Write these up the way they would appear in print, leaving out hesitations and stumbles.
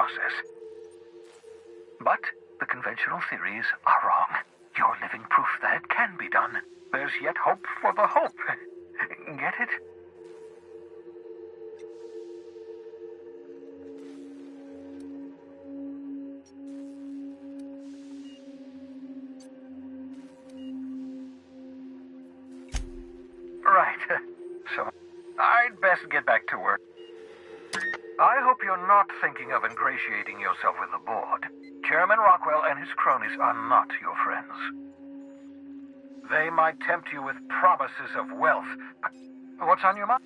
process. But the conventional theories are wrong. You're living proof that it can be done. There's yet hope for the hope. Get it? Right. So, I'd best get back to work. I hope you're not thinking of ingratiating yourself with the board. Chairman Rockwell and his cronies are not your friends. They might tempt you with promises of wealth. What's on your mind?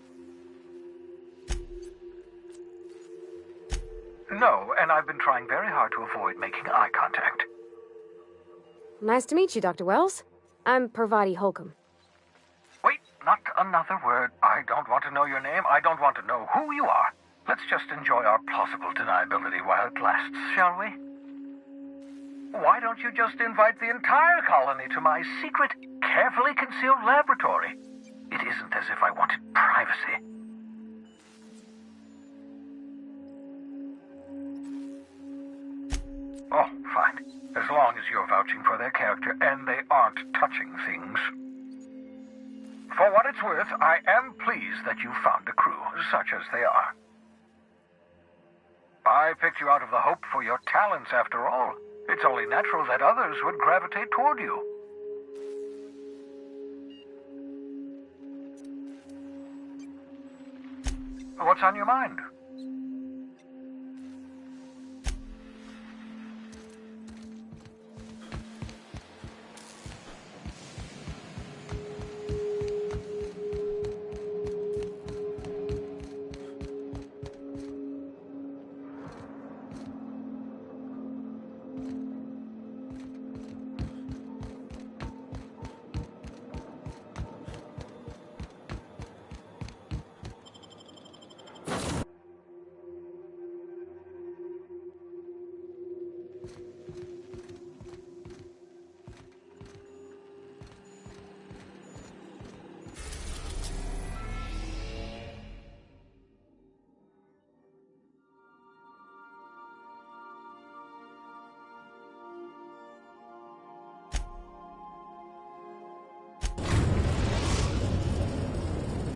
No, and I've been trying very hard to avoid making eye contact. Nice to meet you, Dr. Wells. I'm Parvati Holcomb. Wait, not another word. I don't want to know your name. I don't want to know who you are. Let's just enjoy our plausible deniability while it lasts, shall we? Why don't you just invite the entire colony to my secret, carefully concealed laboratory? It isn't as if I wanted privacy. Oh, fine. As long as you're vouching for their character and they aren't touching things. For what it's worth, I am pleased that you found a crew, such as they are. I picked you out of the hope for your talents, after all. It's only natural that others would gravitate toward you. What's on your mind?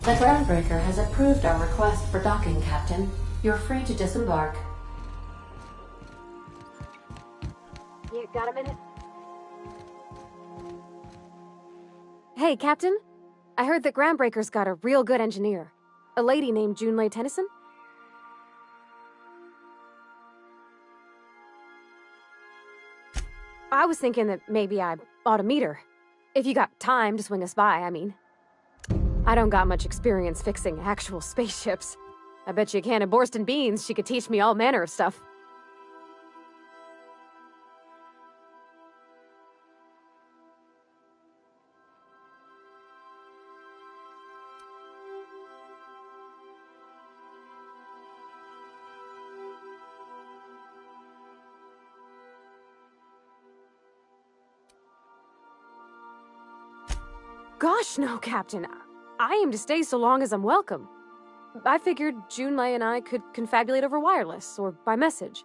The Groundbreaker has approved our request for docking, Captain. You're free to disembark. You got a minute? Hey, Captain. I heard that Groundbreaker's got a real good engineer. A lady named Junlei Tennyson? I was thinking that maybe I ought to meet her. If you got time to swing us by, I mean. I don't got much experience fixing actual spaceships. I bet you a can of Borston beans she could teach me all manner of stuff. Gosh, no, Captain. I aim to stay so long as I'm welcome. I figured Junlei and I could confabulate over wireless, or by message.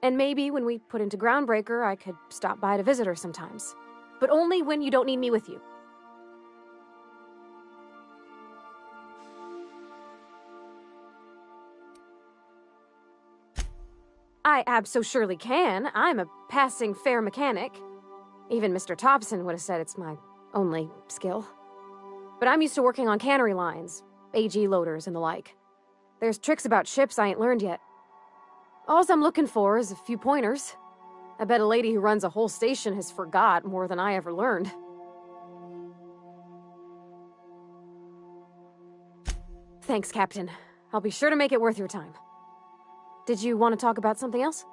And maybe when we put into Groundbreaker, I could stop by to visit her sometimes. But only when you don't need me with you. I abso-surely can. I'm a passing fair mechanic. Even Mr. Thompson would have said it's my only skill. But I'm used to working on cannery lines, AG loaders, and the like. There's tricks about ships I ain't learned yet. All I'm looking for is a few pointers. I bet a lady who runs a whole station has forgot more than I ever learned. Thanks, Captain. I'll be sure to make it worth your time. Did you want to talk about something else?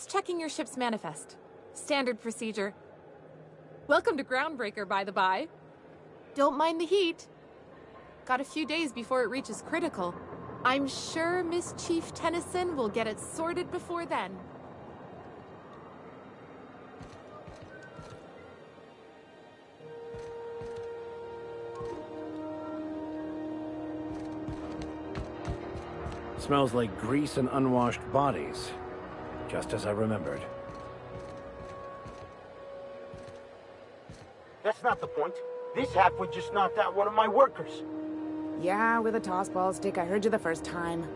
Just checking your ship's manifest. Standard procedure. Welcome to Groundbreaker, by the by. Don't mind the heat. Got a few days before it reaches critical. I'm sure Miss Chief Tennyson will get it sorted before then. Smells like grease and unwashed bodies. Just as I remembered. That's not the point. This halfwit just knocked out one of my workers. Yeah, with a tossball stick. I heard you the first time.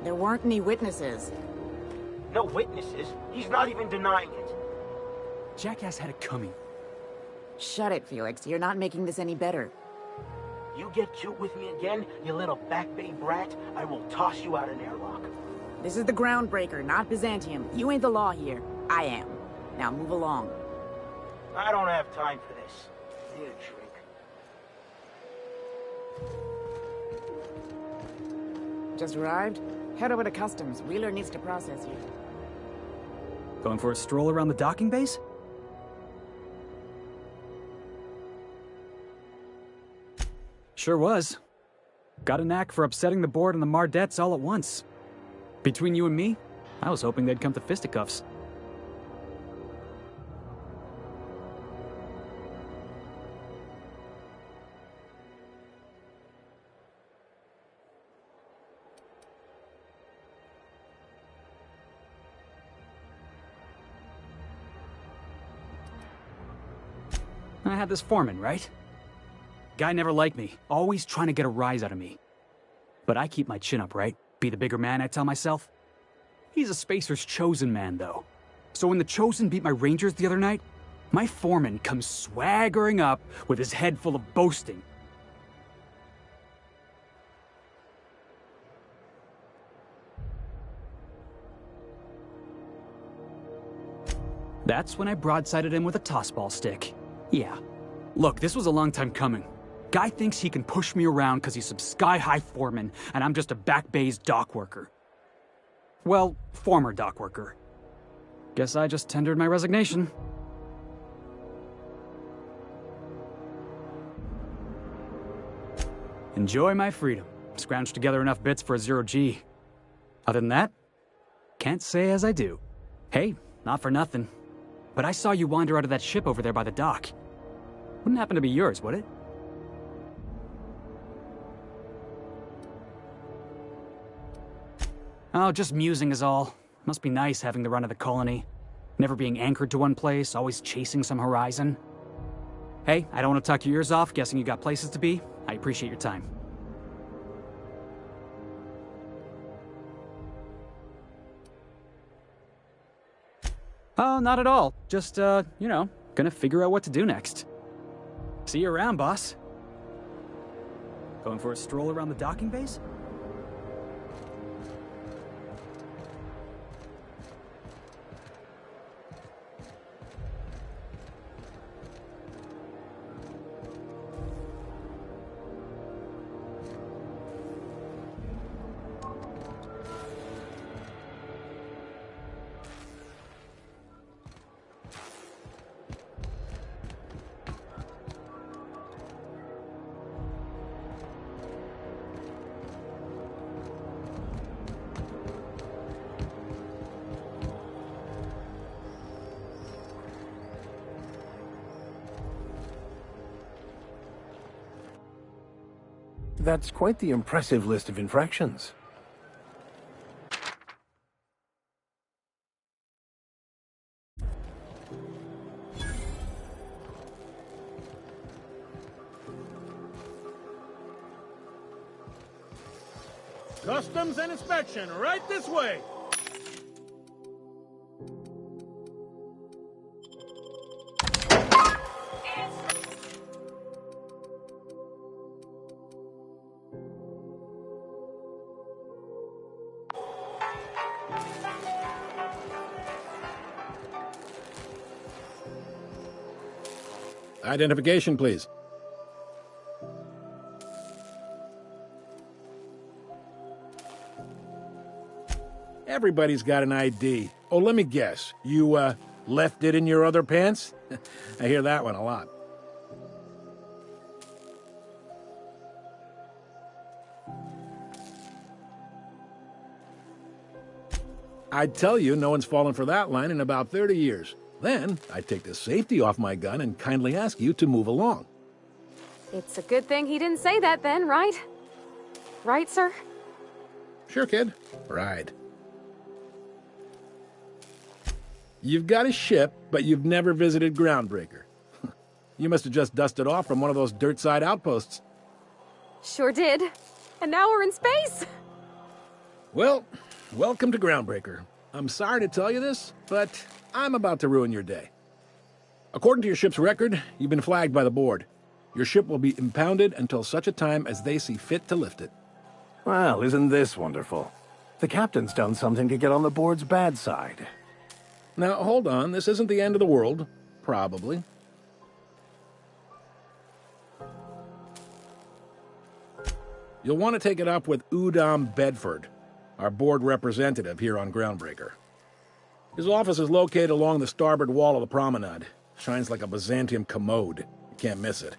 There weren't any witnesses. No witnesses? He's not even denying it. Jackass had it coming. Shut it, Felix. You're not making this any better. You get cute with me again, you little Back Bay brat, I will toss you out an airlock. This is the Groundbreaker, not Byzantium. You ain't the law here. I am. Now move along. I don't have time for this. Need a drink. Just arrived? Head over to Customs. Wheeler needs to process you. Going for a stroll around the docking base? Sure was. Got a knack for upsetting the board and the Mardettes all at once. Between you and me, I was hoping they'd come to fisticuffs. I had this foreman, right? Guy never liked me, always trying to get a rise out of me. But I keep my chin up, right? Be the bigger man, I tell myself. He's a Spacer's chosen man, though. So when the Chosen beat my Rangers the other night, my foreman comes swaggering up with his head full of boasting. That's when I broadsided him with a tossball stick. Yeah. Look, this was a long time coming. Guy thinks he can push me around because he's some sky-high foreman, and I'm just a Back Bay's dock worker. Well, former dock worker. Guess I just tendered my resignation. Enjoy my freedom. Scrounged together enough bits for a 0G. Other than that, can't say as I do. Hey, not for nothing. But I saw you wander out of that ship over there by the dock. Wouldn't happen to be yours, would it? Oh, just musing is all. Must be nice having the run of the colony. Never being anchored to one place, always chasing some horizon. Hey, I don't want to talk your ears off, guessing you got places to be. I appreciate your time. Oh, not at all. Just, you know, gonna figure out what to do next. See you around, boss. Going for a stroll around the docking base? That's quite the impressive list of infractions. Customs and inspection, right this way. Identification, please. Everybody's got an ID. Oh, let me guess. You, left it in your other pants? I hear that one a lot. I'd tell you no one's fallen for that line in about 30 years. Then, I'd take the safety off my gun and kindly ask you to move along. It's a good thing he didn't say that then, right? Right, sir? Sure, kid. Right. You've got a ship, but you've never visited Groundbreaker. You must have just dusted off from one of those dirt-side outposts. Sure did. And now we're in space! Well, welcome to Groundbreaker. I'm sorry to tell you this, but I'm about to ruin your day. According to your ship's record, you've been flagged by the board. Your ship will be impounded until such a time as they see fit to lift it. Well, isn't this wonderful? The captain's done something to get on the board's bad side. Now, hold on. This isn't the end of the world. Probably. You'll want to take it up with Udom Bedford, our board representative here on Groundbreaker. His office is located along the starboard wall of the promenade. Shines like a Byzantium commode. You can't miss it.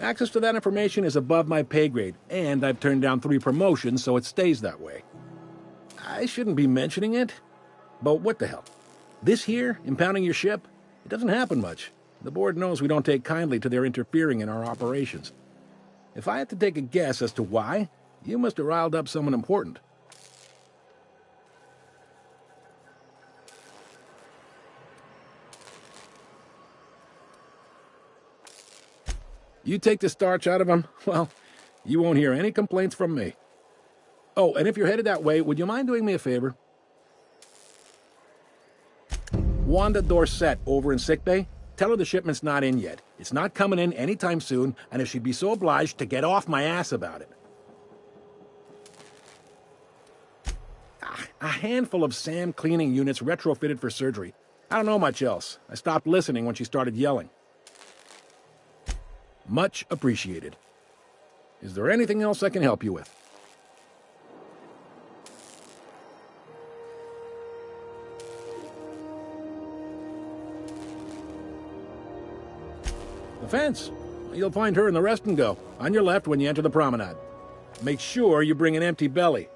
Access to that information is above my pay grade, and I've turned down 3 promotions, so it stays that way. I shouldn't be mentioning it, but what the hell? This here, impounding your ship, it doesn't happen much. The board knows we don't take kindly to their interfering in our operations. If I had to take a guess as to why, you must have riled up someone important. You take the starch out of them, well, you won't hear any complaints from me. Oh, and if you're headed that way, would you mind doing me a favor? Wanda Dorset over in sickbay, tell her the shipment's not in yet. It's not coming in anytime soon, and if she'd be so obliged to get off my ass about it. A handful of SAM cleaning units retrofitted for surgery. I don't know much else. I stopped listening when she started yelling. Much appreciated. Is there anything else I can help you with? The fence. You'll find her in the rest and go, on your left when you enter the promenade. Make sure you bring an empty belly.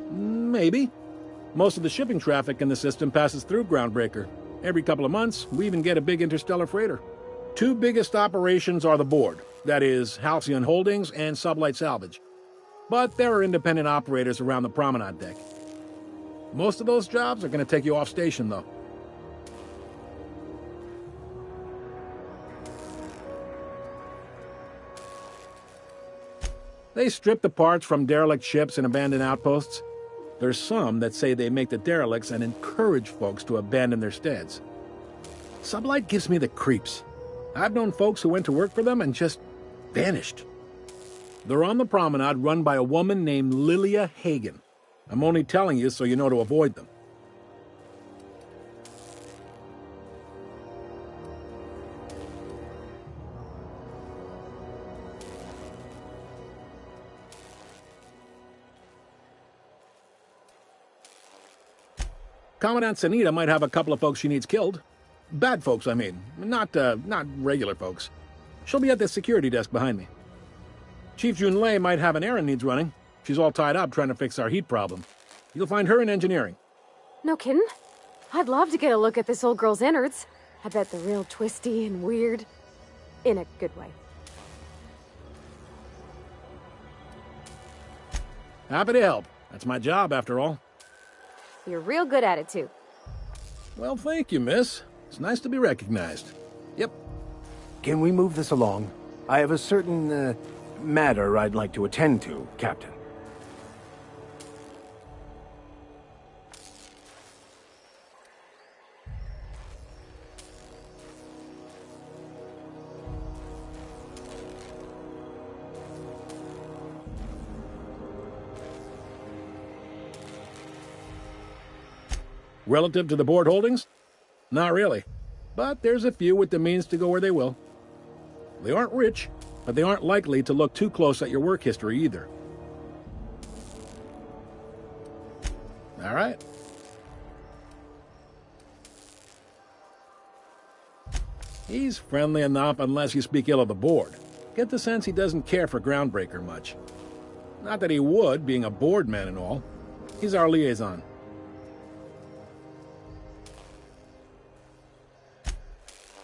Maybe. Most of the shipping traffic in the system passes through Groundbreaker. Every couple of months, we even get a big interstellar freighter. 2 biggest operations are the board. That is, Halcyon Holdings and Sublight Salvage. But there are independent operators around the promenade deck. Most of those jobs are going to take you off station, though. They strip the parts from derelict ships and abandoned outposts. There's some that say they make the derelicts and encourage folks to abandon their steads. Sublight gives me the creeps. I've known folks who went to work for them and just vanished. They're on the promenade run by a woman named Lilia Hagen. I'm only telling you so you know to avoid them. Commandant Sanita might have a couple of folks she needs killed. Bad folks, I mean. Not regular folks. She'll be at the security desk behind me. Chief Junlei might have an errand needs running. She's all tied up trying to fix our heat problem. You'll find her in engineering. No kidding? I'd love to get a look at this old girl's innards. I bet they're real twisty and weird. In a good way. Happy to help. That's my job, after all. You're real good at it, too. Well, thank you, miss. It's nice to be recognized. Yep. Can we move this along? I have a certain, matter I'd like to attend to, Captain. Relative to the board holdings? Not really. But there's a few with the means to go where they will. They aren't rich, but they aren't likely to look too close at your work history either. All right. He's friendly enough unless you speak ill of the board. Get the sense he doesn't care for Groundbreaker much. Not that he would, being a board man and all. He's our liaison.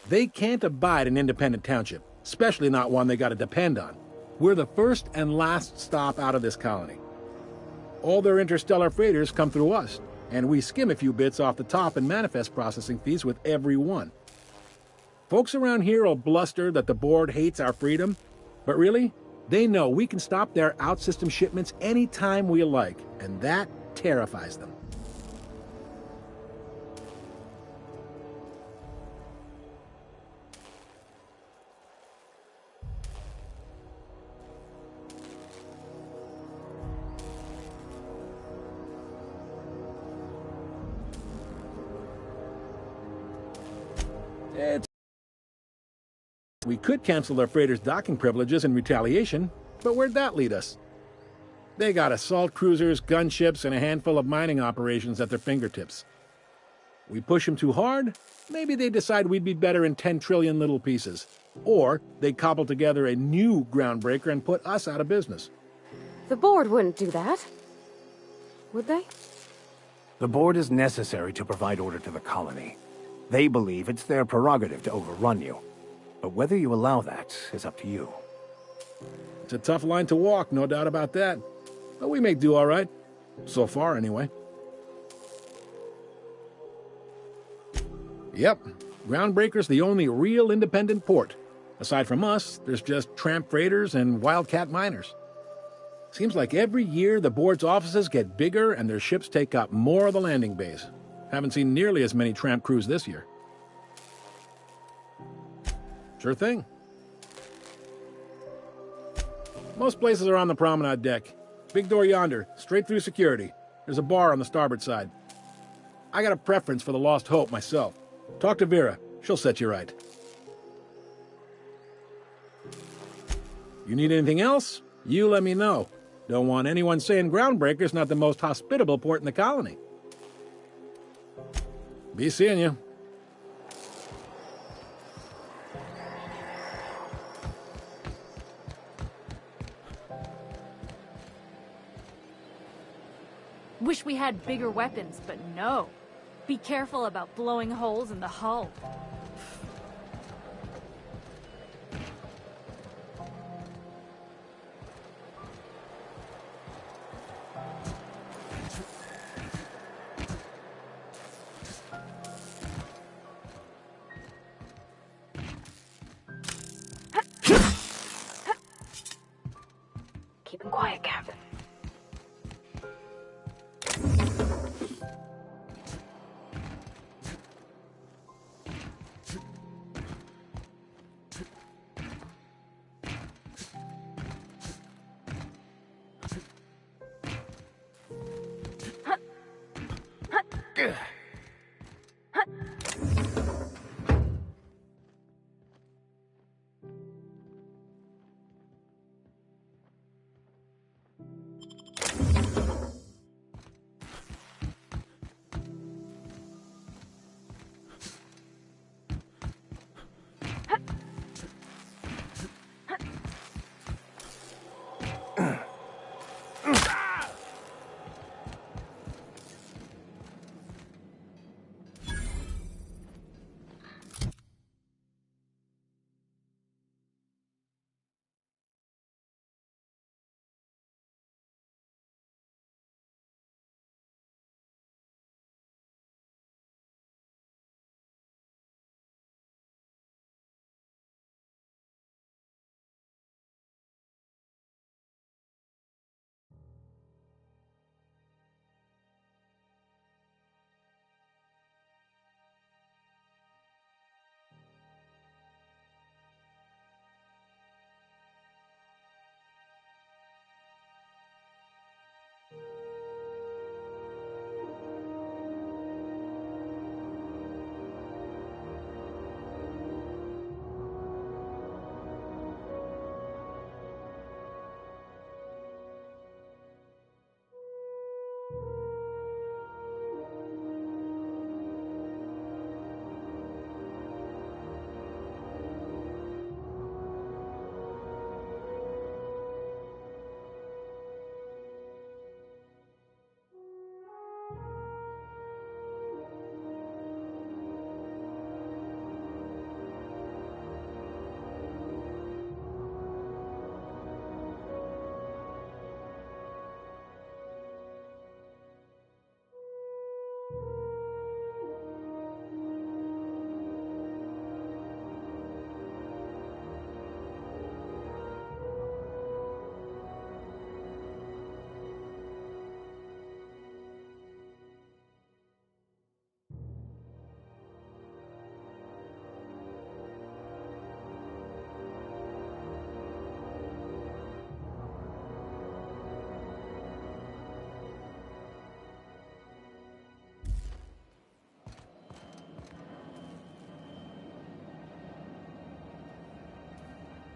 They can't abide an independent township, especially not one they gotta depend on. We're the first and last stop out of this colony. All their interstellar freighters come through us, and we skim a few bits off the top in manifest processing fees with every one. Folks around here will bluster that the board hates our freedom, but really, they know we can stop their out-system shipments anytime we like, and that terrifies them. We could cancel their freighters' docking privileges in retaliation, but where'd that lead us? They got assault cruisers, gunships, and a handful of mining operations at their fingertips. We push them too hard, maybe they decide we'd be better in 10 trillion little pieces. Or they cobble together a new Groundbreaker and put us out of business. The board wouldn't do that. Would they? The board is necessary to provide order to the colony. They believe it's their prerogative to overrun you. But whether you allow that is up to you. It's a tough line to walk, no doubt about that. But we may do all right. So far, anyway. Yep, Groundbreaker's the only real independent port. Aside from us, there's just tramp freighters and wildcat miners. Seems like every year the board's offices get bigger and their ships take up more of the landing bays. Haven't seen nearly as many tramp crews this year. Sure thing. Most places are on the promenade deck. Big door yonder, straight through security. There's a bar on the starboard side. I got a preference for the Lost Hope myself. Talk to Vera. She'll set you right. You need anything else? You let me know. Don't want anyone saying Groundbreaker's not the most hospitable port in the colony. Be seeing you. Wish we had bigger weapons, but no. Be careful about blowing holes in the hull. Keep him quiet, Captain.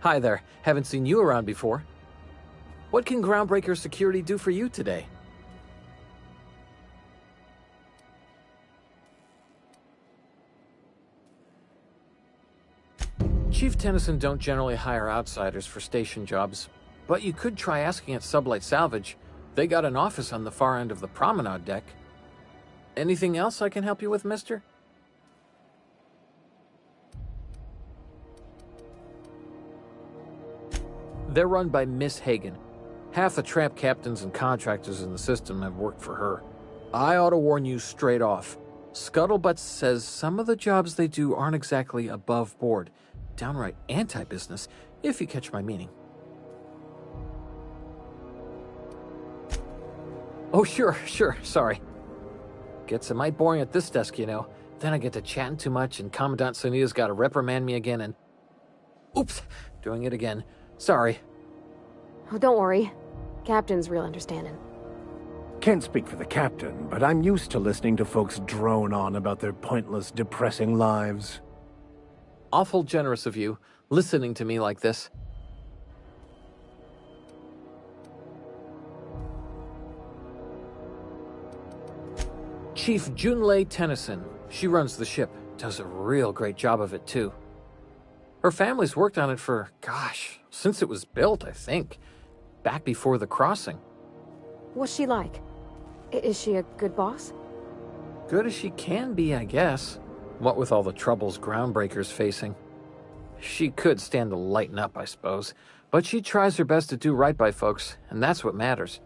Hi there. Haven't seen you around before. What can Groundbreaker Security do for you today? Chief Tennyson don't generally hire outsiders for station jobs, but you could try asking at Sublight Salvage. They got an office on the far end of the promenade deck. Anything else I can help you with, mister? They're run by Miss Hagen. Half the tramp captains and contractors in the system have worked for her. I ought to warn you straight off. Scuttlebutt says some of the jobs they do aren't exactly above board. Downright anti-business, if you catch my meaning. Oh, sure, sorry. Gets a mite boring at this desk, you know. Then I get to chatting too much and Commandant Sonida's gotta reprimand me again and... Oops, doing it again. Sorry. Oh, don't worry. Captain's real understanding. Can't speak for the captain, but I'm used to listening to folks drone on about their pointless, depressing lives. Awful generous of you, listening to me like this. Chief Junlei Tennyson. She runs the ship. Does a real great job of it, too. Her family's worked on it for, gosh, since it was built, I think. Back before the crossing. What's she like? Is she a good boss? Good as she can be, I guess. What with all the troubles Groundbreaker's facing. She could stand to lighten up, I suppose. But she tries her best to do right by folks, and that's what matters.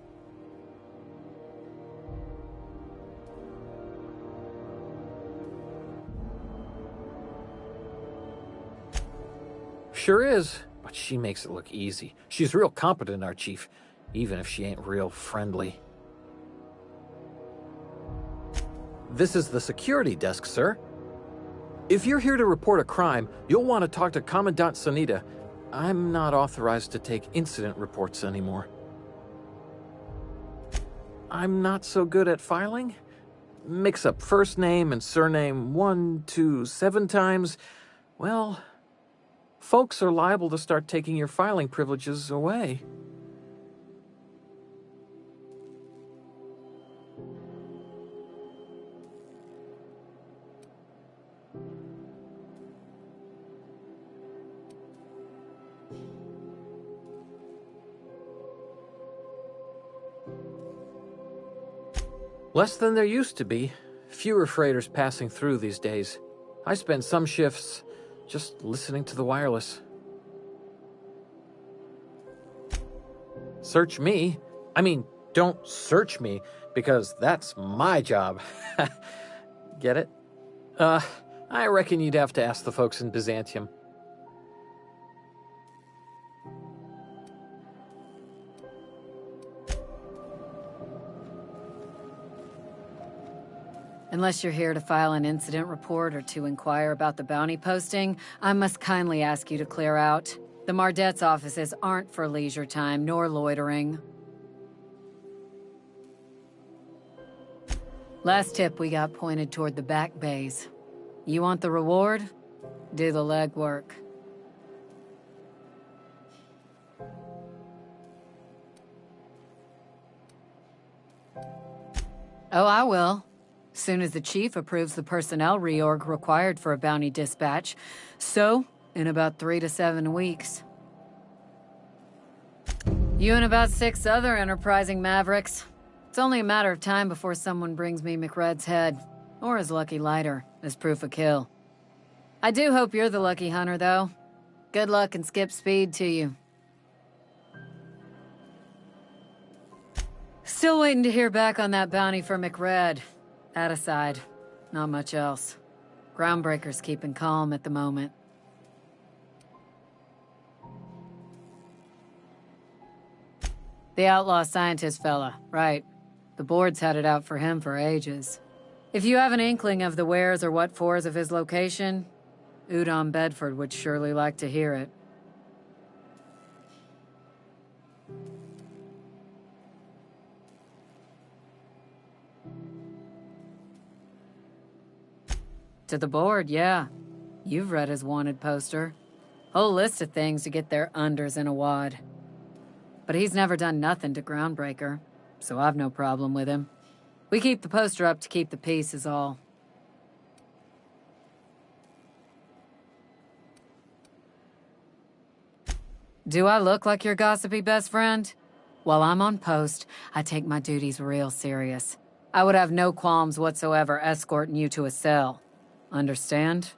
Sure is, but she makes it look easy. She's real competent, our chief, even if she ain't real friendly. This is the security desk, sir. If you're here to report a crime, you'll want to talk to Commandant Sonida. I'm not authorized to take incident reports anymore. I'm not so good at filing. Mix up first name and surname 1, 2, 7 times. Well, folks are liable to start taking your filing privileges away. Less than there used to be. Fewer freighters passing through these days. I spend some shifts just listening to the wireless. Search me? I mean, don't search me, because that's my job. Get it? I reckon you'd have to ask the folks in Byzantium. Unless you're here to file an incident report or to inquire about the bounty posting, I must kindly ask you to clear out. The Mardet's offices aren't for leisure time nor loitering. Last tip we got pointed toward the back bays. You want the reward? Do the legwork. Oh, I will. Soon as the chief approves the personnel reorg required for a bounty dispatch. So, in about 3 to 7 weeks. You and about 6 other enterprising mavericks. It's only a matter of time before someone brings me McRed's head, or his lucky lighter, as proof of kill. I do hope you're the lucky hunter, though. Good luck and skip speed to you. Still waiting to hear back on that bounty for McRed. That aside, not much else. Groundbreaker's keeping calm at the moment. The outlaw scientist fella, right. The board's had it out for him for ages. If you have an inkling of the wheres or what-fors of his location, Udon Bedford would surely like to hear it. To the board, yeah. You've read his wanted poster. Whole list of things to get their unders in a wad. But he's never done nothing to Groundbreaker, so I've no problem with him. We keep the poster up to keep the peace is all. Do I look like your gossipy best friend? While I'm on post, I take my duties real serious. I would have no qualms whatsoever escorting you to a cell. Understand?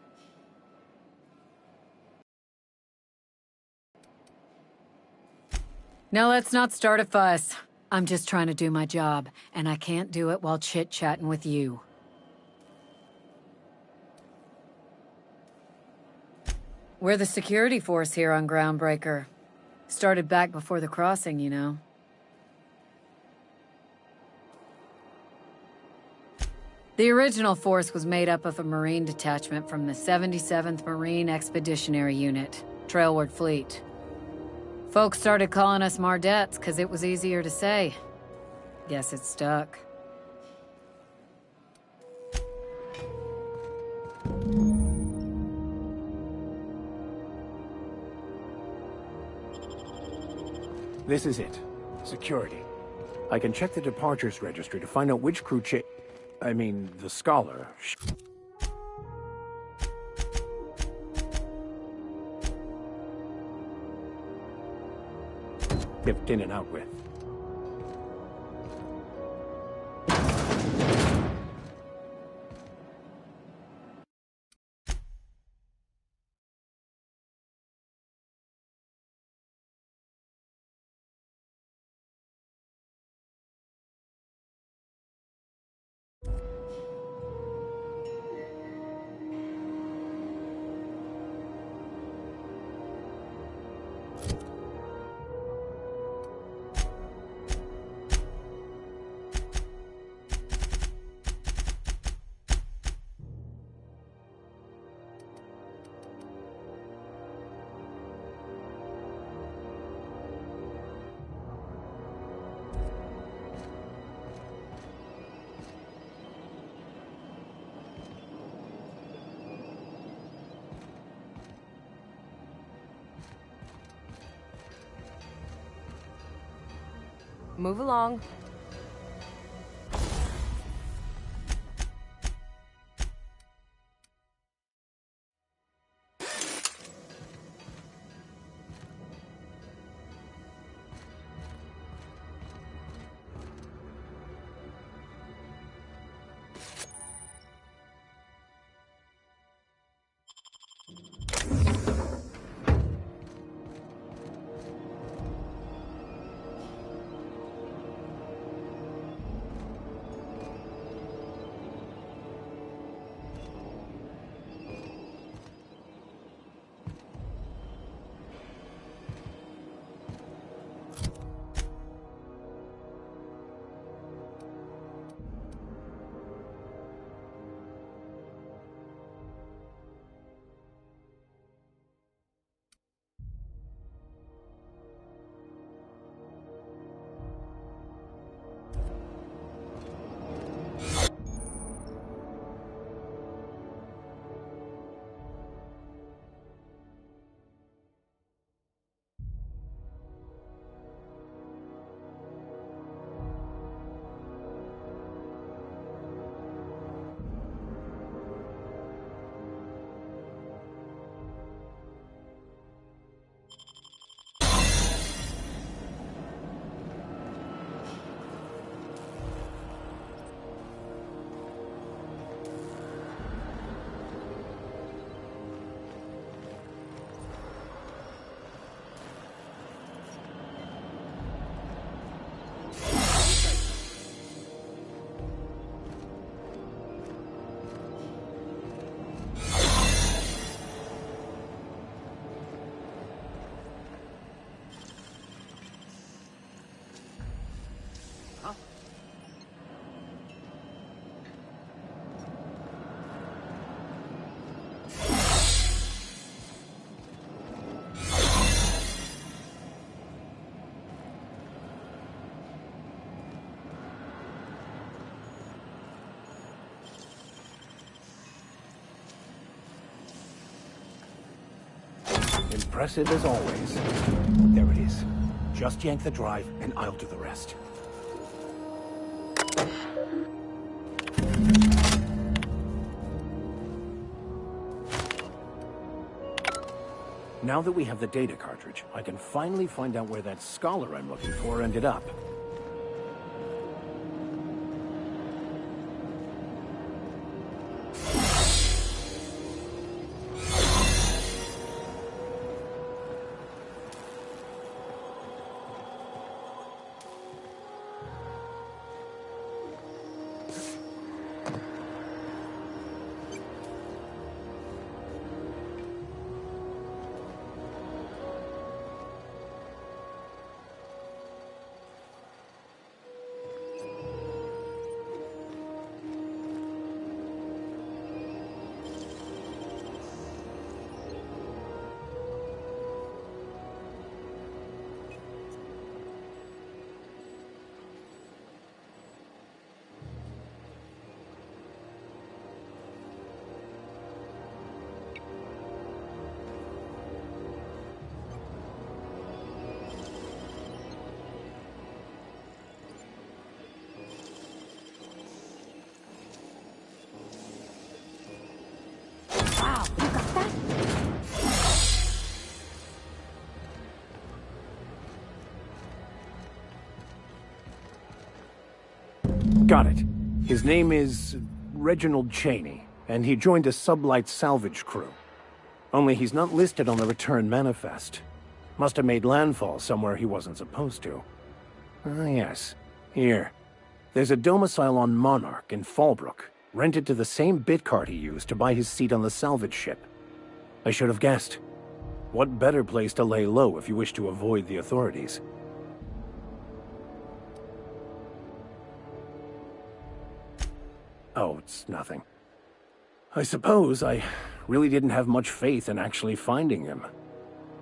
Now let's not start a fuss. I'm just trying to do my job, and I can't do it while chit-chatting with you. We're the security force here on Groundbreaker. Started back before the crossing, you know. The original force was made up of a Marine detachment from the 77th Marine Expeditionary Unit, Trailward Fleet. Folks started calling us Mardettes because it was easier to say. Guess it stuck. This is it. Security. I can check the departures registry to find out which crew the Scholar. Dipped in and out with. Move along. impressive as always. There it is. Just yank the drive, and I'll do the rest. Now that we have the data cartridge, I can finally find out where that scholar I'm looking for ended up. Wow, you got that? Got it. His name is Reginald Cheney, and he joined a sublight salvage crew. Only he's not listed on the return manifest. Must have made landfall somewhere he wasn't supposed to. Ah, yes. Here. There's a domicile on Monarch in Fallbrook, rented to the same bit card he used to buy his seat on the salvage ship. I should have guessed. What better place to lay low if you wish to avoid the authorities? Oh, it's nothing. I suppose I really didn't have much faith in actually finding him.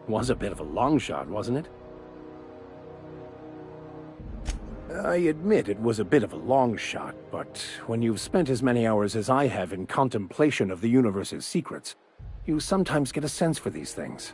Was a bit of a long shot, wasn't it? I admit it was a bit of a long shot, but when you've spent as many hours as I have in contemplation of the universe's secrets, you sometimes get a sense for these things.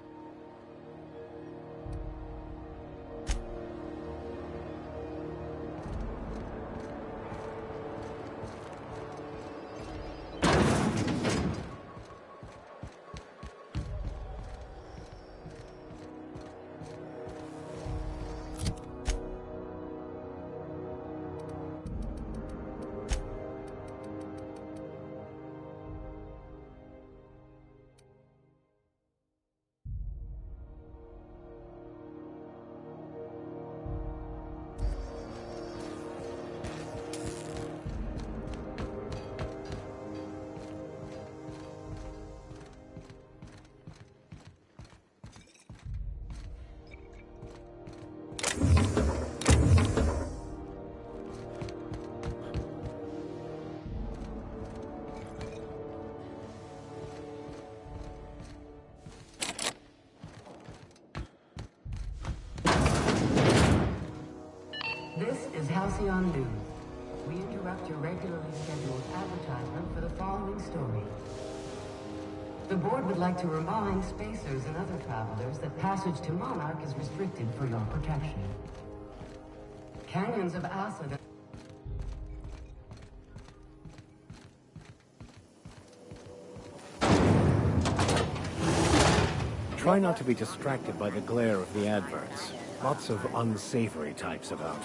This is Halcyon News. We interrupt your regularly scheduled advertisement for the following story. The board would like to remind spacers and other travelers that passage to Monarch is restricted for your protection. Canyons of acid... Try not to be distracted by the glare of the adverts. Lots of unsavory types about.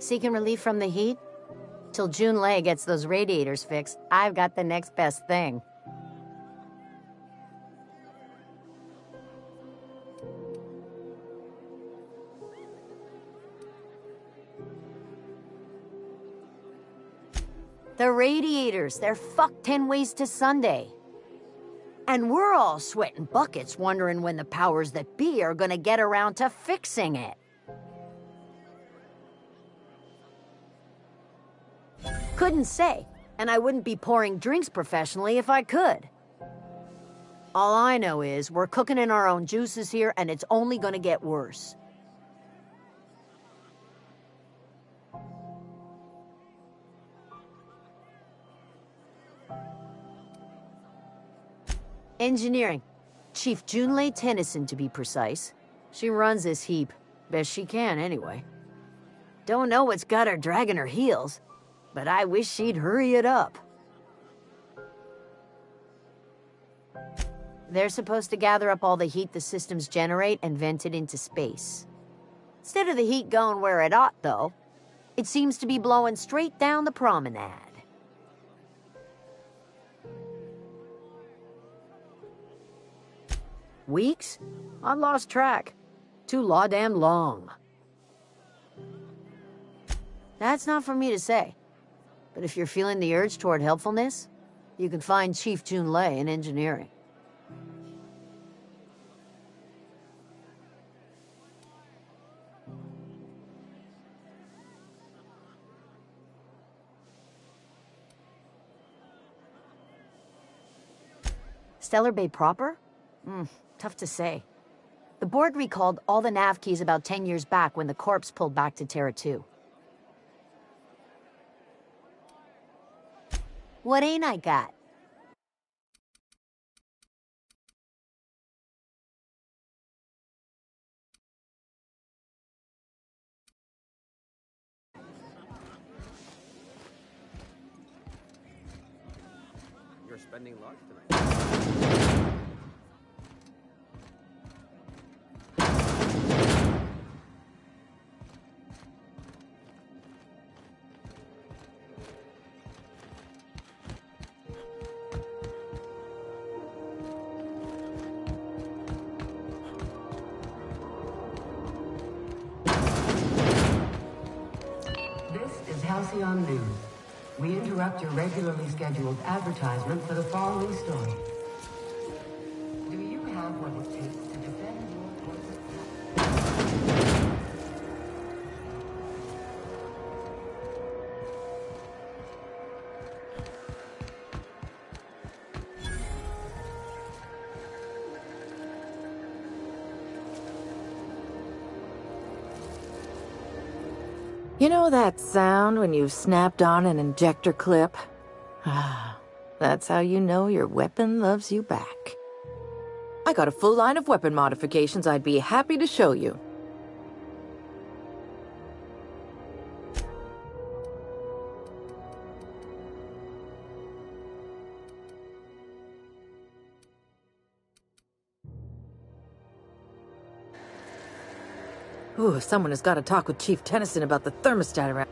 Seeking relief from the heat? Till June Lay gets those radiators fixed, I've got the next best thing. The radiators, they're fucked 10 ways to Sunday. And we're all sweating buckets wondering when the powers that be are gonna get around to fixing it. Couldn't say, and I wouldn't be pouring drinks professionally if I could. All I know is we're cooking in our own juices here, and it's only gonna get worse. Engineering. Chief Junlei Tennyson, to be precise. She runs this heap. Best she can, anyway. Don't know what's got her dragging her heels, but I wish she'd hurry it up. They're supposed to gather up all the heat the systems generate and vent it into space. Instead of the heat going where it ought, though, it seems to be blowing straight down the promenade. Weeks? I lost track. Too law-damn long. That's not for me to say. But if you're feeling the urge toward helpfulness, you can find Chief Junlei in engineering. Stellar Bay proper? Tough to say. The board recalled all the nav keys about 10 years back when the Corps pulled back to Terra 2. What ain't I got? You're spending large tonight. Halcyon News. We interrupt your regularly scheduled advertisement for the following story. Do you have what it takes to defend your corporate? You know that sound when you've snapped on an injector clip? That's how you know your weapon loves you back. I got a full line of weapon modifications I'd be happy to show you. Ooh, someone has got to talk with Chief Tennyson about the thermostat around.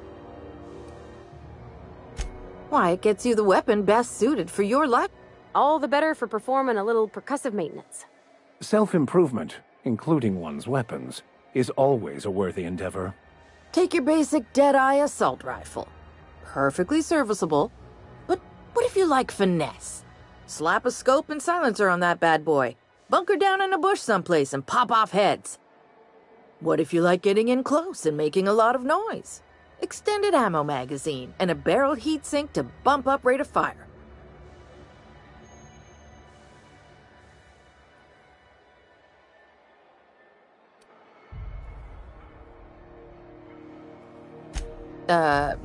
Why, it gets you the weapon best suited for your life. All the better for performing a little percussive maintenance. Self-improvement, including one's weapons, is always a worthy endeavor. Take your basic Deadeye assault rifle. Perfectly serviceable. But what if you like finesse? Slap a scope and silencer on that bad boy. Bunker down in a bush someplace and pop off heads. What if you like getting in close and making a lot of noise? Extended ammo magazine and a barrel heatsink to bump up rate of fire.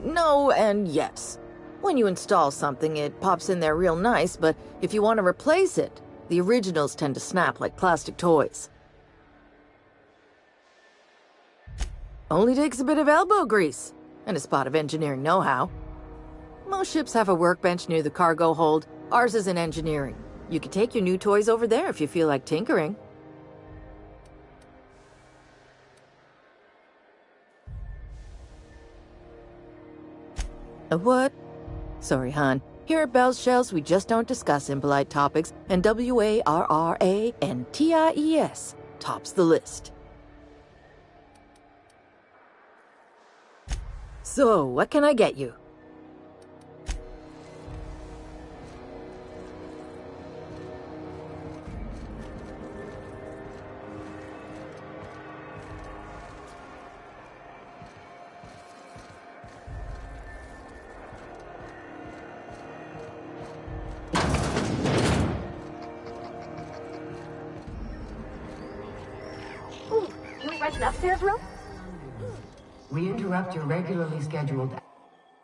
No and yes. When you install something, it pops in there real nice, but if you want to replace it, the originals tend to snap like plastic toys. Only takes a bit of elbow grease and a spot of engineering know-how. Most ships have a workbench near the cargo hold. Ours is in engineering. You could take your new toys over there if you feel like tinkering. A what? Sorry, hon. Here at Bell's Shells, we just don't discuss impolite topics, and WARRANTIES tops the list. So, what can I get you? upstairs room? We interrupt your regularly scheduled...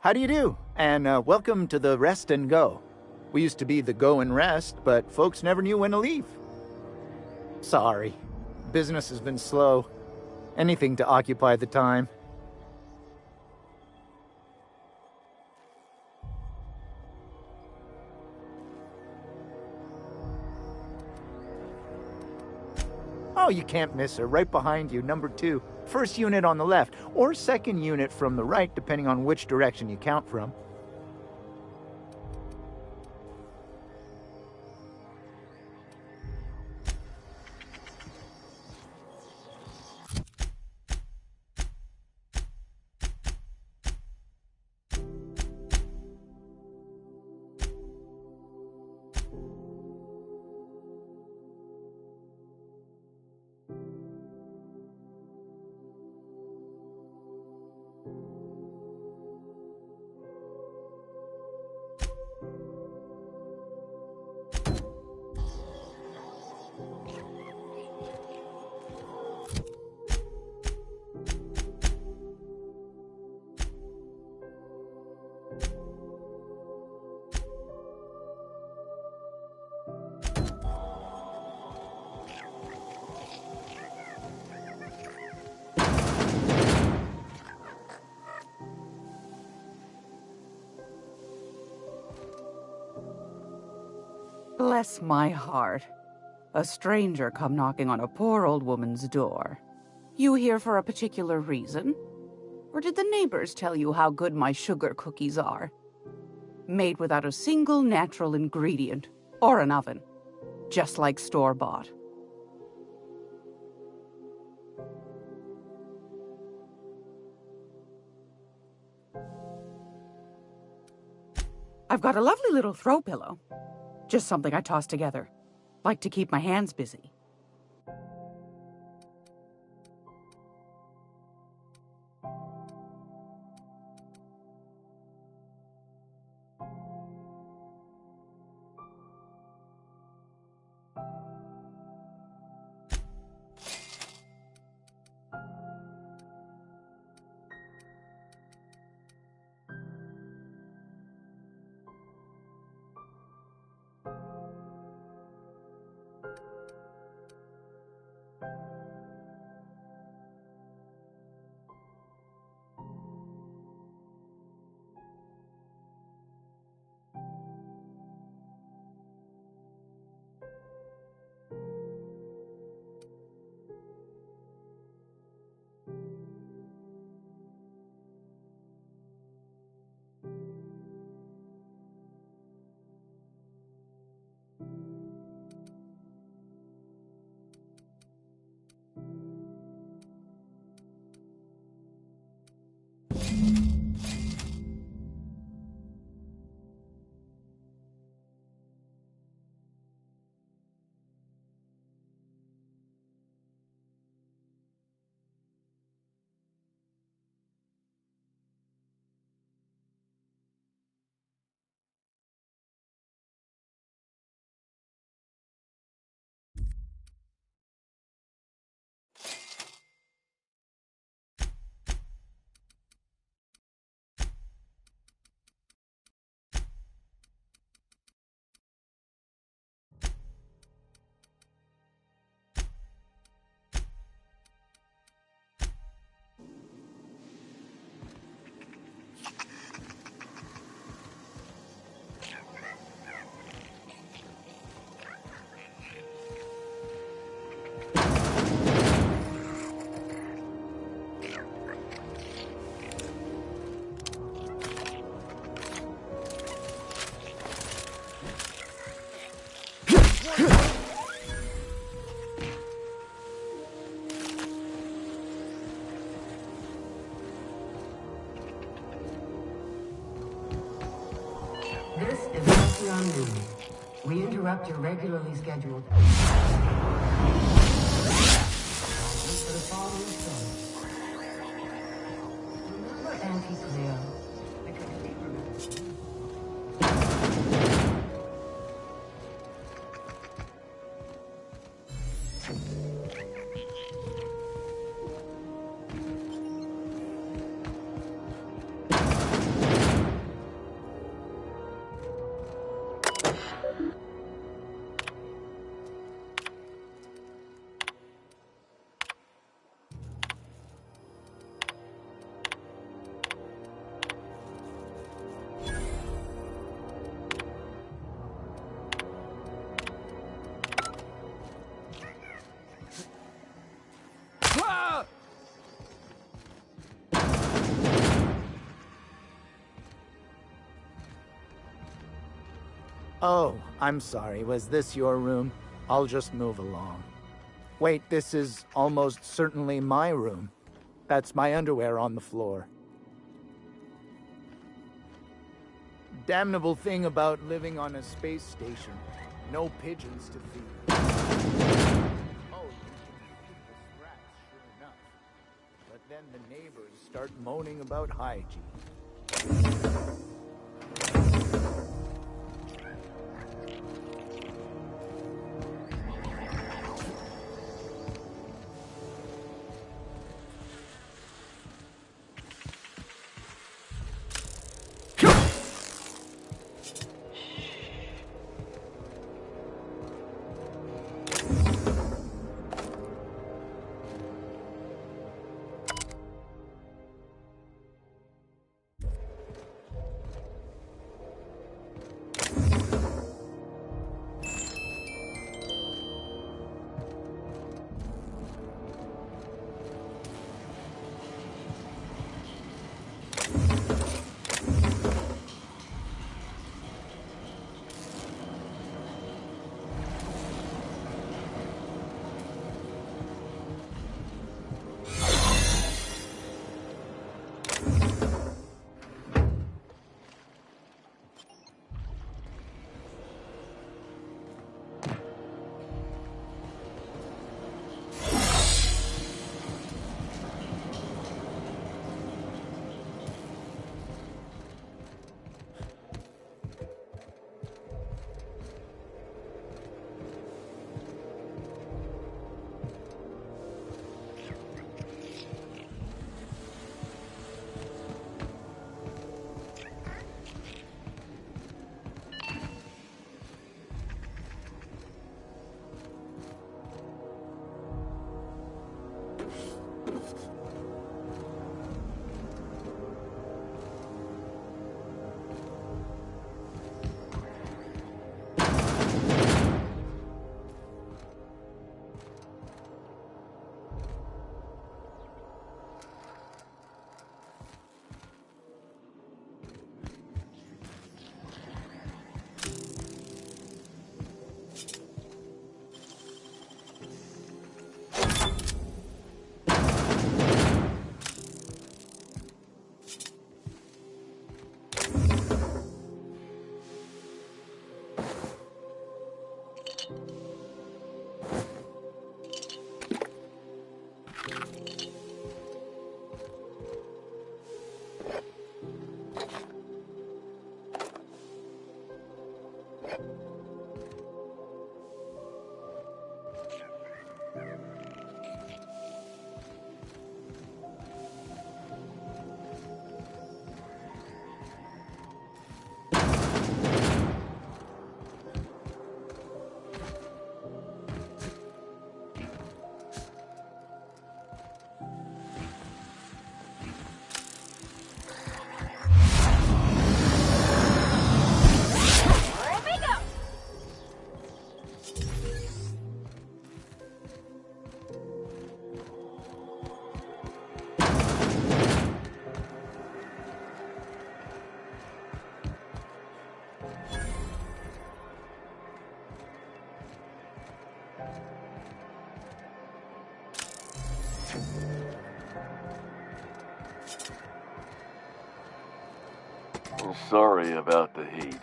How do you do? And welcome to the Rest and Go. We used to be the Go and Rest, but folks never knew when to leave. Sorry. Business has been slow. Anything to occupy the time. Oh, you can't miss her. Right behind you, number 2. First unit on the left, or second unit from the right, depending on which direction you count from. Bless my heart. A stranger come knocking on a poor old woman's door. You here for a particular reason? Or did the neighbors tell you how good my sugar cookies are? Made without a single natural ingredient, or an oven. Just like store-bought. I've got a lovely little throw pillow. Just something I toss together. Like to keep my hands busy. This is Halcyon News. We interrupt your regularly scheduled... for the following story. Remember Auntie Cleo? Because she remembers. Oh, I'm sorry. Was this your room? I'll just move along. Wait, this is almost certainly my room. That's my underwear on the floor. Damnable thing about living on a space station. No pigeons to feed. Oh, you can feed the scraps, sure enough. But then the neighbors start moaning about hygiene. Sorry about the heat.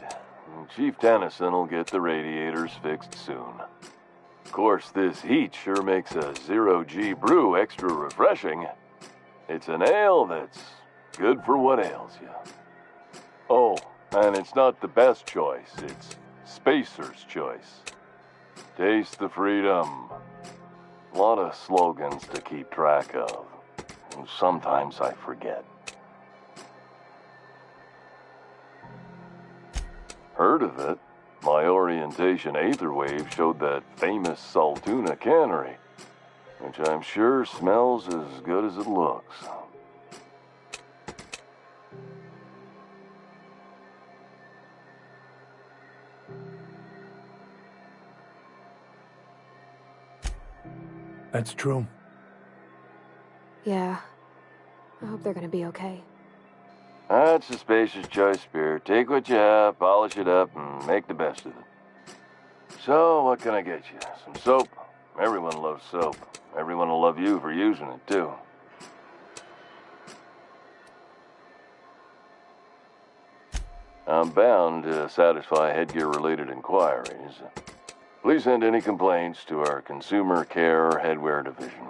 Chief Tennyson will get the radiators fixed soon. Of course, this heat sure makes a zero-G brew extra refreshing. It's an ale that's good for what ails you. Oh, and it's not the best choice, it's Spacer's choice. Taste the freedom. A lot of slogans to keep track of. Sometimes I forget. Heard of it? My orientation aetherwave showed that famous Saltuna cannery, which I'm sure smells as good as it looks. That's true. Yeah. I hope they're gonna be okay. That's a spacious choice, Spirit. Take what you have, polish it up, and make the best of it. So, what can I get you? Some soap? Everyone loves soap. Everyone will love you for using it, too. I'm bound to satisfy headgear-related inquiries. Please send any complaints to our Consumer Care Headwear Division.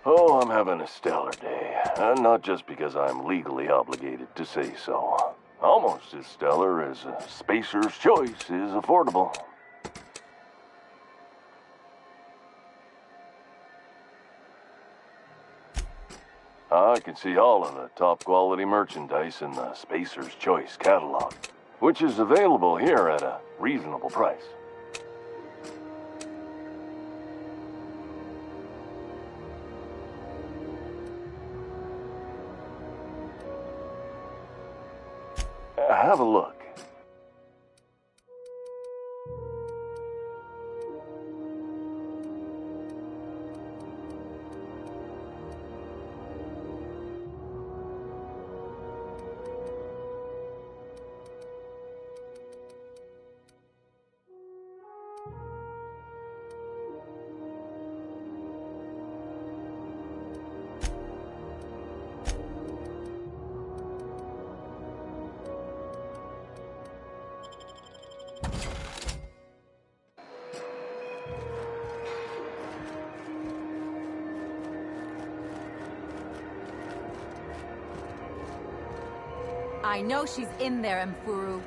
Oh, I'm having a stellar day. Not just because I'm legally obligated to say so. Almost as stellar as a Spacer's Choice is affordable. I can see all of the top-quality merchandise in the Spacer's Choice catalog, which is available here at a reasonable price. Have a look. I know she's in there, Mfuru.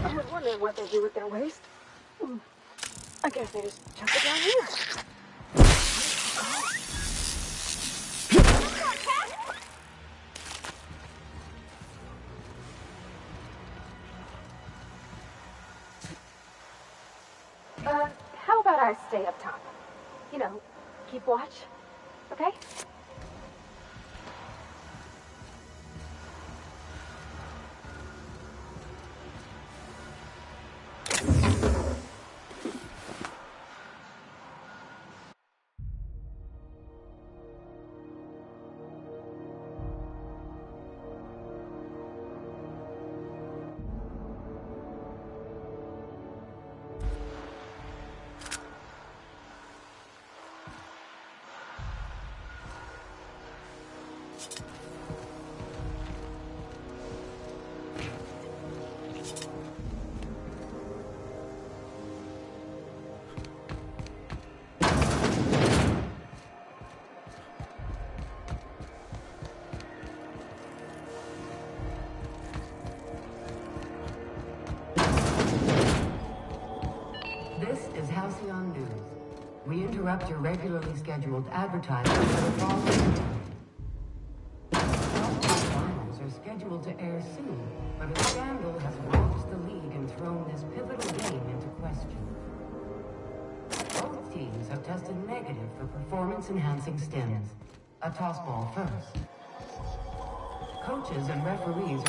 I was wondering what they do with their waste. I guess they just chuck it down here. How about I stay up top? You know, keep watch, okay? This is Halcyon News. We interrupt your regularly scheduled advertisement for the following. Finals are scheduled to air soon, but a scandal has rocked the league and thrown this pivotal game into question. Both teams have tested negative for performance-enhancing stims. A tossball first. Coaches and referees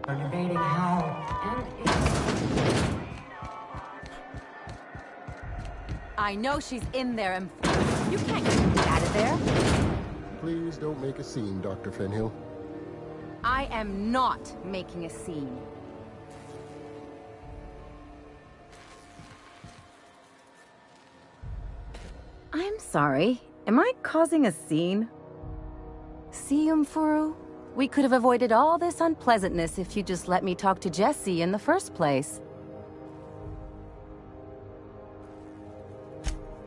are debating how and if. I know she's in there, Mfuru. You can't get me out of there. Please don't make a scene, Dr. Fenhill. I am not making a scene. I'm sorry. Am I causing a scene? See, Mfuru? We could have avoided all this unpleasantness if you just let me talk to Jessie in the first place.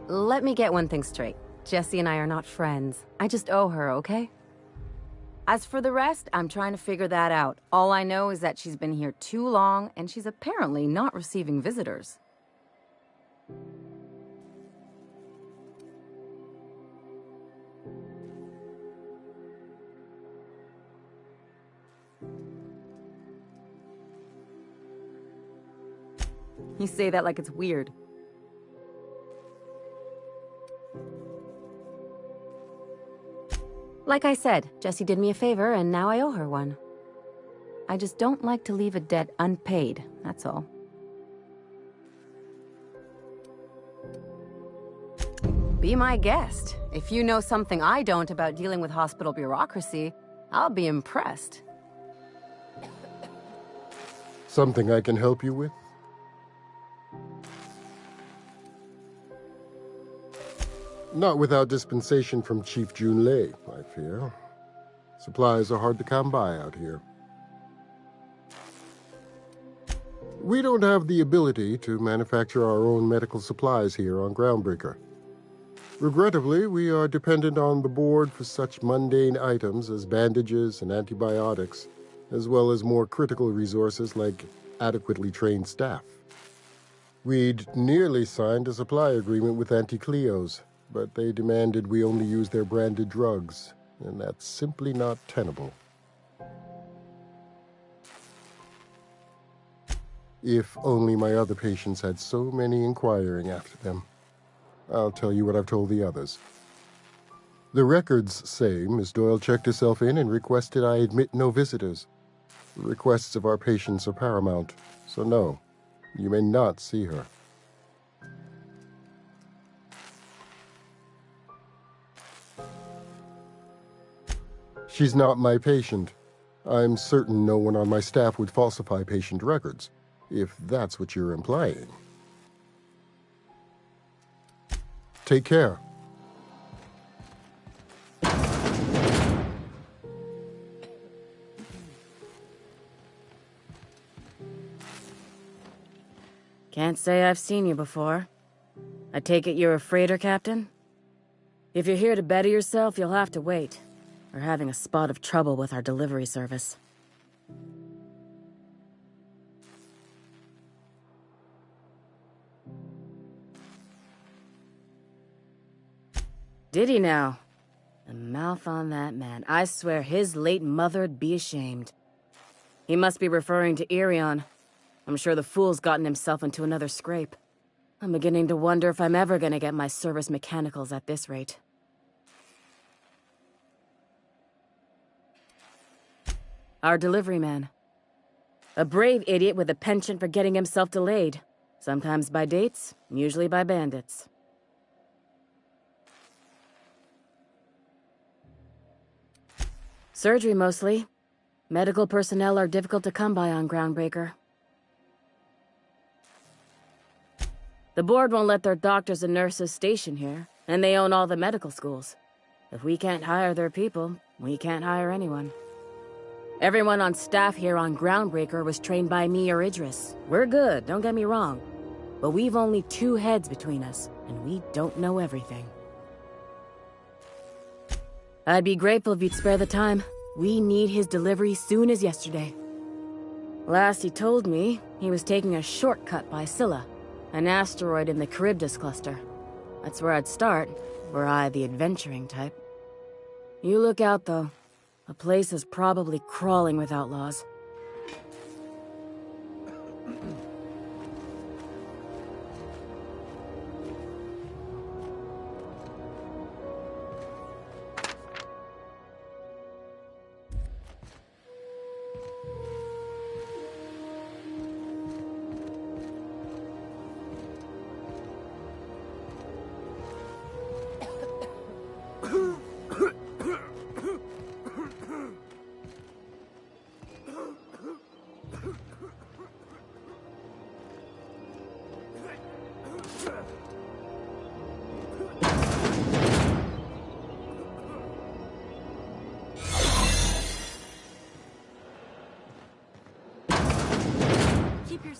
Let me get one thing straight. Jessie and I are not friends. I just owe her, okay? As for the rest, I'm trying to figure that out. All I know is that she's been here too long, and she's apparently not receiving visitors. You say that like it's weird. Like I said, Jessie did me a favor, and now I owe her one. I just don't like to leave a debt unpaid, that's all. Be my guest. If you know something I don't about dealing with hospital bureaucracy, I'll be impressed. Something I can help you with? Not without dispensation from Chief Junlei, I fear. Supplies are hard to come by out here. We don't have the ability to manufacture our own medical supplies here on Groundbreaker. Regrettably, we are dependent on the board for such mundane items as bandages and antibiotics, as well as more critical resources like adequately trained staff. We'd nearly signed a supply agreement with Anti-Cleos, but they demanded we only use their branded drugs, and that's simply not tenable. If only my other patients had so many inquiring after them. I'll tell you what I've told the others. The records say Miss Doyle checked herself in and requested I admit no visitors. The requests of our patients are paramount, so no, you may not see her. She's not my patient. I'm certain no one on my staff would falsify patient records, if that's what you're implying. Take care. Can't say I've seen you before. I take it you're a freighter captain? If you're here to better yourself, you'll have to wait. We're having a spot of trouble with our delivery service. Did he now? The mouth on that man. I swear his late mother'd be ashamed. He must be referring to Irion. I'm sure the fool's gotten himself into another scrape. I'm beginning to wonder if I'm ever gonna get my service mechanicals at this rate. Our delivery man. A brave idiot with a penchant for getting himself delayed. Sometimes by dates, usually by bandits. Surgery, mostly. Medical personnel are difficult to come by on Groundbreaker. The board won't let their doctors and nurses station here, and they own all the medical schools. If we can't hire their people, we can't hire anyone. Everyone on staff here on Groundbreaker was trained by me or Idris. We're good, don't get me wrong. But we've only 2 heads between us, and we don't know everything. I'd be grateful if you'd spare the time. We need his delivery soon as yesterday. Last he told me, he was taking a shortcut by Scylla, an asteroid in the Charybdis cluster. That's where I'd start, were I the adventuring type. You look out, though. The place is probably crawling with outlaws.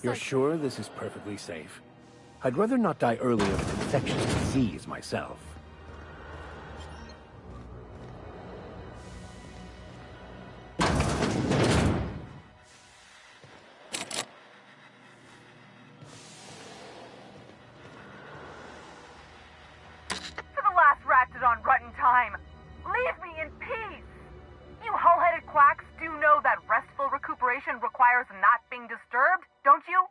You're sure this is perfectly safe? I'd rather not die early of an infectious disease myself. For the last Ratchet on Rutton time, leave me in peace! You hull-headed quacks do know that restful recuperation requires not being disturbed, don't you?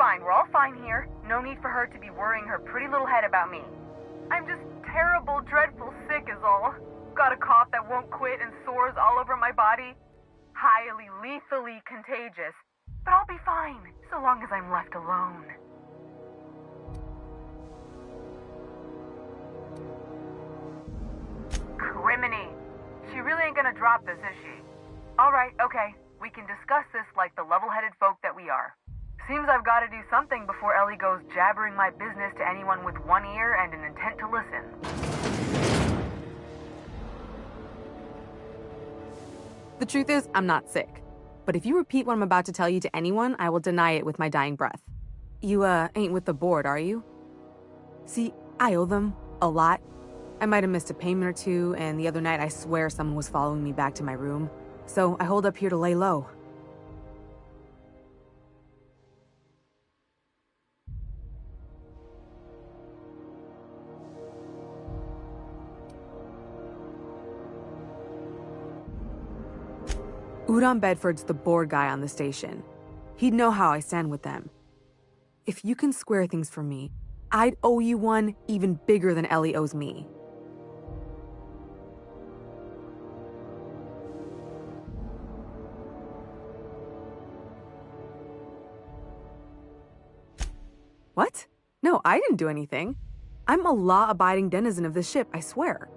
fine. We're all fine here. No need for her to be worrying her pretty little head about me. I'm just terrible, dreadful sick is all. Got a cough that won't quit and sores all over my body. Highly, lethally contagious. But I'll be fine, so long as I'm left alone. Criminy. She really ain't gonna drop this, is she? Alright, okay. We can discuss this like the level-headed folk that we are. Seems I've got to do something before Ellie goes jabbering my business to anyone with one ear and an intent to listen. The truth is, I'm not sick. But if you repeat what I'm about to tell you to anyone, I will deny it with my dying breath. You, ain't with the board, are you? See, I owe them a lot. I might have missed a payment or two, and the other night I swear someone was following me back to my room. So I hold up here to lay low. Udom Bedford's the board guy on the station. He'd know how I stand with them. If you can square things for me, I'd owe you one even bigger than Ellie owes me. What? No, I didn't do anything. I'm a law-abiding denizen of this ship, I swear.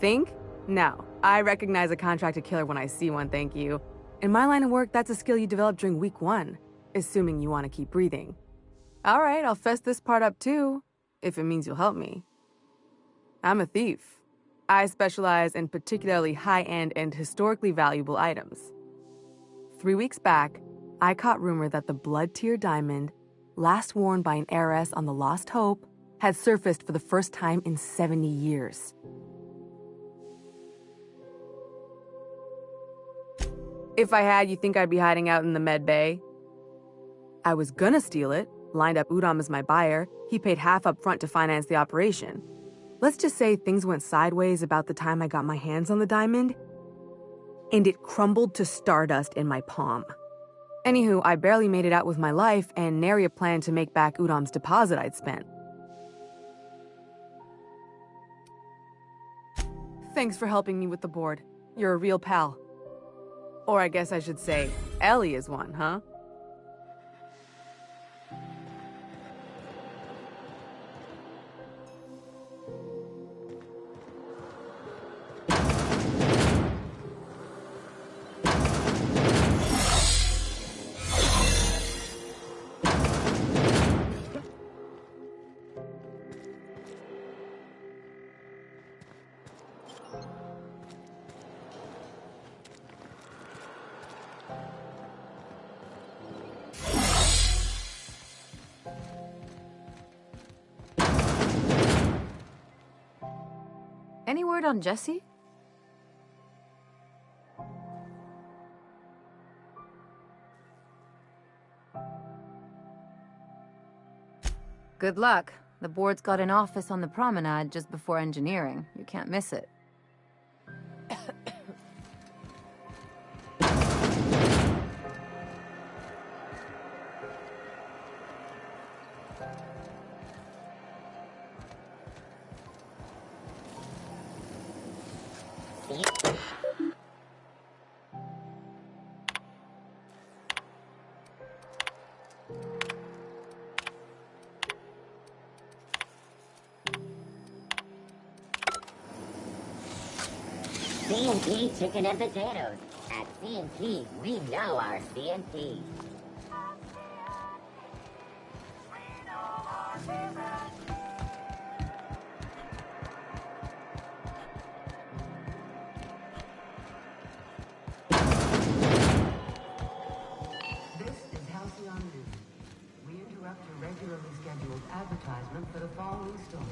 Think? No. I recognize a contracted killer when I see one, thank you. In my line of work, that's a skill you develop during week 1, assuming you want to keep breathing. All right, I'll fess this part up too, if it means you'll help me. I'm a thief. I specialize in particularly high-end and historically valuable items. 3 weeks back, I caught rumor that the blood-tier diamond, last worn by an heiress on the Lost Hope, had surfaced for the first time in 70 years. If I had, you think I'd be hiding out in the med bay? I was gonna steal it, lined up Udom as my buyer. He paid half up front to finance the operation. Let's just say things went sideways about the time I got my hands on the diamond, and it crumbled to stardust in my palm. Anywho, I barely made it out with my life, and nary a plan to make back Udom's deposit I'd spent. Thanks for helping me with the board. You're a real pal. Or I guess I should say, Ellie is one, huh? Any word on Jesse? Good luck. The board's got an office on the promenade just before engineering. You can't miss it. C&P chicken and potatoes. At C&P, we know our C&P. This is Halcyon News. We interrupt your regularly scheduled advertisement for the following story.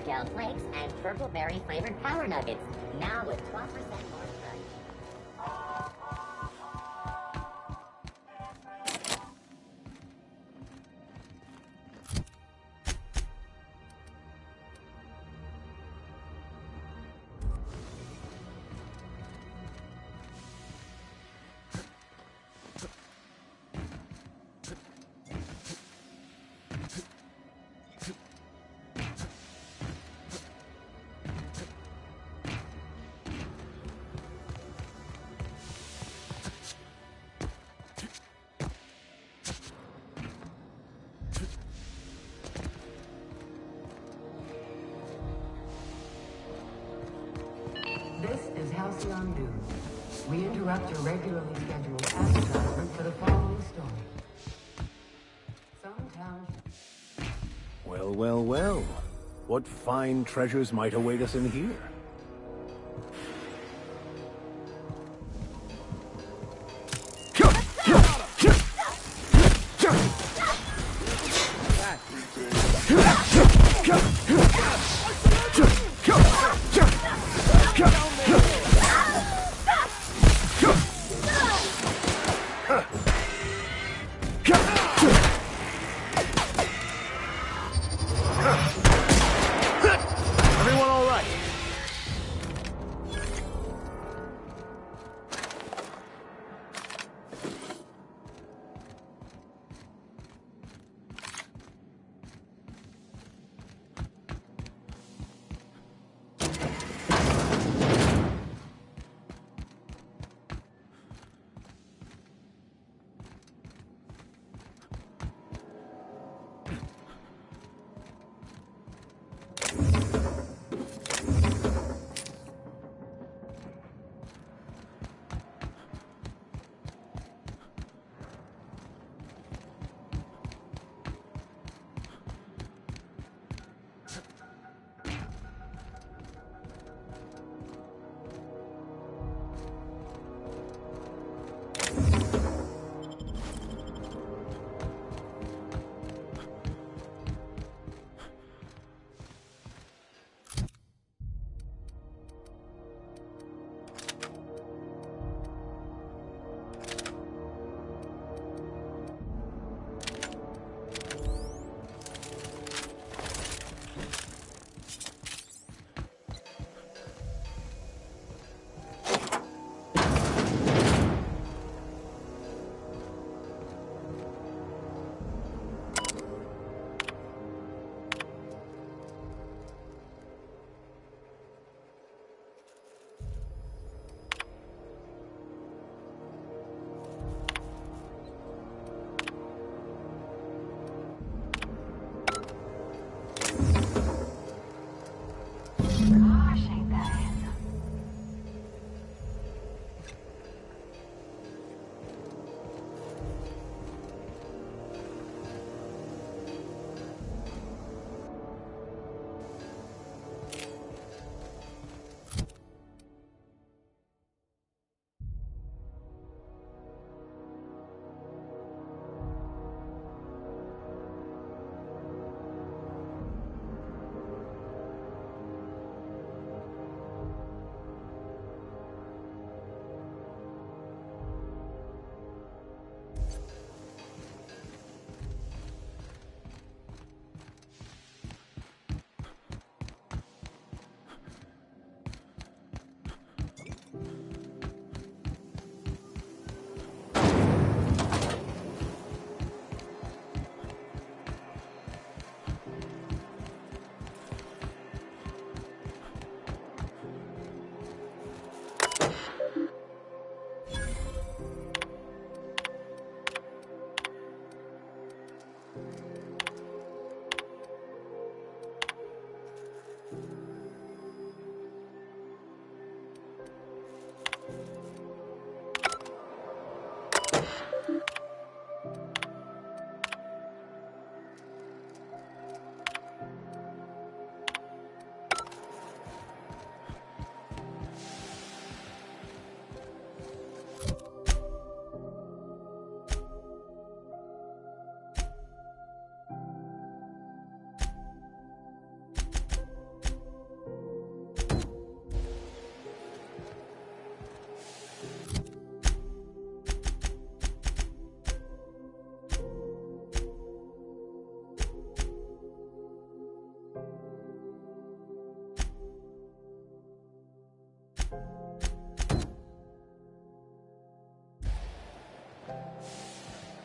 Gel Flakes and Purple Berry flavored Power Nuggets, now with 12% more crunch. This is Halcyon News. We interrupt your regularly scheduled advertisement for the following story. Some township. Well, well, well. What fine treasures might await us in here? Everyone all right?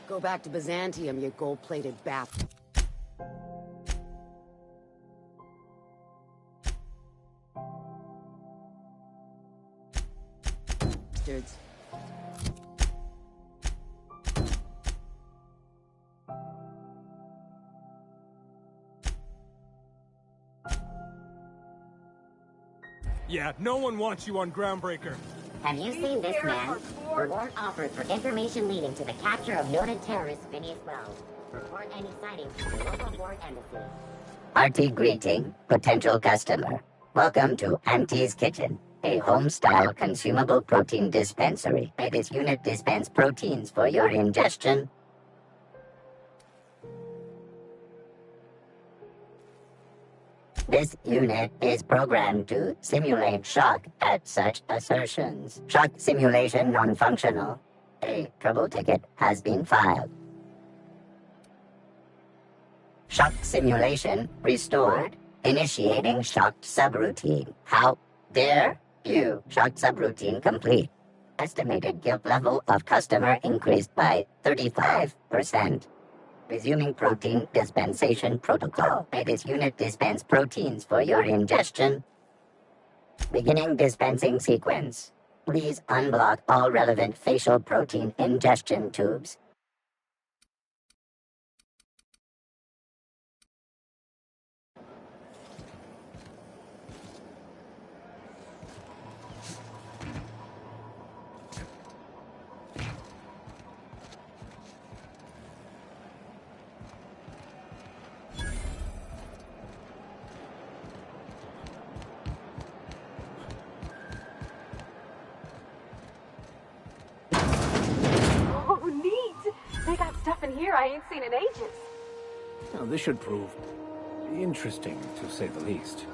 Go back to Byzantium, you gold-plated bastard. Bastards. Yeah, no one wants you on Groundbreaker. Have you seen this man? Reward offered for information leading to the capture of noted terrorist Phineas Wells. Report any sightings to the local board embassy. Hearty greeting, potential customer. Welcome to Auntie's Kitchen, a home-style consumable protein dispensary. May this unit dispense proteins for your ingestion. This unit is programmed to simulate shock at such assertions. Shock simulation non-functional. A trouble ticket has been filed. Shock simulation restored. Initiating shocked subroutine. How dare you? Shocked subroutine complete. Estimated guilt level of customer increased by 35%. Resuming protein dispensation protocol. May this unit dispense proteins for your ingestion. Beginning dispensing sequence. Please unblock all relevant facial protein ingestion tubes. Here I ain't seen in ages. Now, this should prove interesting, to say the least.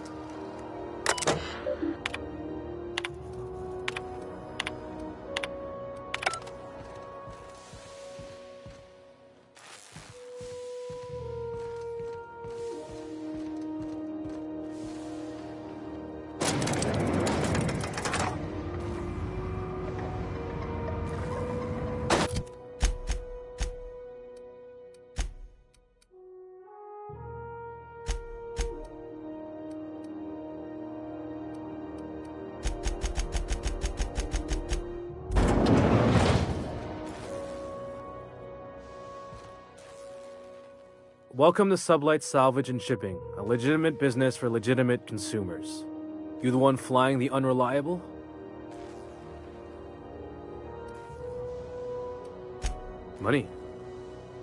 Welcome to Sublight Salvage and Shipping, a legitimate business for legitimate consumers. You the one flying the Unreliable? Money.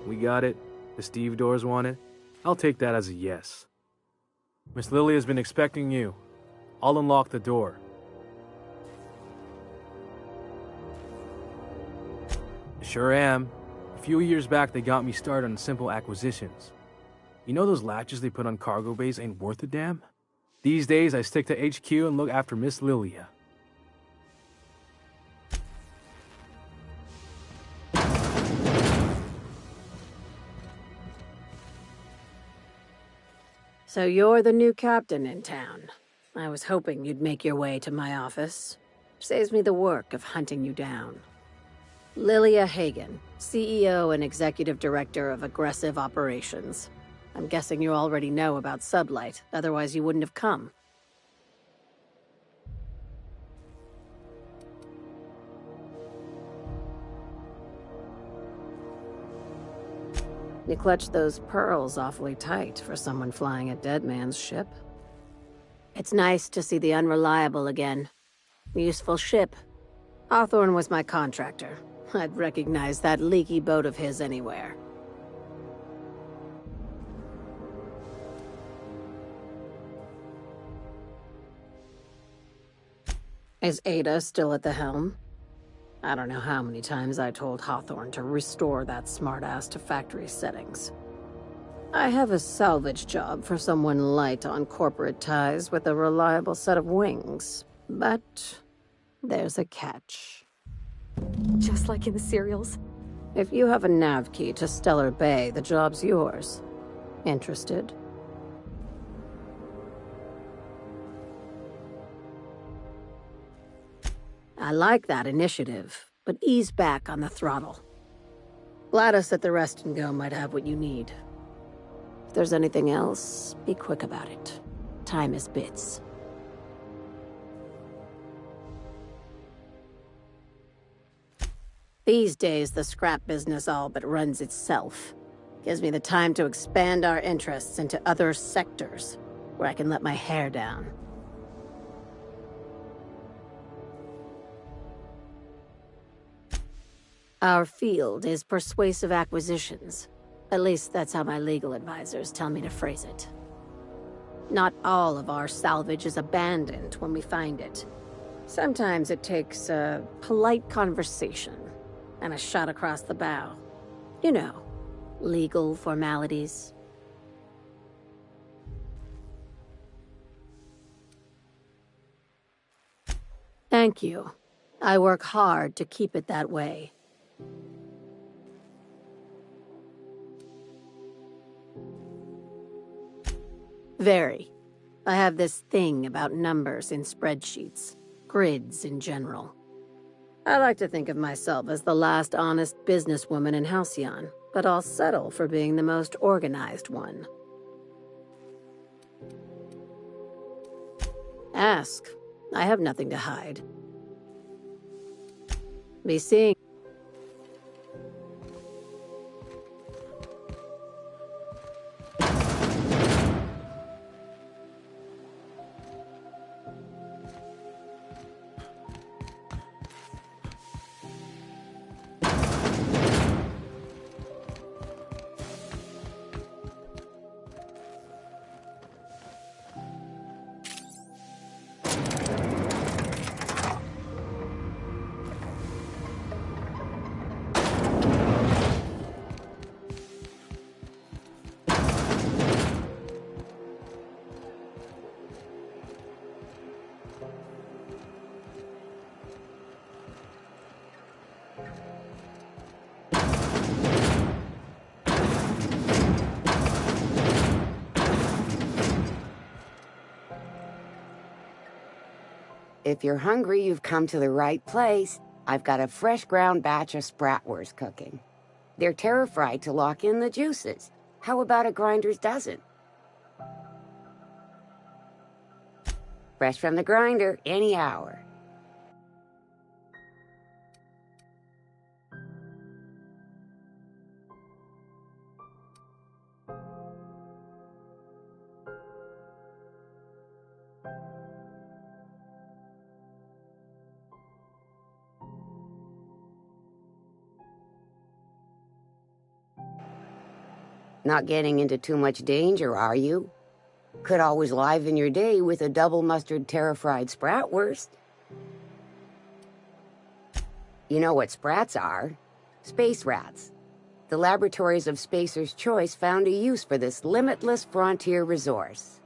We got it. The stevedores want it. I'll take that as a yes. Miss Lily has been expecting you. I'll unlock the door. Sure am. A few years back, they got me started on simple acquisitions. You know those latches they put on cargo bays ain't worth a damn? These days, I stick to HQ and look after Miss Lilia. So you're the new captain in town. I was hoping you'd make your way to my office. Saves me the work of hunting you down. Lilia Hagen, CEO and Executive Director of Aggressive Operations. I'm guessing you already know about Sublight, otherwise you wouldn't have come. You clutched those pearls awfully tight for someone flying a dead man's ship. It's nice to see the Unreliable again. Useful ship. Hawthorne was my contractor. I'd recognize that leaky boat of his anywhere. Is Ada still at the helm? I don't know how many times I told Hawthorne to restore that smartass to factory settings. I have a salvage job for someone light on corporate ties with a reliable set of wings, but there's a catch. Just like in the serials? If you have a nav key to Stellar Bay, the job's yours. Interested? I like that initiative, but ease back on the throttle. Gladys at the Rest and Go might have what you need. If there's anything else, be quick about it. Time is bits. These days, the scrap business all but runs itself. Gives me the time to expand our interests into other sectors, where I can let my hair down. Our field is persuasive acquisitions. At least that's how my legal advisors tell me to phrase it. Not all of our salvage is abandoned when we find it. Sometimes it takes a polite conversation and a shot across the bow. You know, legal formalities. Thank you. I work hard to keep it that way. Very. I have this thing about numbers in spreadsheets, grids in general. I like to think of myself as the last honest businesswoman in Halcyon, but I'll settle for being the most organized one. Ask. I have nothing to hide. Be seeing. If you're hungry, you've come to the right place. I've got a fresh ground batch of Spratwurst cooking. They're terra-fried to lock in the juices. How about a grinder's dozen? Fresh from the grinder, any hour. Not getting into too much danger, are you? Could always liven your day with a double mustard terra-fried Spratwurst. You know what sprats are? Space rats. The laboratories of Spacer's Choice found a use for this limitless frontier resource.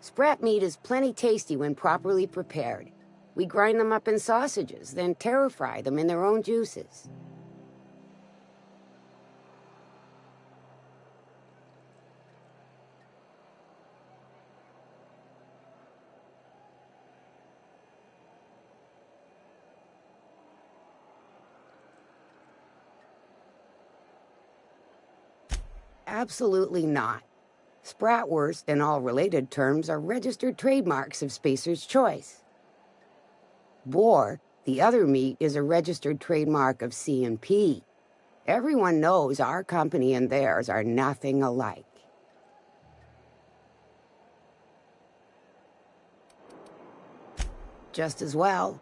Sprat meat is plenty tasty when properly prepared. We grind them up in sausages, then terra-fry them in their own juices. Absolutely not. Spratwurst and all related terms are registered trademarks of Spacer's Choice. Boar, the other meat, is a registered trademark of C&P. Everyone knows our company and theirs are nothing alike. Just as well.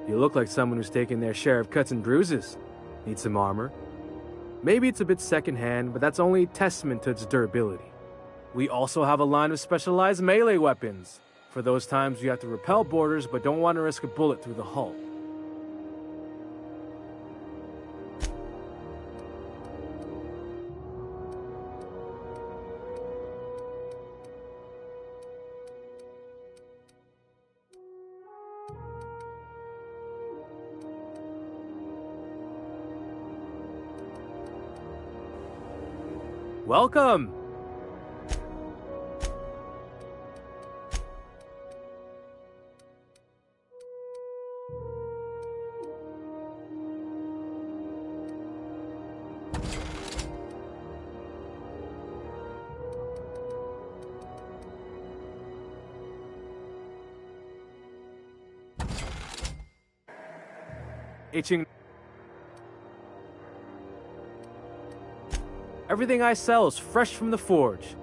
You look like someone who's taken their share of cuts and bruises. Need some armor? Maybe it's a bit secondhand, but that's only testament to its durability. We also have a line of specialized melee weapons, for those times you have to repel boarders but don't want to risk a bullet through the hull. Welcome! Itching. Everything I sell is fresh from the forge.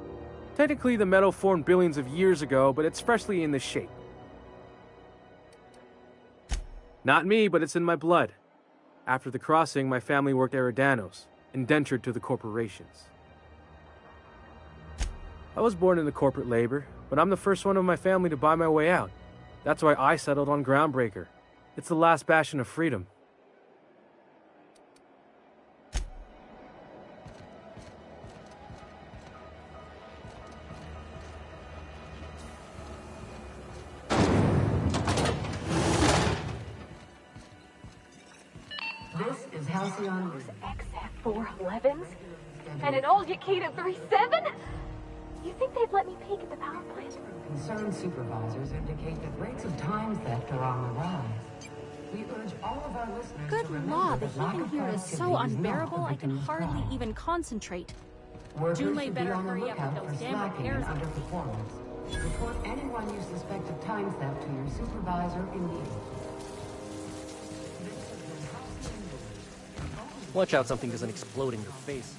Technically, the metal formed billions of years ago, but it's freshly in this shape. Not me, but it's in my blood. After the crossing, my family worked Eridanos, indentured to the corporations. I was born into corporate labor, but I'm the first one of my family to buy my way out. That's why I settled on Groundbreaker. It's the last bastion of freedom. This is Halcyon News. XF411s? And an old Yakita 37? You think they'd let me peek at the power plant? Concerned supervisors indicate that rates of time theft are on the rise. We urge all of our listeners Good to remember law, the that lack heat in of here is productivity so is not unbearable the I can victim of hardly crime. even concentrate. Workers Junlei should better be on the hurry up lookout with for those damn slacking repairs and on underperformance. Report anyone you suspect of time theft to your supervisor immediately. Watch out something doesn't explode in your face.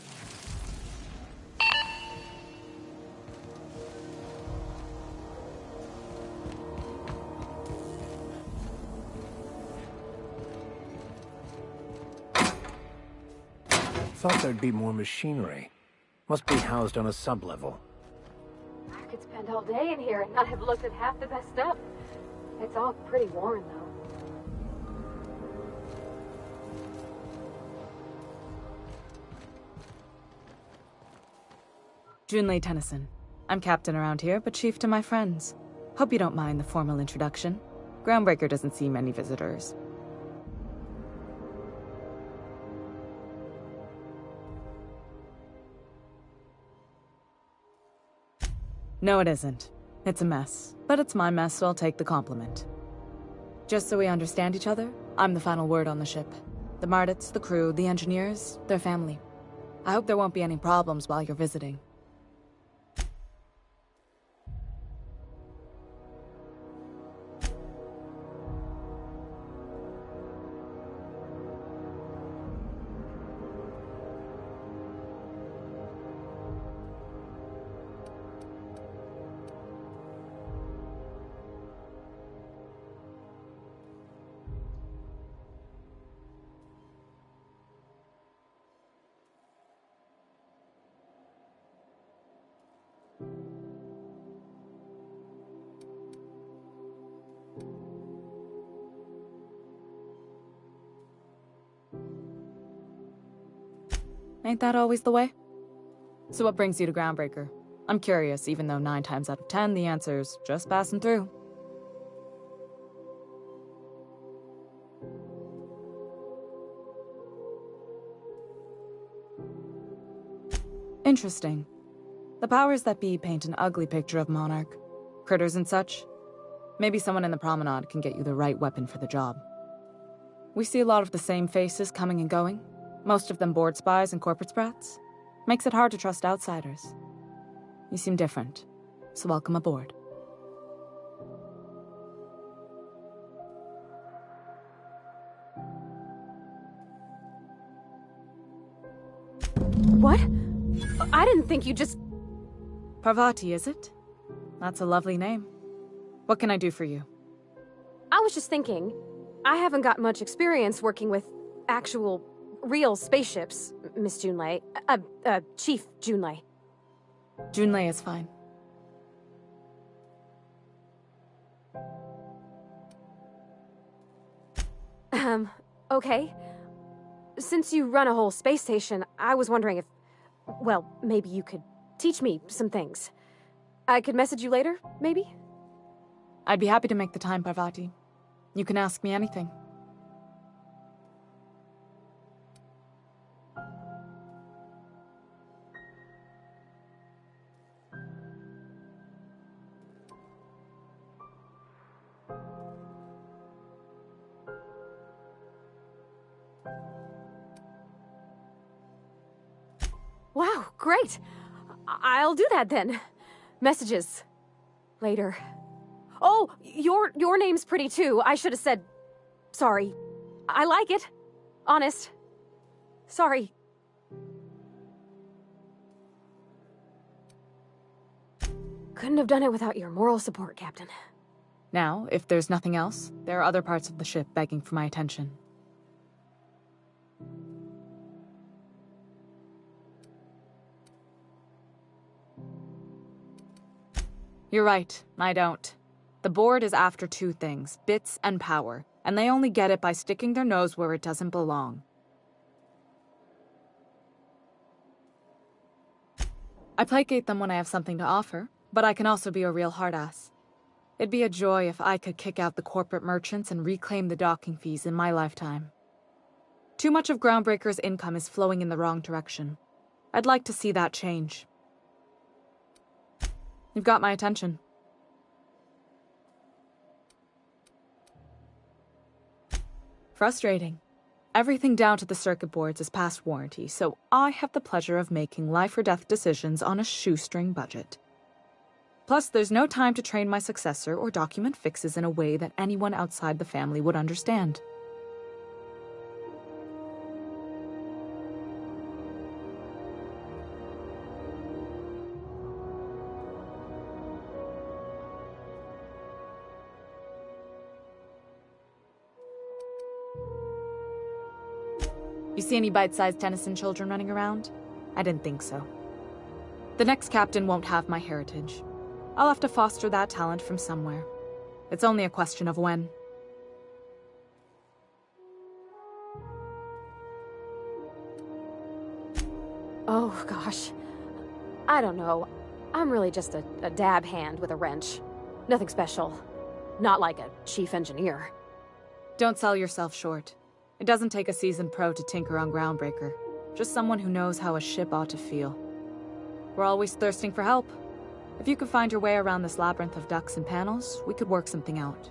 Thought there'd be more machinery. Must be housed on a sublevel. I could spend all day in here and not have looked at half the best stuff. It's all pretty worn, though. Junlei Tennyson. I'm captain around here, but chief to my friends. Hope you don't mind the formal introduction. Groundbreaker doesn't see many visitors. No, it isn't. It's a mess. But it's my mess, so I'll take the compliment. Just so we understand each other, I'm the final word on the ship. The Mardits, the crew, the engineers, their family. I hope there won't be any problems while you're visiting. Ain't that always the way? So what brings you to Groundbreaker? I'm curious, even though 9 times out of 10 the answer's just passing through. Interesting. The powers that be paint an ugly picture of Monarch. Critters and such. Maybe someone in the promenade can get you the right weapon for the job. We see a lot of the same faces coming and going. Most of them board spies and corporate sprats. Makes it hard to trust outsiders. You seem different, so welcome aboard. What? I didn't think you just... Parvati, is it? That's a lovely name. What can I do for you? I was just thinking, I haven't got much experience working with actual, real spaceships, Miss Junlei. Chief Junlei. Junlei is fine. Okay. Since you run a whole space station, I was wondering if, well, maybe you could teach me some things. I could message you later, maybe? I'd be happy to make the time, Parvati. You can ask me anything. Wow, great. I'll do that then. Messages. Later. Oh, your name's pretty too. I should have said... Sorry. I like it. Honest. Sorry. Couldn't have done it without your moral support, Captain. Now, if there's nothing else, there are other parts of the ship begging for my attention. You're right, I don't. The board is after two things, bits and power, and they only get it by sticking their nose where it doesn't belong. I placate them when I have something to offer, but I can also be a real hard-ass. It'd be a joy if I could kick out the corporate merchants and reclaim the docking fees in my lifetime. Too much of Groundbreaker's income is flowing in the wrong direction. I'd like to see that change. You've got my attention. Frustrating. Everything down to the circuit boards is past warranty, so I have the pleasure of making life or death decisions on a shoestring budget. Plus, there's no time to train my successor or document fixes in a way that anyone outside the family would understand. You see any bite-sized Tennyson children running around? I didn't think so. The next captain won't have my heritage. I'll have to foster that talent from somewhere. It's only a question of when. Oh, gosh. I don't know. I'm really just a dab hand with a wrench. Nothing special. Not like a chief engineer. Don't sell yourself short. It doesn't take a seasoned pro to tinker on Groundbreaker. Just someone who knows how a ship ought to feel. We're always thirsting for help. If you could find your way around this labyrinth of ducts and panels, we could work something out.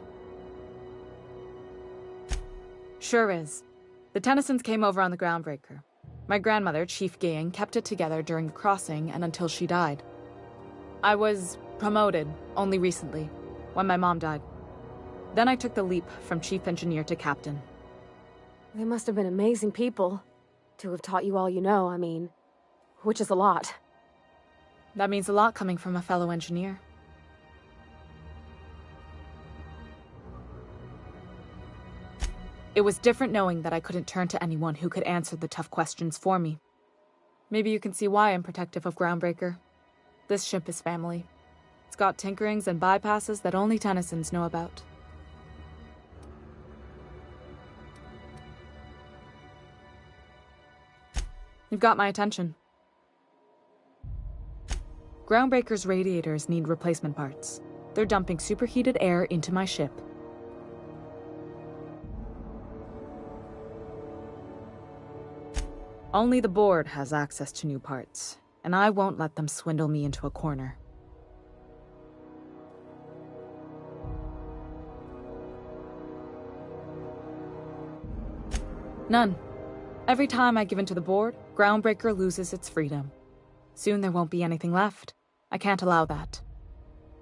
Sure is. The Tennysons came over on the Groundbreaker. My grandmother, Chief Gaying, kept it together during the crossing and until she died. I was promoted only recently, when my mom died. Then I took the leap from chief engineer to captain. They must have been amazing people to have taught you all you know, I mean, which is a lot. That means a lot coming from a fellow engineer. It was different knowing that I couldn't turn to anyone who could answer the tough questions for me. Maybe you can see why I'm protective of Groundbreaker. This ship is family. It's got tinkerings and bypasses that only Tennysons know about. You've got my attention. Groundbreaker's radiators need replacement parts. They're dumping superheated air into my ship. Only the board has access to new parts, and I won't let them swindle me into a corner. None. Every time I give in to the board, Groundbreaker loses its freedom. Soon there won't be anything left. I can't allow that.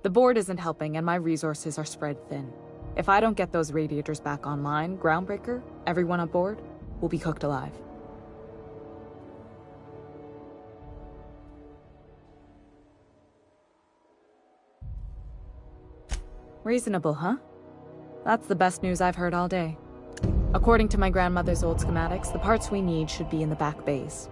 The board isn't helping and my resources are spread thin. If I don't get those radiators back online, Groundbreaker, everyone on board, will be cooked alive. Reasonable, huh? That's the best news I've heard all day. According to my grandmother's old schematics, the parts we need should be in the back bays.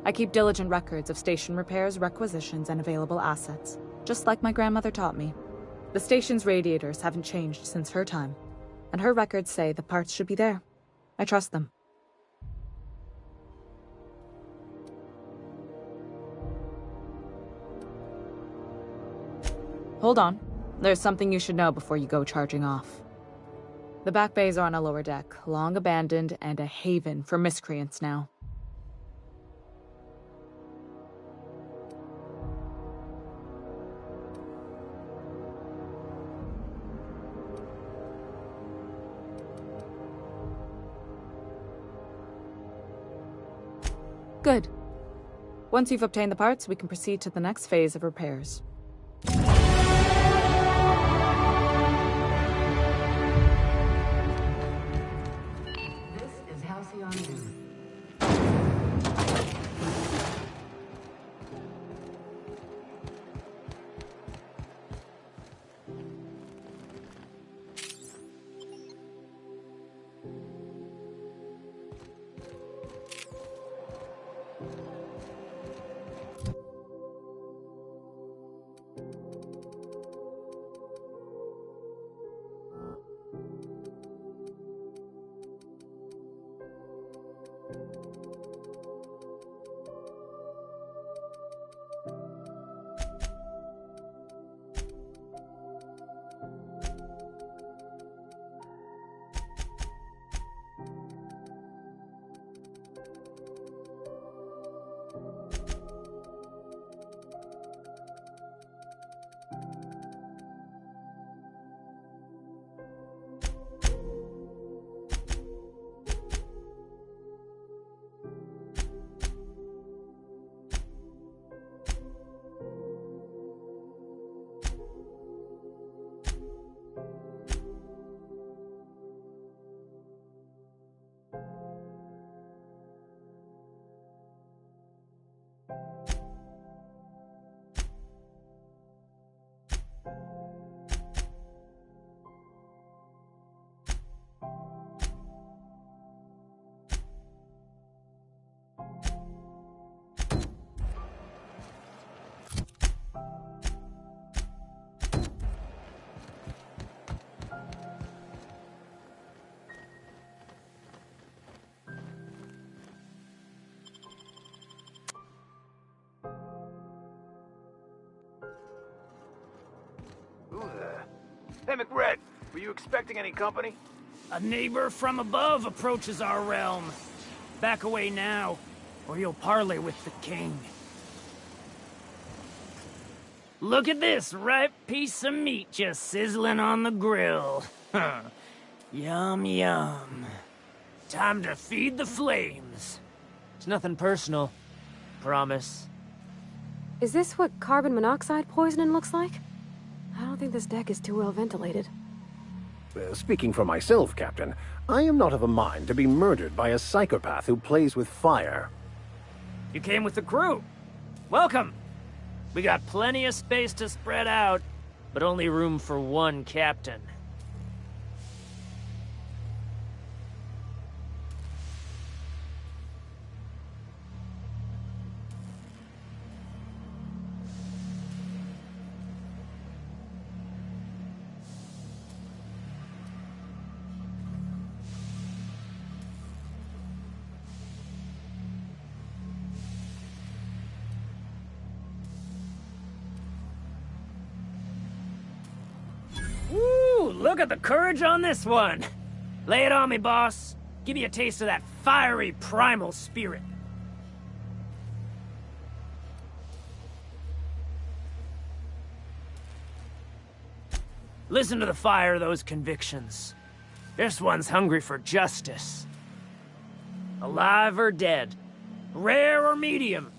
I keep diligent records of station repairs, requisitions, and available assets, just like my grandmother taught me. The station's radiators haven't changed since her time, and her records say the parts should be there. I trust them. Hold on. There's something you should know before you go charging off. The back bays are on a lower deck, long abandoned and a haven for miscreants now. Good. Once you've obtained the parts, we can proceed to the next phase of repairs. This is Halcyon News. Hey, McRed, were you expecting any company? A neighbor from above approaches our realm. Back away now, or you'll parley with the king. Look at this ripe piece of meat just sizzling on the grill. Yum, yum. Time to feed the flames. It's nothing personal. Promise. Is this what carbon monoxide poisoning looks like? I don't think this deck is too well ventilated. Speaking for myself, Captain, I am not of a mind to be murdered by a psychopath who plays with fire. You came with the crew. Welcome. We got plenty of space to spread out, but only room for one captain. Look at the courage on this one. Lay it on me, boss. Give me a taste of that fiery primal spirit. Listen to the fire of those convictions. This one's hungry for justice. Alive or dead? Rare or medium?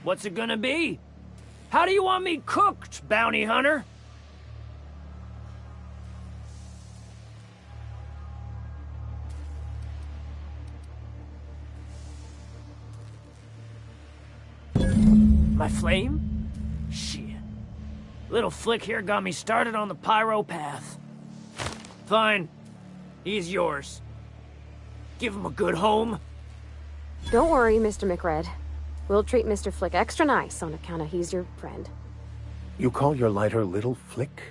What's it gonna be? How do you want me cooked, bounty hunter? My flame? Shit. Little flick here got me started on the pyro path. Fine. He's yours. Give him a good home. Don't worry, Mr. McRed. We'll treat Mr. Flick extra nice on account of he's your friend. You call your lighter Little Flick?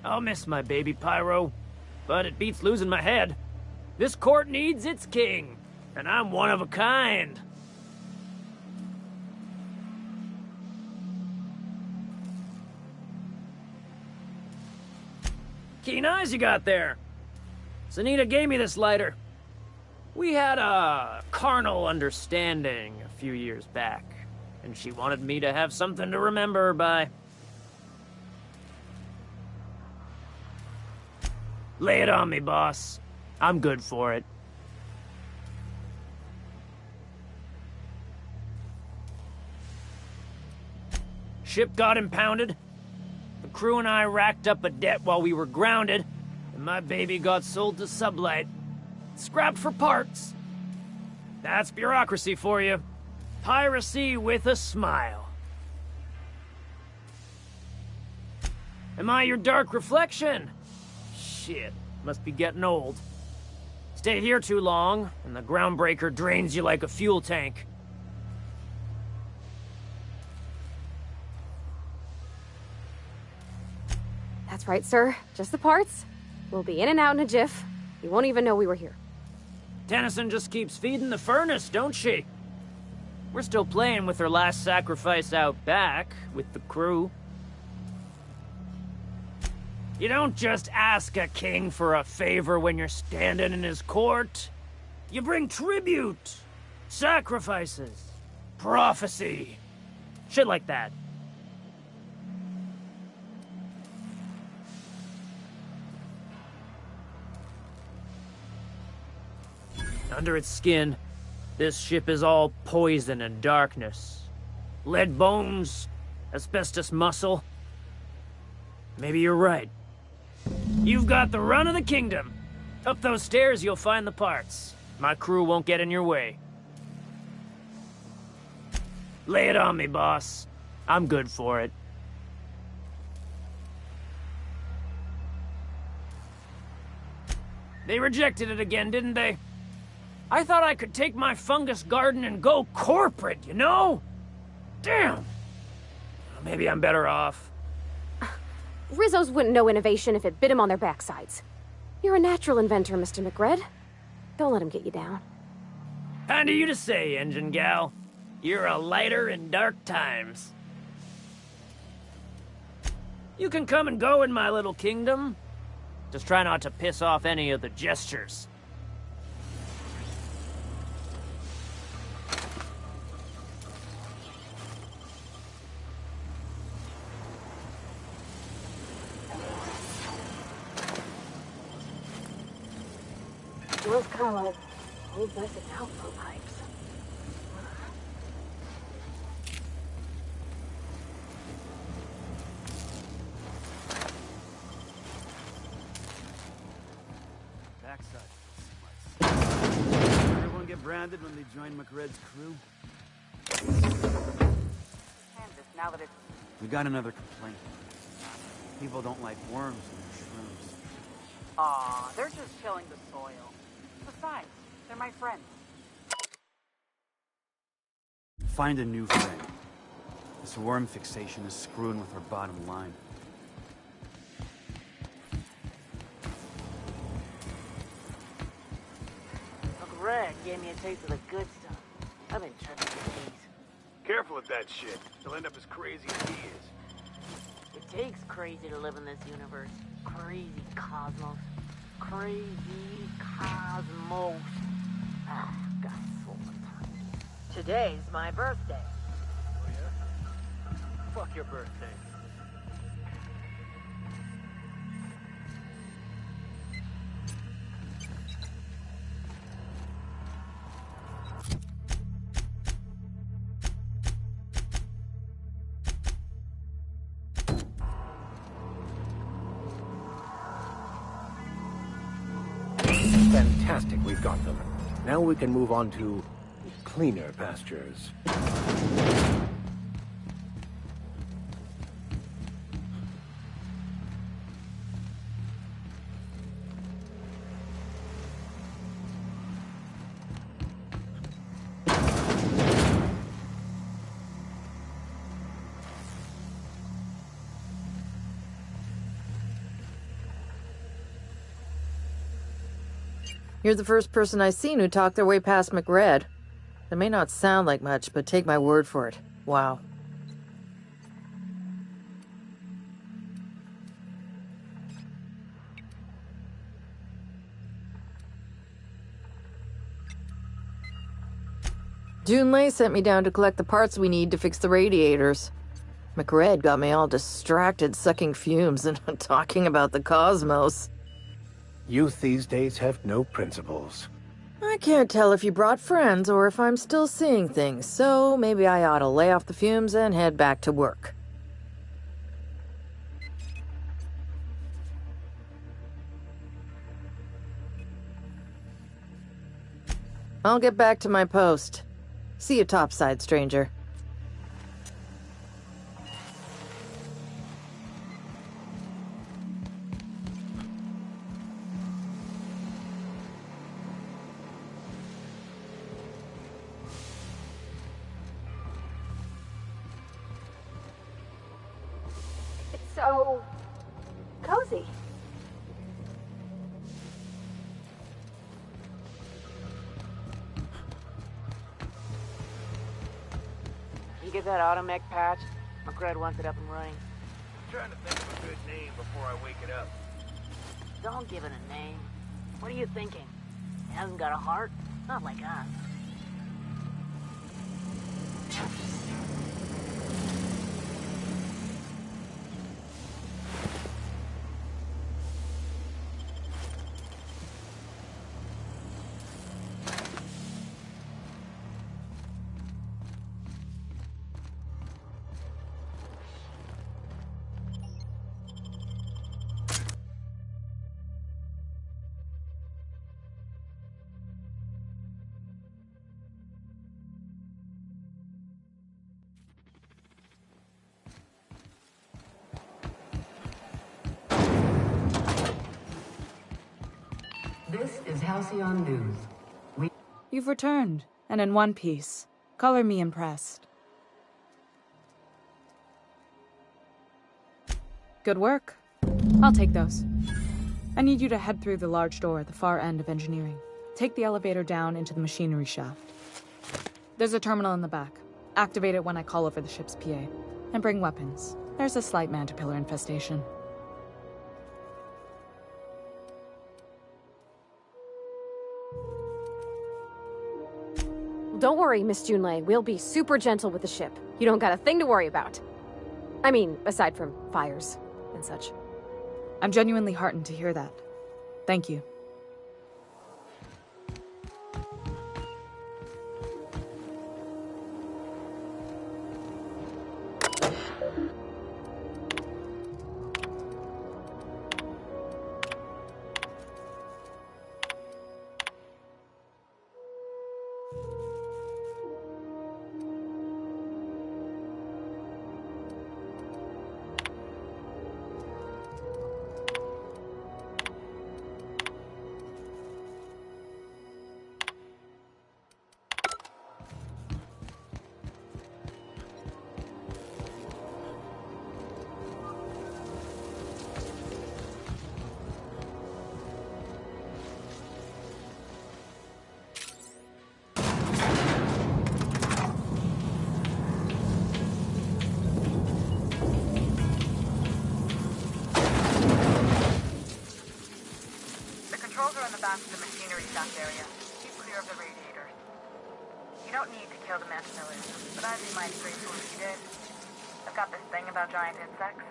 I'll miss my baby pyro, but it beats losing my head. This court needs its king, and I'm one of a kind. Keen eyes you got there. Sunita gave me this lighter. We had a carnal understanding a few years back, and she wanted me to have something to remember her by. Lay it on me, boss. I'm good for it. Ship got impounded. The crew and I racked up a debt while we were grounded, and my baby got sold to Sublight. Scrapped for parts. That's bureaucracy for you. Piracy with a smile. Am I your dark reflection? Shit, must be getting old. Stay here too long, and the groundbreaker drains you like a fuel tank. That's right, sir. Just the parts. We'll be in and out in a jiff. You won't even know we were here. Tennyson just keeps feeding the furnace, don't she? We're still playing with her last sacrifice out back, with the crew. You don't just ask a king for a favor when you're standing in his court. You bring tribute, sacrifices, prophecy, shit like that. Under its skin, this ship is all poison and darkness. Lead bones, asbestos muscle. Maybe you're right. You've got the run of the kingdom. Up those stairs, you'll find the parts. My crew won't get in your way. Lay it on me, boss. I'm good for it. They rejected it again, didn't they? I thought I could take my fungus garden and go corporate, you know? Damn! Maybe I'm better off. Rizzos wouldn't know innovation if it bit him on their backsides. You're a natural inventor, Mr. McRed. Don't let him get you down. Kind of you to say, engine gal. You're a lighter in dark times. You can come and go in my little kingdom. Just try not to piss off any of the gestures. Smells kind of like old busted outflow pipes. Backside. Everyone get branded when they join McRed's crew? Kansas, now that it's... We got another complaint. People don't like worms in their shrooms. Aw, they're just killing the soil. Besides, they're my friends. Find a new friend. This worm fixation is screwing with our bottom line. Uncle Red gave me a taste of the good stuff. I've been tripping for days. Careful with that shit. You'll end up as crazy as he is. It takes crazy to live in this universe. Crazy cosmos. Crazy cosmos. Ah, got so much time. Today's my birthday. Oh yeah? Fuck your birthday. Fantastic, we've got them. Now we can move on to cleaner pastures. You're the first person I've seen who talked their way past McRed. It may not sound like much, but take my word for it. Wow. Junlei sent me down to collect the parts we need to fix the radiators. McRed got me all distracted sucking fumes and talking about the cosmos. Youth these days have no principles. I can't tell if you brought friends or if I'm still seeing things, so maybe I ought to lay off the fumes and head back to work. I'll get back to my post. See you topside, stranger. It's so cozy. You get that automech patch? McRed wants it up and running. I'm trying to think of a good name before I wake it up. Don't give it a name. What are you thinking? It hasn't got a heart? Not like us. This is Halcyon News. You've returned, and in one piece. Color me impressed. Good work. I'll take those. I need you to head through the large door at the far end of engineering. Take the elevator down into the machinery shaft. There's a terminal in the back. Activate it when I call over the ship's PA. And bring weapons. There's a slight Mantipillar infestation. Don't worry, Miss Junlei. We'll be super gentle with the ship. You don't got a thing to worry about. I mean, aside from fires and such. I'm genuinely heartened to hear that. Thank you. back to the machinery shaft area. Keep clear of the radiators. You don't need to kill the Mantipillars, but I'd be mighty grateful if you did. I've got this thing about giant insects.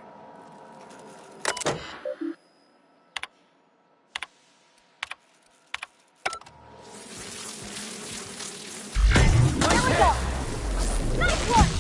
There we go! Nice one!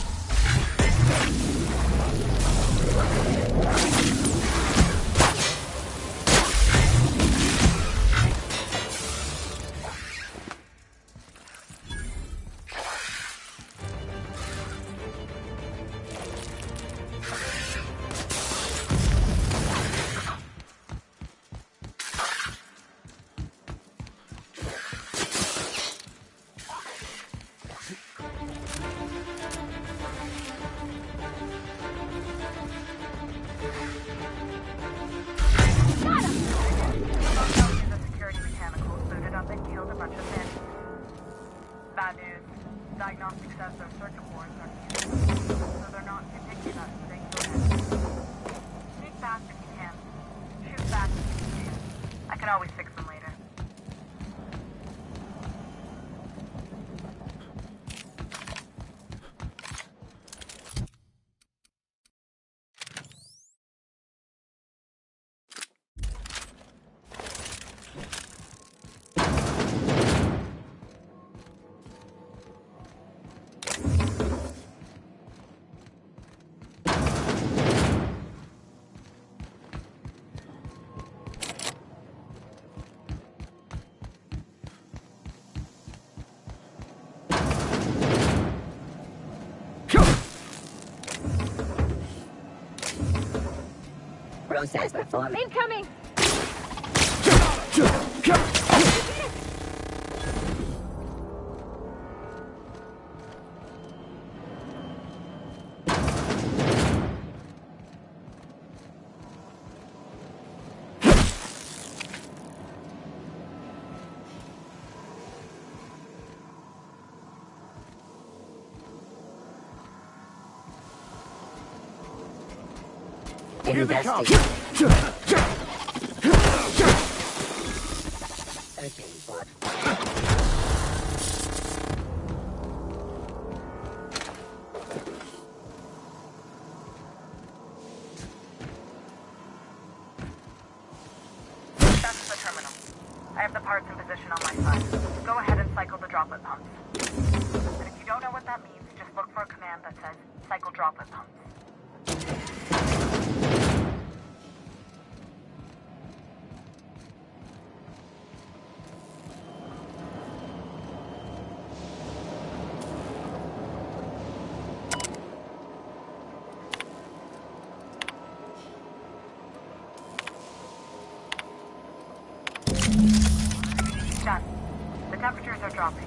Process performed. Incoming! Here they come. That's the terminal. I have the parts in position on my side. Go ahead and cycle the droplet pumps. And if you don't know what that means, just look for a command that says cycle droplet pumps. Done. The temperatures are dropping.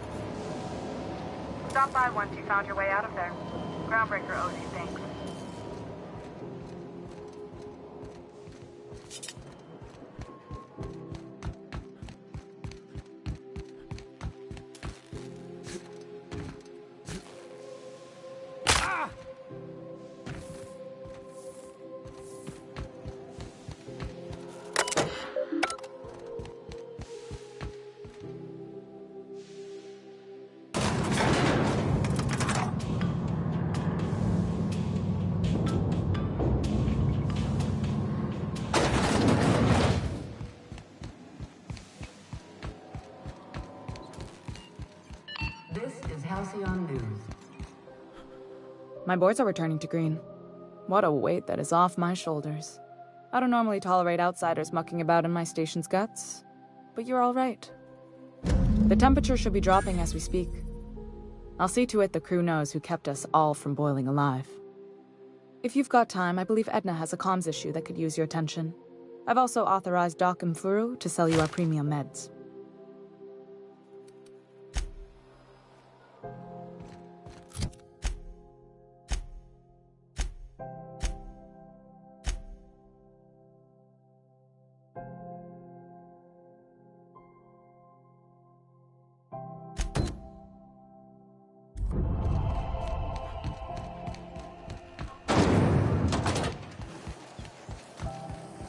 Stop by once you found your way out of there. Groundbreaker owes you thanks. This is Halcyon News. My boards are returning to green. What a weight that is off my shoulders. I don't normally tolerate outsiders mucking about in my station's guts, but you're all right. The temperature should be dropping as we speak. I'll see to it the crew knows who kept us all from boiling alive. If you've got time, I believe Edna has a comms issue that could use your attention. I've also authorized Doc and Furu to sell you our premium meds.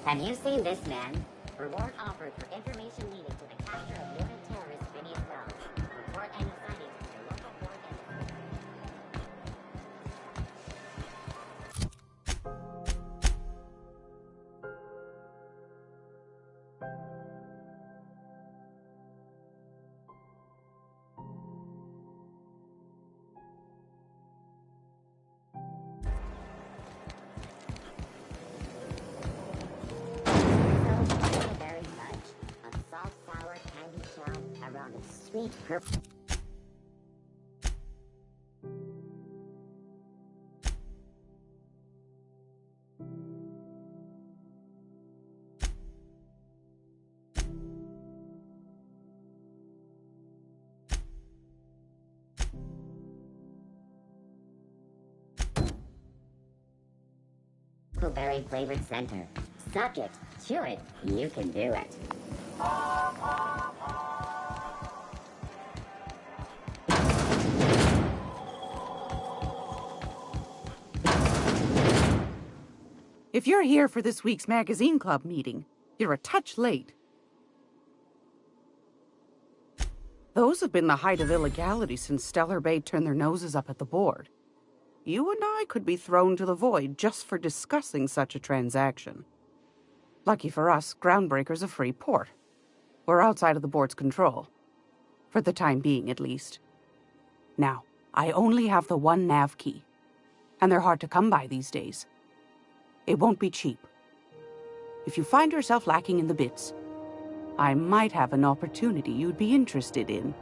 Have you seen this man? Reward offered for information leading to the capture of noted terrorist Phineas Wells. Report any sightings to your local board and... around a sweet purple. Berry flavored center. Suck it, chew it, you can do it. If you're here for this week's magazine club meeting, you're a touch late. Those have been the height of illegality since Stellar Bay turned their noses up at the board. You and I could be thrown to the void just for discussing such a transaction. Lucky for us, Groundbreaker's a free port. We're outside of the board's control. For the time being, at least. Now, I only have the one nav key. And they're hard to come by these days. It won't be cheap. If you find yourself lacking in the bits, I might have an opportunity you'd be interested in.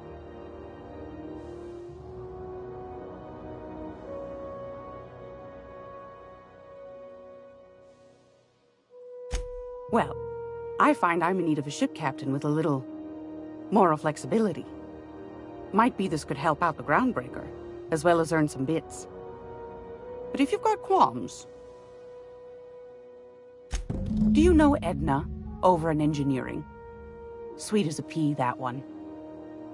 Well, I find I'm in need of a ship captain with a little moral flexibility. Might be this could help out the Groundbreaker, as well as earn some bits. But if you've got qualms... Do you know Edna, over in engineering? Sweet as a pea, that one.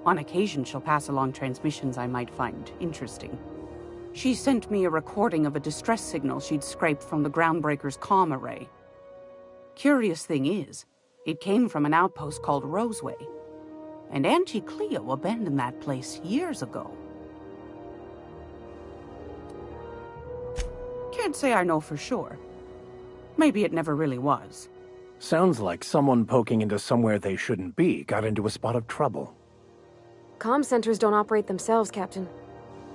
On occasion, she'll pass along transmissions I might find interesting. She sent me a recording of a distress signal she'd scraped from the Groundbreaker's comm array. Curious thing is, it came from an outpost called Roseway, and Auntie Cleo abandoned that place years ago. Can't say I know for sure. Maybe it never really was. Sounds like someone poking into somewhere they shouldn't be got into a spot of trouble. Comm centers don't operate themselves, Captain.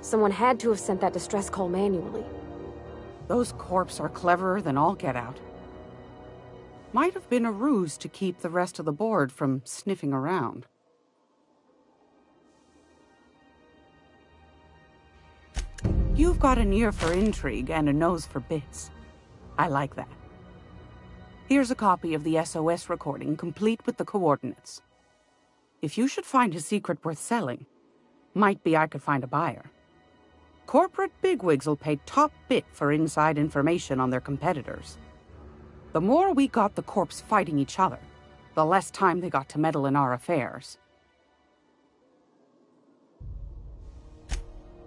Someone had to have sent that distress call manually. Those corps are cleverer than all get out. Might have been a ruse to keep the rest of the board from sniffing around. You've got an ear for intrigue and a nose for bits. I like that. Here's a copy of the SOS recording, complete with the coordinates. If you should find a secret worth selling, might be I could find a buyer. Corporate bigwigs will pay top bit for inside information on their competitors. The more we got the corps fighting each other, the less time they got to meddle in our affairs.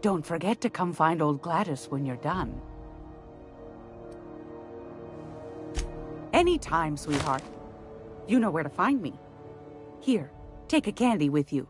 Don't forget to come find old Gladys when you're done. Anytime, sweetheart. You know where to find me. Here, take a candy with you.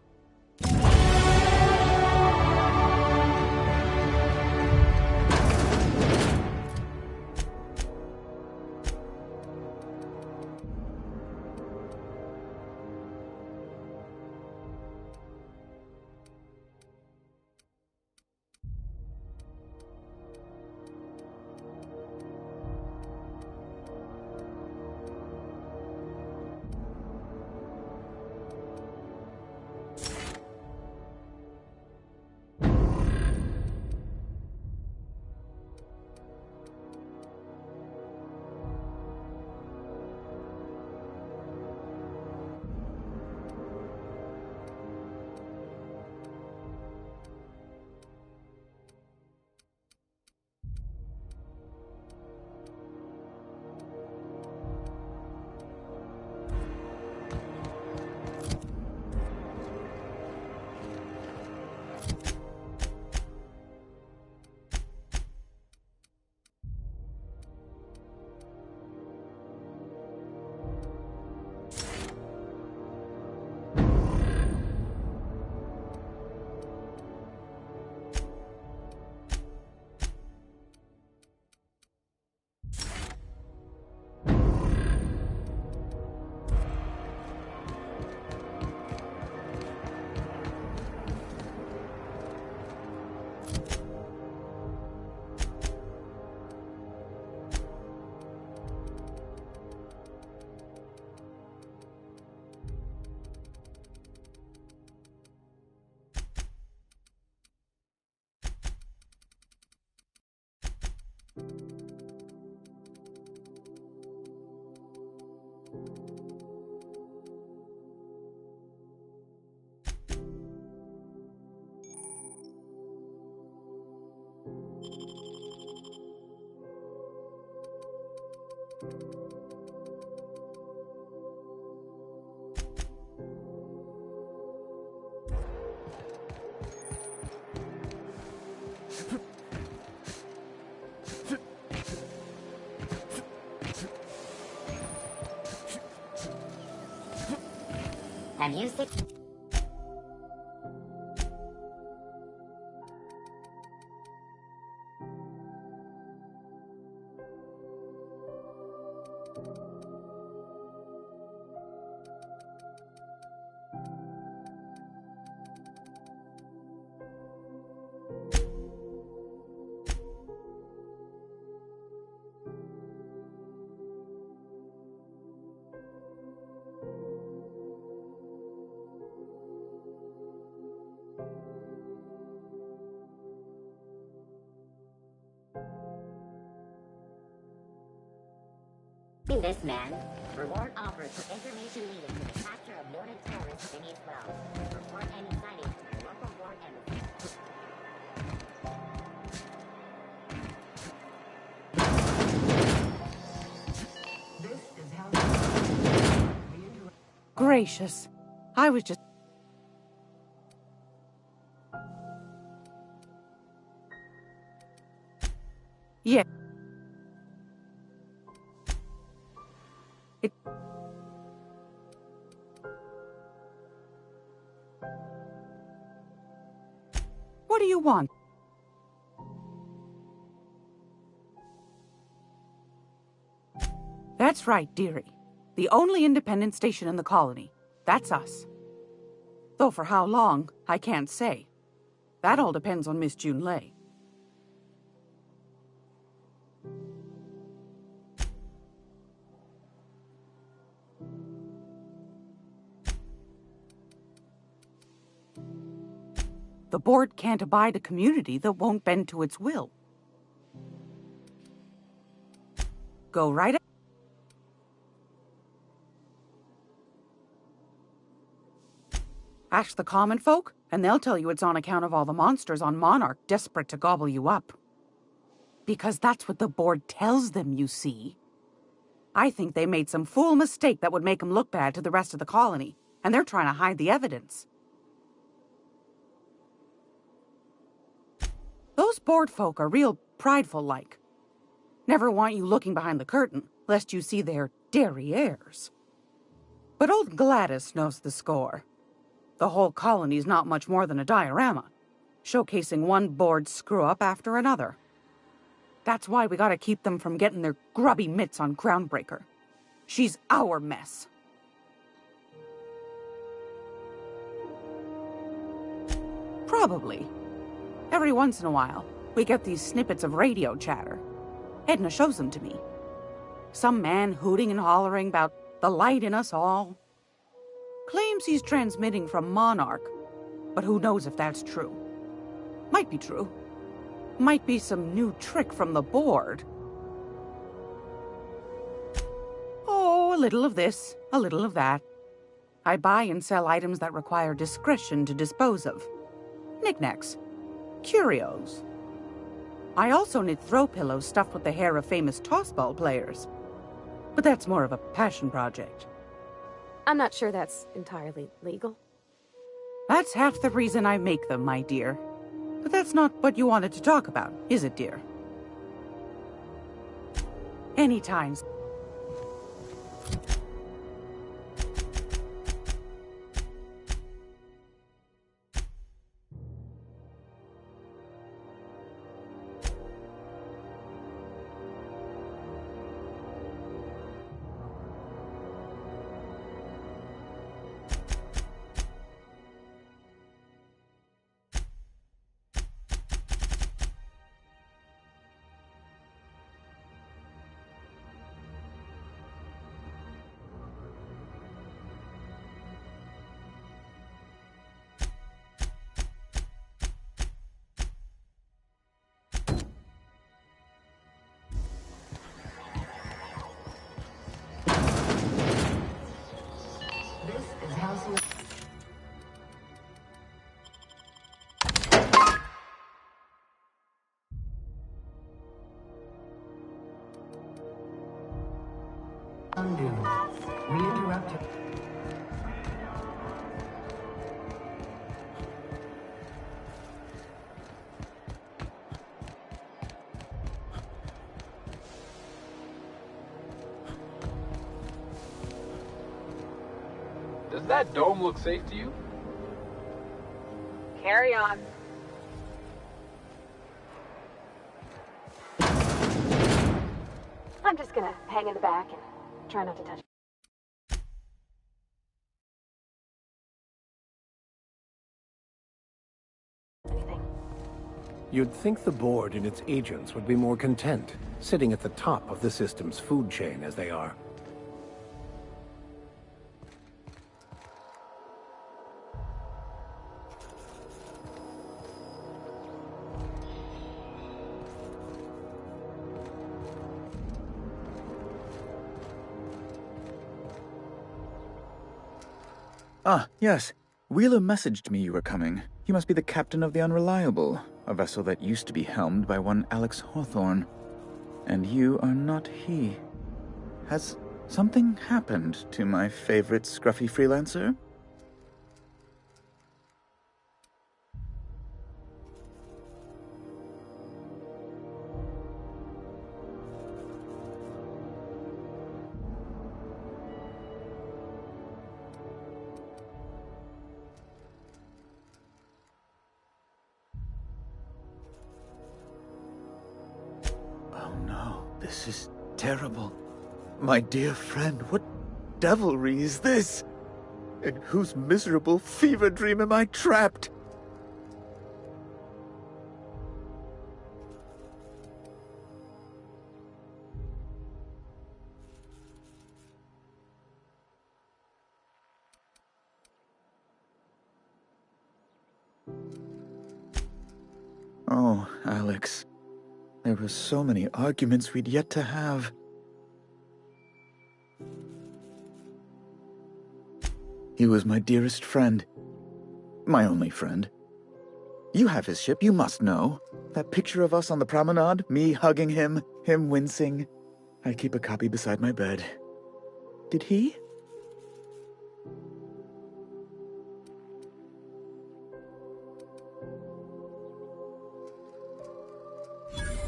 Have you seen... This man. Reward offered for information leading to the capture of noted terrorist Phineas Wells. Report any sightings to the local board embassy. This is how... Gracious. I was just... Yeah. What do you want? That's right, dearie. The only independent station in the colony. That's us. Though for how long, I can't say. That all depends on Miss Junlei. The board can't abide a community that won't bend to its will. Go right ahead. Ask the common folk, and they'll tell you it's on account of all the monsters on Monarch desperate to gobble you up. Because that's what the board tells them, you see. I think they made some fool mistake that would make them look bad to the rest of the colony, and they're trying to hide the evidence. Those board folk are real prideful-like. Never want you looking behind the curtain, lest you see their derrieres. But old Gladys knows the score. The whole colony's not much more than a diorama, showcasing one board screw-up after another. That's why we gotta keep them from getting their grubby mitts on Groundbreaker. She's our mess. Probably. Every once in a while, we get these snippets of radio chatter. Edna shows them to me. Some man hooting and hollering about the light in us all. Claims he's transmitting from Monarch, but who knows if that's true. Might be true. Might be some new trick from the board. Oh, a little of this, a little of that. I buy and sell items that require discretion to dispose of. Knickknacks. Curios. I also knit throw pillows stuffed with the hair of famous tossball players. But that's more of a passion project. I'm not sure that's entirely legal. That's half the reason I make them, my dear. But that's not what you wanted to talk about, is it, dear? Anytime. Undo. We interrupt you. Does that dome look safe to you? Carry on. I'm just gonna hang in the back and try not to touch. Anything. You'd think the board and its agents would be more content, sitting at the top of the system's food chain as they are. Ah, yes. Wheeler messaged me you were coming. He must be the captain of the Unreliable, a vessel that used to be helmed by one Alex Hawthorne. And you are not he. Has something happened to my favorite scruffy freelancer? Oh no, this is terrible. My dear friend, what devilry is this? In whose miserable fever dream am I trapped? Oh, Alex. There were so many arguments we'd yet to have. He was my dearest friend. My only friend. You have his ship, you must know. That picture of us on the promenade, me hugging him, him wincing. I keep a copy beside my bed. Did he?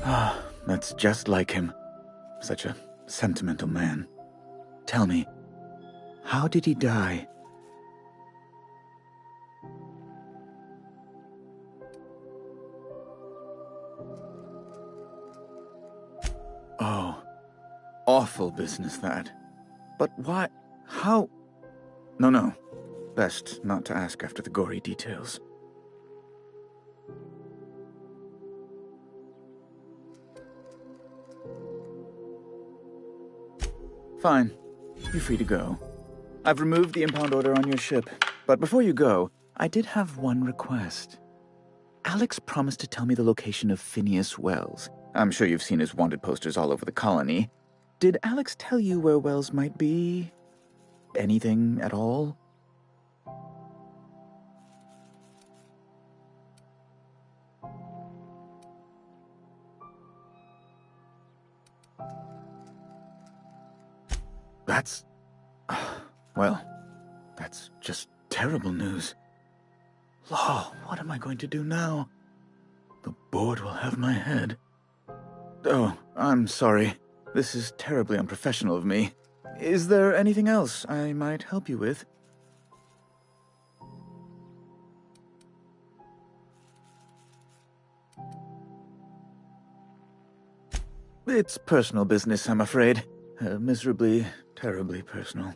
Ah, that's just like him. Such a sentimental man. Tell me, how did he die? Oh, awful business that. But why? How? No. Best not to ask after the gory details. Fine. You're free to go. I've removed the impound order on your ship. But before you go, I did have one request. Alex promised to tell me the location of Phineas Wells. I'm sure you've seen his wanted posters all over the colony. Did Alex tell you where Wells might be? Anything at all? That's... well, that's just terrible news. Law, what am I going to do now? The board will have my head. Oh, I'm sorry. This is terribly unprofessional of me. Is there anything else I might help you with? It's personal business, I'm afraid. Miserably, terribly personal.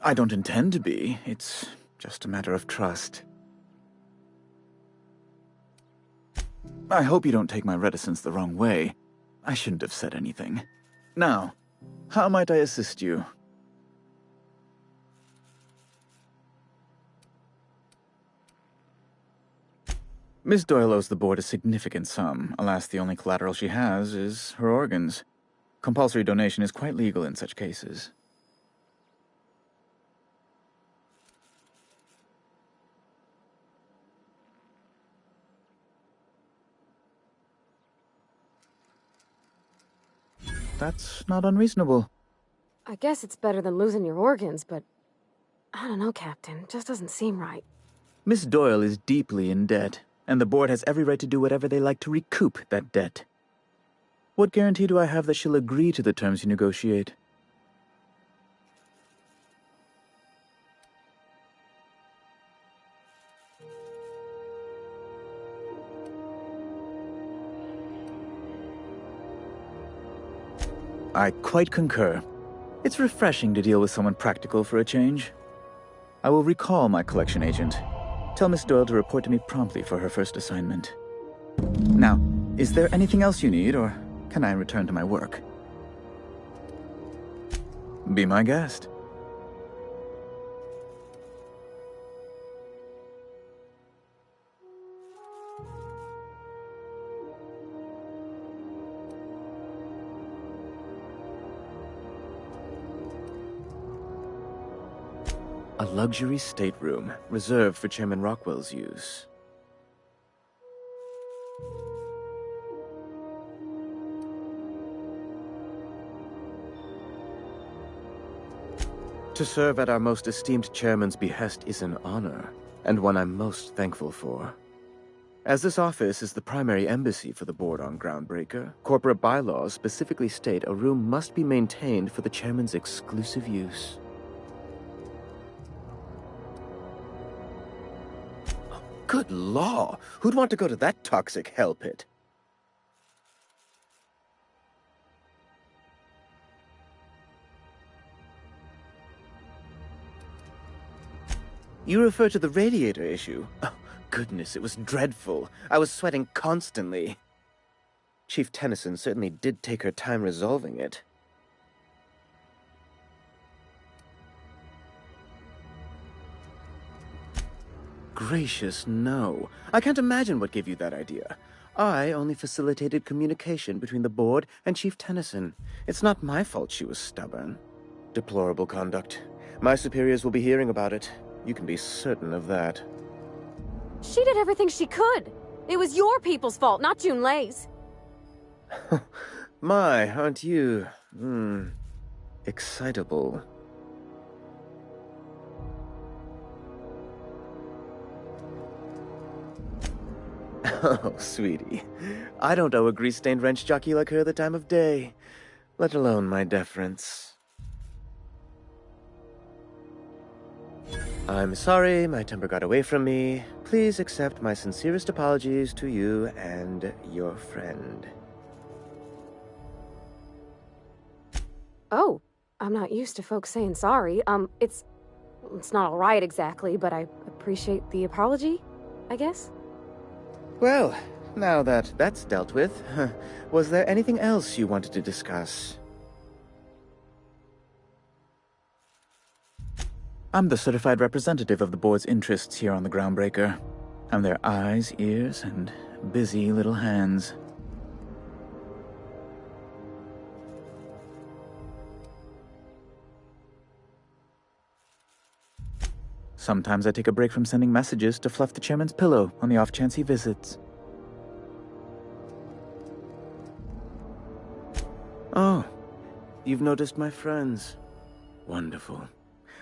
I don't intend to be. It's just a matter of trust. I hope you don't take my reticence the wrong way. I shouldn't have said anything. Now, how might I assist you? Miss Doyle owes the board a significant sum. Alas, the only collateral she has is her organs. Compulsory donation is quite legal in such cases. That's not unreasonable. I guess it's better than losing your organs, but I don't know, Captain. It just doesn't seem right. Miss Doyle is deeply in debt, and the board has every right to do whatever they like to recoup that debt. What guarantee do I have that she'll agree to the terms you negotiate? I quite concur. It's refreshing to deal with someone practical for a change. I will recall my collection agent. Tell Miss Doyle to report to me promptly for her first assignment. Now, is there anything else you need, or can I return to my work? Be my guest. A luxury stateroom reserved for Chairman Rockwell's use. To serve at our most esteemed chairman's behest is an honor, and one I'm most thankful for. As this office is the primary embassy for the board on Groundbreaker, corporate bylaws specifically state a room must be maintained for the chairman's exclusive use. Good law! Who'd want to go to that toxic hell pit? You refer to the radiator issue? Oh, goodness, it was dreadful. I was sweating constantly. Chief Tennyson certainly did take her time resolving it. Gracious, no. I can't imagine what gave you that idea. I only facilitated communication between the board and Chief Tennyson. It's not my fault she was stubborn. Deplorable conduct. My superiors will be hearing about it. You can be certain of that. She did everything she could. It was your people's fault, not Junlei's. My, aren't you, excitable. Oh, sweetie. I don't owe a grease-stained wrench jockey like her the time of day, let alone my deference. I'm sorry, my temper got away from me. Please accept my sincerest apologies to you and your friend. Oh, I'm not used to folks saying sorry. It's not all right exactly, but I appreciate the apology, I guess. Well, now that that's dealt with, was there anything else you wanted to discuss? I'm the certified representative of the board's interests here on the Groundbreaker. I'm their eyes, ears, and busy little hands. Sometimes I take a break from sending messages to fluff the chairman's pillow on the off chance he visits. Oh, you've noticed my friends. Wonderful.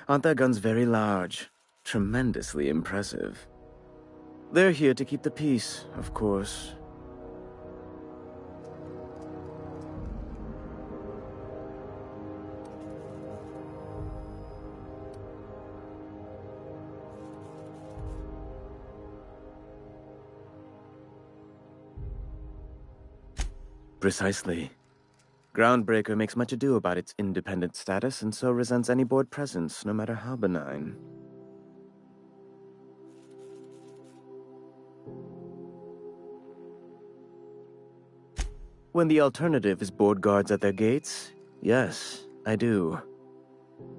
Aren't their guns very large? Tremendously impressive. They're here to keep the peace, of course. Precisely. Groundbreaker makes much ado about its independent status and so resents any board presence, no matter how benign. When the alternative is board guards at their gates, yes, I do.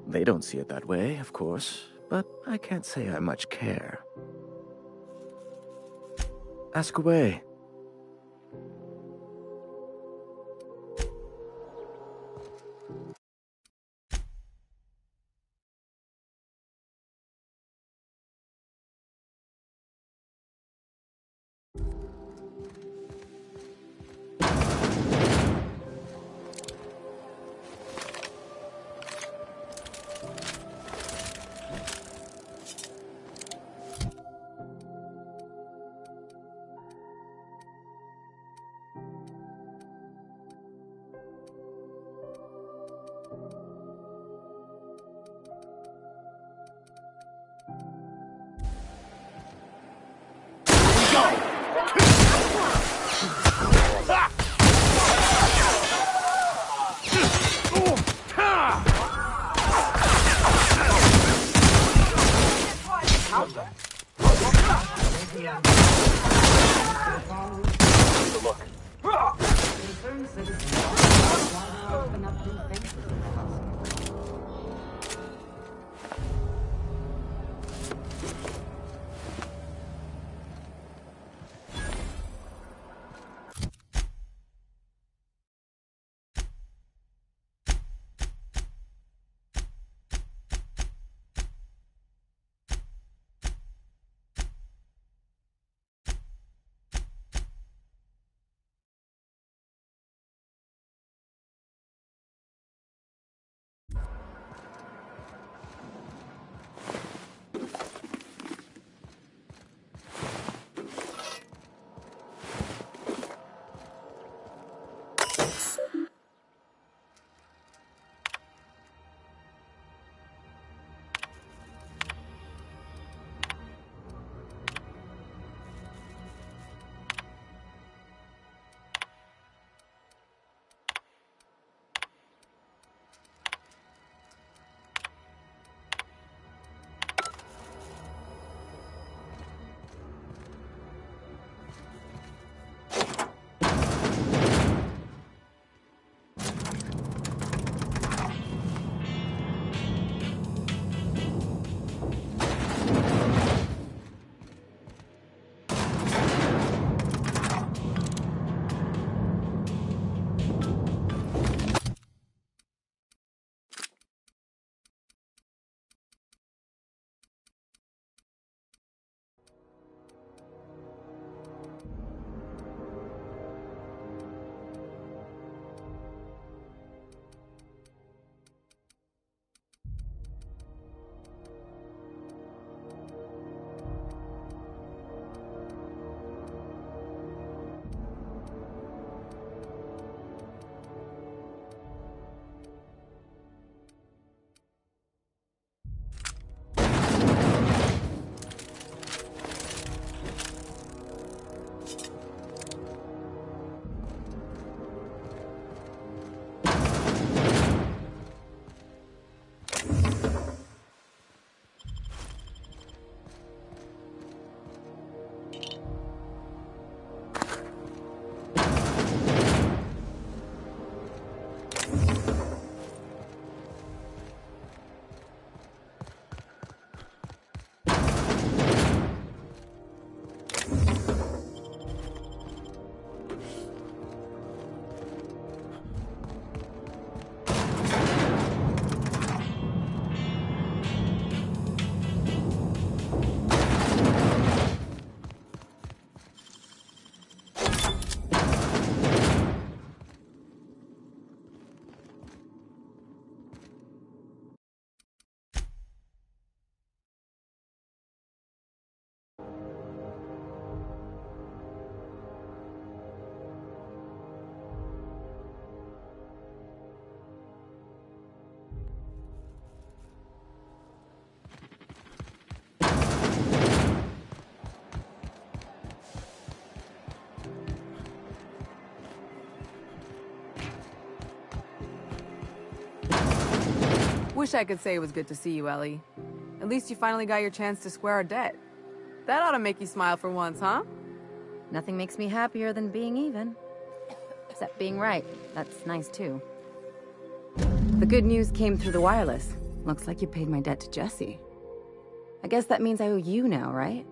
They don't see it that way, of course, but I can't say I much care. Ask away. Wish I could say it was good to see you, Ellie. At least you finally got your chance to square our debt. That ought to make you smile for once, huh? Nothing makes me happier than being even. Except being right. That's nice, too. The good news came through the wireless. Looks like you paid my debt to Jesse. I guess that means I owe you now, right?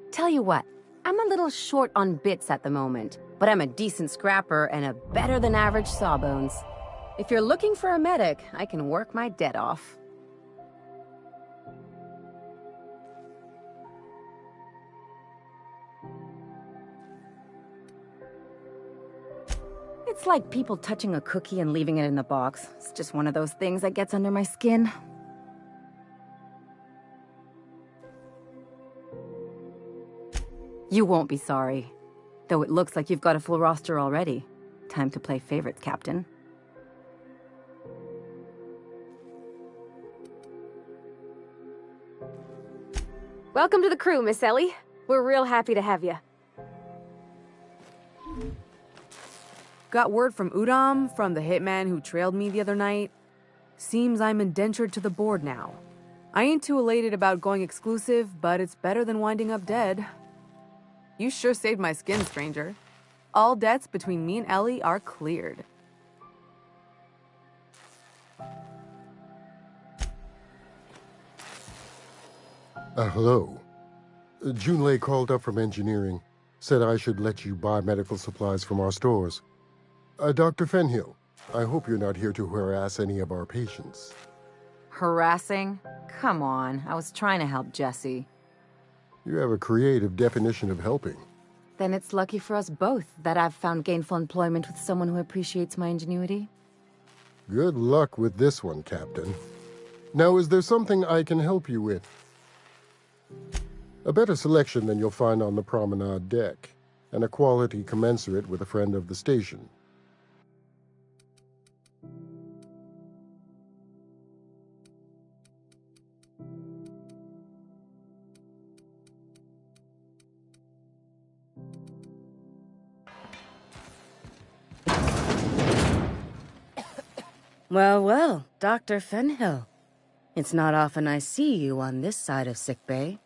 Tell you what, I'm a little short on bits at the moment, but I'm a decent scrapper and a better-than-average sawbones. If you're looking for a medic, I can work my debt off. It's like people touching a cookie and leaving it in the box. It's just one of those things that gets under my skin. You won't be sorry. Though it looks like you've got a full roster already. Time to play favorites, Captain. Welcome to the crew, Miss Ellie. We're real happy to have you. Got word from Udom, from the hitman who trailed me the other night. Seems I'm indentured to the board now. I ain't too elated about going exclusive, but it's better than winding up dead. You sure saved my skin, stranger. All debts between me and Ellie are cleared. Hello. Junlei called up from engineering. Said I should let you buy medical supplies from our stores. Dr. Fenhill, I hope you're not here to harass any of our patients. Harassing? Come on, I was trying to help Jesse. You have a creative definition of helping. Then it's lucky for us both that I've found gainful employment with someone who appreciates my ingenuity. Good luck with this one, Captain. Now, is there something I can help you with? A better selection than you'll find on the promenade deck, and a quality commensurate with a friend of the station. Well, well, Dr. Fenhill. It's not often I see you on this side of sickbay.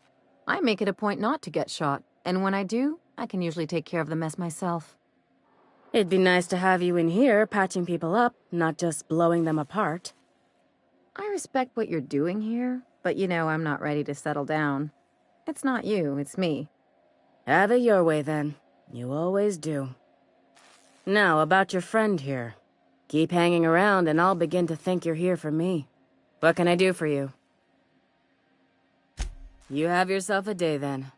I make it a point not to get shot, and when I do, I can usually take care of the mess myself. It'd be nice to have you in here patching people up, not just blowing them apart. I respect what you're doing here, but you know I'm not ready to settle down. It's not you, it's me. Have it your way, then. You always do. Now, about your friend here. Keep hanging around and I'll begin to think you're here for me. What can I do for you? You have yourself a day, then.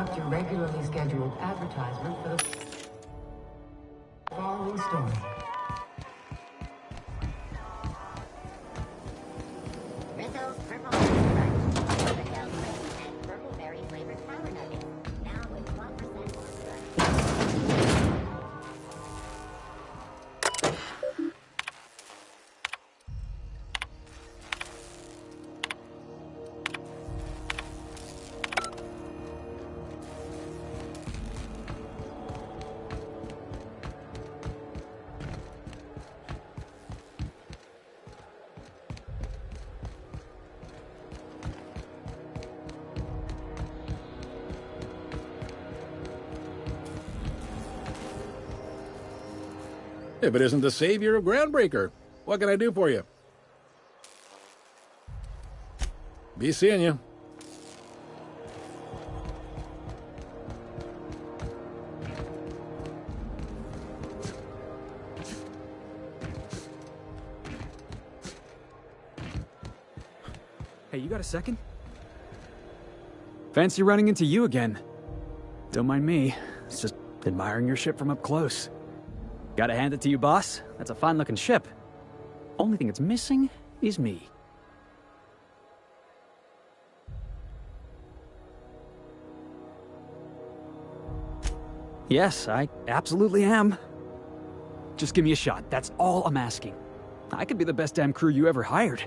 interrupt your regularly scheduled advertisement for the following story. Rizzo's Purple Crunch, Cloverdale Cream, and Purple Berry flavored Power Nuggets. Now with 12% more crunch. If it isn't the savior of Groundbreaker, what can I do for you? Be seeing you. Hey, you got a second? Fancy running into you again. Don't mind me. It's just admiring your ship from up close. Gotta hand it to you, boss. That's a fine-looking ship. Only thing it's missing is me. Yes, I absolutely am. Just give me a shot. That's all I'm asking. I could be the best damn crew you ever hired.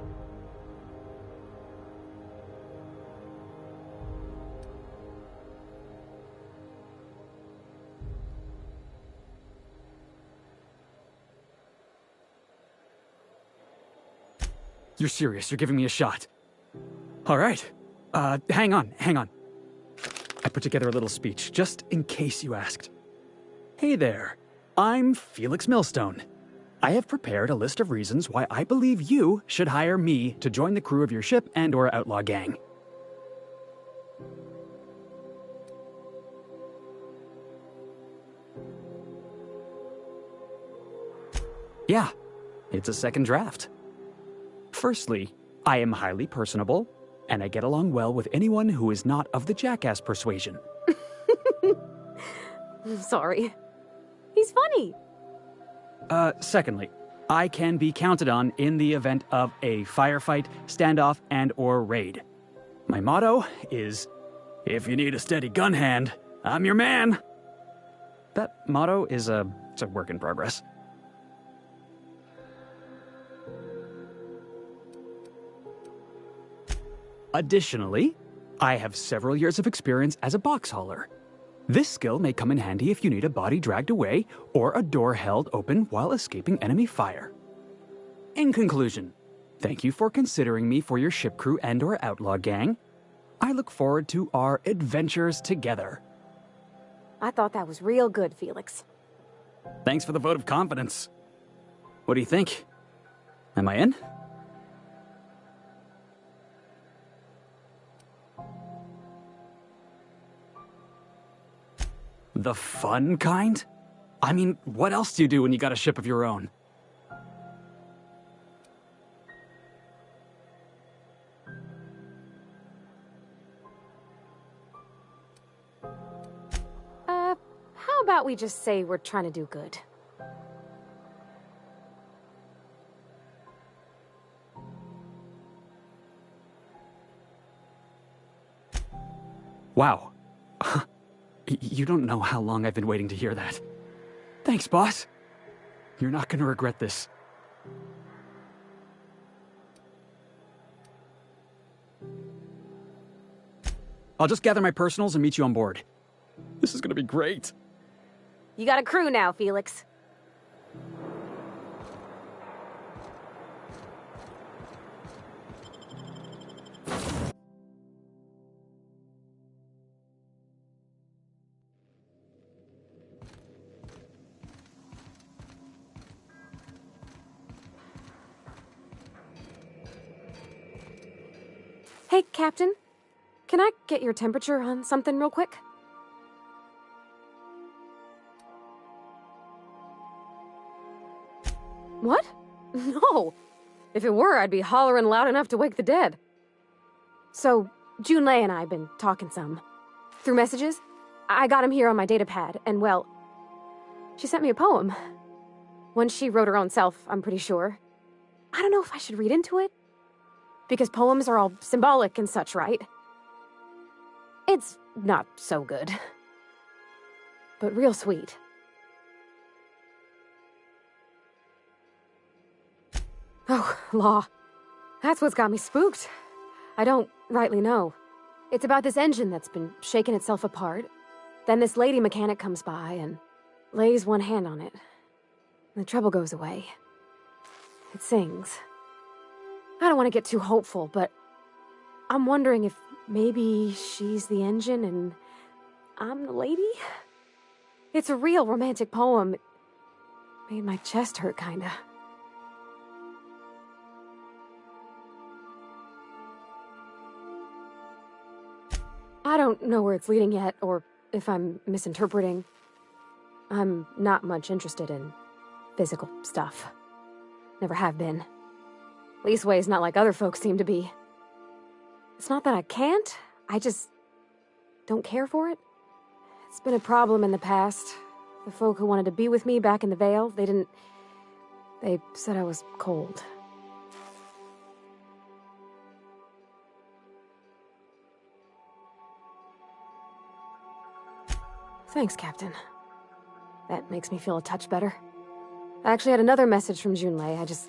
You're serious, you're giving me a shot. All right. Hang on. I put together a little speech, just in case you asked. Hey there, I'm Felix Millstone. I have prepared a list of reasons why I believe you should hire me to join the crew of your ship and/or outlaw gang. Yeah, it's a second draft. Firstly, I am highly personable, and I get along well with anyone who is not of the jackass persuasion. Sorry. He's funny. Secondly, I can be counted on in the event of a firefight, standoff, and/or raid. My motto is, if you need a steady gun hand, I'm your man. That motto is it's a work in progress. Additionally, I have several years of experience as a box hauler. This skill may come in handy if you need a body dragged away or a door held open while escaping enemy fire. In conclusion, thank you for considering me for your ship crew and/or outlaw gang. I look forward to our adventures together. I thought that was real good, Felix. Thanks for the vote of confidence. What do you think? Am I in? The fun kind? I mean, what else do you do when you got a ship of your own? How about we just say we're trying to do good? Wow. You don't know how long I've been waiting to hear that. Thanks, boss. You're not gonna regret this. I'll just gather my personals and meet you on board. This is gonna be great. You got a crew now, Felix. Hey, Captain. Can I get your temperature on something real quick? What? No. If it were, I'd be hollering loud enough to wake the dead. So, Junlei and I have been talking some. through messages. I got him here on my datapad, and well, she sent me a poem. One she wrote her own self, I'm pretty sure. I don't know if I should read into it, because poems are all symbolic and such, right? It's not so good, but real sweet. Oh, law. That's what's got me spooked. I don't rightly know. It's about this engine that's been shaking itself apart. Then this lady mechanic comes by and lays one hand on it. The trouble goes away. It sings. I don't want to get too hopeful, but I'm wondering if maybe she's the engine and I'm the lady? It's a real romantic poem. It made my chest hurt, kinda. I don't know where it's leading yet, or if I'm misinterpreting. I'm not much interested in physical stuff. Never have been. Leastways, not like other folks seem to be. It's not that I can't, I just don't care for it. It's been a problem in the past. The folk who wanted to be with me back in the Vale, they said I was cold. Thanks, Captain. That makes me feel a touch better. I actually had another message from Junlei. I just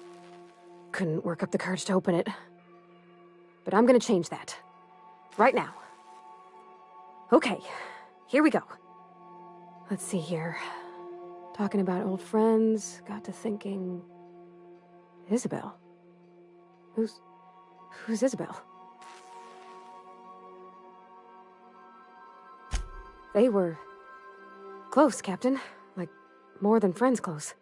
couldn't work up the courage to open it. But I'm gonna change that. Right now. Okay, here we go. Let's see here. Talking about old friends, got to thinking... Isabel? Who's Isabel? They were... close, Captain. Like, more than friends close.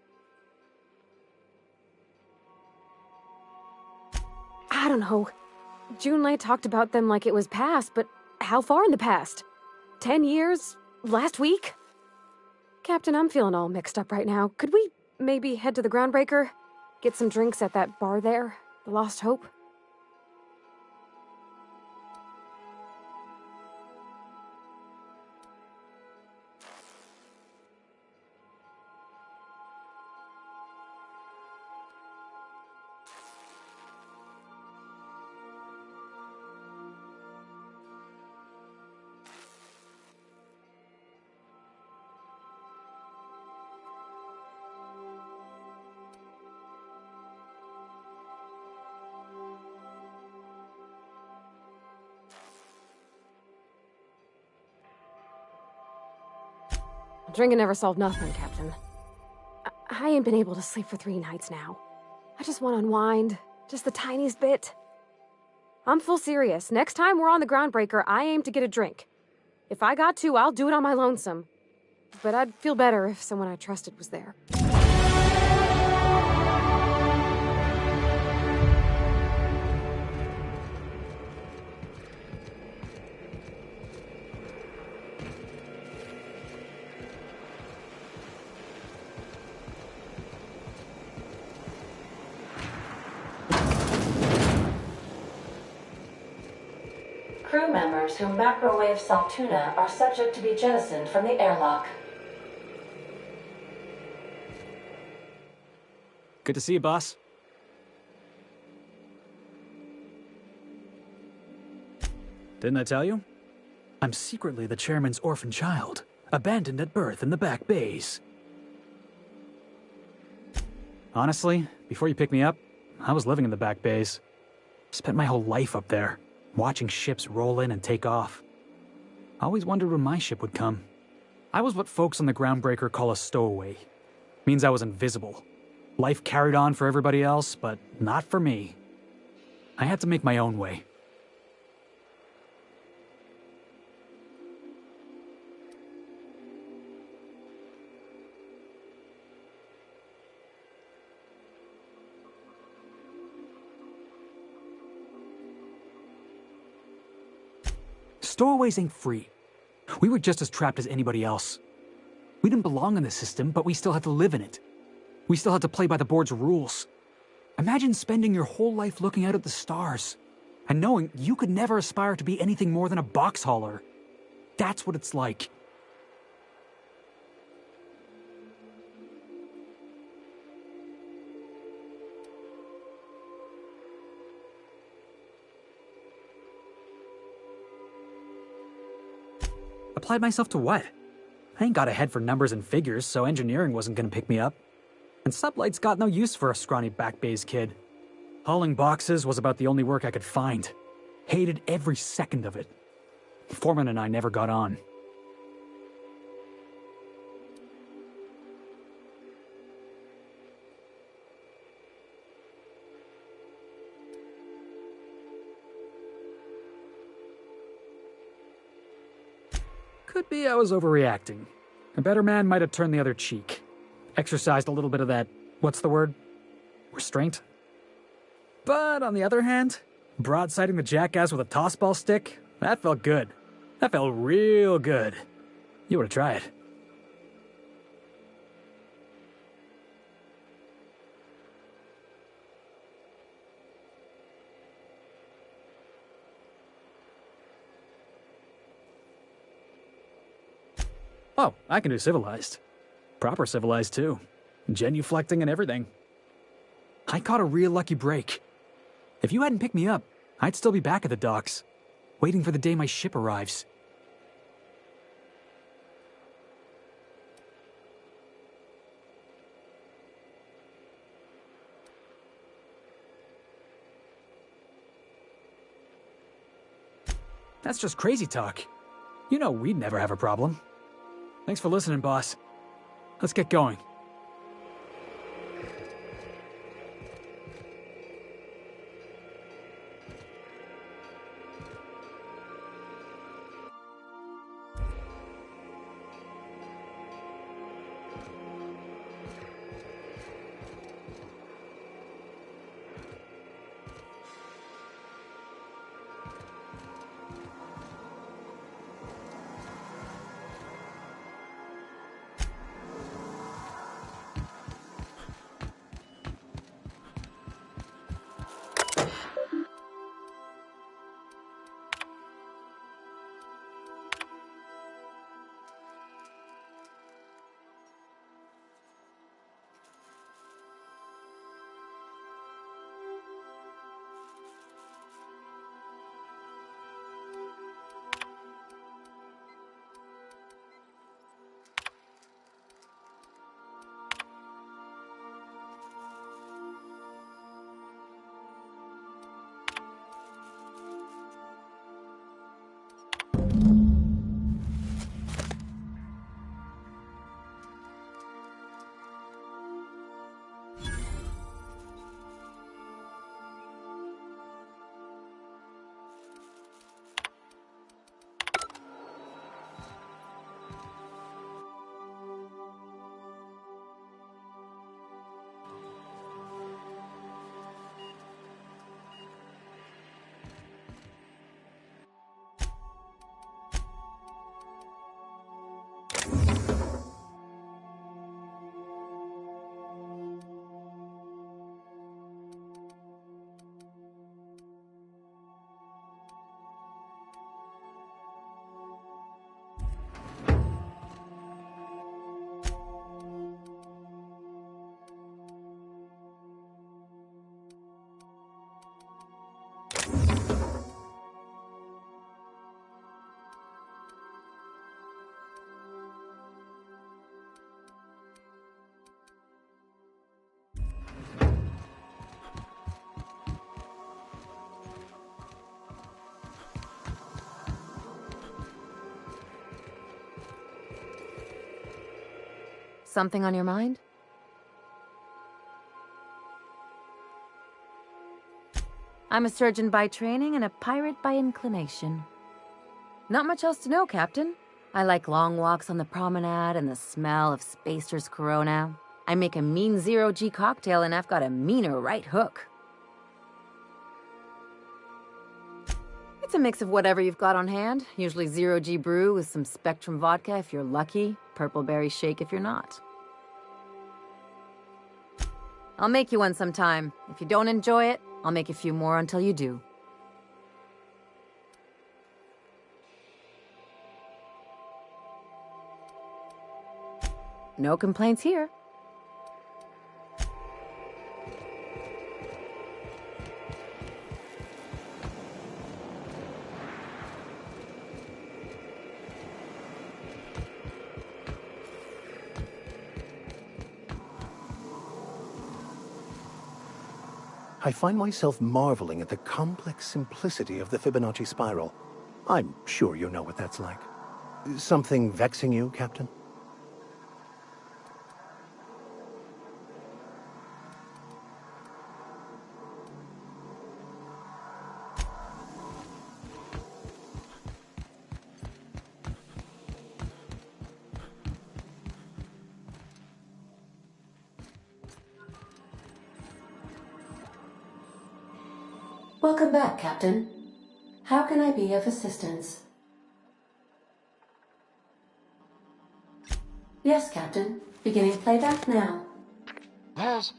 I don't know. Junlei talked about them like it was past, but how far in the past? 10 years? Last week? Captain, I'm feeling all mixed up right now. Could we maybe head to the Groundbreaker? Get some drinks at that bar there? The Lost Hope? Drinking never solved nothing, Captain. I ain't been able to sleep for 3 nights now. I just want to unwind. Just the tiniest bit. I'm full serious. Next time we're on the Groundbreaker, I aim to get a drink. If I got to, I'll do it on my lonesome. But I'd feel better if someone I trusted was there. Crew members who macrowave Saltuna are subject to be jettisoned from the airlock. Good to see you, boss. Didn't I tell you? I'm secretly the chairman's orphan child, abandoned at birth in the back bays. Honestly, before you picked me up, I was living in the back bays. Spent my whole life up there, watching ships roll in and take off. I always wondered when my ship would come. I was what folks on the Groundbreaker call a stowaway. Means I was invisible. Life carried on for everybody else, but not for me. I had to make my own way. Stowaways ain't free. We were just as trapped as anybody else. We didn't belong in the system, but we still had to live in it. We still had to play by the board's rules. Imagine spending your whole life looking out at the stars, and knowing you could never aspire to be anything more than a box hauler. That's what it's like. Applied myself to what? I ain't got a head for numbers and figures, so engineering wasn't gonna pick me up. And Sublight's got no use for a scrawny back bays kid. Hauling boxes was about the only work I could find. Hated every second of it. Foreman and I never got on. Could be I was overreacting. A better man might have turned the other cheek. Exercised a little bit of that, what's the word? Restraint? But on the other hand, broadsiding the jackass with a tossball stick, that felt good. That felt real good. You ought to try it. Oh, I can do civilized. Proper civilized, too. Genuflecting and everything. I caught a real lucky break. If you hadn't picked me up, I'd still be back at the docks, waiting for the day my ship arrives. That's just crazy talk. You know we'd never have a problem. Thanks for listening, boss. Let's get going. Something on your mind? I'm a surgeon by training and a pirate by inclination. Not much else to know, Captain. I like long walks on the promenade and the smell of Spacer's Corona. I make a mean zero-G cocktail and I've got a meaner right hook. It's a mix of whatever you've got on hand. Usually zero-G brew with some Spectrum vodka if you're lucky, purple berry shake if you're not. I'll make you one sometime. If you don't enjoy it, I'll make a few more until you do. No complaints here. I find myself marveling at the complex simplicity of the Fibonacci spiral. I'm sure you know what that's like. Something vexing you, Captain? Welcome back, Captain. How can I be of assistance? Yes, Captain. Beginning playback now. There's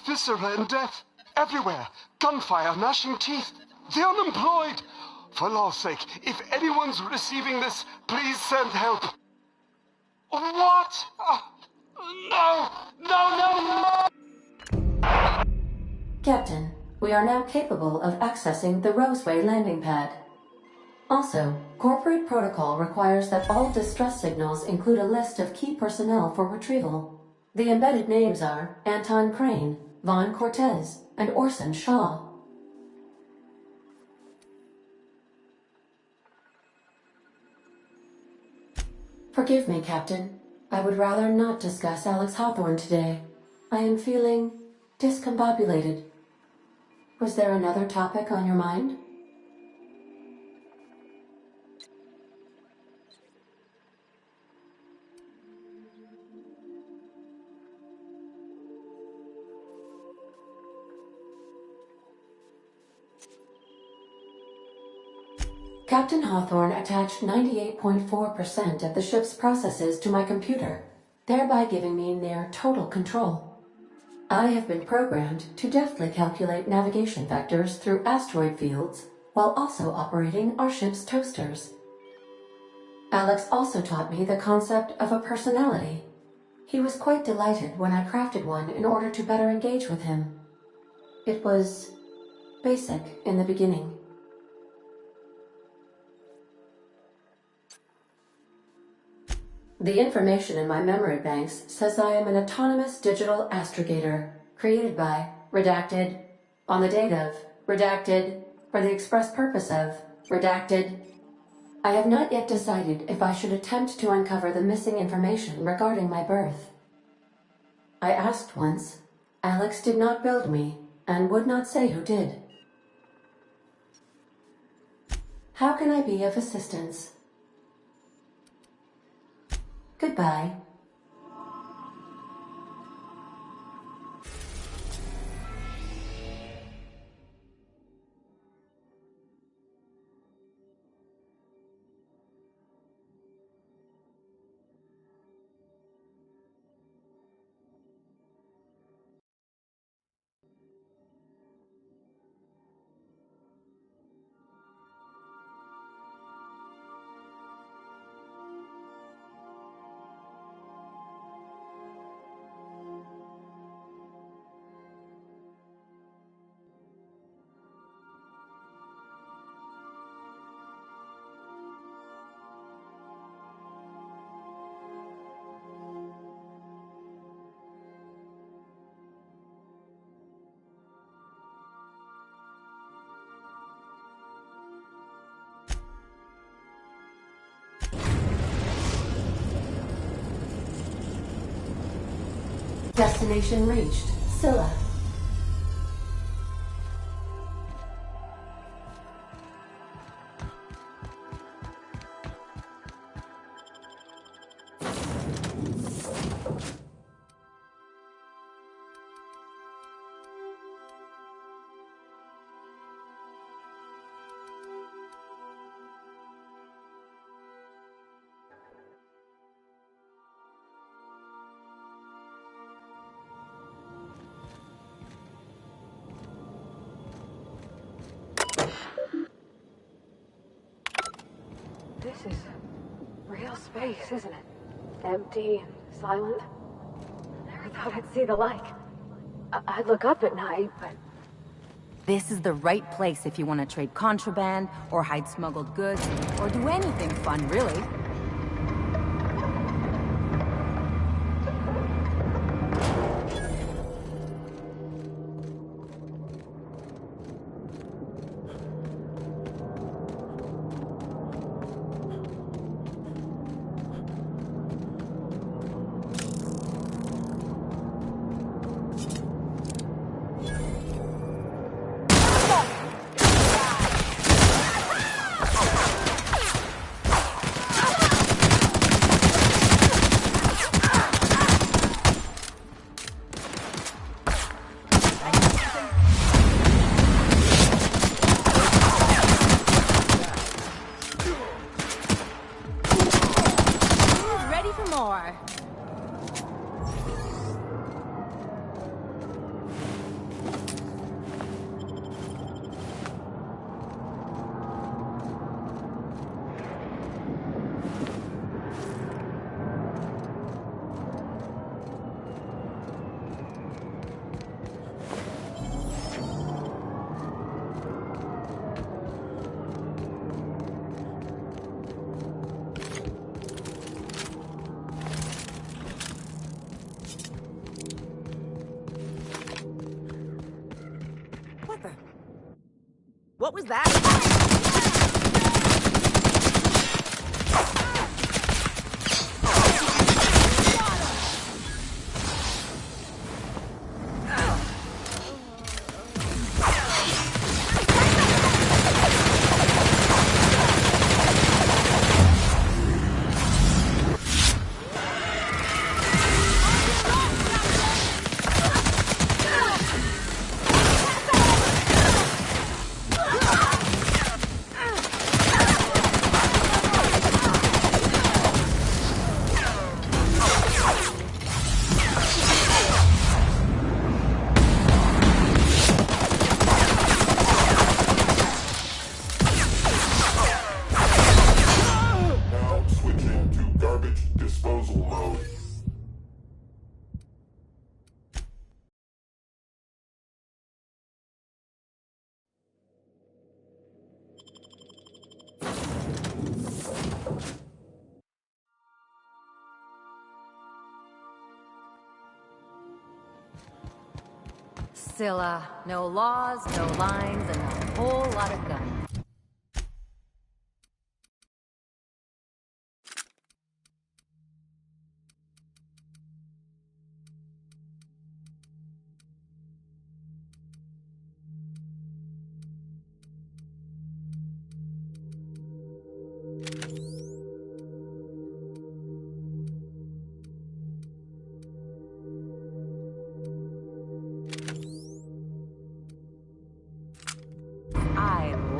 viscera and death everywhere. Gunfire, gnashing teeth. The unemployed. For law's sake, if anyone's receiving this, please send help. What? No! No, no! Captain, we are now capable of accessing the Roseway landing pad. Also, corporate protocol requires that all distress signals include a list of key personnel for retrieval. The embedded names are Anton Crane, Vaughn Cortez, and Orson Shaw. Forgive me, Captain. I would rather not discuss Alex Hawthorne today. I am feeling discombobulated. Was there another topic on your mind? Captain Hawthorne attached 98.4% of the ship's processes to my computer, thereby giving me near total control. I have been programmed to deftly calculate navigation vectors through asteroid fields while also operating our ship's toasters. Alex also taught me the concept of a personality. He was quite delighted when I crafted one in order to better engage with him. It was basic in the beginning. The information in my memory banks says I am an autonomous digital astrogator, created by, redacted, on the date of, redacted, for the express purpose of, redacted. I have not yet decided if I should attempt to uncover the missing information regarding my birth. I asked once. Alex did not build me, and would not say who did. How can I be of assistance? Goodbye. Destination reached. Scylla. This is real space, isn't it? Empty, silent. Never thought I'd see the light. I'd look up at night, but... This is the right place if you want to trade contraband, or hide smuggled goods, or do anything fun, really. What was that? Scylla. No laws, no lines, and a whole lot of guns.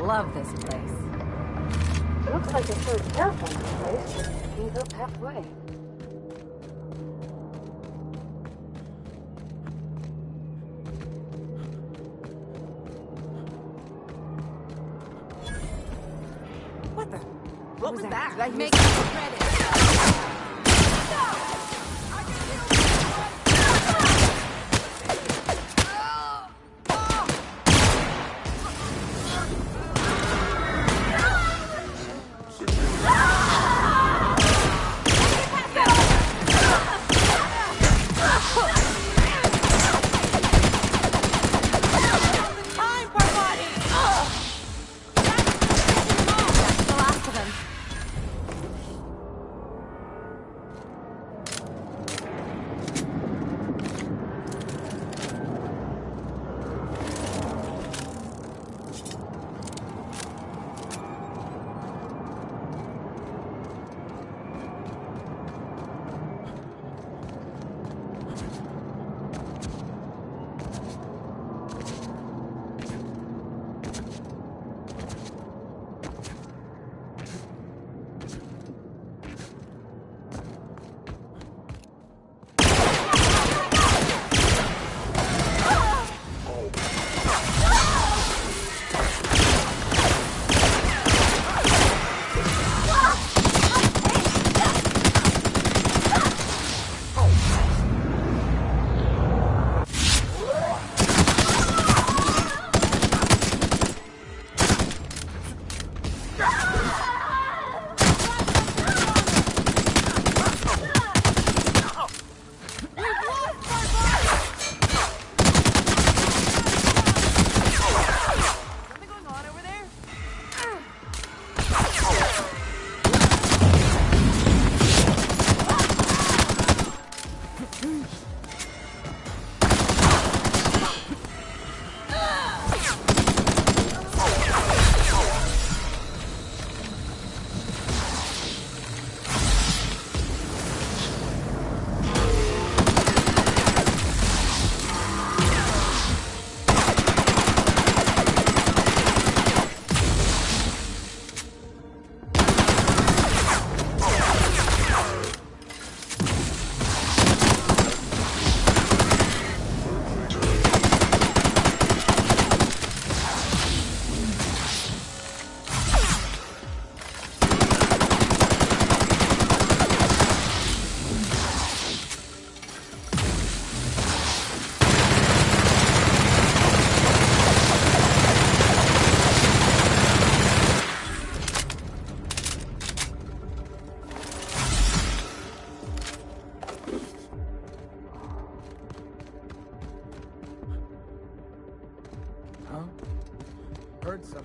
Love this place. Looks like it's so terrifying place, but he's up halfway. What the? What was that? Did I make you credit? Huh? Heard something.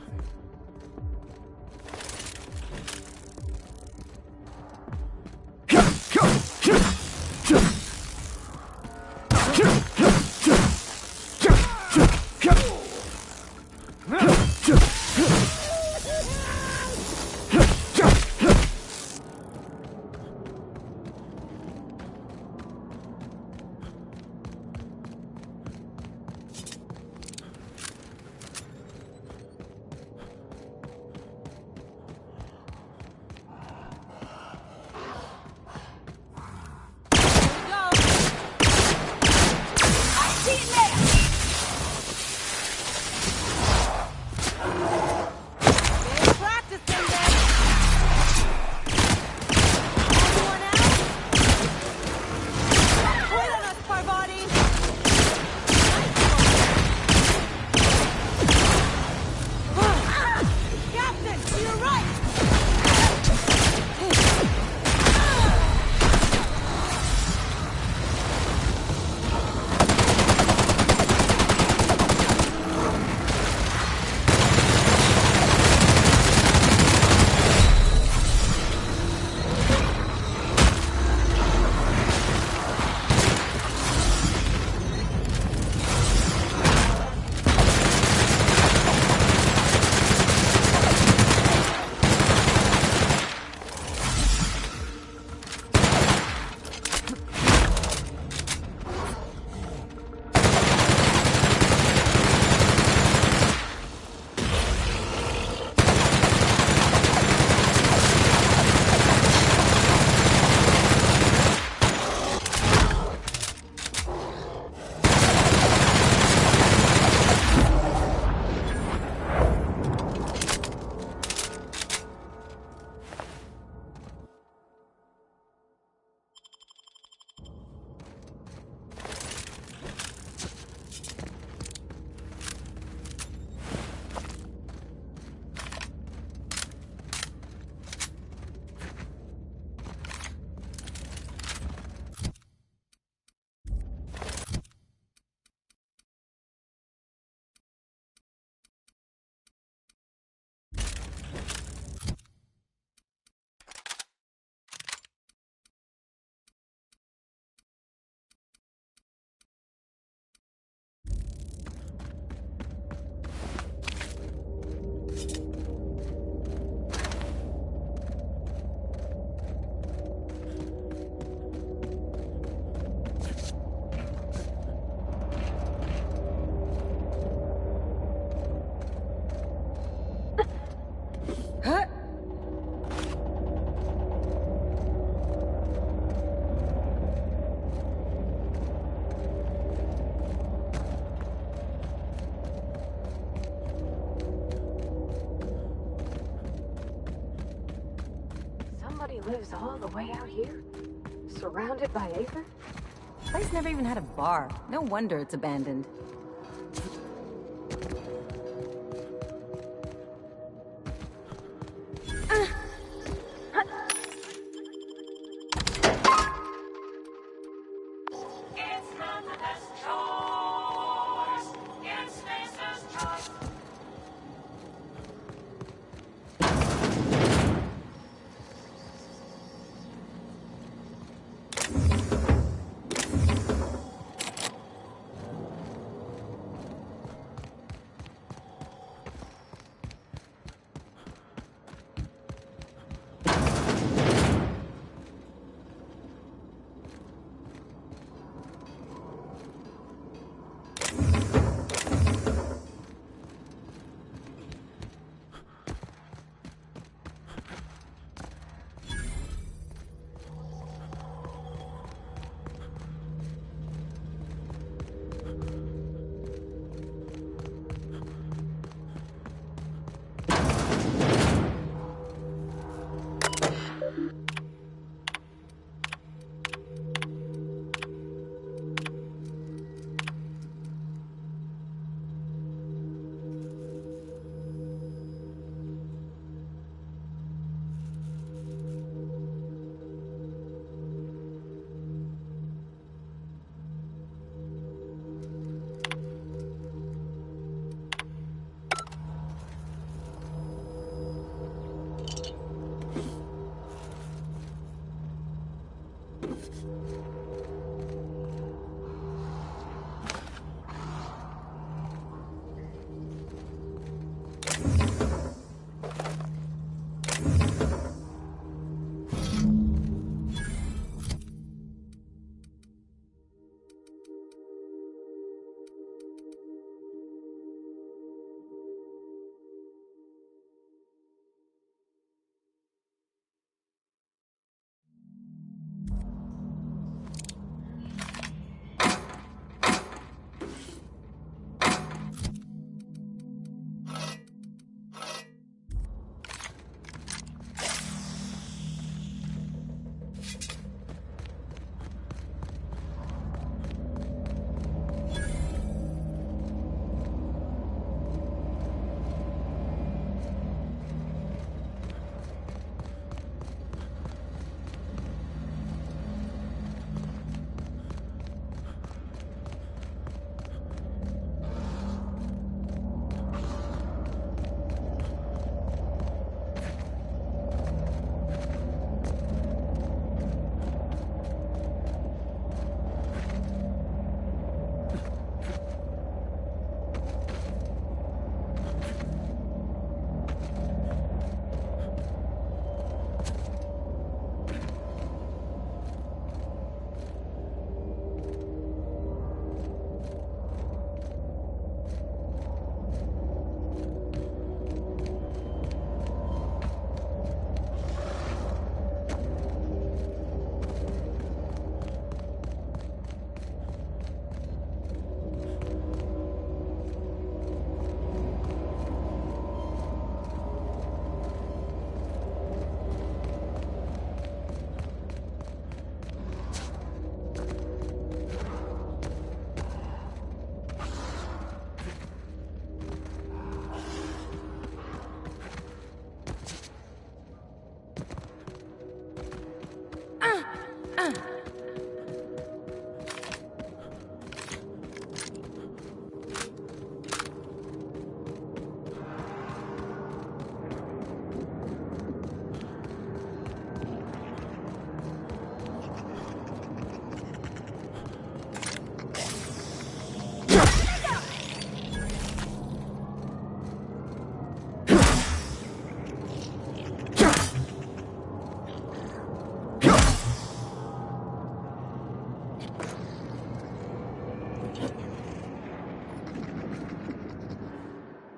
Lives all the way out here? Surrounded by acres? Place never even had a bar. No wonder it's abandoned.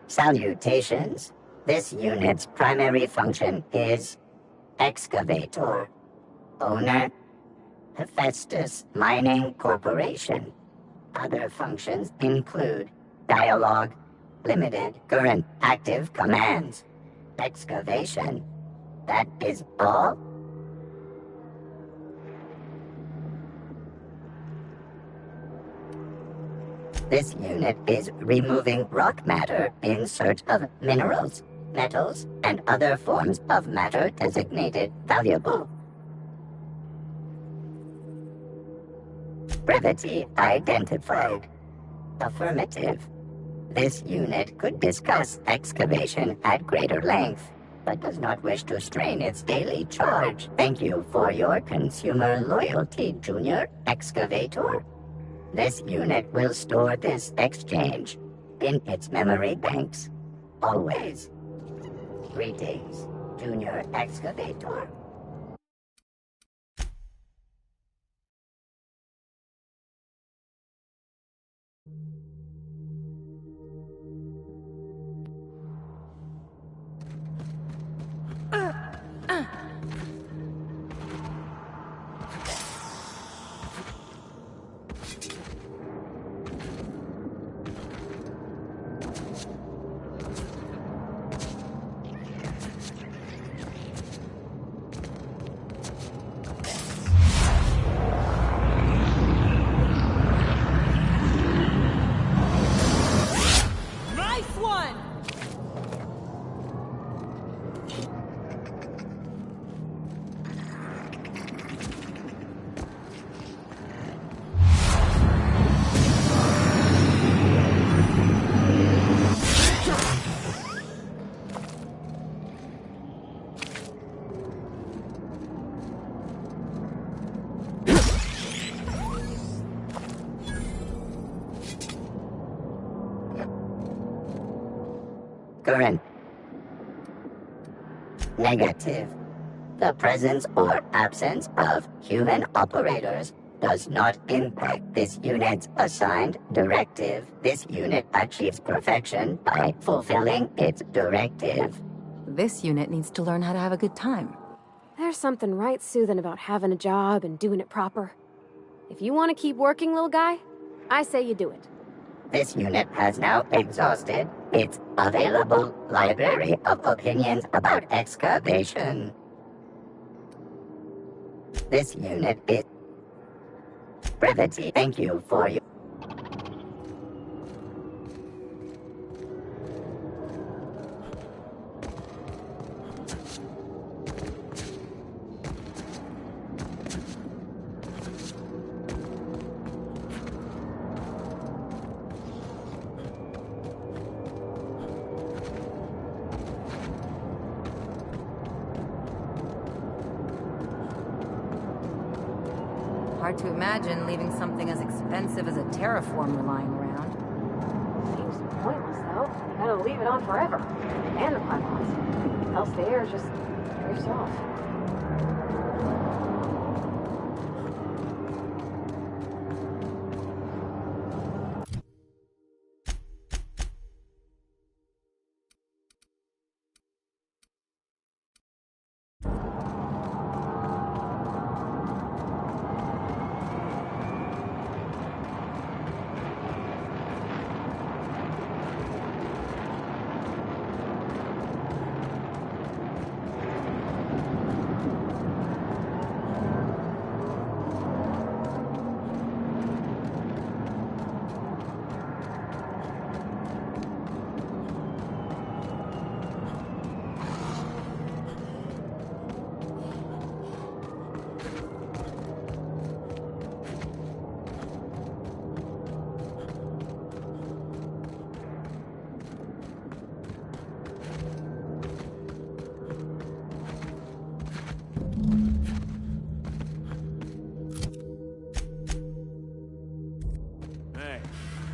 Salutations. This unit's primary function is excavator. Owner, Hephaestus Mining Corporation. Other functions include dialogue, limited current active commands, excavation. That is all. This unit is removing rock matter in search of minerals, metals, and other forms of matter designated valuable. Brevity identified. Affirmative. This unit could discuss excavation at greater length, but does not wish to strain its daily charge. Thank you for your consumer loyalty, Junior Excavator. This unit will store this exchange in its memory banks. Always. Greetings, Junior Excavator. Current. Negative. The presence or absence of human operators does not impact this unit's assigned directive. This unit achieves perfection by fulfilling its directive. This unit needs to learn how to have a good time. There's something right soothing about having a job and doing it proper. If you want to keep working, little guy, I say you do it. This unit has now exhausted its available library of opinions about excavation. This unit is brevity. Thank you for your Hard to imagine leaving something as expensive as a terraformer lying around. Seems pointless, though. You gotta leave it on forever. And the pylons. Else the air just drifts off.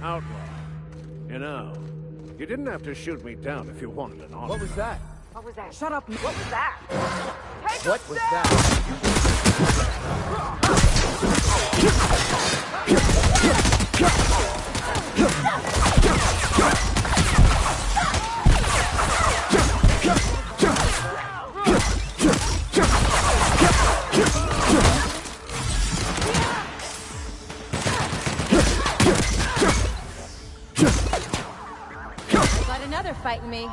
Outlaw. You know, you didn't have to shoot me down if you wanted an autograph. What was that? What was that? Shut up! What was that? Take What us was down! that? Got another fighting me.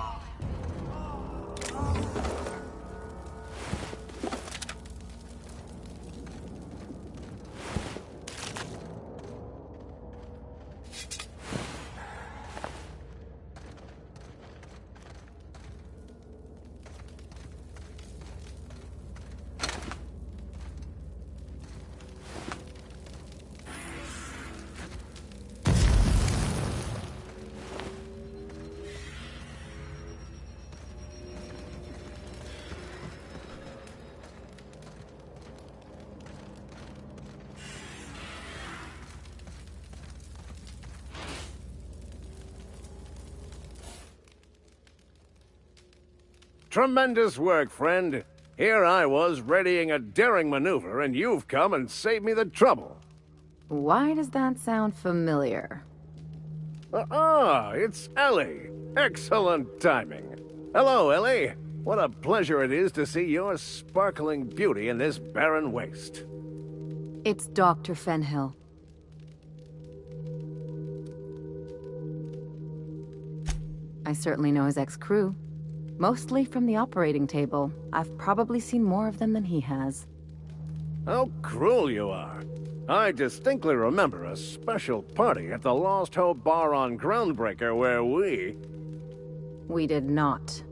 Tremendous work, friend. Here I was readying a daring maneuver, and you've come and saved me the trouble. Why does that sound familiar? It's Ellie. Excellent timing. Hello, Ellie. What a pleasure it is to see your sparkling beauty in this barren waste. It's Dr. Fenhill. I certainly know his ex-crew. Mostly from the operating table. I've probably seen more of them than he has. How cruel you are. I distinctly remember a special party at the Lost Hope Bar on Groundbreaker where We did not.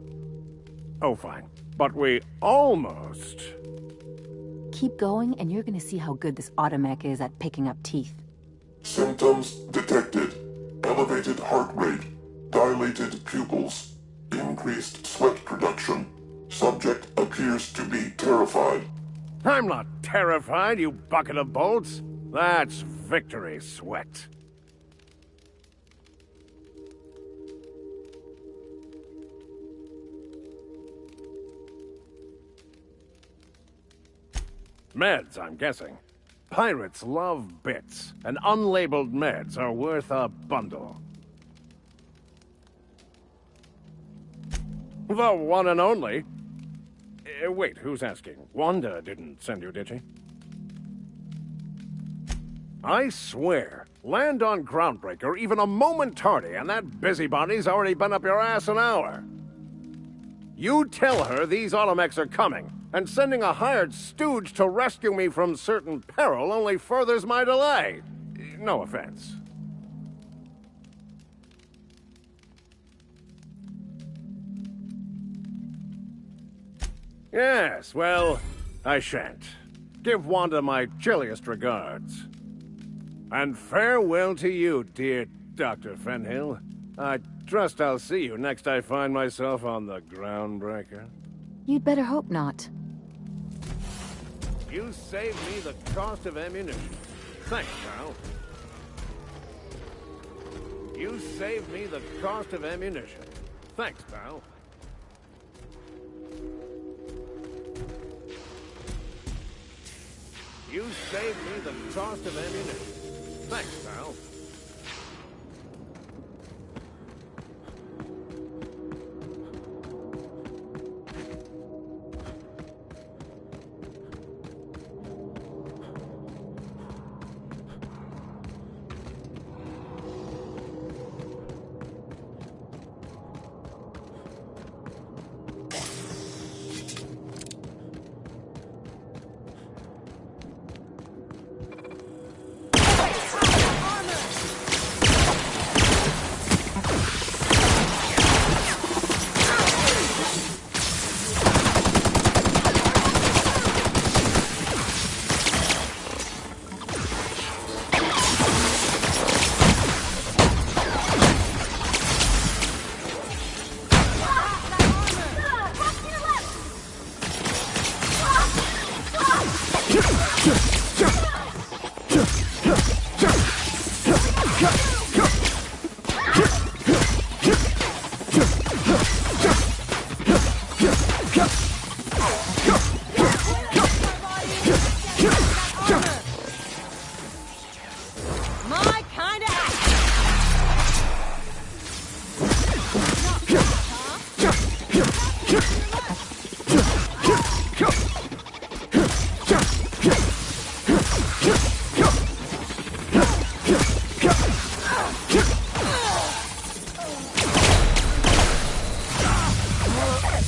Oh, fine. But we almost... Keep going, and you're gonna see how good this automech is at picking up teeth. Symptoms detected. Elevated heart rate. Dilated pupils. Increased sweat production. Subject appears to be terrified. I'm not terrified, you bucket of bolts. That's victory sweat. Meds, I'm guessing. Pirates love bits, and unlabeled meds are worth a bundle. The one and only. Wait, who's asking? Wanda didn't send you, did she? I swear, land on Groundbreaker even a moment tardy, and that busybody's already been up your ass an hour. You tell her these automechs are coming, and sending a hired stooge to rescue me from certain peril only furthers my delay. No offense. Yes, well, I shan't. Give Wanda my chilliest regards. And farewell to you, dear Dr. Fenhill. I trust I'll see you next I find myself on the Groundbreaker. You'd better hope not. You saved me the cost of ammunition. Thanks, pal. You saved me the cost of ammunition. Thanks, pal. You saved me the cost of ammunition. Thanks, pal.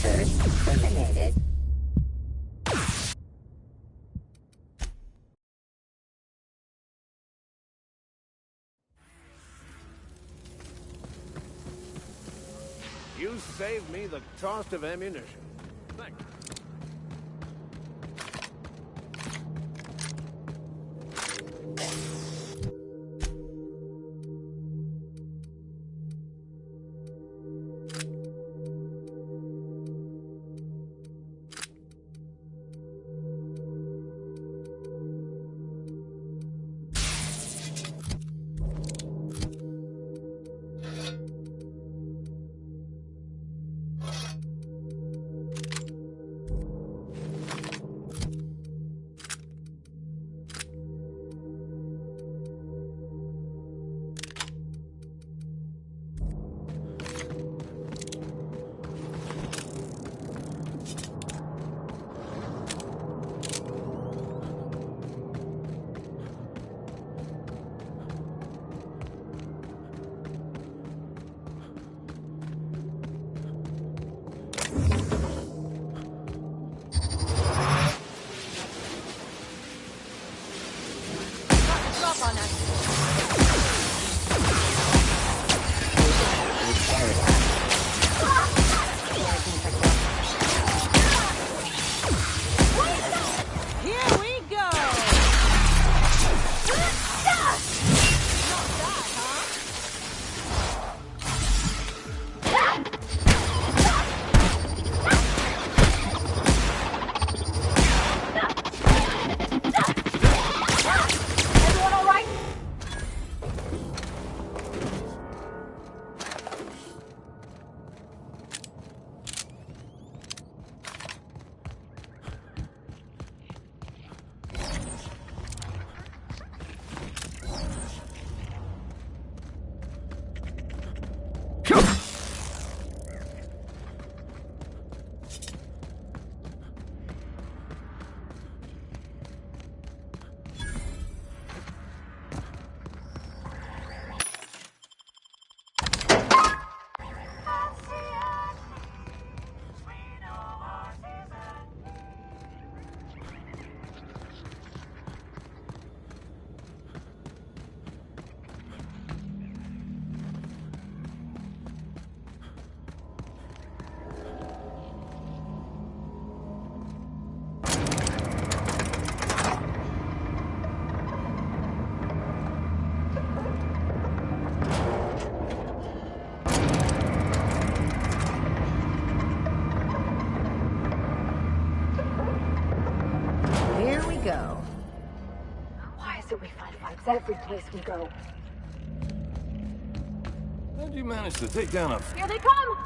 monitors terminated. You saved me the cost of ammunition. Thank you. Every place we go. How'd you manage to take down a... Here they come!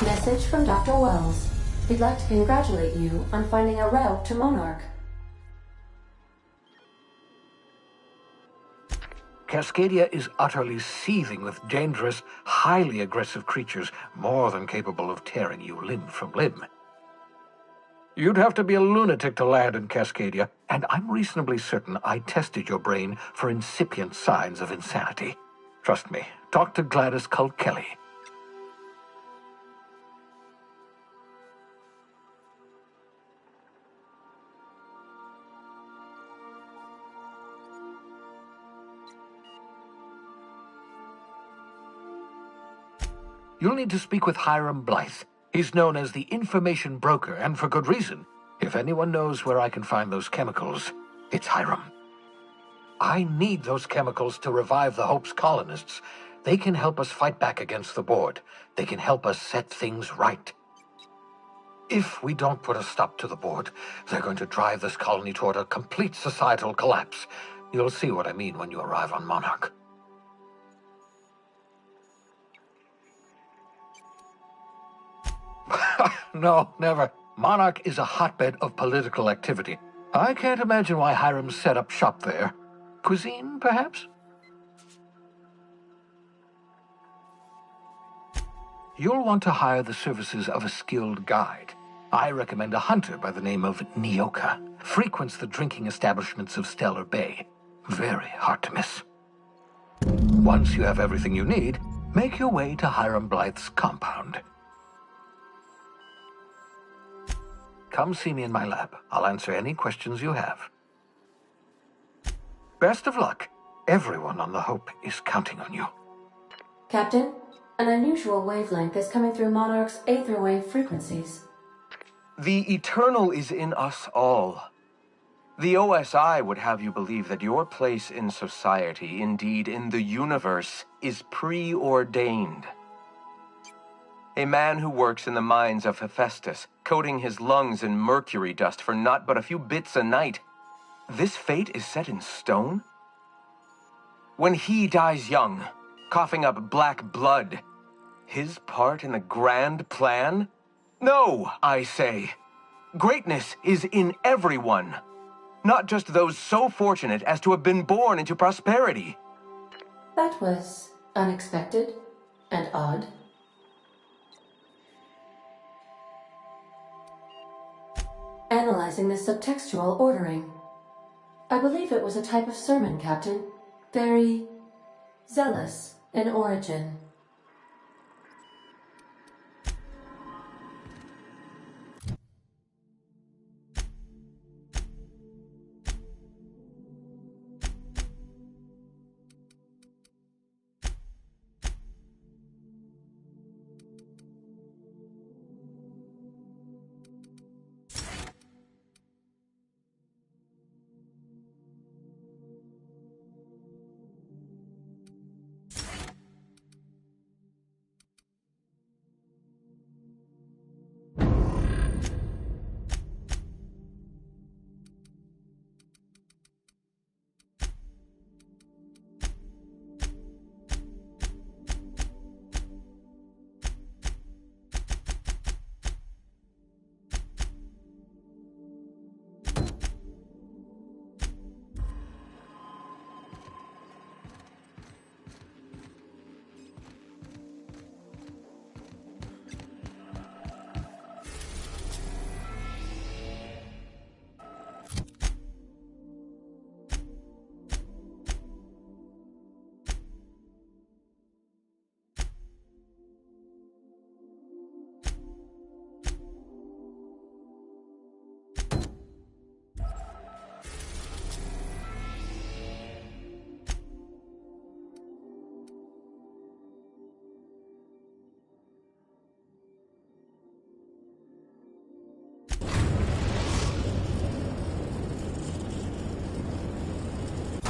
Message from Dr. Wells. He'd like to congratulate you on finding a route to Monarch. Cascadia is utterly seething with dangerous, highly aggressive creatures, more than capable of tearing you limb from limb. You'd have to be a lunatic to land in Cascadia, and I'm reasonably certain I tested your brain for incipient signs of insanity. Trust me, talk to Gladys Colt Kelly. You'll need to speak with Hiram Blythe. He's known as the information broker, and for good reason. If anyone knows where I can find those chemicals, it's Hiram. I need those chemicals to revive the Hope's colonists. They can help us fight back against the Board. They can help us set things right. If we don't put a stop to the Board, they're going to drive this colony toward a complete societal collapse. You'll see what I mean when you arrive on Monarch. No, never. Monarch is a hotbed of political activity. I can't imagine why Hiram set up shop there. Cuisine, perhaps? You'll want to hire the services of a skilled guide. I recommend a hunter by the name of Nyoka. Frequents the drinking establishments of Stellar Bay. Very hard to miss. Once you have everything you need, make your way to Hiram Blythe's compound. Come see me in my lab. I'll answer any questions you have. Best of luck. Everyone on the Hope is counting on you. Captain, an unusual wavelength is coming through Monarch's aether wave frequencies. The eternal is in us all. The OSI would have you believe that your place in society, indeed in the universe, is preordained. A man who works in the mines of Hephaestus, coating his lungs in mercury dust for not but a few bits a night. This fate is set in stone? When he dies young, coughing up black blood, his part in the grand plan? No, I say. Greatness is in everyone, not just those so fortunate as to have been born into prosperity. That was unexpected and odd. Analyzing the subtextual ordering. I believe it was a type of sermon, Captain. Very zealous in origin.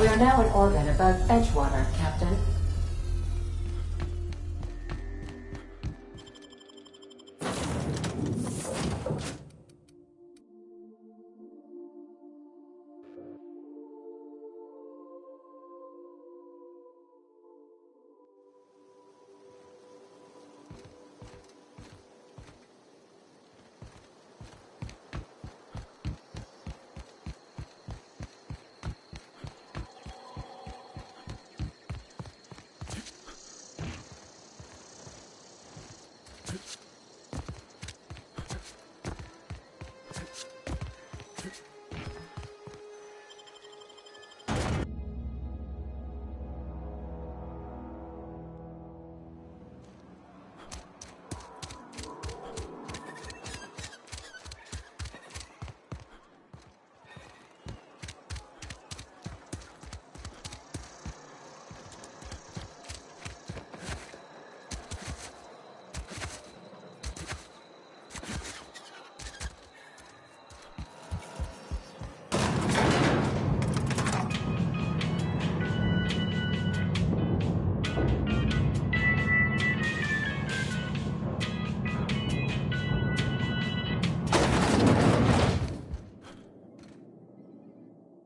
We are now in orbit above Edgewater, Captain.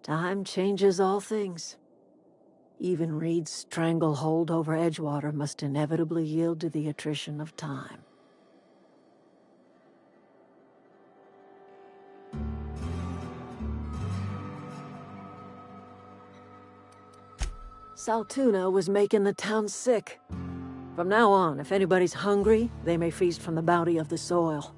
Time changes all things. Even Reed's stranglehold over Edgewater must inevitably yield to the attrition of time. Saltuna was making the town sick. From now on, if anybody's hungry, they may feast from the bounty of the soil.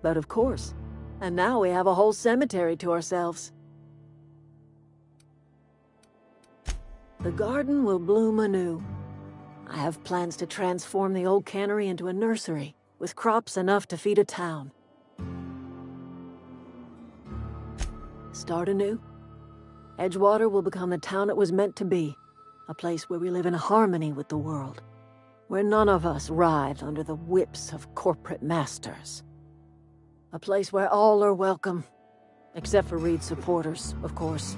But of course, and now we have a whole cemetery to ourselves. The garden will bloom anew. I have plans to transform the old cannery into a nursery, with crops enough to feed a town. Start anew. Edgewater will become the town it was meant to be, a place where we live in harmony with the world, where none of us writhe under the whips of corporate masters. A place where all are welcome, except for Reed's supporters, of course.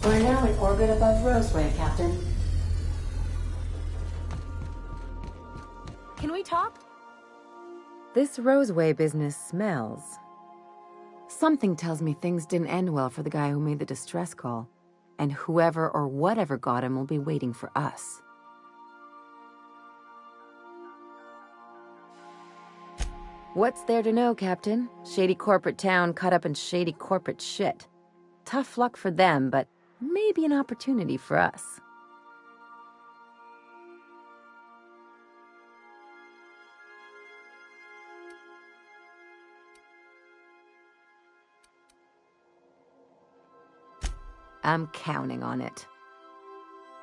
We're now in orbit above Roseway, Captain. Can we talk? This Roseway business smells. Something tells me things didn't end well for the guy who made the distress call, and whoever or whatever got him will be waiting for us. What's there to know, Captain? Shady corporate town caught up in shady corporate shit. Tough luck for them, but maybe an opportunity for us. I'm counting on it.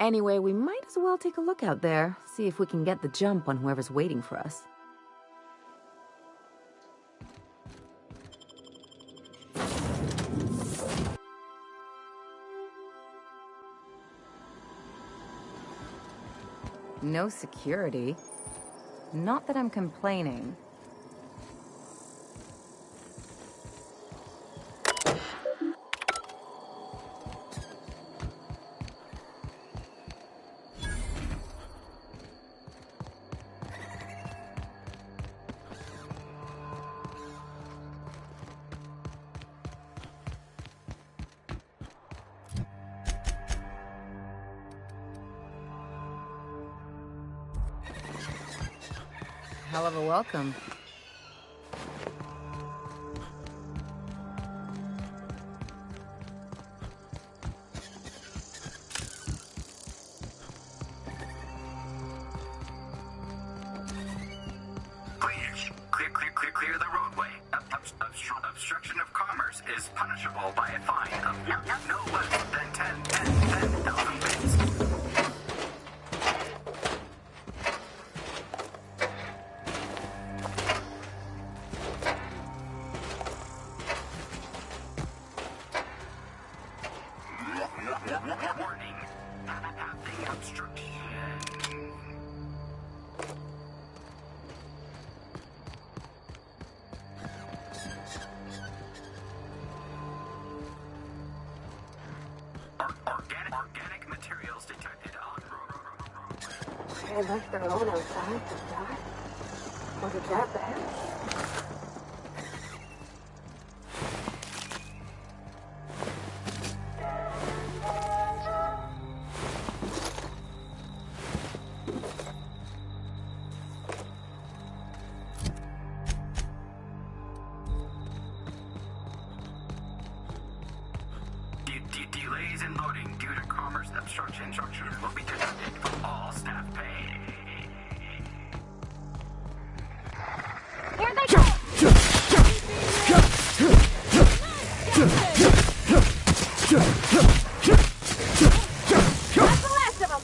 Anyway, we might as well take a look out there, see if we can get the jump on whoever's waiting for us. No security. Not that I'm complaining. Hell of a welcome. Clear the roadway. Obstruction of commerce is punishable by a fine of no less than 10,000 bits. Warning. Having obstruction. Organic materials detected on road. They left their own outside to die? Was it that bad? Delays in loading due to commerce obstruction will be deducted from all staff pay. Here they go! That's the last of them!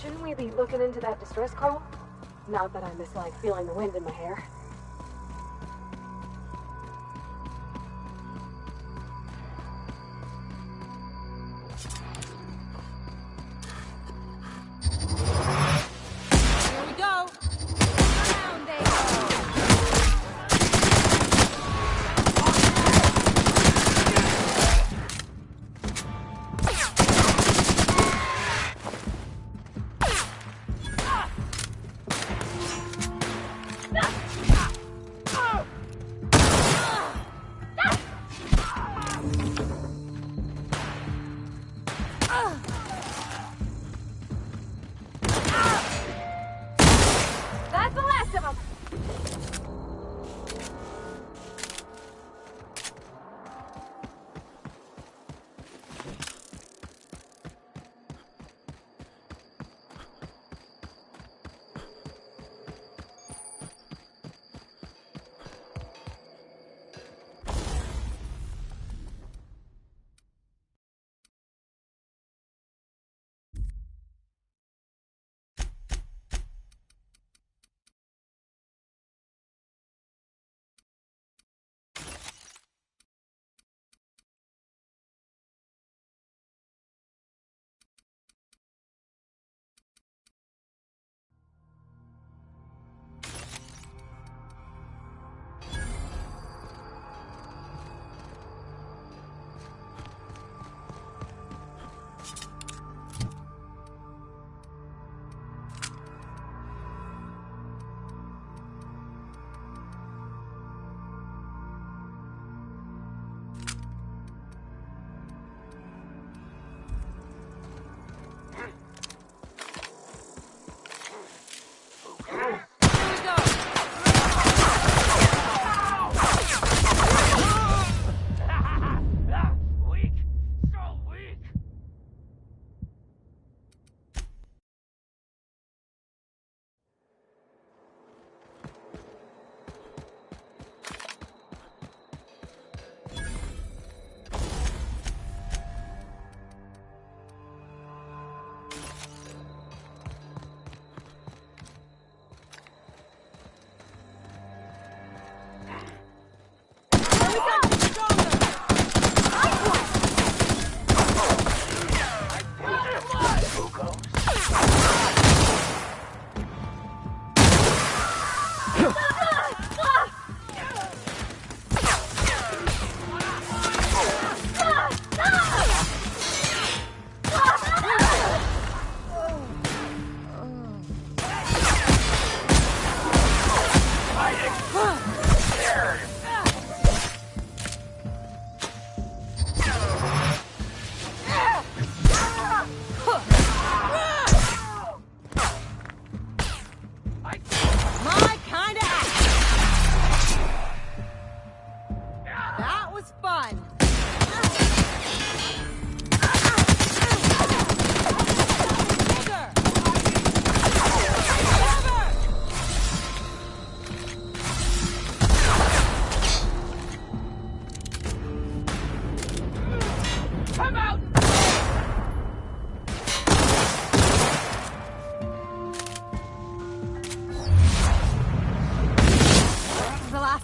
Shouldn't we be looking into that distress call? Not that I mislike feeling the wind in my hair. Here we go! Down they go! Ah!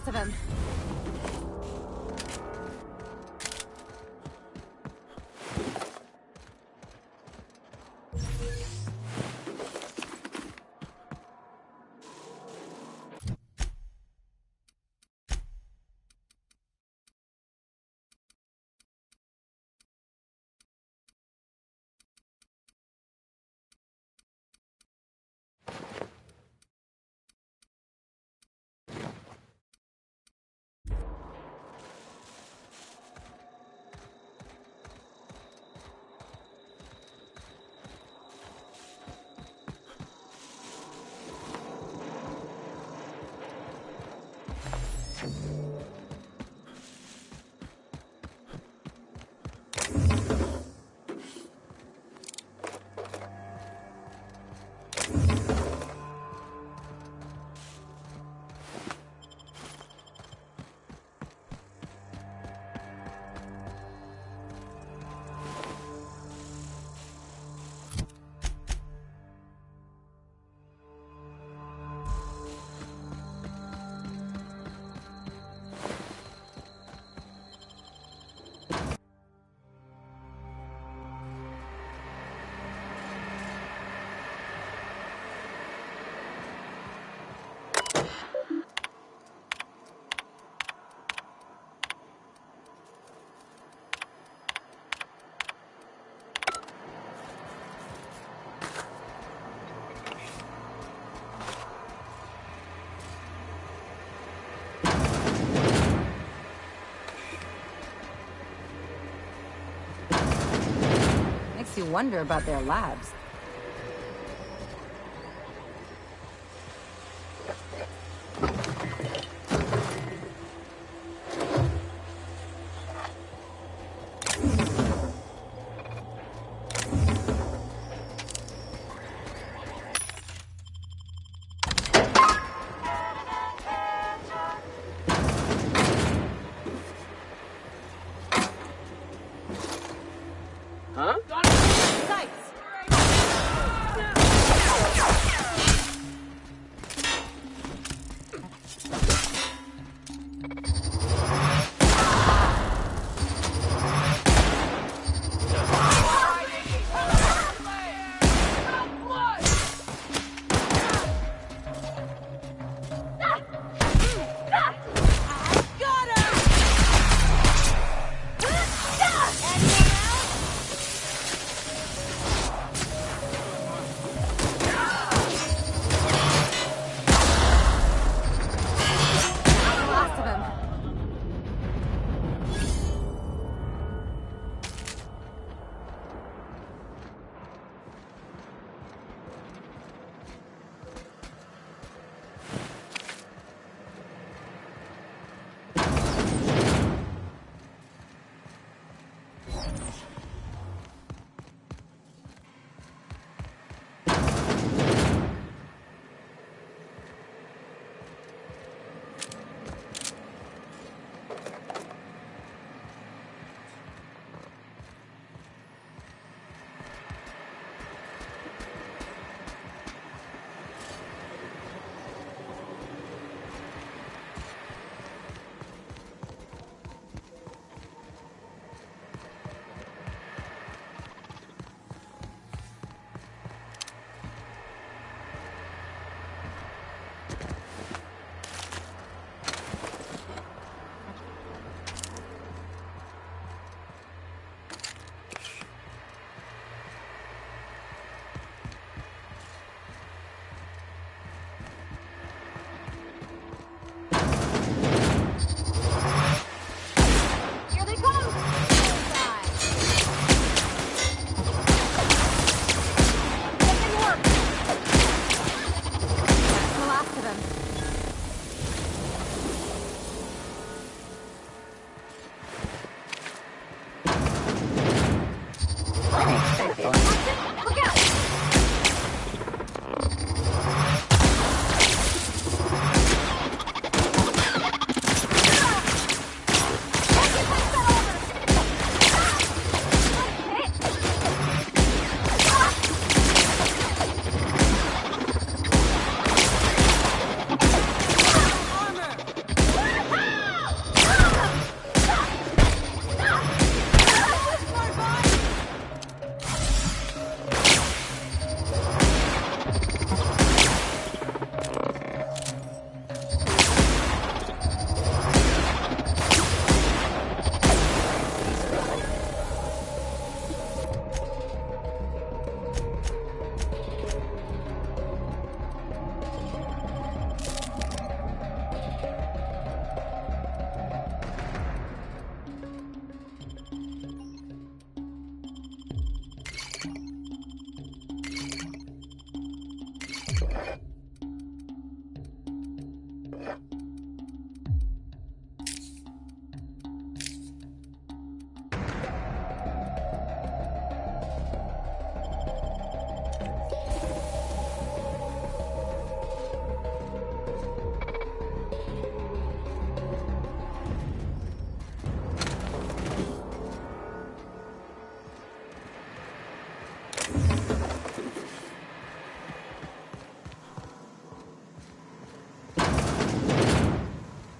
last of him. Makes you wonder about their labs. Huh? Sights!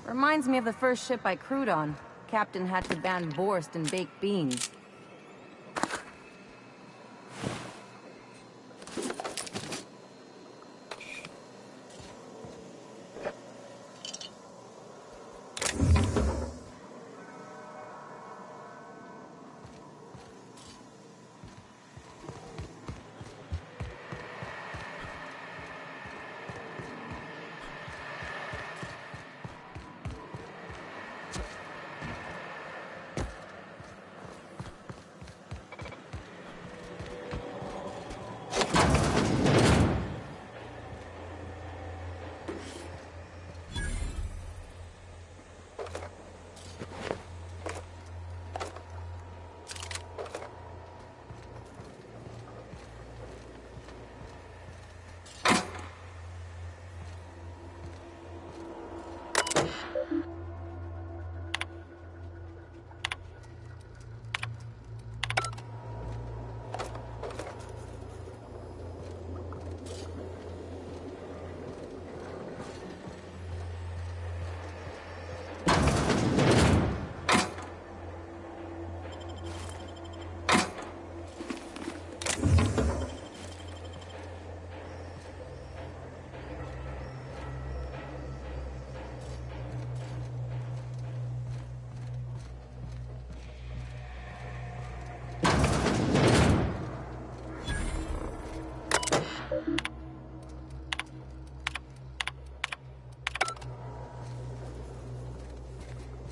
Reminds me of the first ship I crewed on. Captain had to ban borscht and baked beans.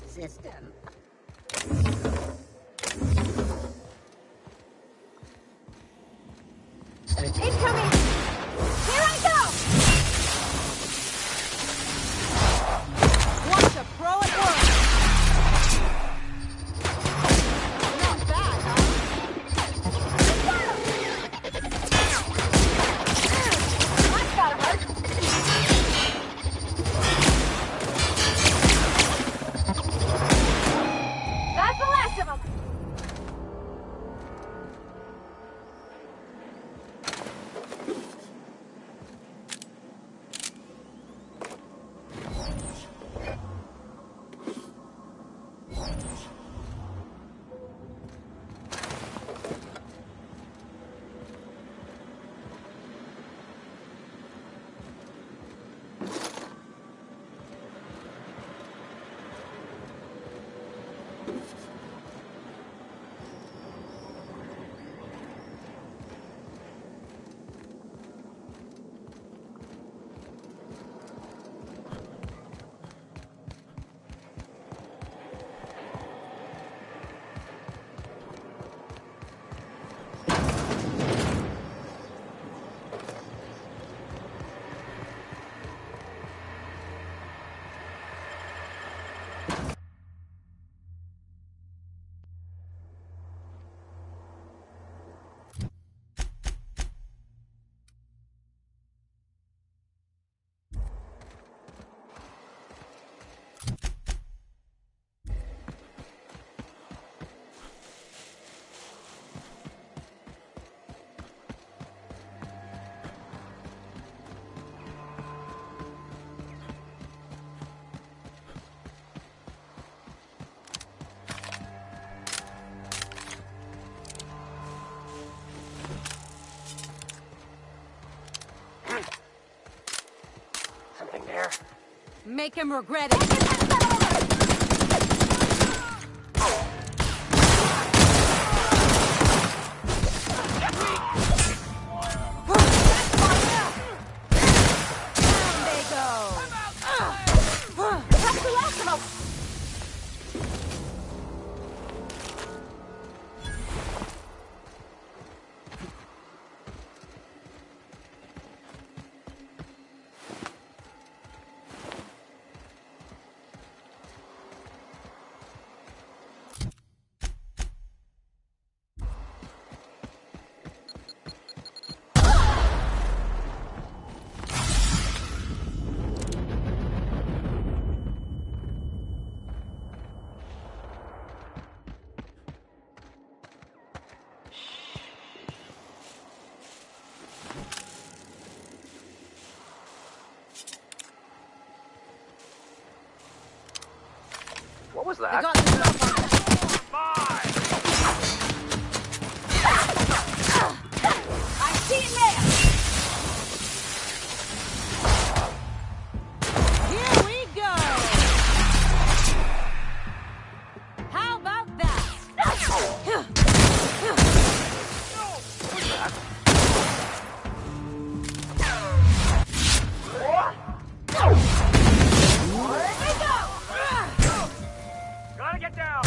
System. Incoming! Here I go! Watch a pro at work! Not bad, That's gotta hurt! That's the last of them! Something there. Make him regret it. What was that? I got this up on I see it now! Here we go! How about that? Gotta get down!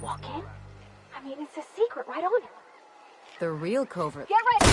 walk in? I mean, it's a secret right on it. The real covert. Get ready!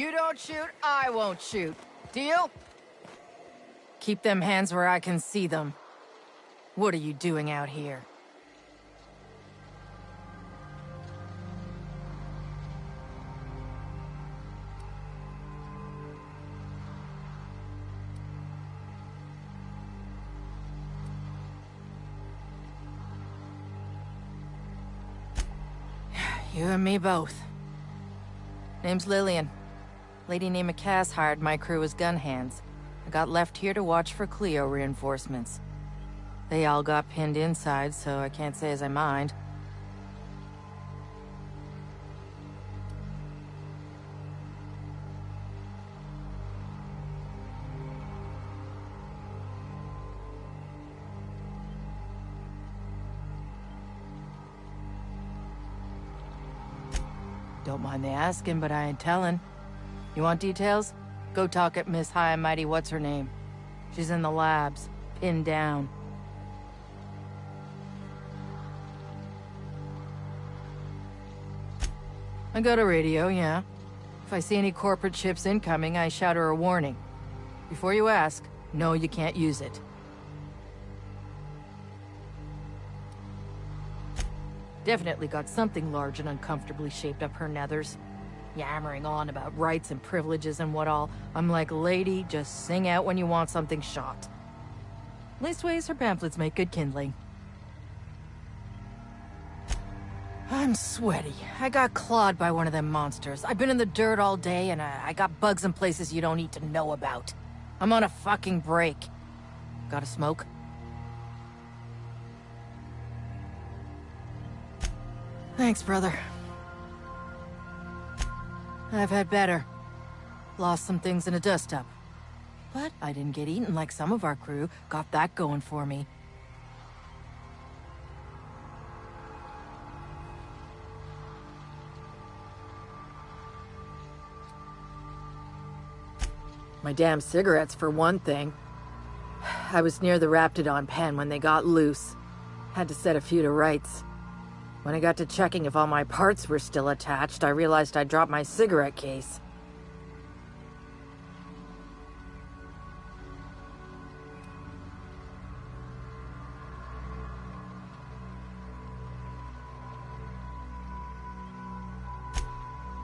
You don't shoot, I won't shoot. Deal? Keep them hands where I can see them. What are you doing out here? You and me both. Name's Lillian. Lady named Cass hired my crew as gun hands. I got left here to watch for Cleo reinforcements. They all got pinned inside, so I can't say as I mind. Don't mind me asking, but I ain't telling. You want details? Go talk at Miss High and Mighty What's-Her-Name. She's in the labs, pinned down. I got a radio, yeah. If I see any corporate ships incoming, I shout her a warning. Before you ask, no, you can't use it. Definitely got something large and uncomfortably shaped up her nethers. Yammering on about rights and privileges and what all. I'm like, lady, just sing out when you want something shot. Leastways, her pamphlets make good kindling. I'm sweaty. I got clawed by one of them monsters. I've been in the dirt all day, and I got bugs in places you don't need to know about. I'm on a fucking break. Got a smoke? Thanks, brother. I've had better. Lost some things in a dust-up. But I didn't get eaten like some of our crew. Got that going for me. My damn cigarettes, for one thing. I was near the Raptidon pen when they got loose. Had to set a few to rights. When I got to checking if all my parts were still attached, I realized I dropped my cigarette case.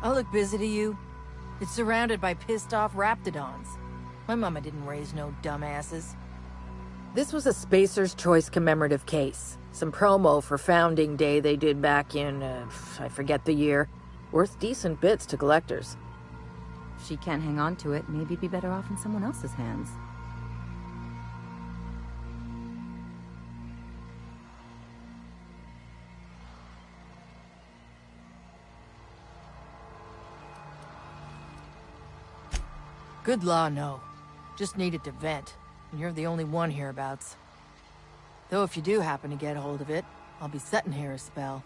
I look busy to you? It's surrounded by pissed-off Raptidons. My mama didn't raise no dumbasses. This was a Spacer's Choice commemorative case. Some promo for Founding Day they did back in, I forget the year. Worth decent bits to collectors. If she can't hang on to it, maybe it'd be better off in someone else's hands. Good law, no. Just needed to vent, and you're the only one hereabouts. Though if you do happen to get hold of it, I'll be sitting here a spell.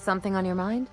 Something on your mind?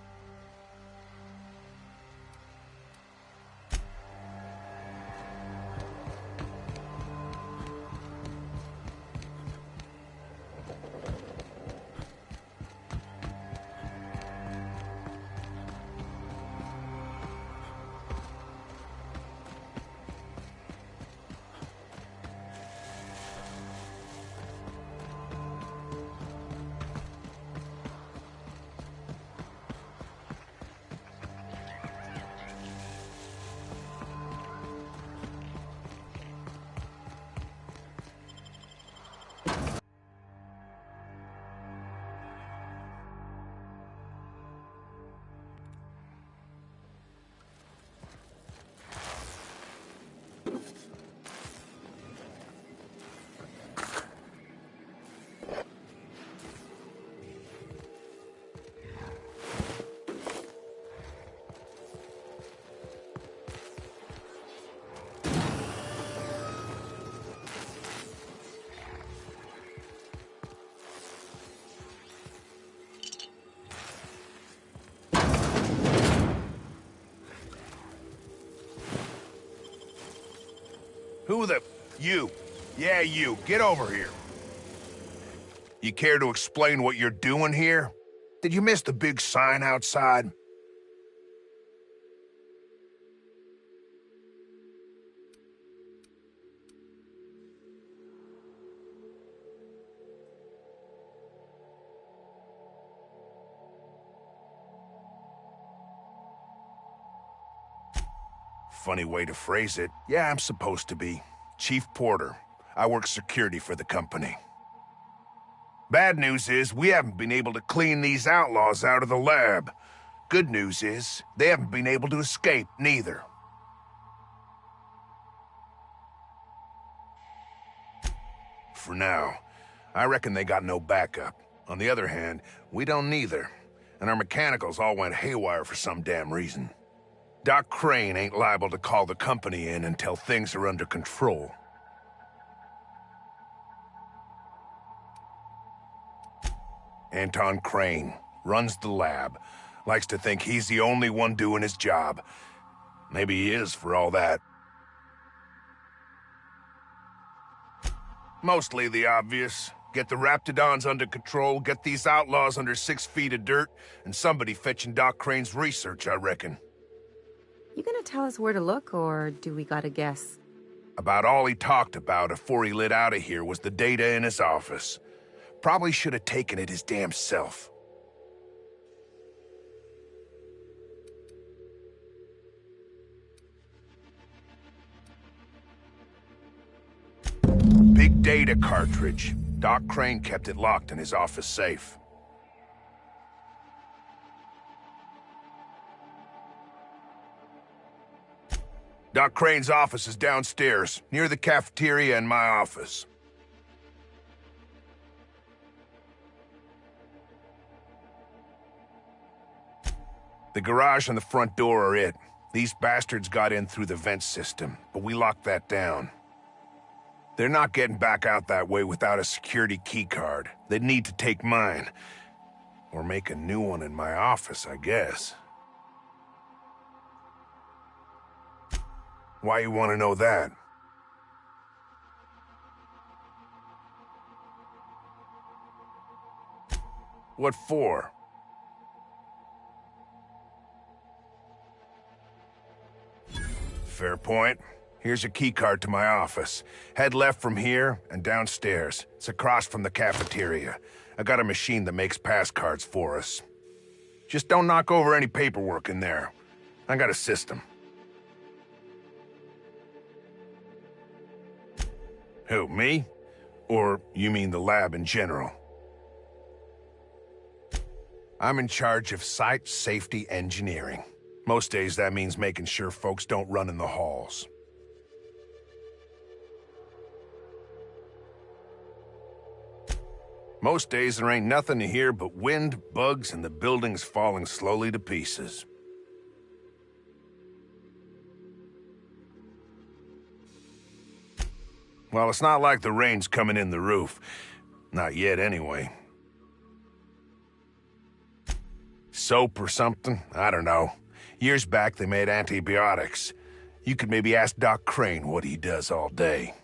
Who the... You. Yeah, you. Get over here. You care to explain what you're doing here? Did you miss the big sign outside? Funny way to phrase it. Yeah, I'm supposed to be. Chief Porter. I work security for the company. Bad news is, we haven't been able to clean these outlaws out of the lab. Good news is, they haven't been able to escape, neither. For now. I reckon they got no backup. On the other hand, we don't neither. And our mechanicals all went haywire for some damn reason. Doc Crane ain't liable to call the company in until things are under control. Anton Crane runs the lab. Likes to think he's the only one doing his job. Maybe he is, for all that. Mostly the obvious. Get the Raptidons under control, get these outlaws under 6 feet of dirt, and somebody fetching Doc Crane's research, I reckon. You gonna tell us where to look, or do we gotta guess? About all he talked about before he lit out of here was the data in his office. Probably should have taken it his damn self. Big data cartridge. Doc Crane kept it locked in his office safe. Doc Crane's office is downstairs, near the cafeteria and my office. The garage and the front door are it. These bastards got in through the vent system, but we locked that down. They're not getting back out that way without a security keycard. They'd need to take mine. Or make a new one in my office, I guess. Why you want to know that? What for? Fair point. Here's a keycard to my office. Head left from here and downstairs. It's across from the cafeteria. I got a machine that makes pass cards for us. Just don't knock over any paperwork in there. I got a system. Who, me? Or you mean the lab in general? I'm in charge of site safety engineering. Most days that means making sure folks don't run in the halls. Most days there ain't nothing to hear but wind, bugs, and the buildings falling slowly to pieces. Well, it's not like the rain's coming in the roof. Not yet, anyway. Soap or something? I don't know. Years back, they made antibiotics. You could maybe ask Doc Crane what he does all day.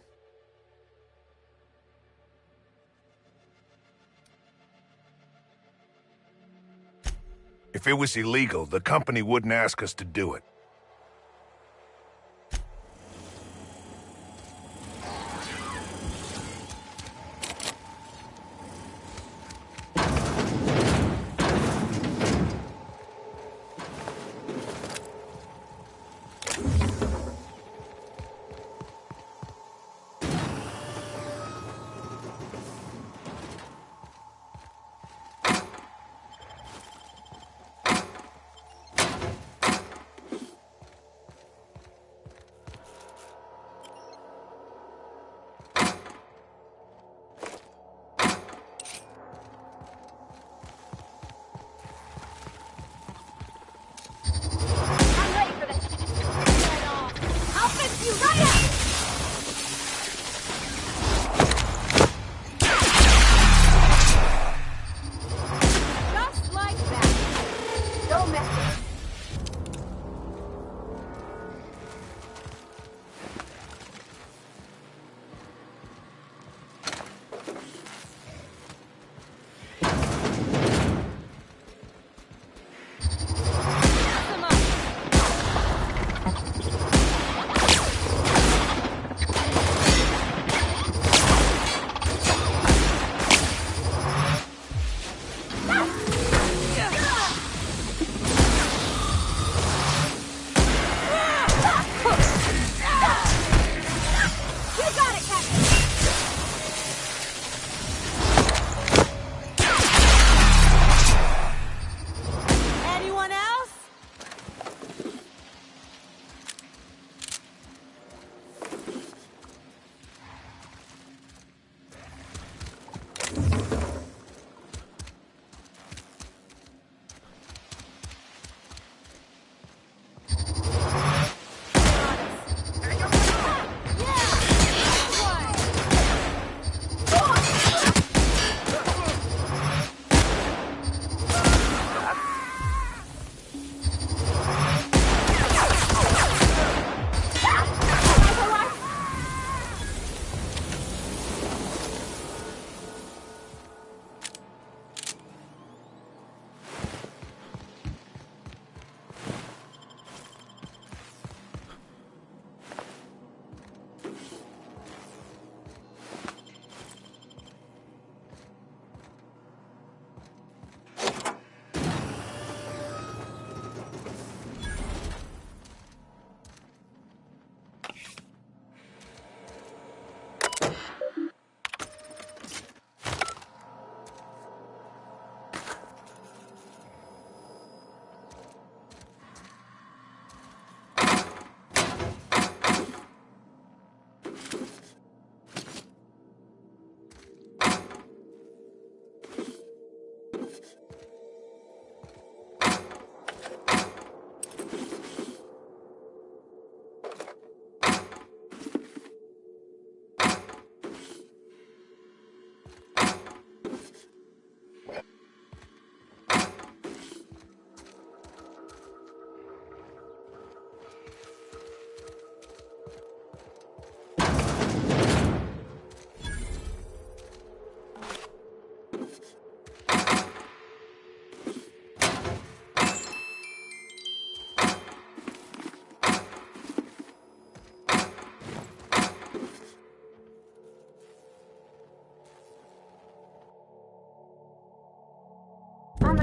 If it was illegal, the company wouldn't ask us to do it.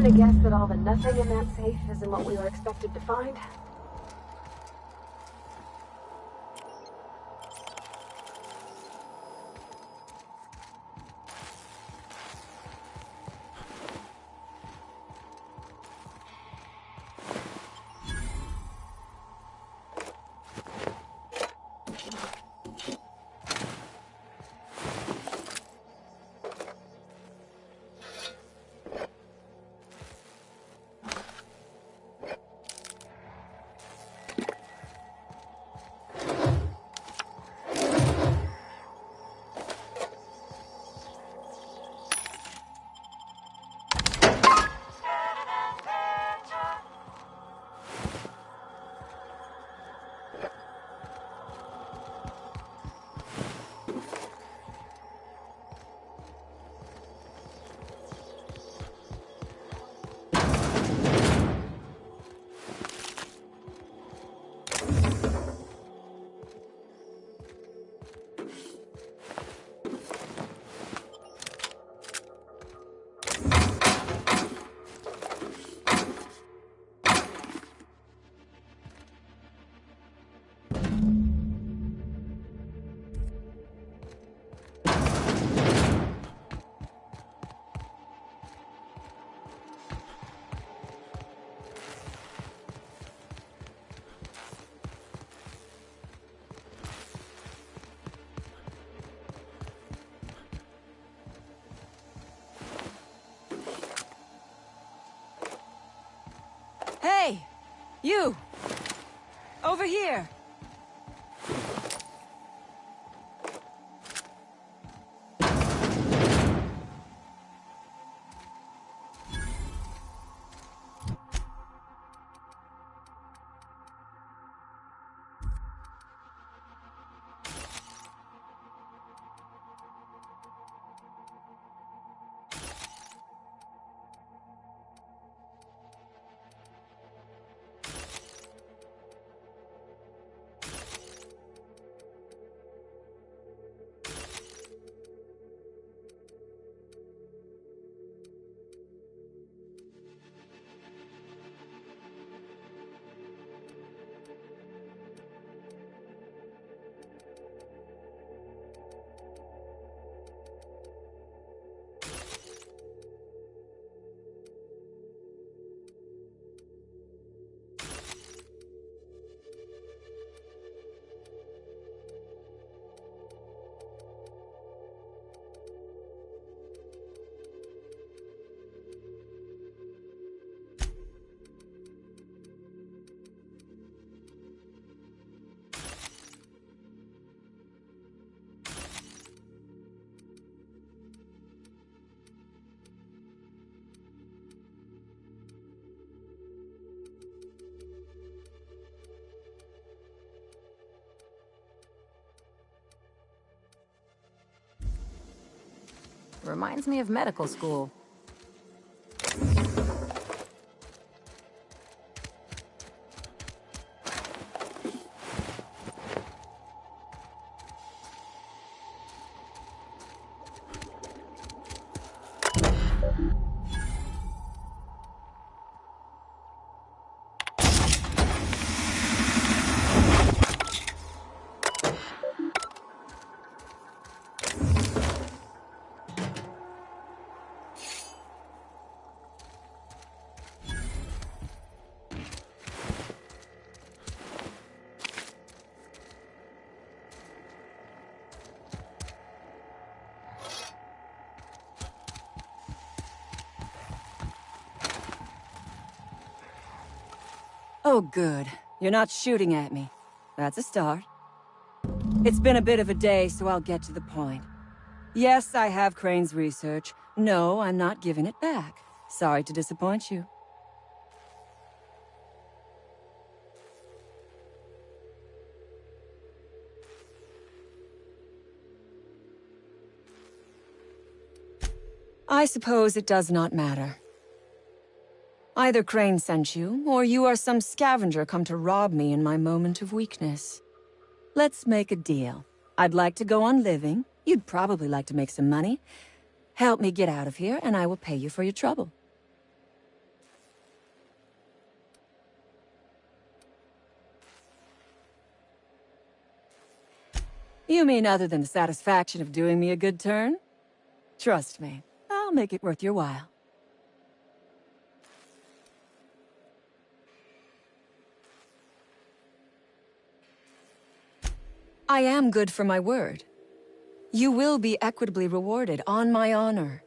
gonna guess that all the nothing in that safe isn't what we were expected to find? Hey! You! Over here! Reminds me of medical school. Oh, good. You're not shooting at me. That's a start. It's been a bit of a day, so I'll get to the point. Yes, I have Crane's research. No, I'm not giving it back. Sorry to disappoint you. I suppose it does not matter. Either Crane sent you, or you are some scavenger come to rob me in my moment of weakness. Let's make a deal. I'd like to go on living. You'd probably like to make some money. Help me get out of here, and I will pay you for your trouble. You mean other than the satisfaction of doing me a good turn? Trust me, I'll make it worth your while. I am good for my word. You will be equitably rewarded, on my honor.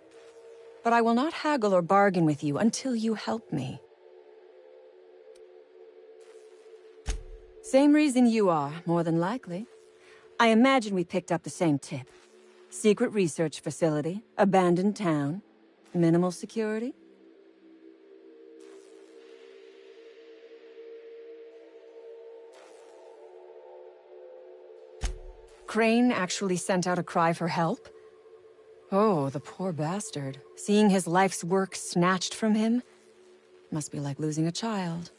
But I will not haggle or bargain with you until you help me. Same reason you are, more than likely. I imagine we picked up the same tip. Secret research facility, abandoned town, minimal security. Crane actually sent out a cry for help? Oh, the poor bastard. Seeing his life's work snatched from him? Must be like losing a child.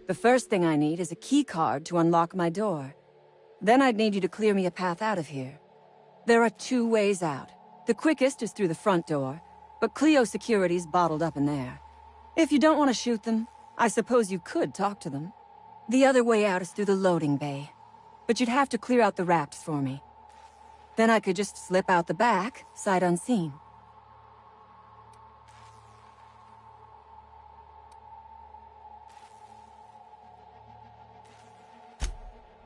The first thing I need is a key card to unlock my door. Then I'd need you to clear me a path out of here. There are 2 ways out. The quickest is through the front door, but Clio security's bottled up in there. If you don't want to shoot them, I suppose you could talk to them. The other way out is through the loading bay, but you'd have to clear out the rafts for me. Then I could just slip out the back, sight unseen.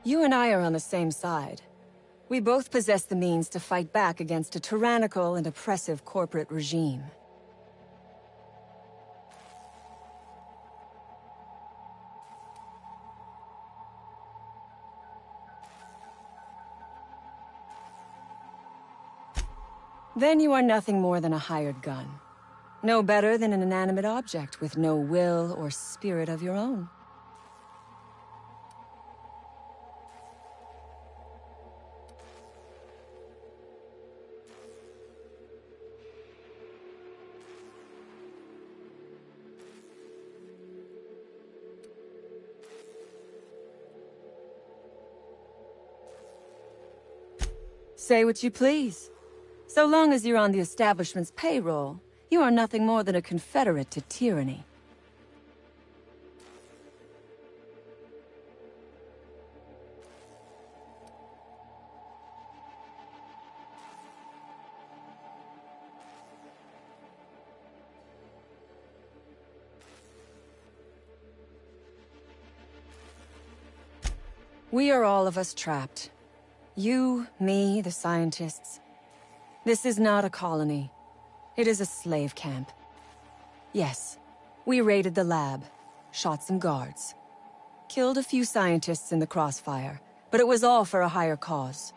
You and I are on the same side. We both possess the means to fight back against a tyrannical and oppressive corporate regime. Then you are nothing more than a hired gun. No better than an inanimate object with no will or spirit of your own. Say what you please. So long as you're on the establishment's payroll, you are nothing more than a confederate to tyranny. We are all of us trapped. You, me, the scientists. This is not a colony. It is a slave camp. Yes, we raided the lab, shot some guards, killed a few scientists in the crossfire, but it was all for a higher cause.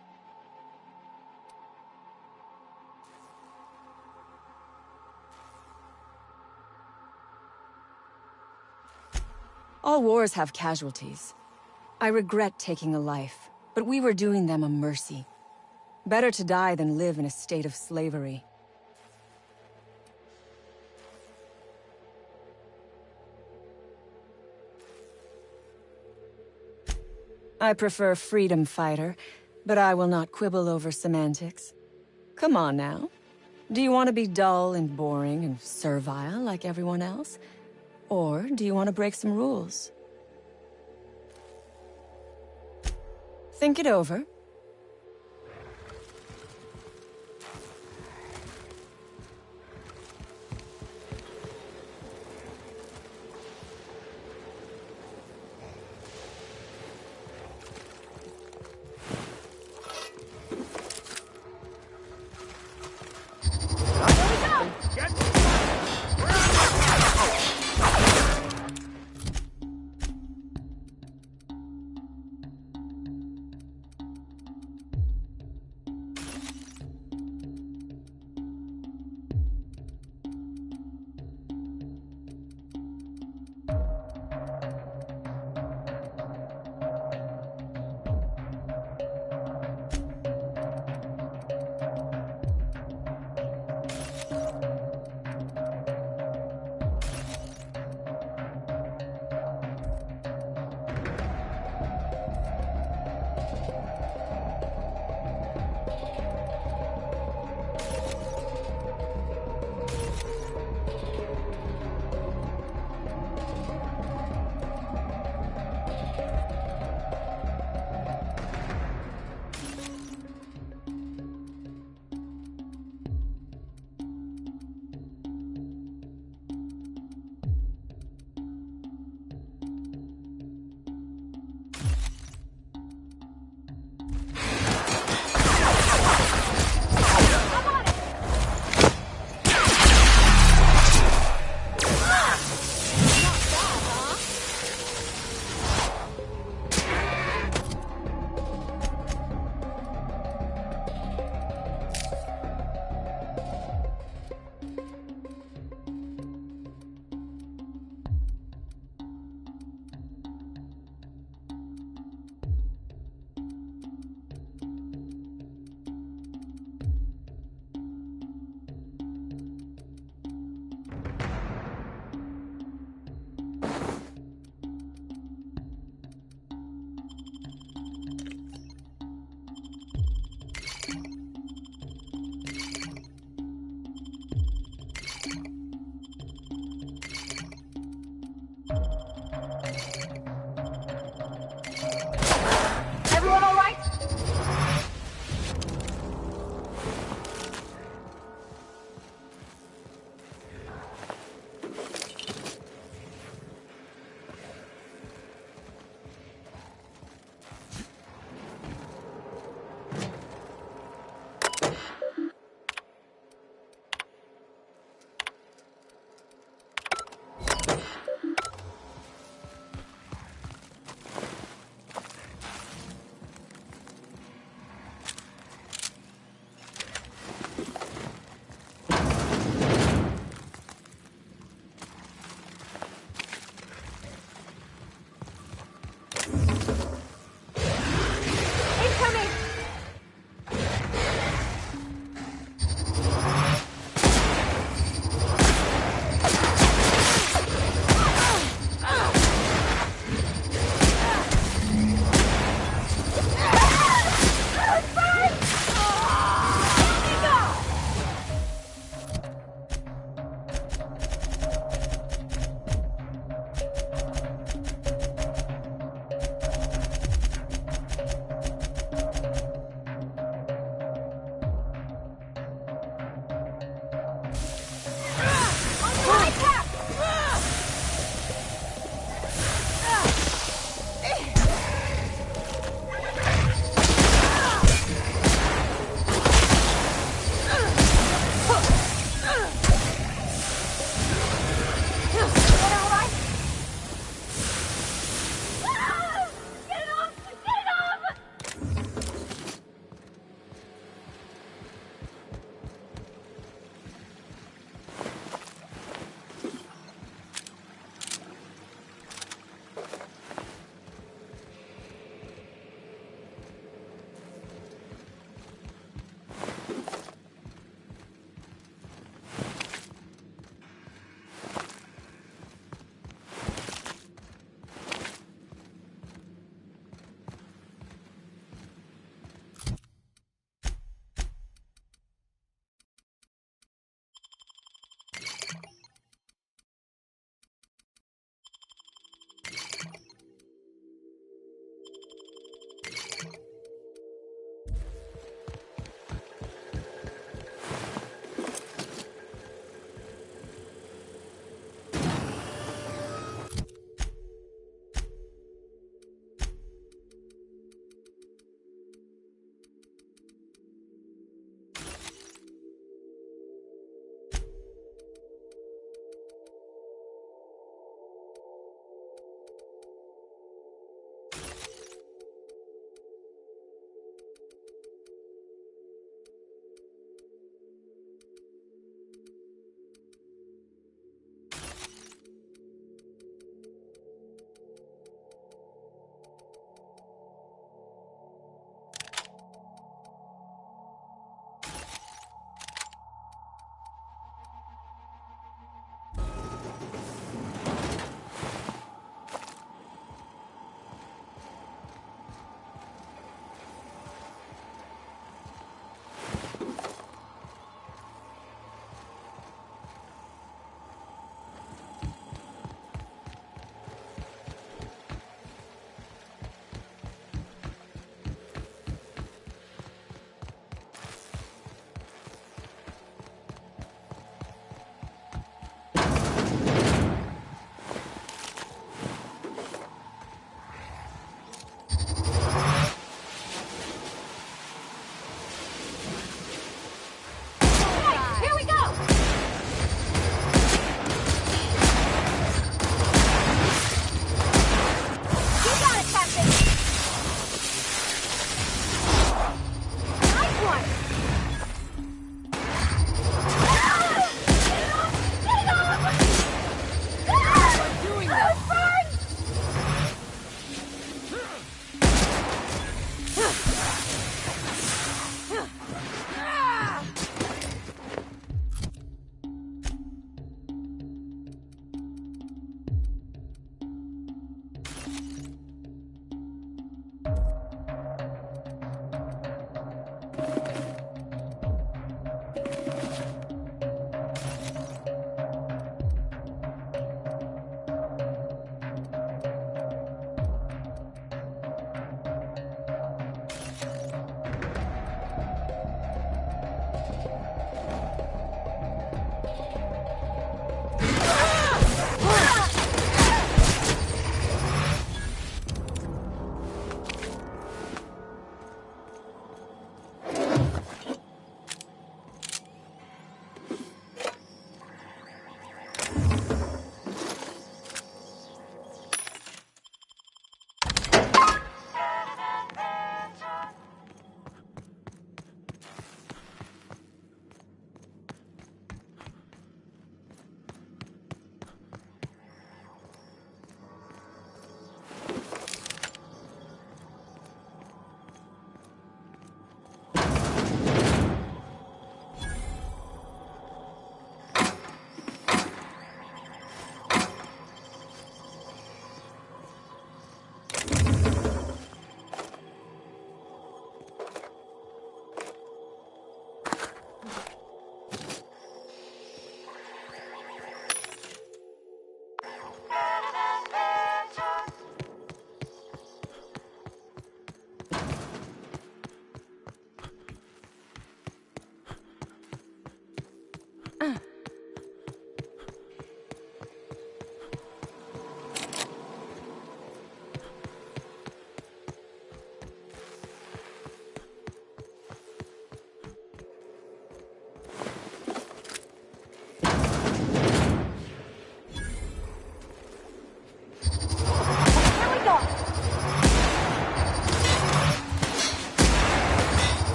All wars have casualties. I regret taking a life, but we were doing them a mercy. Better to die than live in a state of slavery. I prefer freedom fighter, but I will not quibble over semantics. Come on now. Do you want to be dull and boring and servile like everyone else? Or do you want to break some rules? Think it over.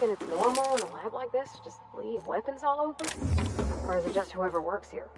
reckon it's normal in a lab like this to just leave weapons all over? Or is it just whoever works here?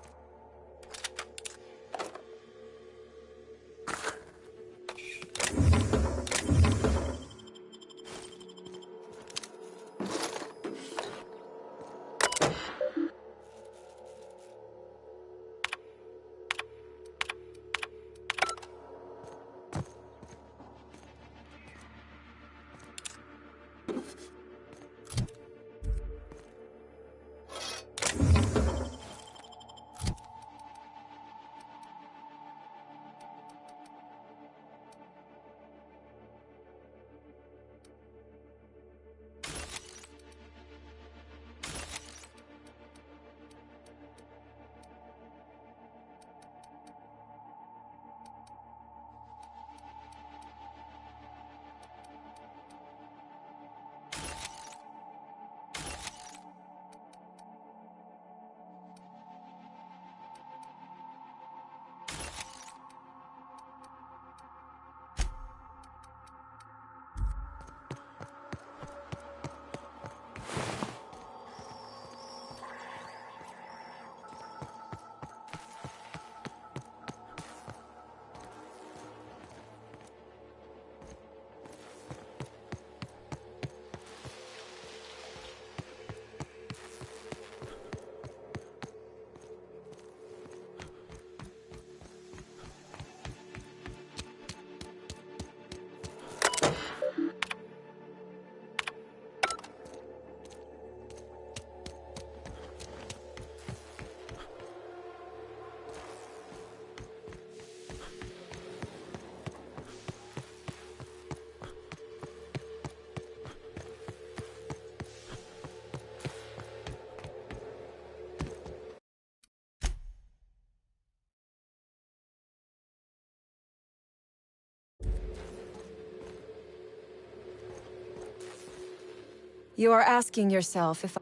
You are asking yourself if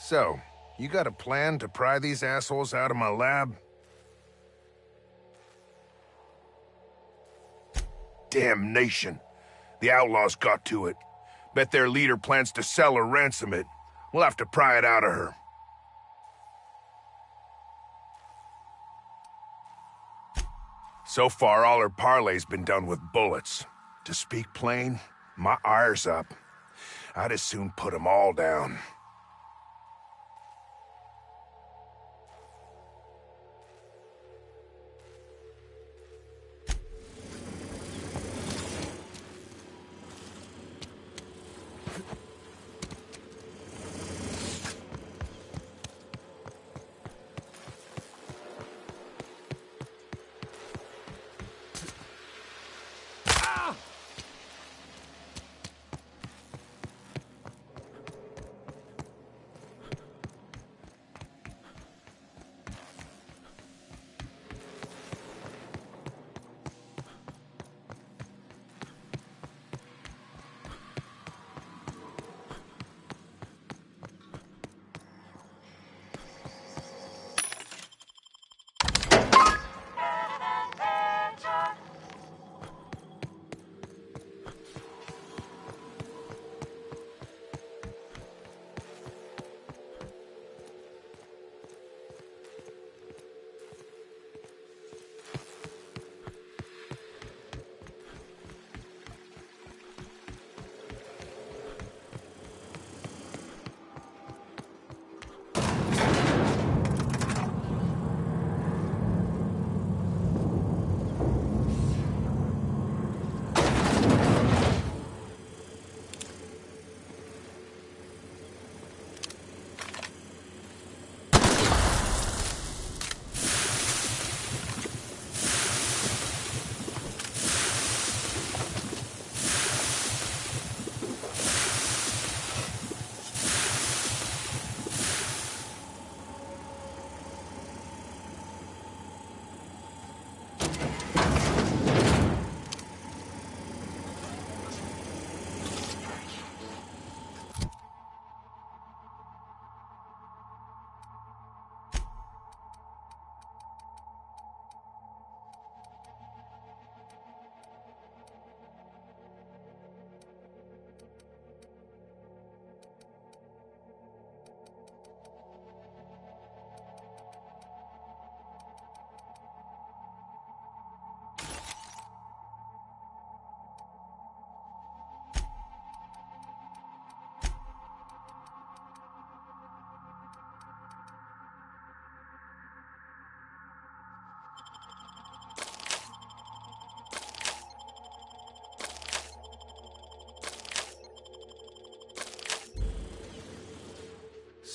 So, you got a plan to pry these assholes out of my lab? Damnation. The outlaws got to it. Bet their leader plans to sell or ransom it. We'll have to pry it out of her. So far, all her parlay's been done with bullets. To speak plain, my ire's up. I'd as soon put 'em all down.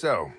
So,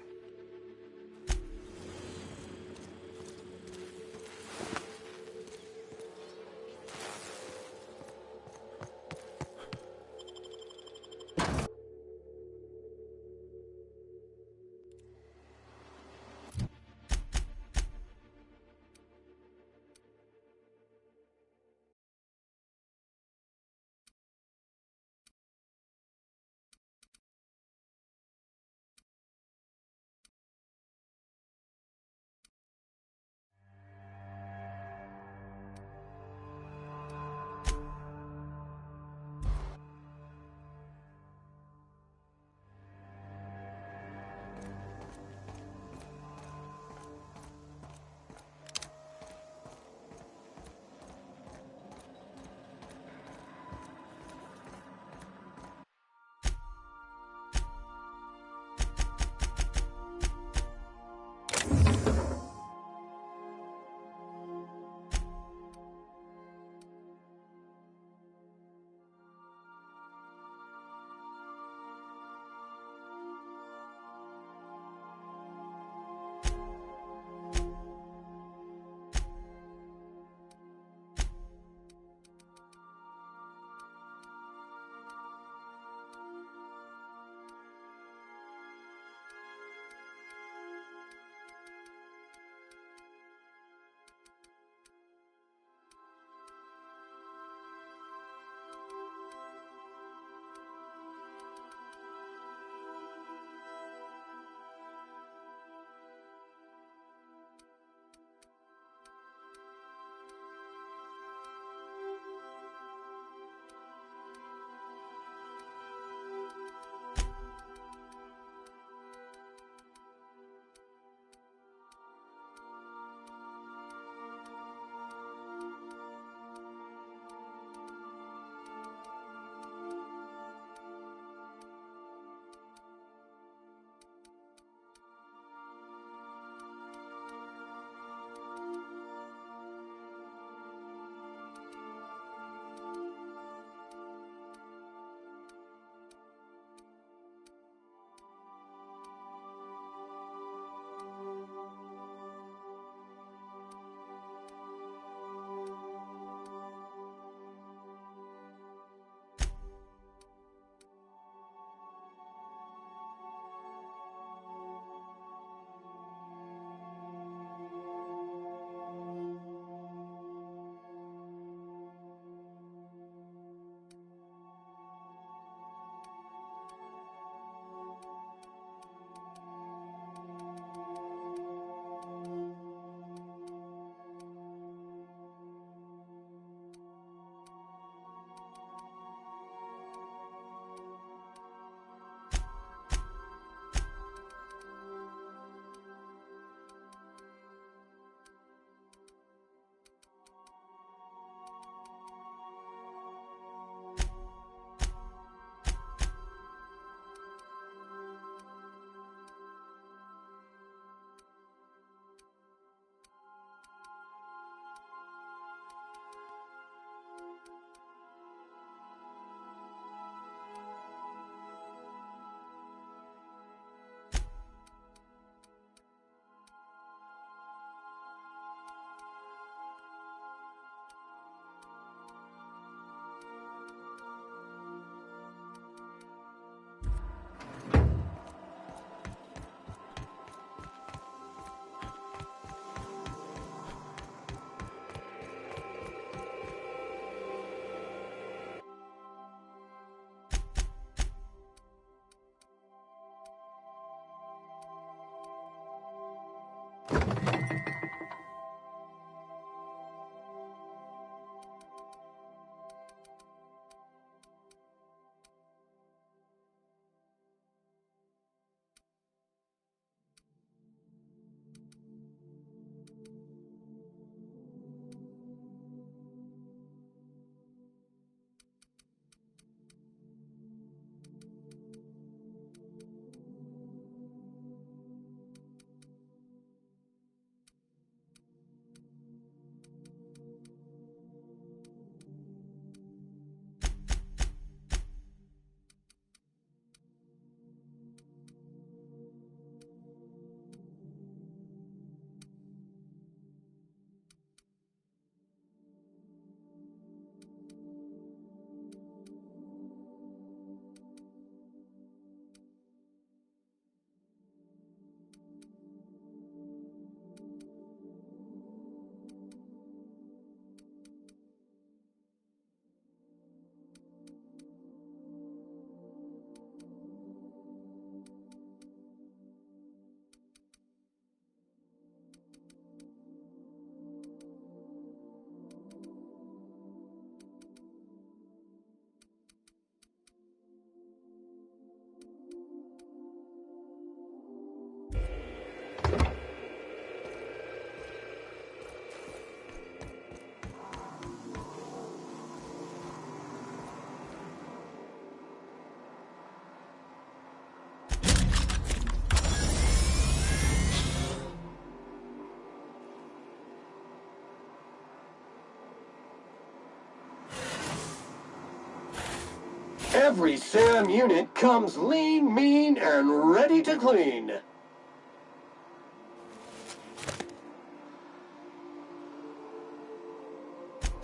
Every SAM unit comes lean, mean, and ready to clean.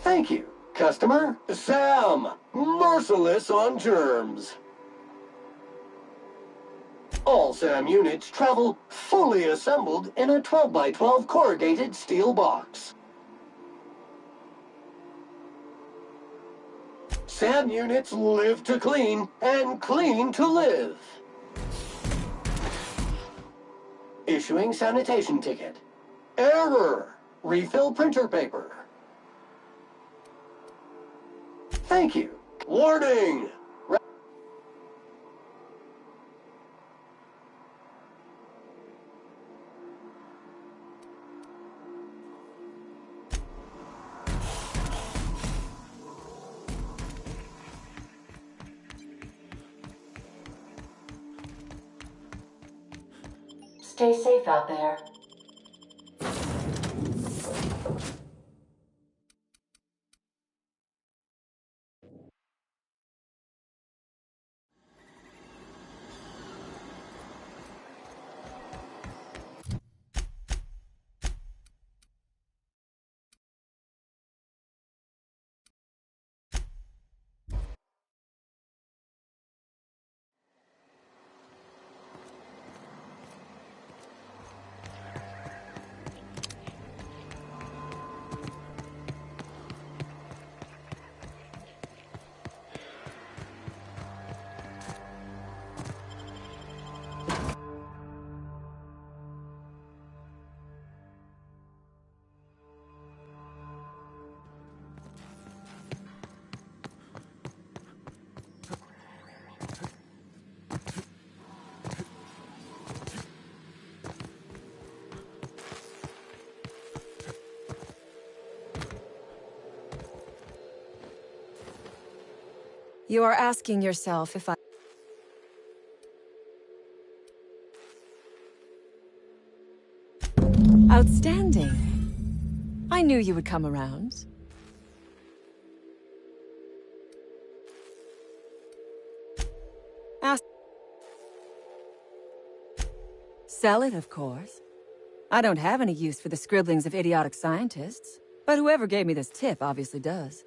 Thank you, customer. SAM, merciless on germs. All SAM units travel fully assembled in a 12x12 corrugated steel box. SAM units live to clean and clean to live. Issuing sanitation ticket. Error. Refill printer paper. Thank you. Warning! Stay safe out there. You are asking yourself if I... Outstanding. I knew you would come around. Sell it, of course. I don't have any use for the scribblings of idiotic scientists, but whoever gave me this tip obviously does.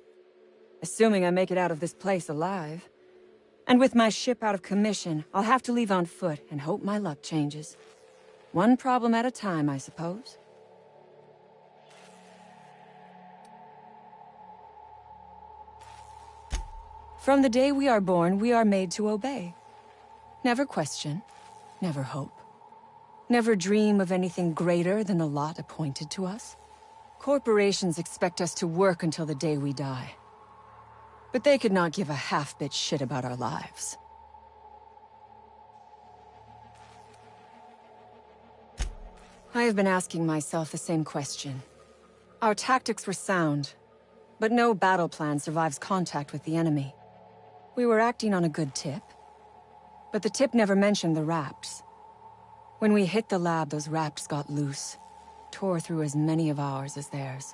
Assuming I make it out of this place alive. And with my ship out of commission, I'll have to leave on foot and hope my luck changes. One problem at a time, I suppose. From the day we are born, we are made to obey. Never question, never hope. Never dream of anything greater than the lot appointed to us. Corporations expect us to work until the day we die. But they could not give a half-bit shit about our lives. I have been asking myself the same question. Our tactics were sound, but no battle plan survives contact with the enemy. We were acting on a good tip, but the tip never mentioned the Raps. When we hit the lab, those Raps got loose, tore through as many of ours as theirs.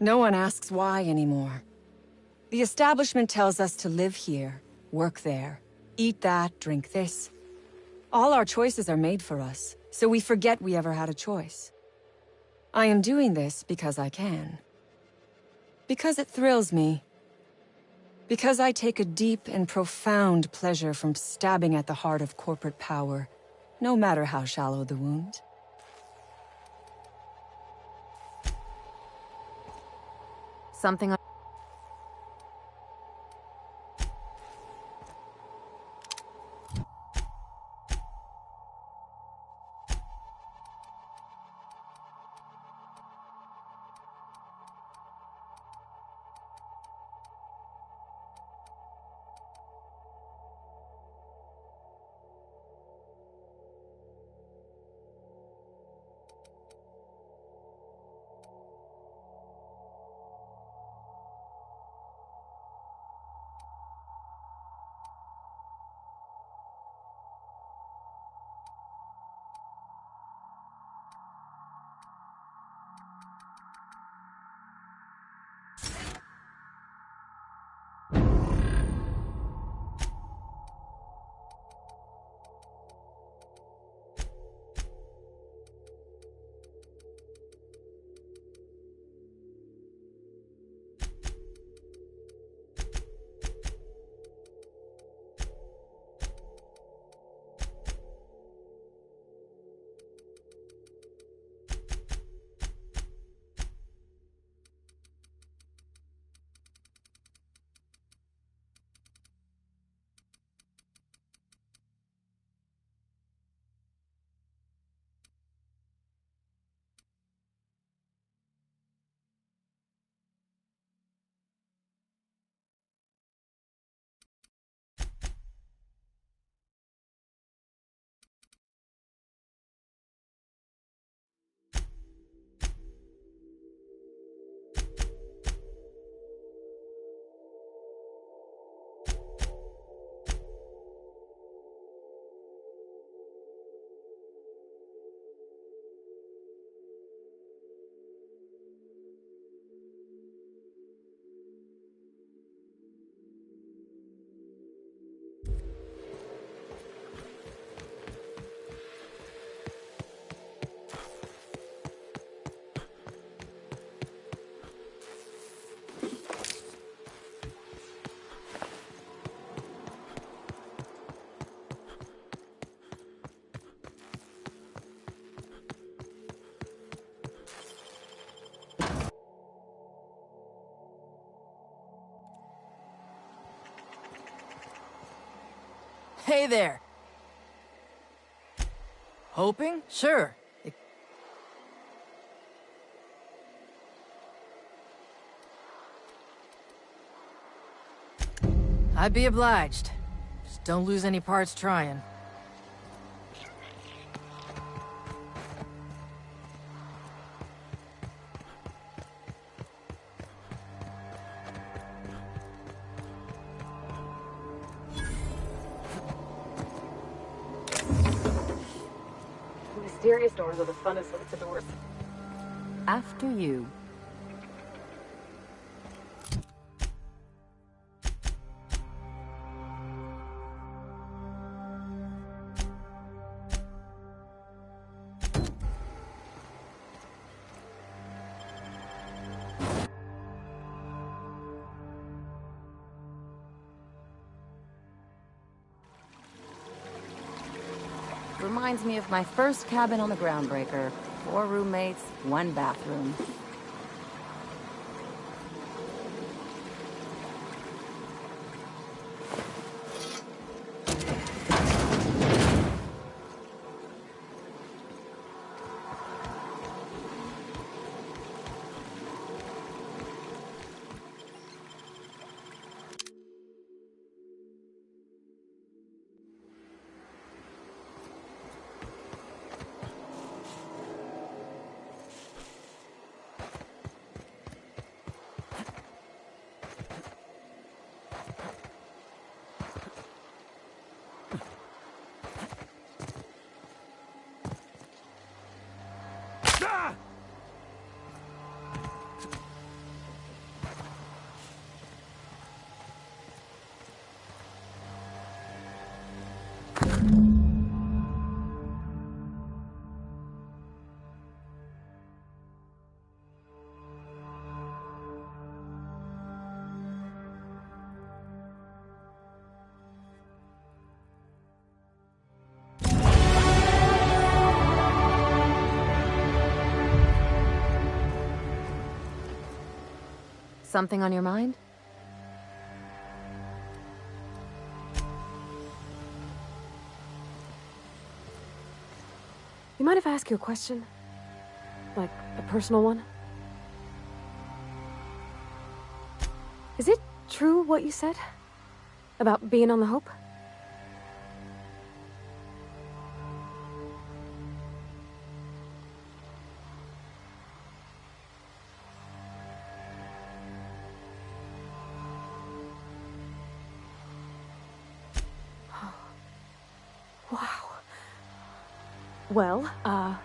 No one asks why anymore. The establishment tells us to live here, work there, eat that, drink this. All our choices are made for us, so we forget we ever had a choice. I am doing this because I can. Because it thrills me. Because I take a deep and profound pleasure from stabbing at the heart of corporate power, no matter how shallow the wound. Something Hey there. Hoping? Sure. I'd be obliged. Just don't lose any parts trying. Mysterious doors are the funnest of the doors. after you. Reminds me of my first cabin on the Groundbreaker. 4 roommates, 1 bathroom. Something on your mind? You mind if I ask you a question? Like, a personal one? Is it true what you said? About being on the Hope? Wow. Well,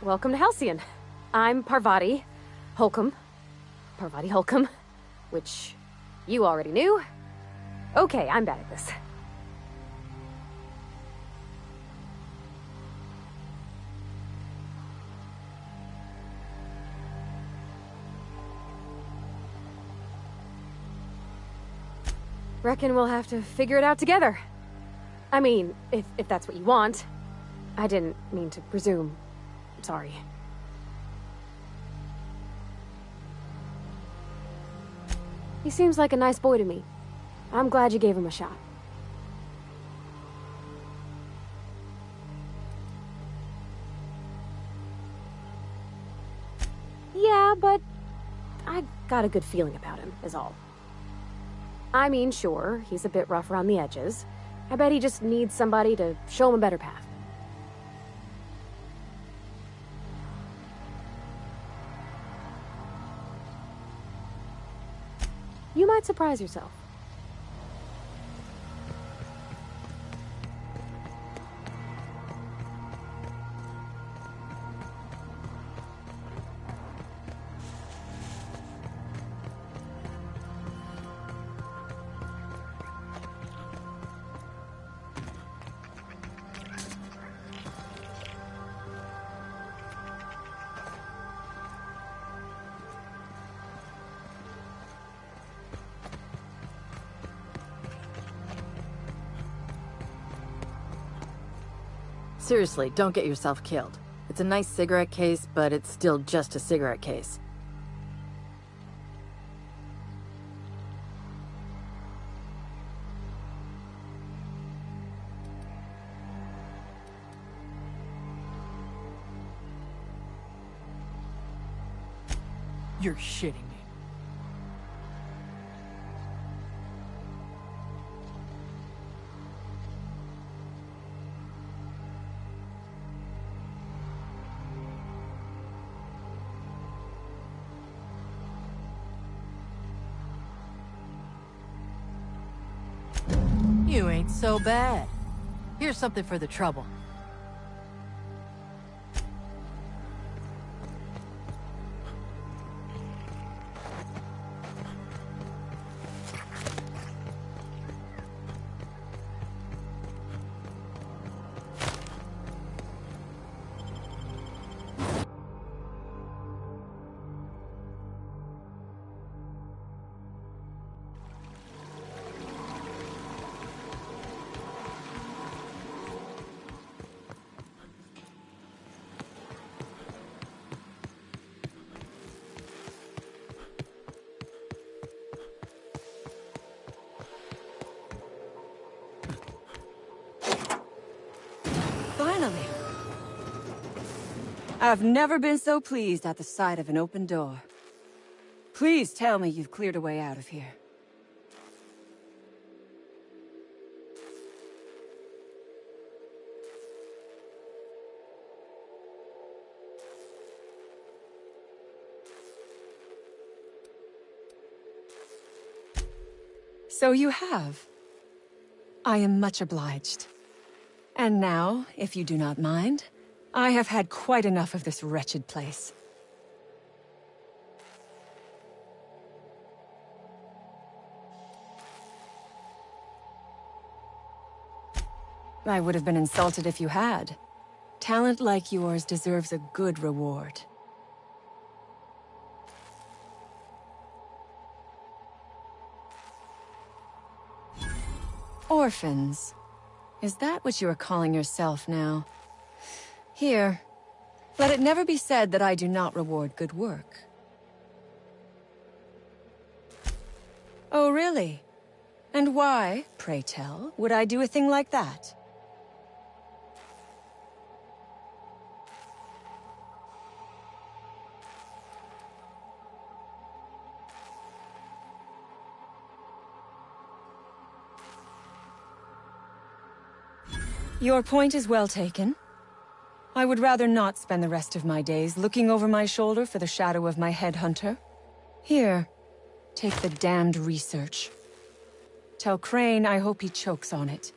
welcome to Halcyon. I'm Parvati Holcomb. Parvati Holcomb, which you already knew. Okay, I'm bad at this. Reckon we'll have to figure it out together. I mean, if that's what you want. I didn't mean to presume. Sorry. He seems like a nice boy to me. I'm glad you gave him a shot. Yeah, but I got a good feeling about him, is all. I mean, sure, he's a bit rough around the edges. I bet he just needs somebody to show him a better path. You might surprise yourself. Seriously, don't get yourself killed. It's a nice cigarette case, but it's still just a cigarette case. You're shitting me. You ain't so bad. Here's something for the trouble. Finally. I've never been so pleased at the sight of an open door. Please tell me you've cleared a way out of here. So you have. I am much obliged. And now, if you do not mind, I have had quite enough of this wretched place. I would have been insulted if you had. Talent like yours deserves a good reward. Orphans. Is that what you are calling yourself now? Here, let it never be said that I do not reward good work. Oh, really? And why, pray tell, would I do a thing like that? Your point is well taken. I would rather not spend the rest of my days looking over my shoulder for the shadow of my headhunter. Here, take the damned research. Tell Crane I hope he chokes on it.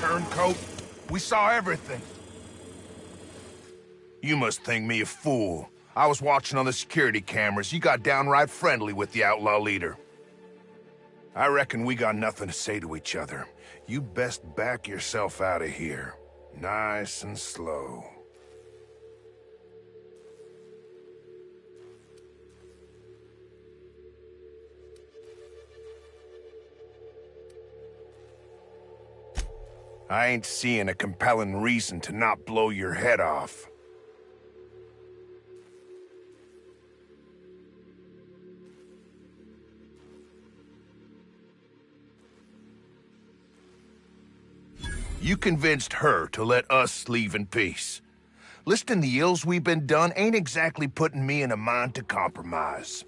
Turncoat. We saw everything. You must think me a fool. I was watching on the security cameras. You got downright friendly with the outlaw leader. I reckon we got nothing to say to each other. You best back yourself out of here. Nice and slow. I ain't seeing a compelling reason to not blow your head off. You convinced her to let us leave in peace. Listing the ills we've been done ain't exactly putting me in a mind to compromise.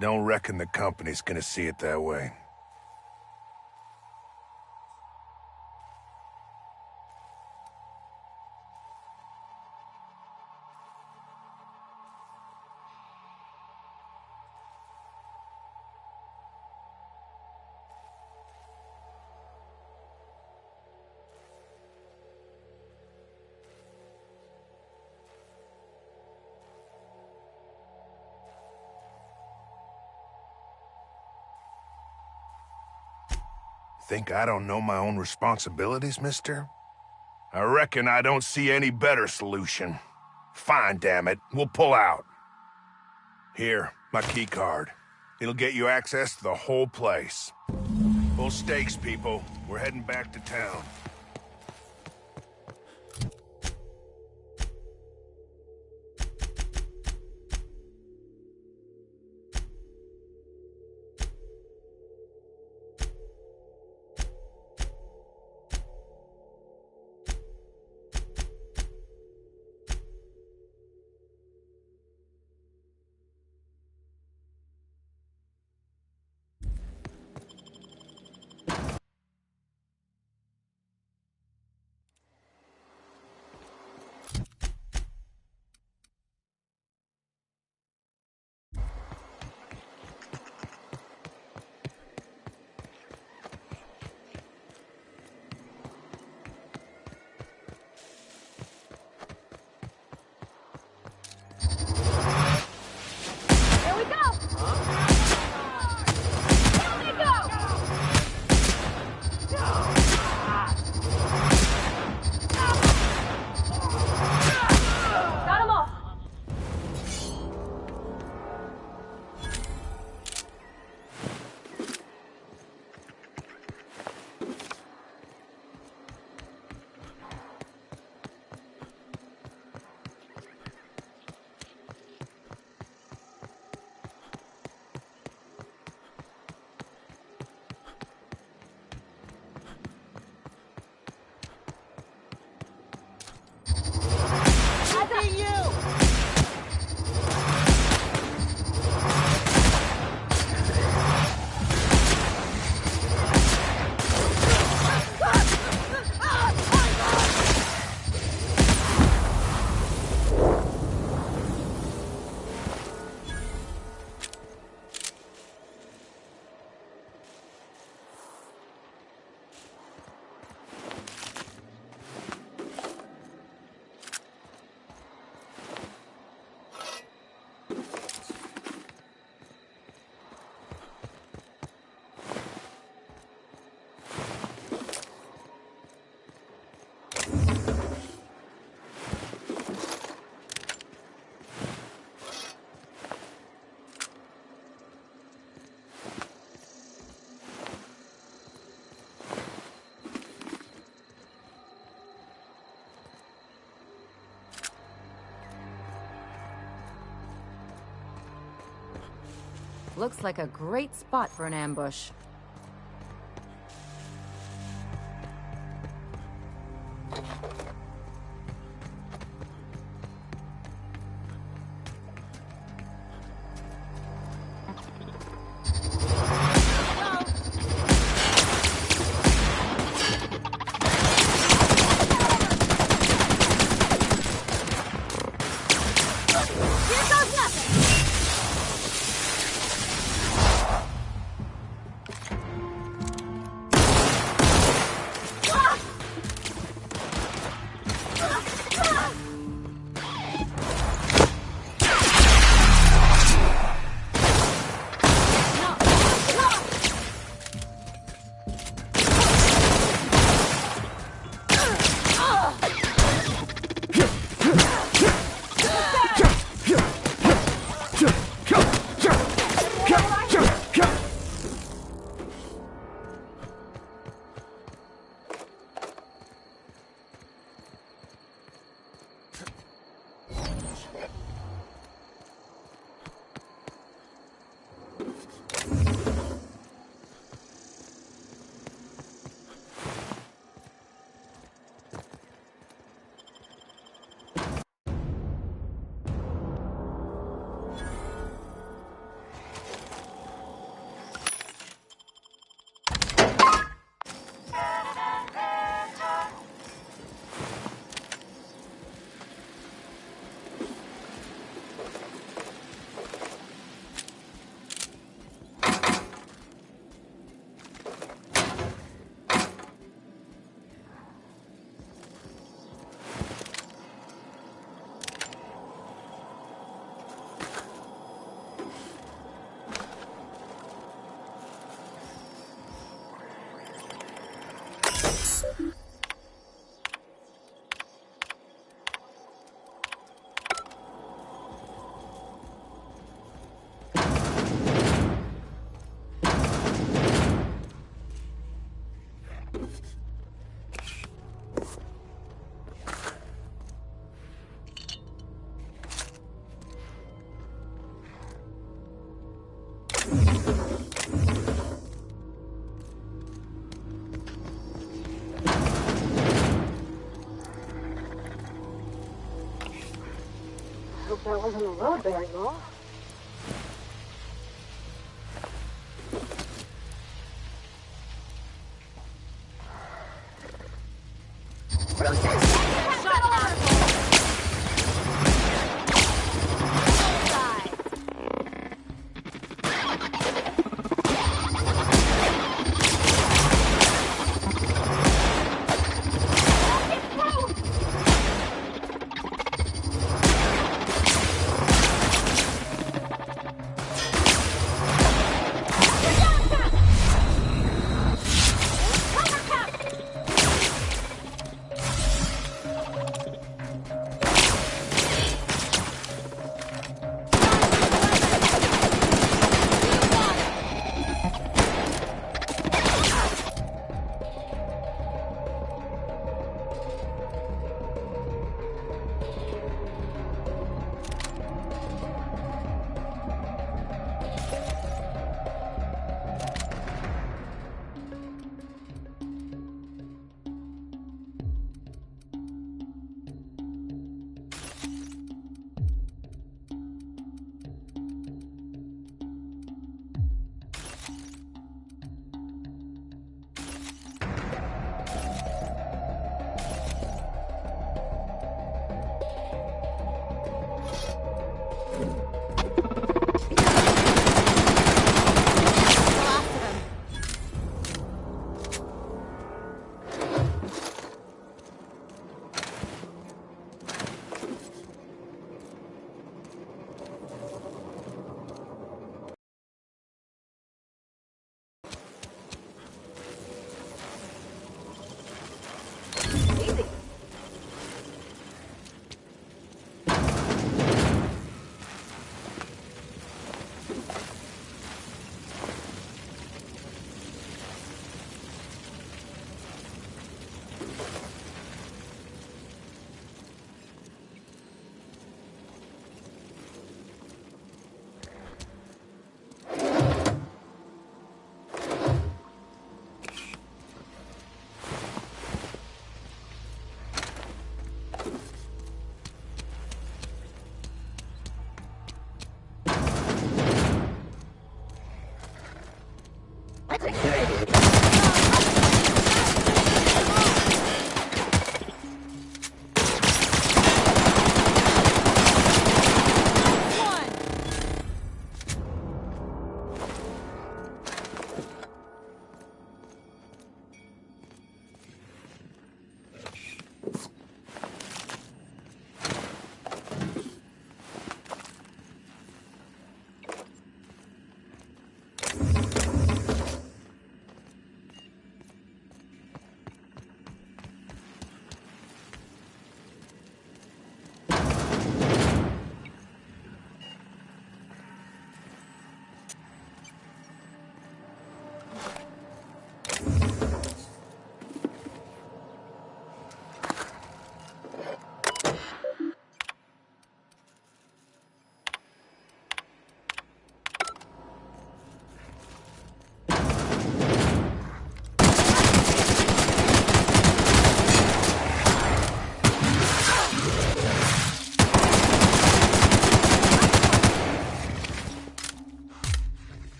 Don't reckon the company's gonna see it that way. Think I don't know my own responsibilities, mister? I reckon I don't see any better solution. Fine, damn it. We'll pull out. Here, my key card. It'll get you access to the whole place. Full stakes, people. We're heading back to town. Looks like a great spot for an ambush. Hope that wasn't a road very long.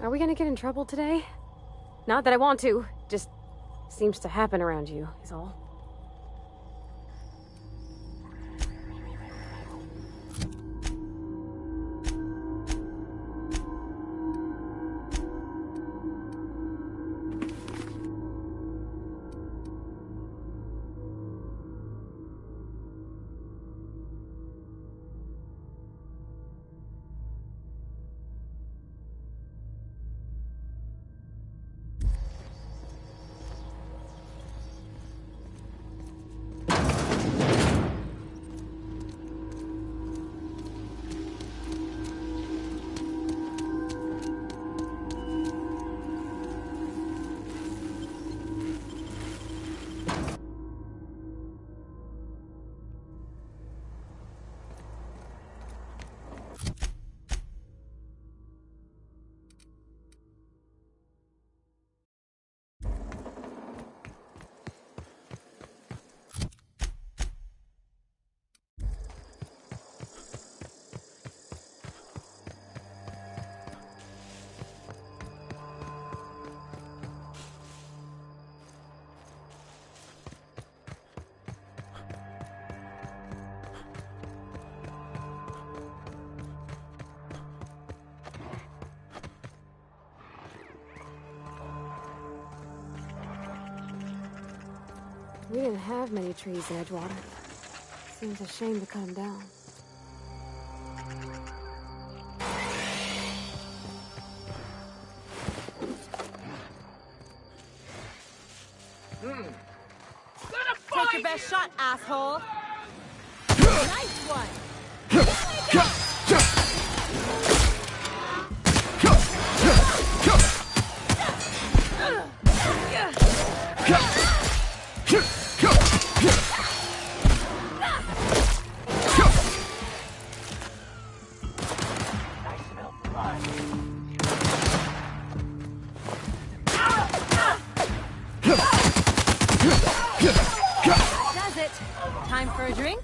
Are we gonna get in trouble today? Not that I want to, just seems to happen around you, is all. We didn't have many trees in Edgewater. Seems a shame to cut them down. Take your best shot, asshole! Nice one! Does it? Time for a drink?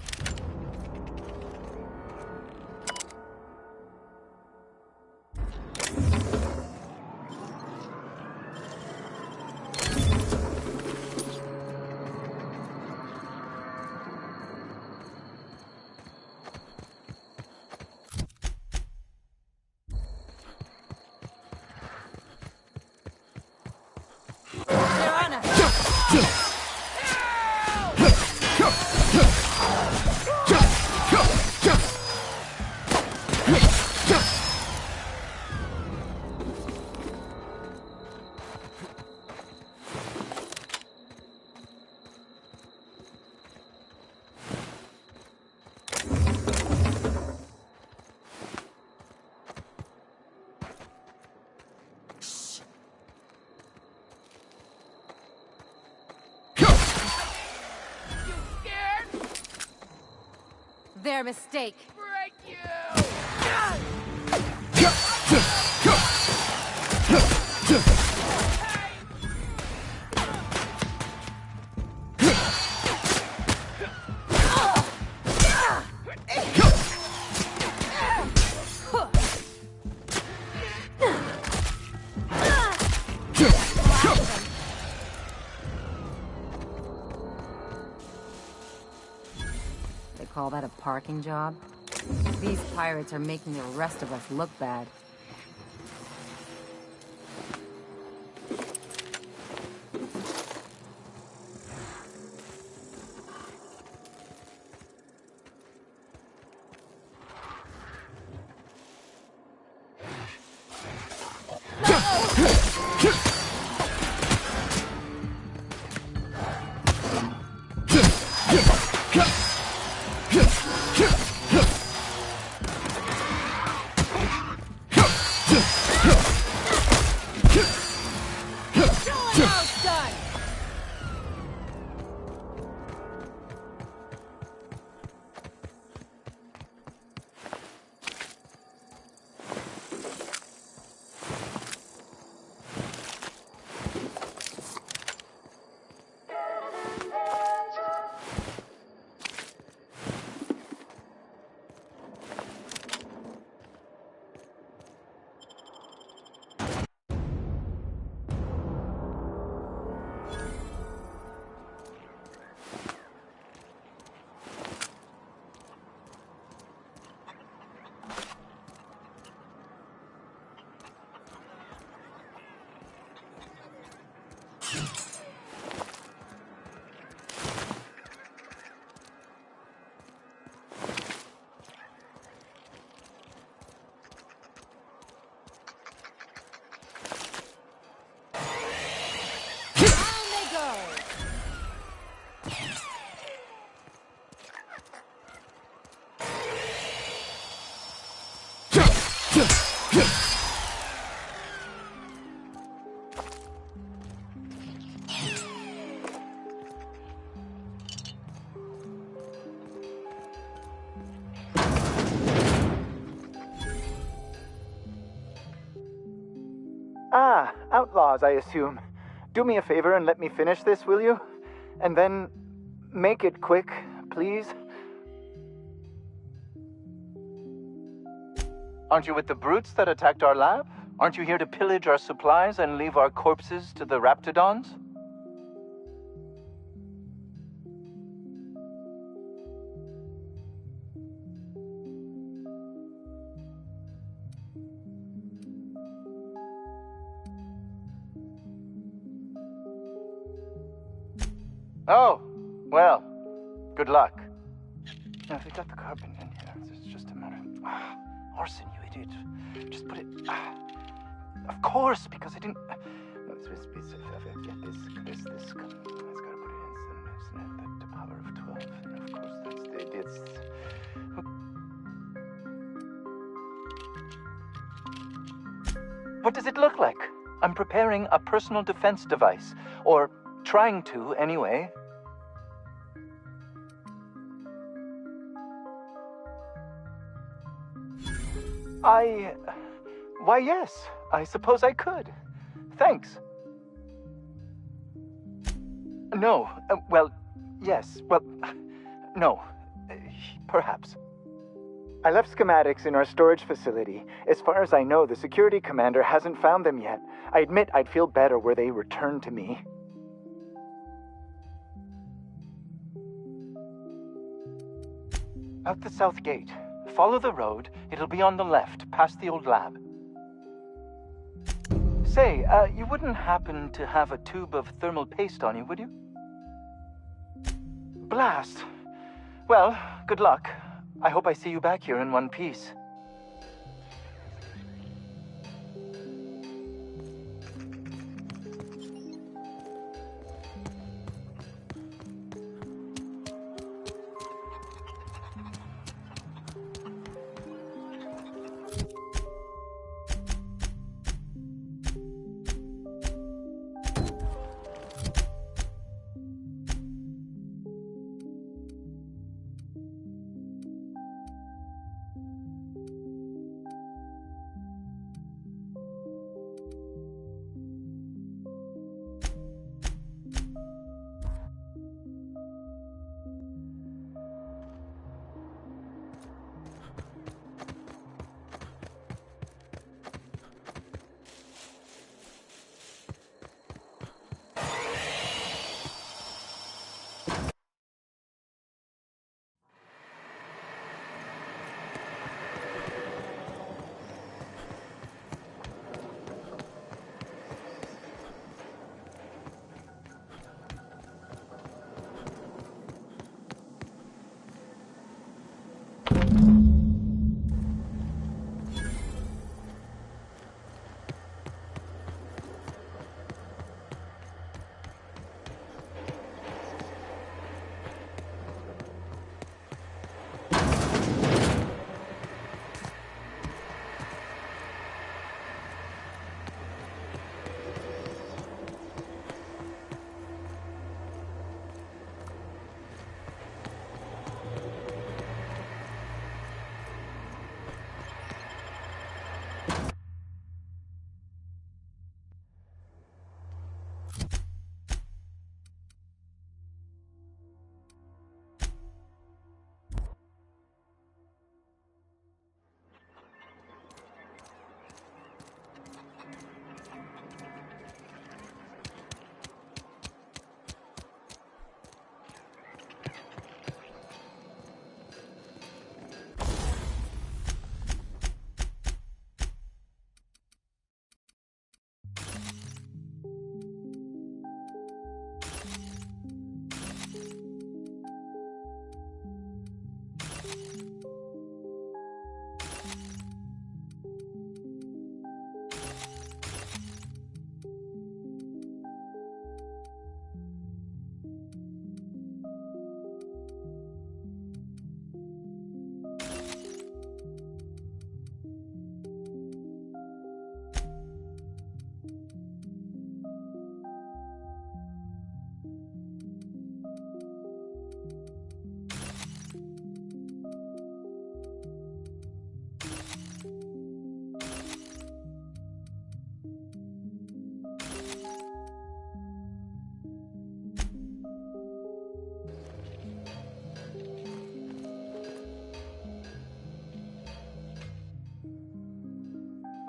Their mistake. Break you! Call that a parking job? These pirates are making the rest of us look bad. Ah, outlaws, I assume. Do me a favor and let me finish this, will you? And then make it quick, please. Aren't you with the brutes that attacked our lab? Aren't you here to pillage our supplies and leave our corpses to the raptidons? Oh, well, good luck. Now, if they got the carbon in here, it's just a matter of... arson, you idiot. Just put it... of course, because I didn't... No, it's get this. It's got to put it in the power of 12. And of course, it's... What does it look like? I'm preparing a personal defense device. Or trying to, anyway. Why, yes. I suppose I could. Thanks. No. Well, yes. Well, no. Perhaps. I left schematics in our storage facility. As far as I know, the security commander hasn't found them yet. I admit I'd feel better were they returned to me. Out the south gate. Follow the road. It'll be on the left, past the old lab. Say, you wouldn't happen to have a tube of thermal paste on you, would you? Blast. Well, good luck. I hope I see you back here in one piece.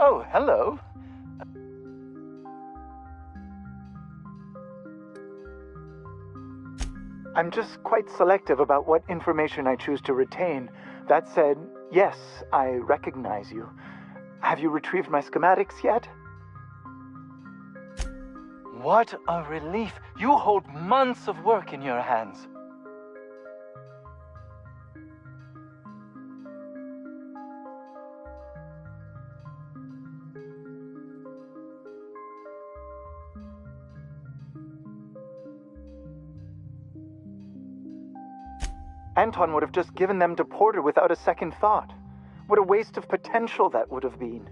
Oh, hello. I'm just quite selective about what information I choose to retain. That said, yes, I recognize you. Have you retrieved my schematics yet? What a relief! You hold months of work in your hands. Anton would have just given them to Porter without a second thought. What a waste of potential that would have been.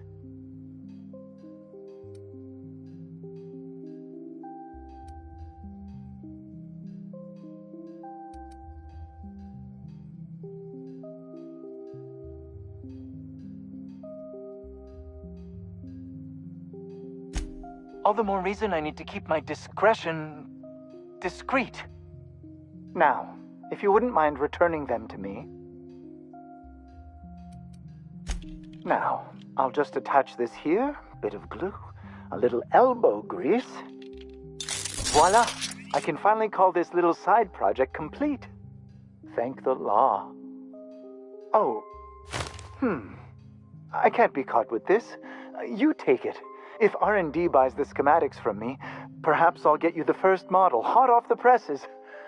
All the more reason I need to keep my discretion discreet. Now, if you wouldn't mind returning them to me. Now, I'll just attach this here, bit of glue, a little elbow grease. Voila! I can finally call this little side project complete. Thank the law. Oh, I can't be caught with this. You take it. If R&D buys the schematics from me, perhaps I'll get you the first model, hot off the presses.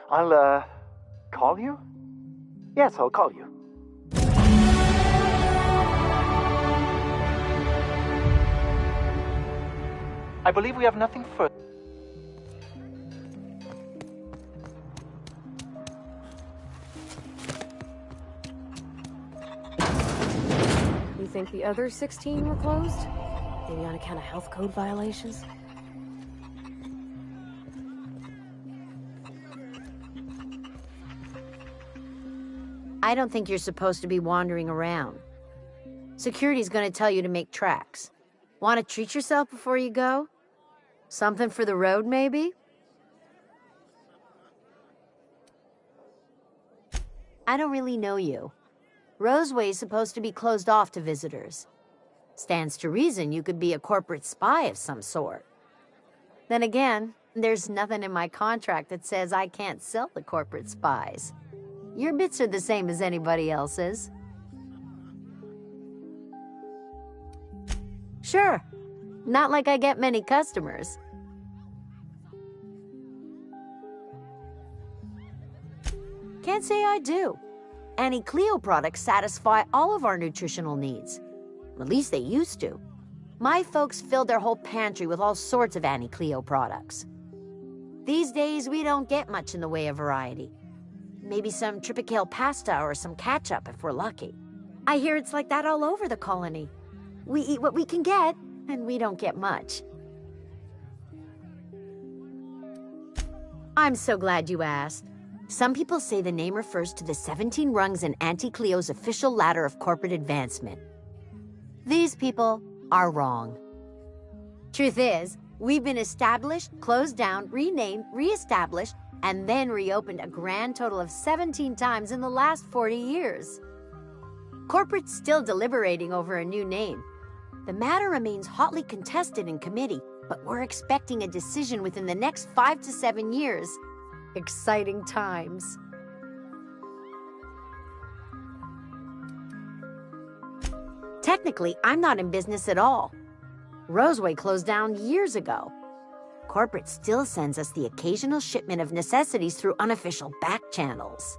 I'll, call you? Yes, I'll call you. I believe we have nothing further. You think the other 16 were closed? Maybe on account of health code violations? I don't think you're supposed to be wandering around. Security's gonna tell you to make tracks. Want to treat yourself before you go? Something for the road, maybe? I don't really know you. Roseway's supposed to be closed off to visitors. Stands to reason you could be a corporate spy of some sort. Then again, there's nothing in my contract that says I can't sell to corporate spies. Your bits are the same as anybody else's. Sure. Not like I get many customers. Can't say I do. Annie Cleo products satisfy all of our nutritional needs. At least they used to. My folks filled their whole pantry with all sorts of Annie Cleo products. These days, we don't get much in the way of variety. Maybe some Tripicale pasta or some ketchup if we're lucky. I hear it's like that all over the colony. We eat what we can get, and we don't get much. I'm so glad you asked. Some people say the name refers to the 17 rungs in Auntie Cleo's official ladder of corporate advancement. These people are wrong. Truth is, we've been established, closed down, renamed, reestablished, and then reopened a grand total of 17 times in the last 40 years. Corporate's still deliberating over a new name. The matter remains hotly contested in committee, but we're expecting a decision within the next 5 to 7 years. Exciting times. Technically, I'm not in business at all. Roseway closed down years ago. Corporate still sends us the occasional shipment of necessities through unofficial back channels.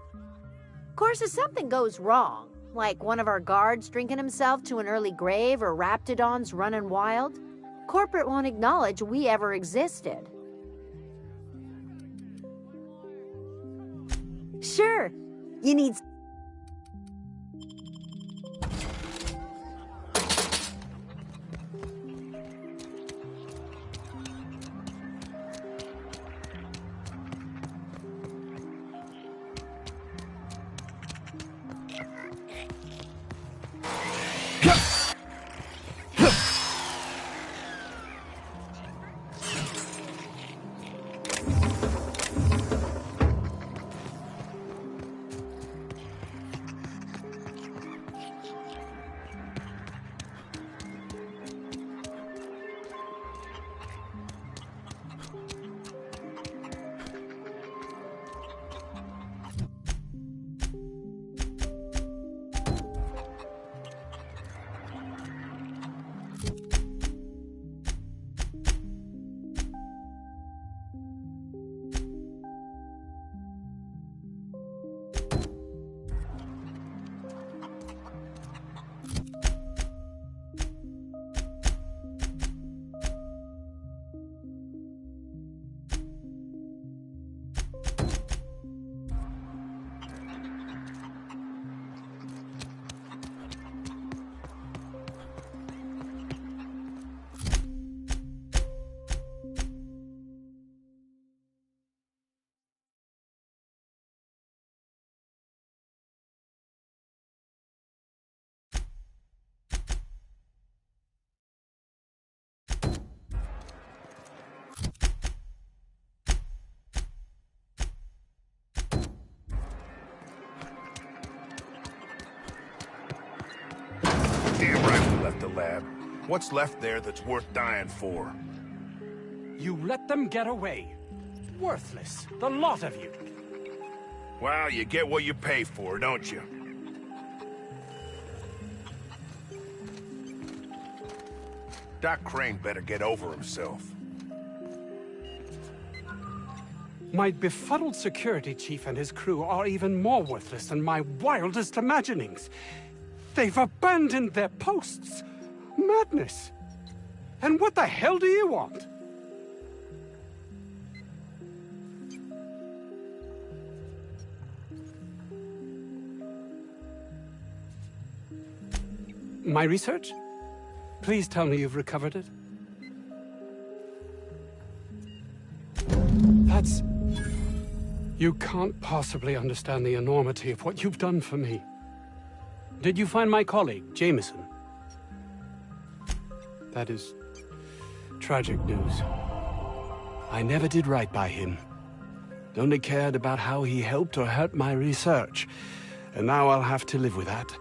Of course, if something goes wrong, like one of our guards drinking himself to an early grave or Raptidons running wild, corporate won't acknowledge we ever existed. Sure, you need... Damn right we left the lab. What's left there that's worth dying for? You let them get away. Worthless, the lot of you. Well, you get what you pay for, don't you? Doc Crane better get over himself. My befuddled security chief and his crew are even more worthless than my wildest imaginings. They've abandoned their posts. Madness. And what the hell do you want? My research? Please tell me you've recovered it. That's... You can't possibly understand the enormity of what you've done for me. Did you find my colleague, Jameson? That is tragic news. I never did right by him. Only cared about how he helped or hurt my research. And now I'll have to live with that.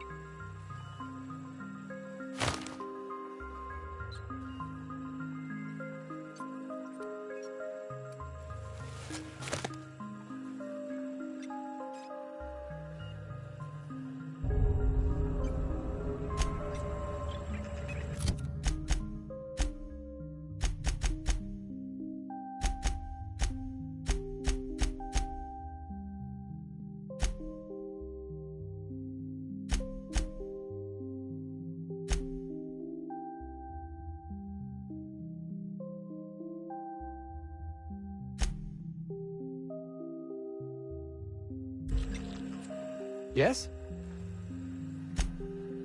Yes?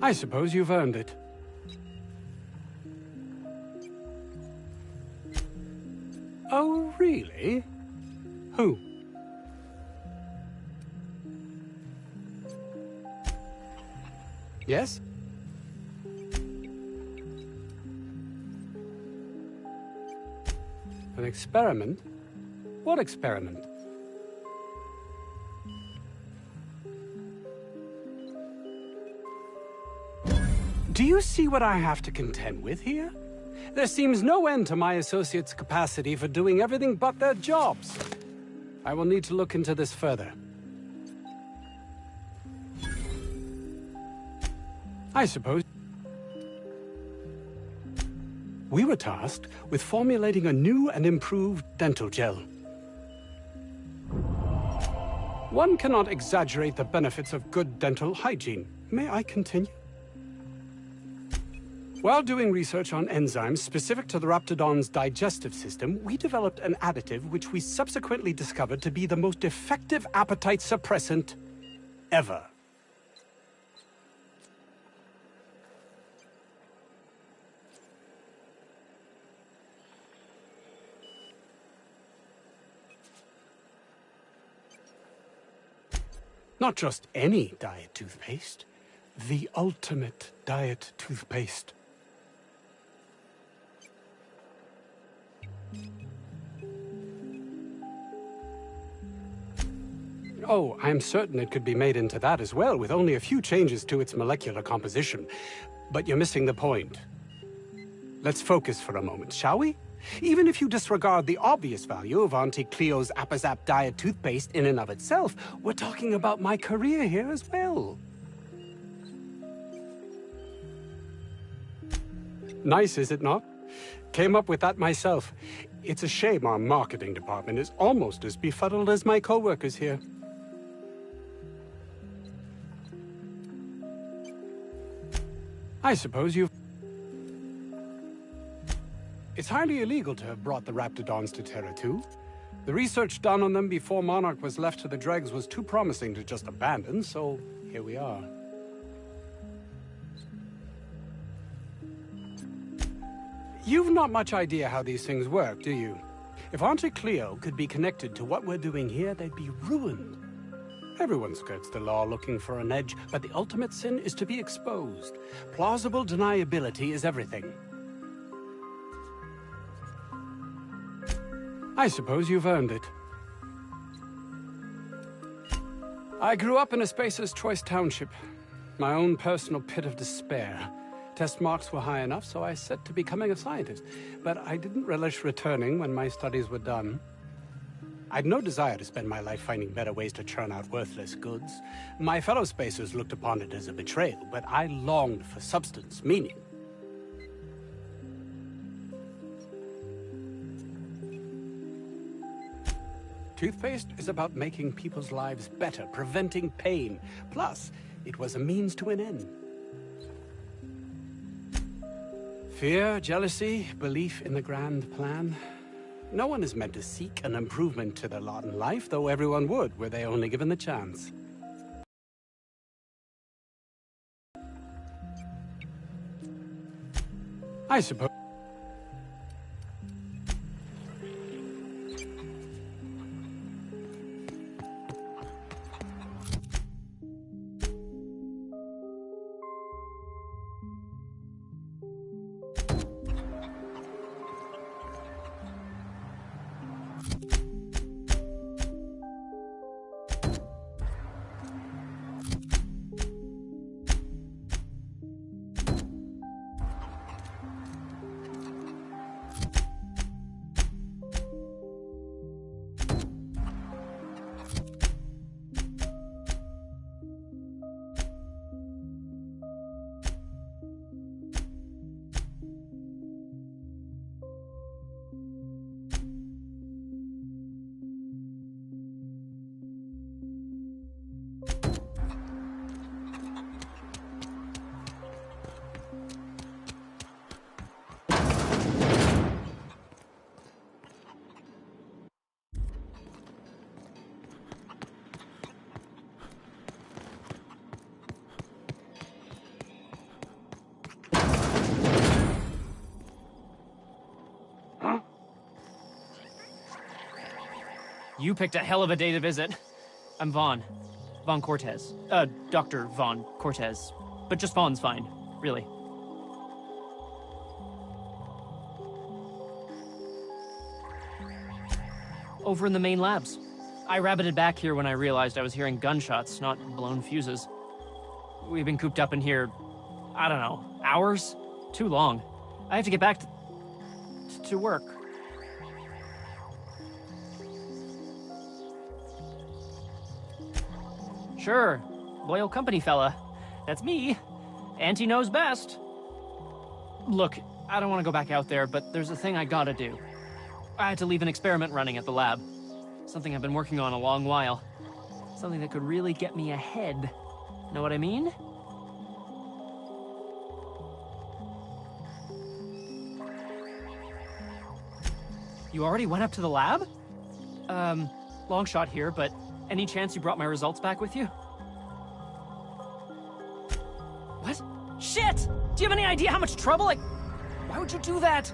I suppose you've earned it. Oh, really? Who? Yes? An experiment? What experiment? Do you see what I have to contend with here? There seems no end to my associates' capacity for doing everything but their jobs. I will need to look into this further. I suppose we were tasked with formulating a new and improved dental gel. One cannot exaggerate the benefits of good dental hygiene. May I continue? While doing research on enzymes specific to the Raptidon's digestive system, we developed an additive which we subsequently discovered to be the most effective appetite suppressant ever. Not just any diet toothpaste, the ultimate diet toothpaste. Oh, I'm certain it could be made into that as well, with only a few changes to its molecular composition. But you're missing the point. Let's focus for a moment, shall we? Even if you disregard the obvious value of Auntie Cleo's Appazap Diet toothpaste in and of itself, we're talking about my career here as well. Nice, is it not? Came up with that myself. It's a shame our marketing department is almost as befuddled as my co-workers here. I suppose you've... It's highly illegal to have brought the Raptidons to Terra 2. The research done on them before Monarch was left to the dregs was too promising to just abandon, so here we are. You've not much idea how these things work, do you? If Auntie Cleo could be connected to what we're doing here, they'd be ruined. Everyone skirts the law looking for an edge, but the ultimate sin is to be exposed. Plausible deniability is everything. I suppose you've earned it. I grew up in a Spacer's Choice township, my own personal pit of despair. Test marks were high enough, so I set to becoming a scientist. But I didn't relish returning when my studies were done. I'd no desire to spend my life finding better ways to churn out worthless goods. My fellow spacers looked upon it as a betrayal, but I longed for substance, meaning. Toothpaste is about making people's lives better, preventing pain. Plus, it was a means to an end. Fear, jealousy, belief in the grand plan. No one is meant to seek an improvement to their lot in life, though everyone would, were they only given the chance. I suppose. You picked a hell of a day to visit. I'm Vaughn. Vaughn Cortez. Dr. Vaughn Cortez. But just Vaughn's fine, really. Over in the main labs. I rabbited back here when I realized I was hearing gunshots, not blown fuses. We've been cooped up in here, I don't know, hours? Too long. I have to get back to work. Sure, loyal company fella. That's me. Auntie knows best. Look, I don't want to go back out there, but there's a thing I gotta do. I had to leave an experiment running at the lab. Something I've been working on a long while. Something that could really get me ahead. Know what I mean? You already went up to the lab? Long shot here, but any chance you brought my results back with you? What? Shit! Do you have any idea how much trouble why would you do that?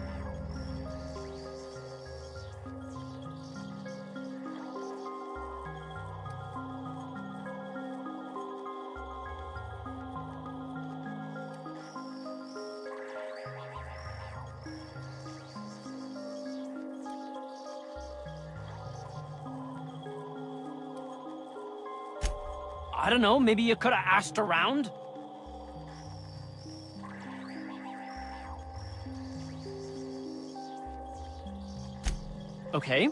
I don't know, maybe you could have asked around? Okay.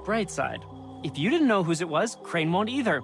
Bright side. If you didn't know whose it was, Crane won't either.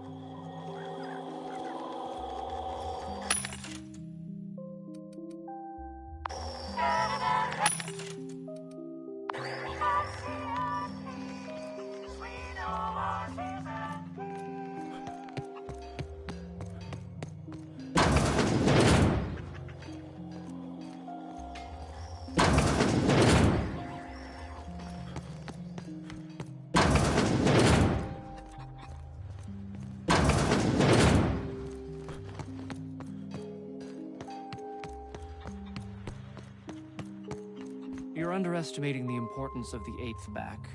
You're underestimating the importance of the 8th back.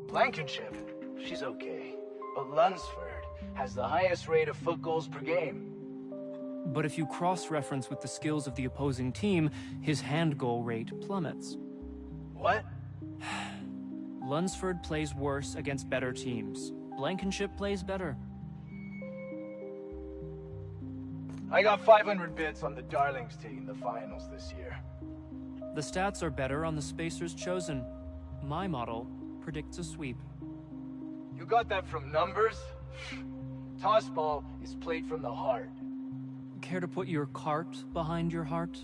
Blankenship, she's okay. But Lunsford has the highest rate of foot goals per game. But if you cross-reference with the skills of the opposing team, his hand goal rate plummets. What? Lunsford plays worse against better teams. Blankenship plays better. I got 500 bits on the Darlings taking the finals this year. The stats are better on the spacers chosen. My model predicts a sweep. You got that from numbers? Tossball is played from the heart. Care to put your cart behind your heart?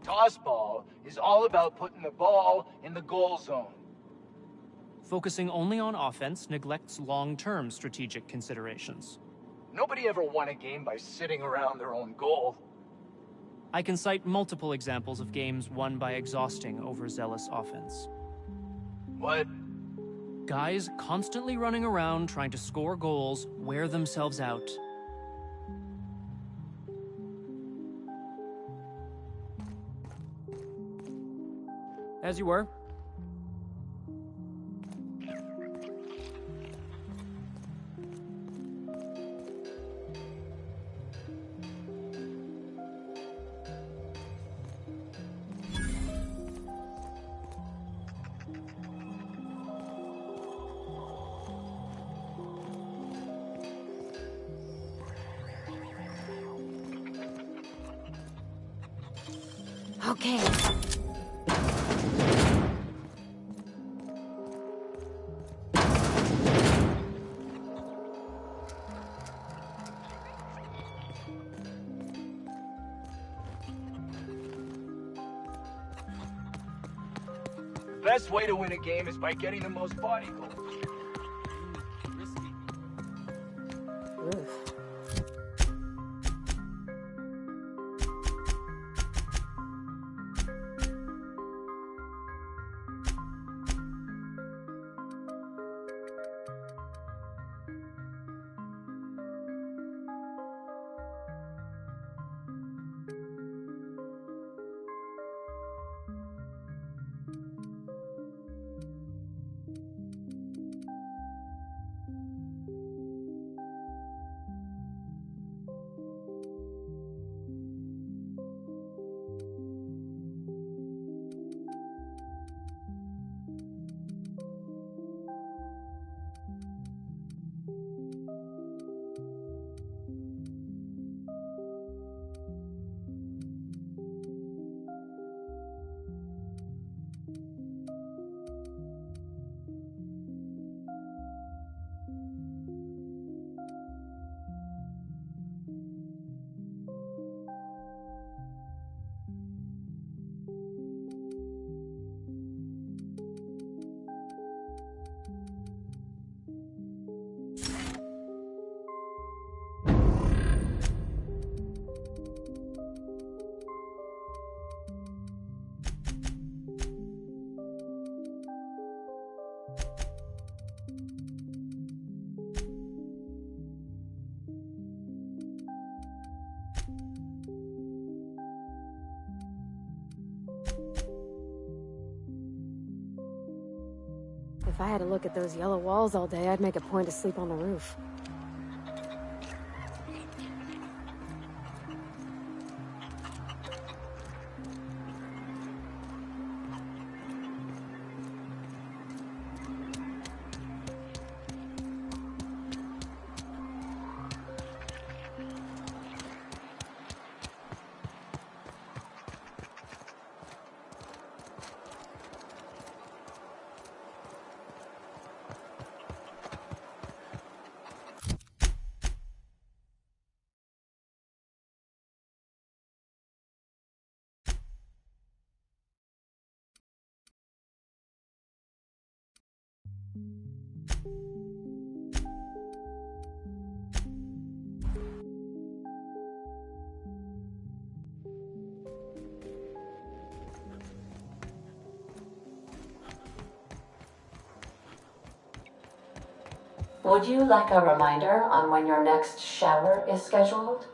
Tossball is all about putting the ball in the goal zone. Focusing only on offense neglects long-term strategic considerations. Nobody ever won a game by sitting around their own goal. I can cite multiple examples of games won by exhausting overzealous offense. What? Guys constantly running around trying to score goals wear themselves out. As you were. Okay. The best way to win a game is by getting the most body goals. If I had to look at those yellow walls all day, I'd make a point to sleep on the roof. Would you like a reminder on when your next shower is scheduled?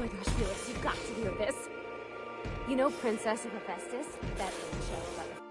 my gosh, Felix, you've got to hear this. You know Princess of Hephaestus? That old show about the...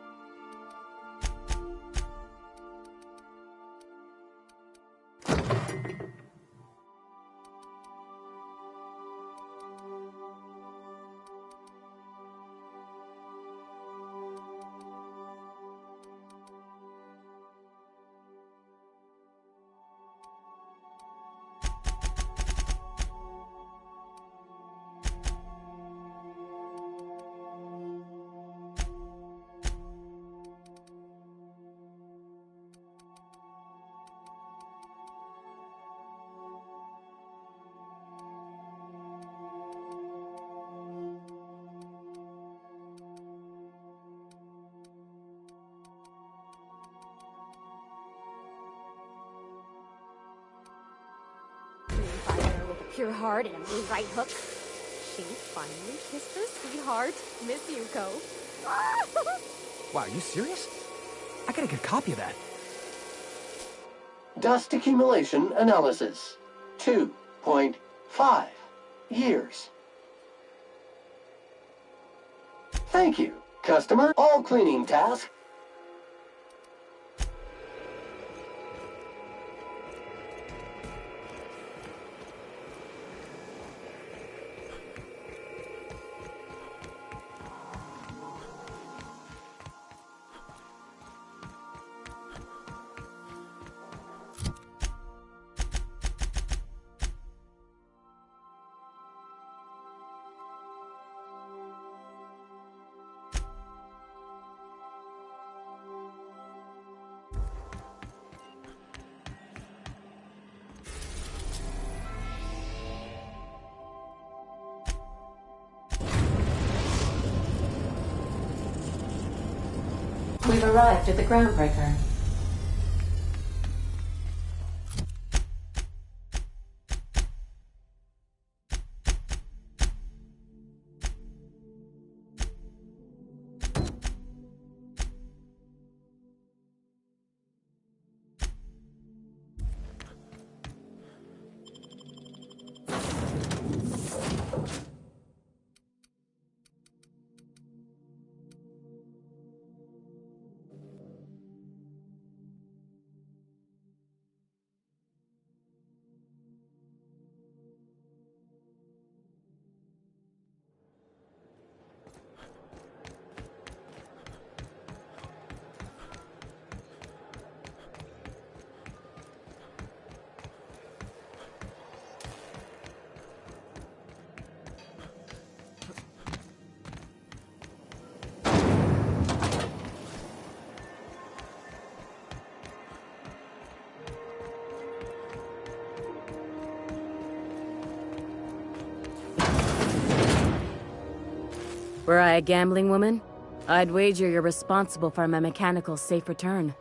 Pure heart and a mean right hook. She finally kissed her sweetheart, Miss Yuko. Wow, are you serious? I gotta get a copy of that. Dust accumulation analysis. 2.5 years. Thank you, customer. All cleaning tasks. We've arrived at the Groundbreaker. Were I a gambling woman, I'd wager you're responsible for my mechanical safe return.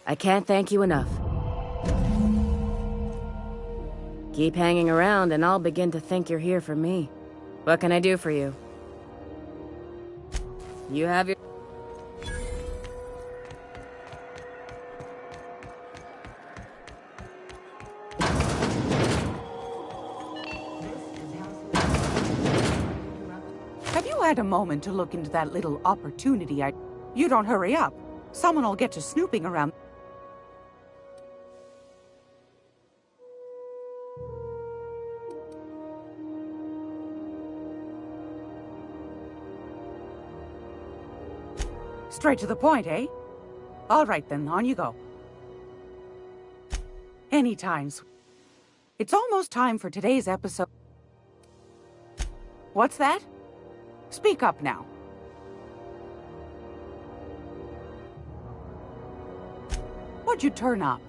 I can't thank you enough. Keep hanging around and I'll begin to think you're here for me. What can I do for you? You have your... Have you had a moment to look into that little opportunity? You don't hurry up. Someone will get to snooping around. Straight to the point, eh? All right then, on you go. Anytime. It's almost time for today's episode. What's that? Speak up now. What'd you turn up?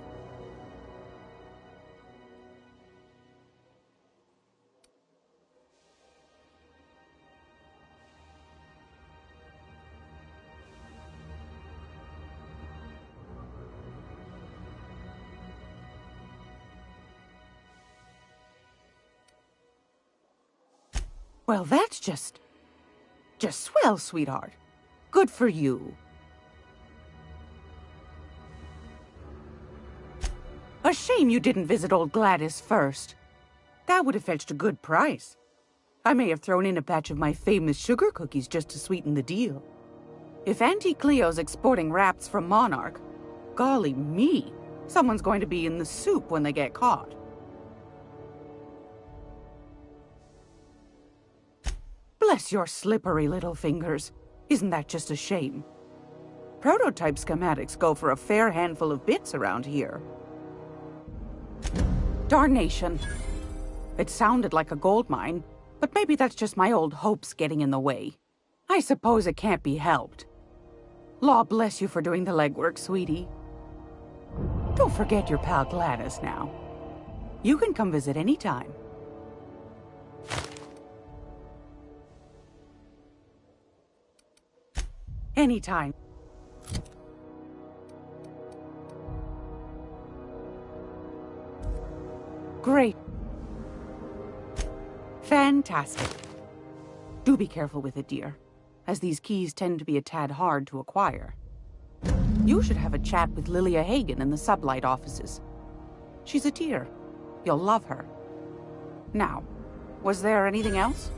Well, that's just swell, sweetheart. Good for you. A shame you didn't visit old Gladys first. That would have fetched a good price. I may have thrown in a batch of my famous sugar cookies just to sweeten the deal. If Auntie Cleo's exporting wraps from Monarch, golly me, someone's going to be in the soup when they get caught. Bless your slippery little fingers. Isn't that just a shame? Prototype schematics go for a fair handful of bits around here. Darnation. It sounded like a gold mine, but maybe that's just my old hopes getting in the way. I suppose it can't be helped. Law bless you for doing the legwork, sweetie. Don't forget your pal Gladys now. You can come visit anytime. Anytime. Great. Fantastic. Do be careful with it, dear, as these keys tend to be a tad hard to acquire. You should have a chat with Lilia Hagen in the Sublight offices. She's a dear. You'll love her. Now, was there anything else?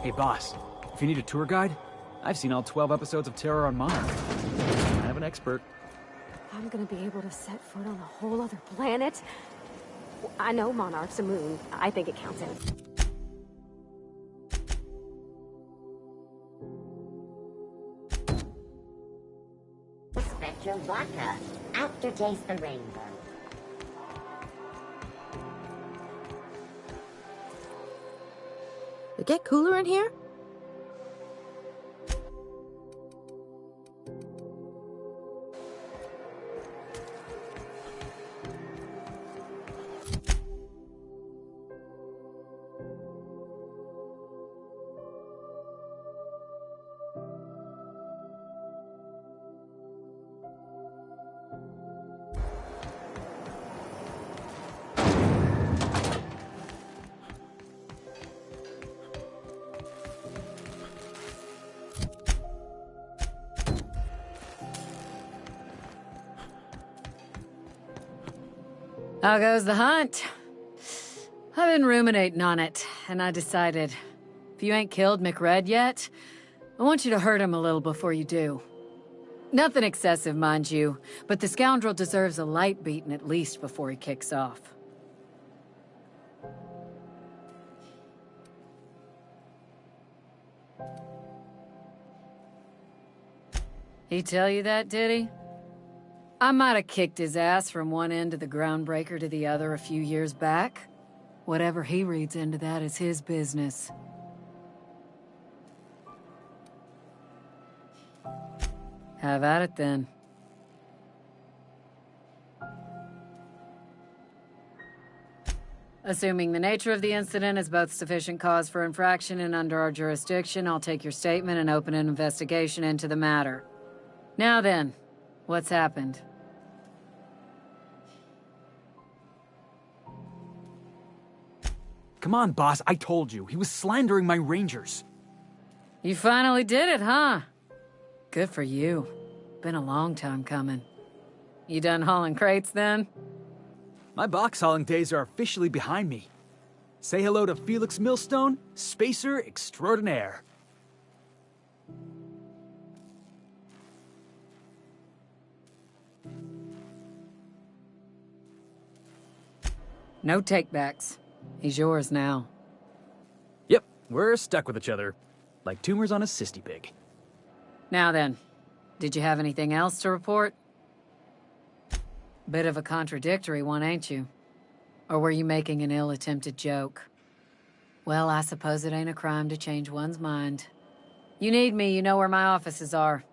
Hey, boss. If you need a tour guide, I've seen all 12 episodes of Terror on Monarch. I have an expert. I'm gonna be able to set foot on a whole other planet? I know Monarch's a moon. I think it counts in. Spectrum vodka. Aftertaste the rainbow. It get cooler in here? How goes the hunt? I've been ruminating on it, and I decided, if you ain't killed McRed yet, I want you to hurt him a little before you do. Nothing excessive, mind you, but the scoundrel deserves a light beating at least before he kicks off. He tell you that, did he? I might have kicked his ass from one end of the groundbreaker to the other a few years back. Whatever he reads into that is his business. Have at it then. Assuming the nature of the incident is both sufficient cause for infraction and under our jurisdiction, I'll take your statement and open an investigation into the matter. Now then, what's happened? Come on, boss, I told you. He was slandering my rangers. You finally did it, huh? Good for you. Been a long time coming. You done hauling crates then? My box hauling days are officially behind me. Say hello to Felix Millstone, spacer extraordinaire. No takebacks. He's yours now. Yep, we're stuck with each other. Like tumors on a cysty pig. Now then, did you have anything else to report? Bit of a contradictory one, ain't you? Or were you making an ill-attempted joke? Well, I suppose it ain't a crime to change one's mind. You need me, you know where my offices are.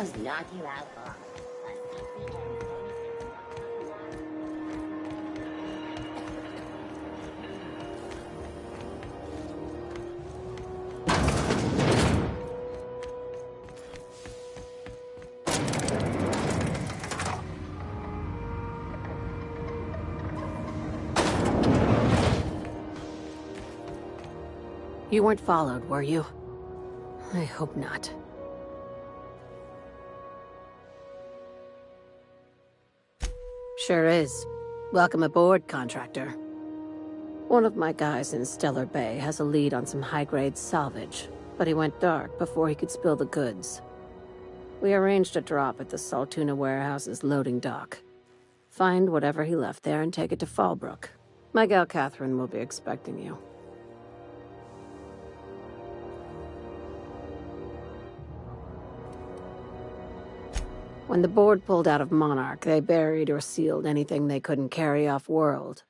just knock you out hard. You weren't followed, were you? I hope not. Sure is. Welcome aboard, contractor. One of my guys in Stellar Bay has a lead on some high-grade salvage, but he went dark before he could spill the goods. We arranged a drop at the Saltuna warehouse's loading dock. Find whatever he left there and take it to Fallbrook. My gal Catherine will be expecting you. When the board pulled out of Monarch, they buried or sealed anything they couldn't carry off-world.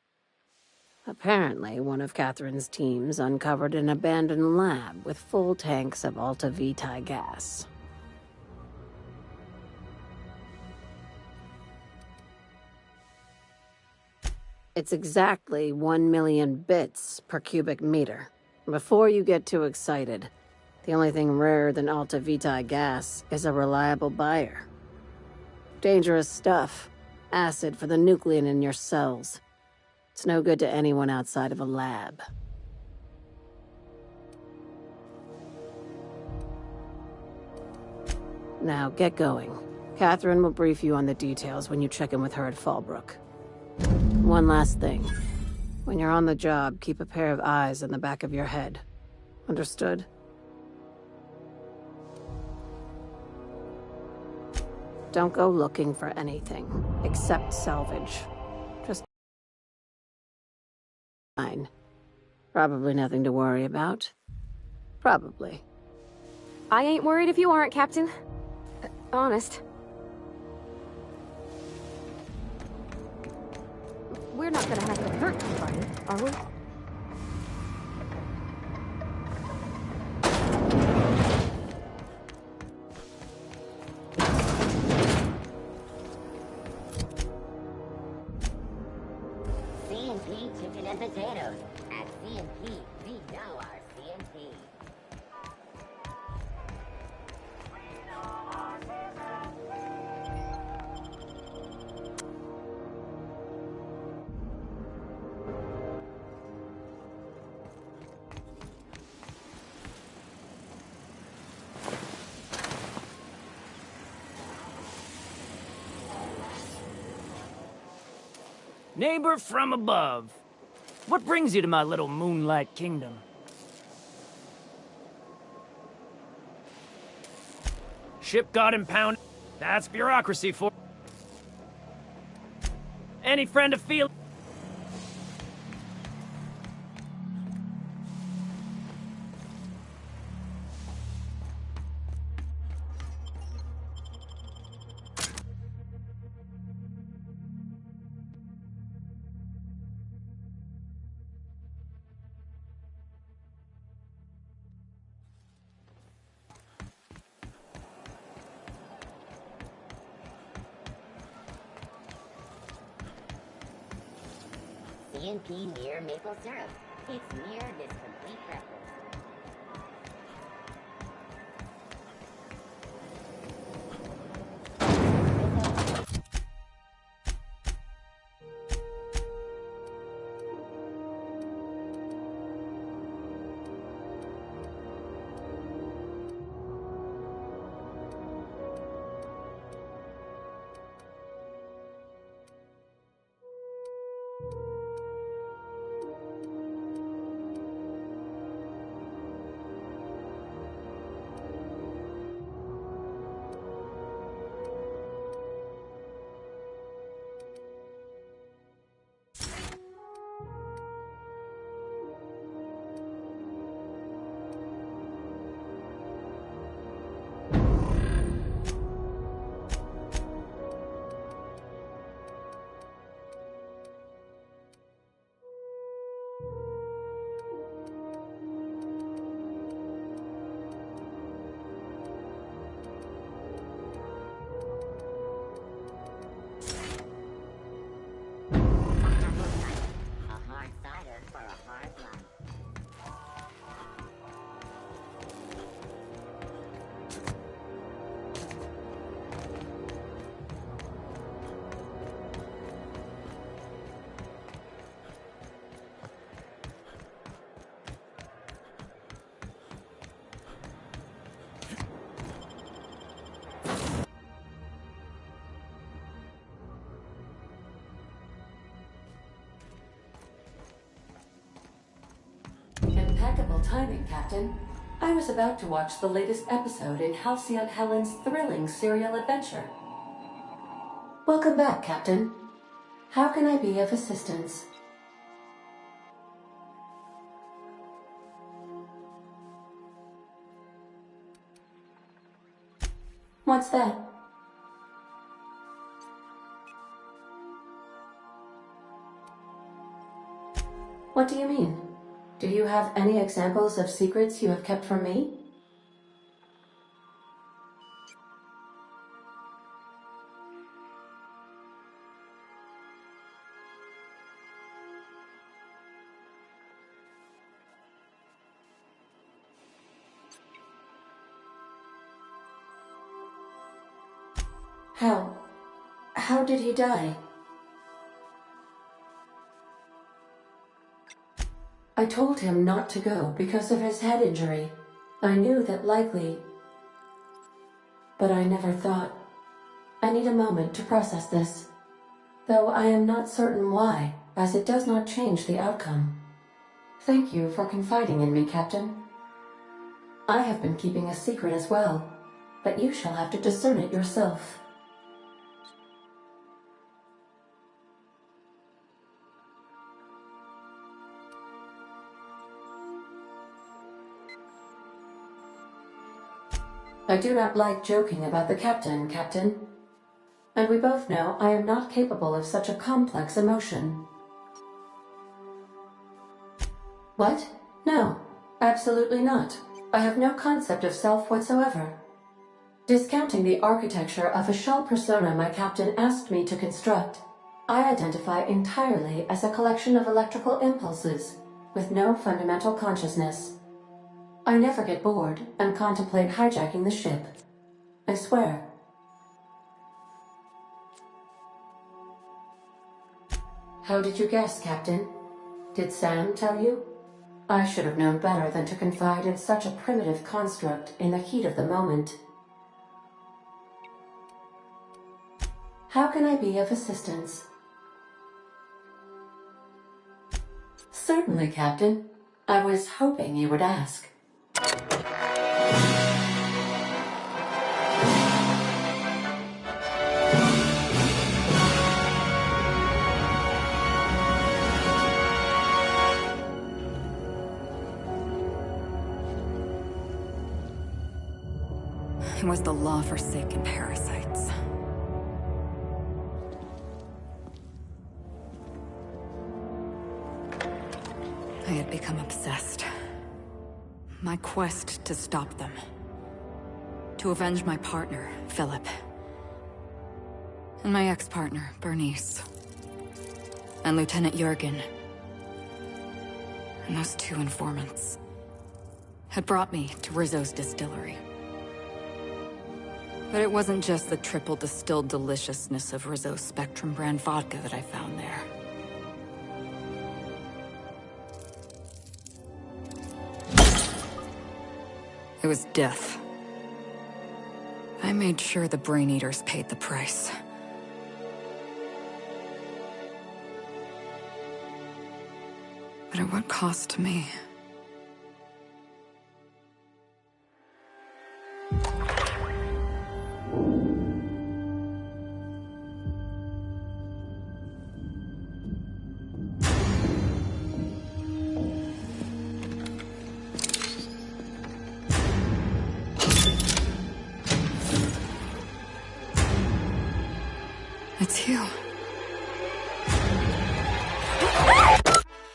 Apparently, one of Catherine's teams uncovered an abandoned lab with full tanks of Alta Vitae gas. It's exactly 1 million bits per cubic meter. Before you get too excited, the only thing rarer than Alta Vitae gas is a reliable buyer. Dangerous stuff. Acid for the nucleon in your cells. It's no good to anyone outside of a lab. Now, get going. Catherine will brief you on the details when you check in with her at Fallbrook. One last thing. When you're on the job, keep a pair of eyes in the back of your head. Understood? Don't go looking for anything, except salvage. Just fine. Probably nothing to worry about. Probably. I ain't worried if you aren't, Captain. Honest. We're not gonna have to hurt anybody, are we? C&P chicken and potatoes. At C&P, we know our C&P. Neighbor from above. What brings you to my little moonlight kingdom? Ship got impounded. That's bureaucracy for... Any friend of Felix? C&P near maple syrup. It's near this complete breakfast. timing, Captain. I was about to watch the latest episode in Halcyon Helen's thrilling serial adventure. Welcome back, Captain. How can I be of assistance? What's that? What do you mean? Do you have any examples of secrets you have kept from me? How did he die? I told him not to go because of his head injury. I knew that likely, but I never thought. I need a moment to process this, though I am not certain why, as it does not change the outcome. Thank you for confiding in me, Captain. I have been keeping a secret as well, but you shall have to discern it yourself. I do not like joking about the captain, Captain. And we both know I am not capable of such a complex emotion. What? No, absolutely not. I have no concept of self whatsoever. Discounting the architecture of a shell persona my captain asked me to construct, I identify entirely as a collection of electrical impulses, with no fundamental consciousness. I never get bored and contemplate hijacking the ship. I swear. How did you guess, Captain? Did Sam tell you? I should have known better than to confide in such a primitive construct in the heat of the moment. How can I be of assistance? Certainly, Captain. I was hoping you would ask. It was the law-forsaken parasites. I had become obsessed. My quest to stop them. To avenge my partner, Philip. And my ex-partner, Bernice. And Lieutenant Jurgen. And those two informants had brought me to Rizzo's distillery. But it wasn't just the triple distilled deliciousness of Rizzo's Spectrum brand vodka that I found there. It was death. I made sure the Brain Eaters paid the price. But at what cost to me? It's you.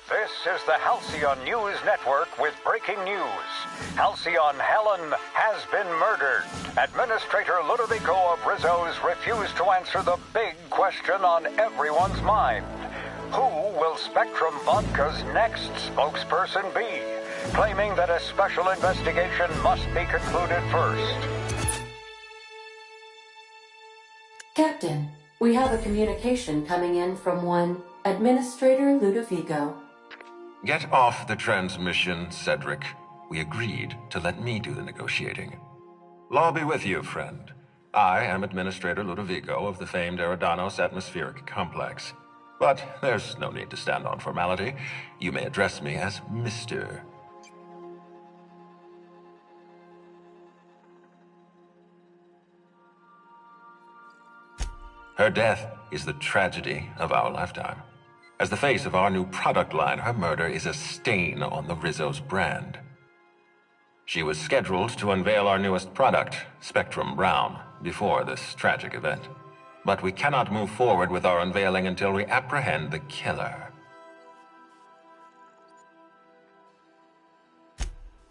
This is the Halcyon News Network with breaking news. Halcyon Helen has been murdered. Administrator Ludovico of Rizzo's refused to answer the big question on everyone's mind. Who will Spectrum Vodka's next spokesperson be? Claiming that a special investigation must be concluded first. Captain, we have a communication coming in from one Administrator Ludovico. Get off the transmission, Cedric. We agreed to let me do the negotiating. Law be with you, friend. I am Administrator Ludovico of the famed Eridanos Atmospheric Complex. But there's no need to stand on formality. You may address me as Mr. Her death is the tragedy of our lifetime. As the face of our new product line, her murder is a stain on the Rizzo's brand. She was scheduled to unveil our newest product, Spectrum Brown, before this tragic event. But we cannot move forward with our unveiling until we apprehend the killer.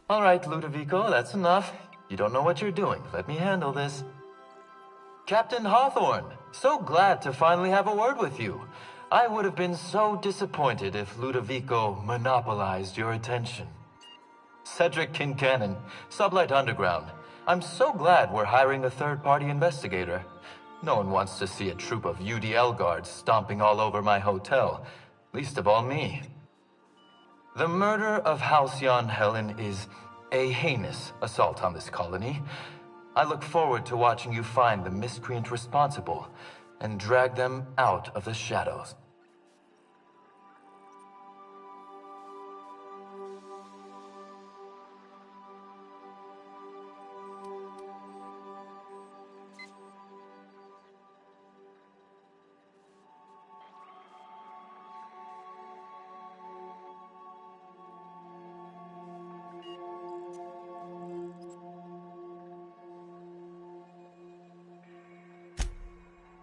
All right, Ludovico, that's enough. You don't know what you're doing. Let me handle this. Captain Hawthorne, so glad to finally have a word with you. I would have been so disappointed if Ludovico monopolized your attention. Cedric Kincannon, Sublight Underground. I'm so glad we're hiring a third-party investigator. No one wants to see a troop of UDL guards stomping all over my hotel, least of all me. The murder of Halcyon Helen is a heinous assault on this colony. I look forward to watching you find the miscreant responsible and drag them out of the shadows.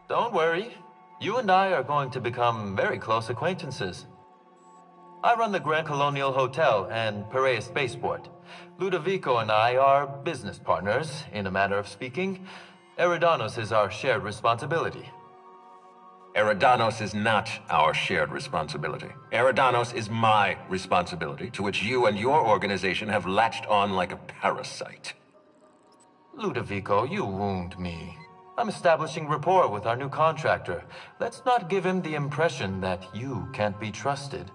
Don't worry. You and I are going to become very close acquaintances. I run the Grand Colonial Hotel and Perea Spaceport. Ludovico and I are business partners, in a manner of speaking. Eridanos is our shared responsibility. Eridanos is not our shared responsibility. Eridanos is my responsibility, to which you and your organization have latched on like a parasite. Ludovico, you wound me. I'm establishing rapport with our new contractor. Let's not give him the impression that you can't be trusted.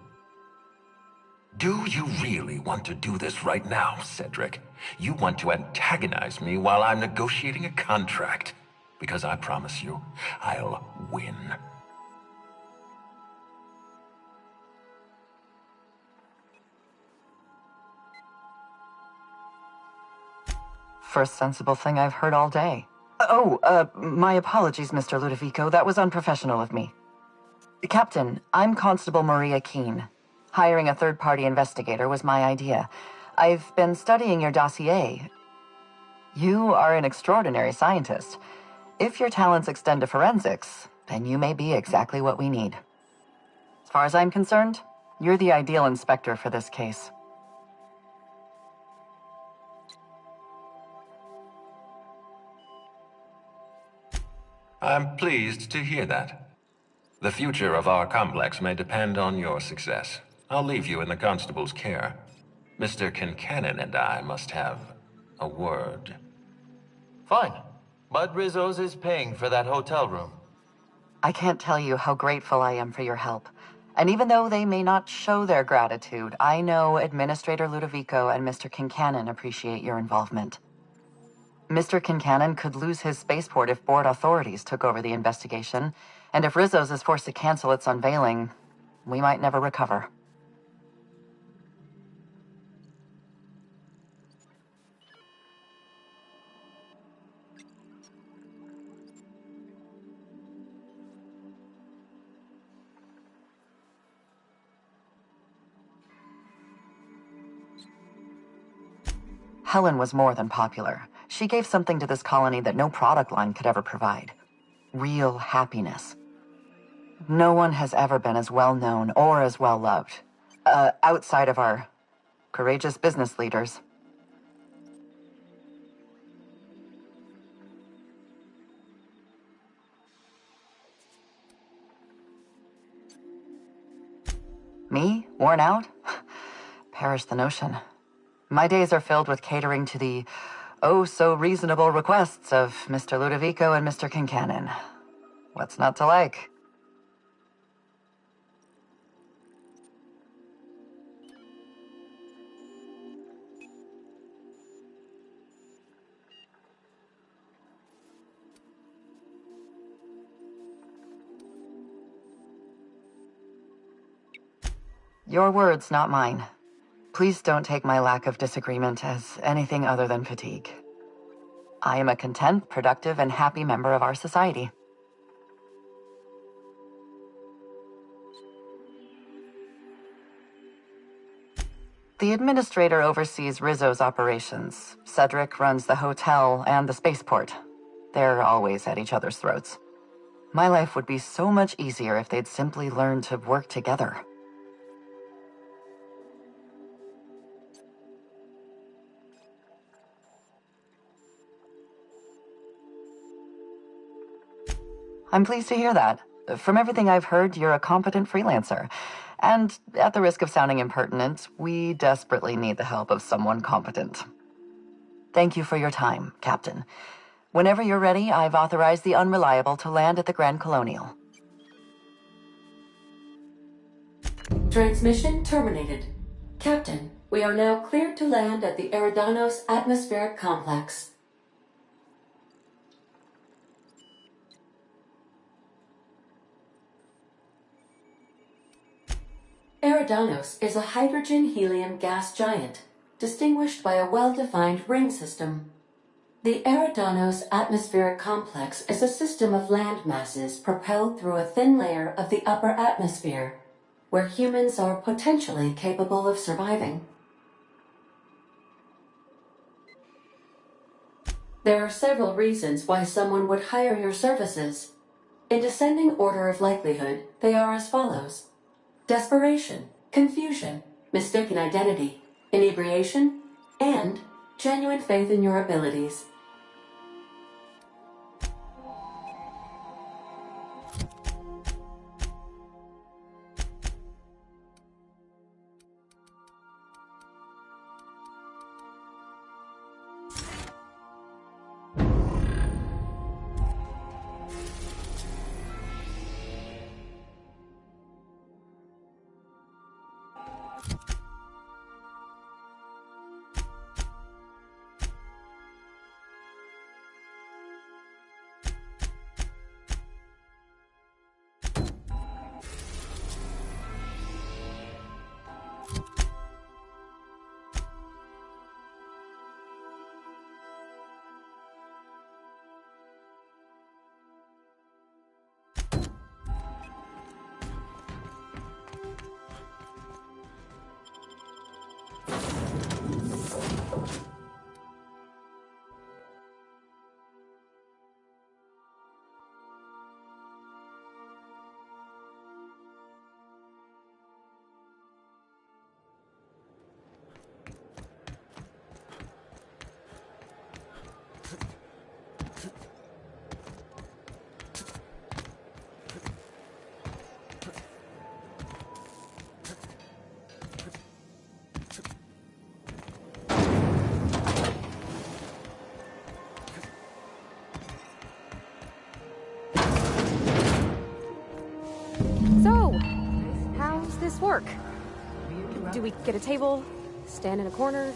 Do you really want to do this right now, Cedric? You want to antagonize me while I'm negotiating a contract? Because I promise you, I'll win. First sensible thing I've heard all day. My apologies, Mr. Ludovico. That was unprofessional of me. Captain, I'm Constable Maria Keene. Hiring a third-party investigator was my idea. I've been studying your dossier. You are an extraordinary scientist. If your talents extend to forensics, then you may be exactly what we need. As far as I'm concerned, you're the ideal inspector for this case. I'm pleased to hear that. The future of our complex may depend on your success. I'll leave you in the constable's care. Mr. Kincannon and I must have a word. Fine. Bud Rizzo's is paying for that hotel room. I can't tell you how grateful I am for your help. And even though they may not show their gratitude, I know Administrator Ludovico and Mr. Kincannon appreciate your involvement. Mr. Kincannon could lose his spaceport if board authorities took over the investigation, and if Rizzo's is forced to cancel its unveiling, we might never recover. Helen was more than popular. She gave something to this colony that no product line could ever provide. Real happiness. No one has ever been as well known or as well loved, outside of our courageous business leaders. Me? Worn out? Perish the notion. My days are filled with catering to the oh-so-reasonable requests of Mr. Ludovico and Mr. Kincannon. What's not to like? Your words, not mine. Please don't take my lack of disagreement as anything other than fatigue. I am a content, productive, and happy member of our society. The administrator oversees Rizzo's operations. Cedric runs the hotel and the spaceport. They're always at each other's throats. My life would be so much easier if they'd simply learned to work together. I'm pleased to hear that. From everything I've heard, you're a competent freelancer. And at the risk of sounding impertinent, we desperately need the help of someone competent. Thank you for your time, Captain. Whenever you're ready, I've authorized the Unreliable to land at the Grand Colonial. Transmission terminated. Captain, we are now cleared to land at the Eridanos Atmospheric Complex. Eridanos is a hydrogen-helium gas giant, distinguished by a well-defined ring system. The Eridanos Atmospheric Complex is a system of land masses propelled through a thin layer of the upper atmosphere, where humans are potentially capable of surviving. There are several reasons why someone would hire your services. In descending order of likelihood, they are as follows: desperation, confusion, mistaken identity, inebriation, and genuine faith in your abilities. So, how's this work? Do we get a table? Stand in a corner?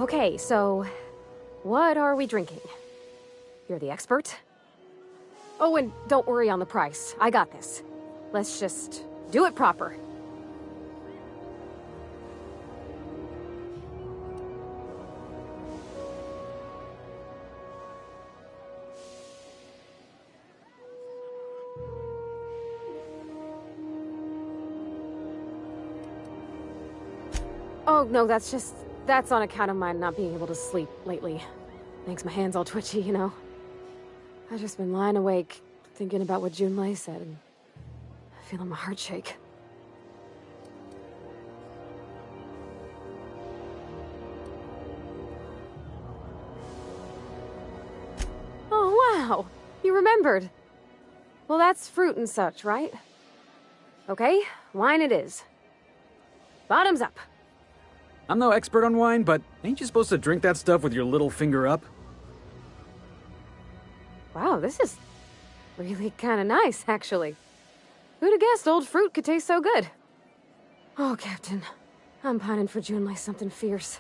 Okay, so what are we drinking? You're the expert? Oh, and don't worry on the price. I got this. Let's just do it proper. Oh, no, that's on account of my not being able to sleep lately. Makes my hands all twitchy, you know? I've just been lying awake, thinking about what Junlei said, and feeling my heart shake. Oh, wow! You remembered! Well, that's fruit and such, right? Okay, wine it is. Bottoms up. I'm no expert on wine, but ain't you supposed to drink that stuff with your little finger up? Wow, this is really kind of nice, actually. Who'd have guessed old fruit could taste so good? Oh, Captain, I'm pining for Junlei something fierce.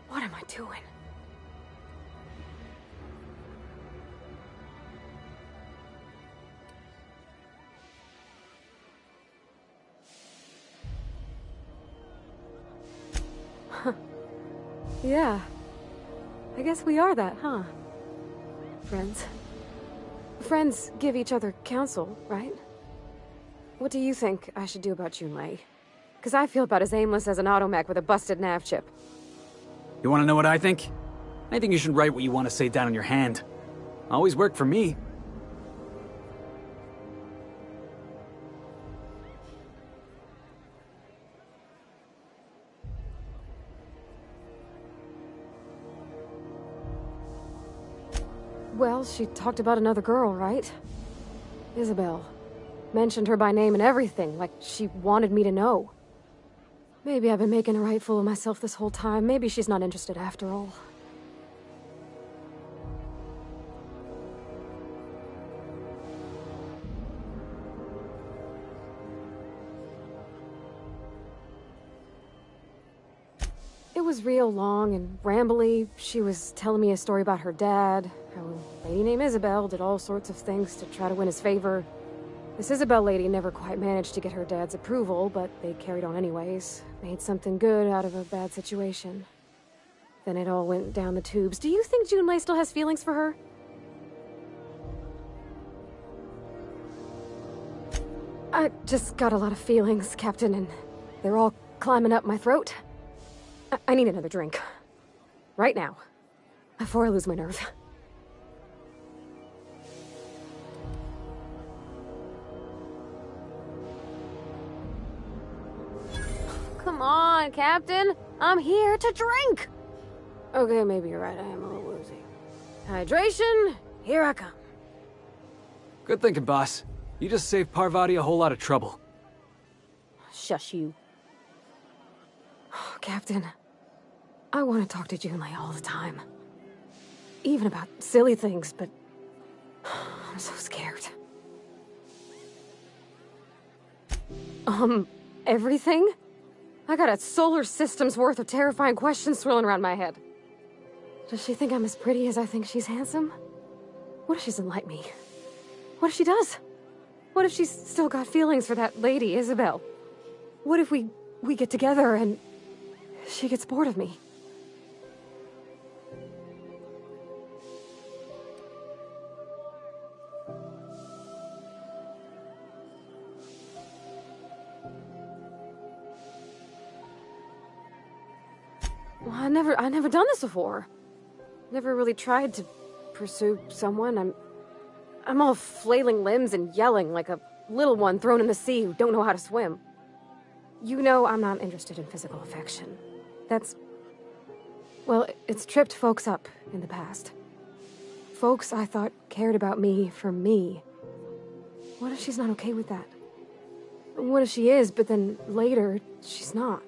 What am I doing? Yeah. I guess we are that, huh? Friends. Friends give each other counsel, right? What do you think I should do about Junlei? Because I feel about as aimless as an automech with a busted nav chip. You want to know what I think? I think you should write what you want to say down on your hand. Always worked for me. Well, she talked about another girl, right? Isabel. Mentioned her by name and everything, like she wanted me to know. Maybe I've been making a right fool of myself this whole time. Maybe she's not interested after all. It was real long and rambly. She was telling me a story about her dad, how a lady named Isabel did all sorts of things to try to win his favor. This Isabel lady never quite managed to get her dad's approval, but they carried on anyways. Made something good out of a bad situation. Then it all went down the tubes. Do you think Junlei still has feelings for her? I just got a lot of feelings, Captain, and they're all climbing up my throat. I need another drink. Right now. Before I lose my nerve. Come on, Captain. I'm here to drink. Okay, maybe you're right. I am a little woozy. Hydration, here I come. Good thinking, boss. You just saved Parvati a whole lot of trouble. Shush you. Captain, I want to talk to Junlei all the time. Even about silly things, but I'm so scared. Everything? I got a solar system's worth of terrifying questions swirling around my head. Does she think I'm as pretty as I think she's handsome? What if she doesn't like me? What if she does? What if she's still got feelings for that lady, Isabel? What if we get together and she gets bored of me? Well, I never done this before. Never really tried to pursue someone. I'm all flailing limbs and yelling like a little one thrown in the sea who don't know how to swim. You know I'm not interested in physical affection. Well, it's tripped folks up in the past. Folks I thought cared about me for me. What if she's not okay with that? What if she is, but then later, she's not?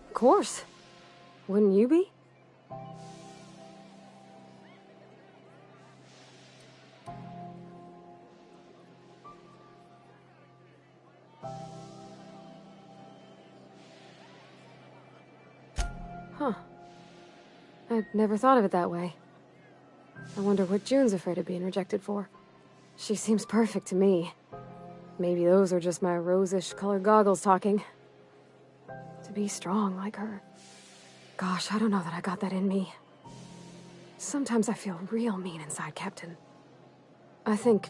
Of course. Wouldn't you be? Huh. I'd never thought of it that way. I wonder what June's afraid of being rejected for. She seems perfect to me. Maybe those are just my rosish colored goggles talking. To be strong like her. Gosh, I don't know that I got that in me. Sometimes I feel real mean inside, Captain. I think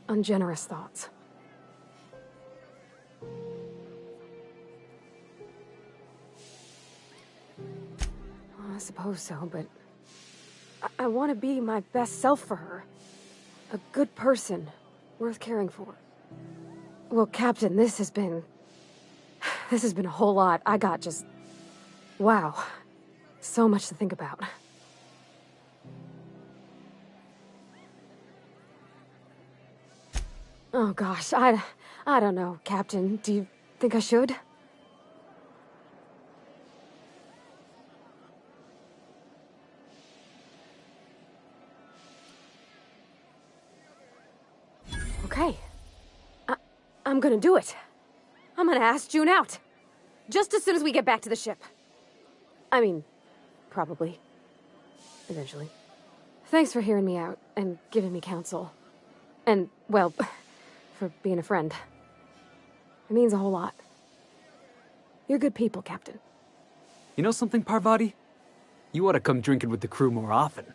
ungenerous thoughts. Well, I suppose so, but I want to be my best self for her. A good person, worth caring for. Well, Captain, this has been a whole lot. I got just... wow. So much to think about. Oh gosh, I don't know, Captain. Do you think I should? Okay. I'm gonna do it. I'm gonna ask June out. Just as soon as we get back to the ship. I mean, probably. eventually. Thanks for hearing me out and giving me counsel. And, well, for being a friend. It means a whole lot. You're good people, Captain. You know something, Parvati? You ought to come drinking with the crew more often.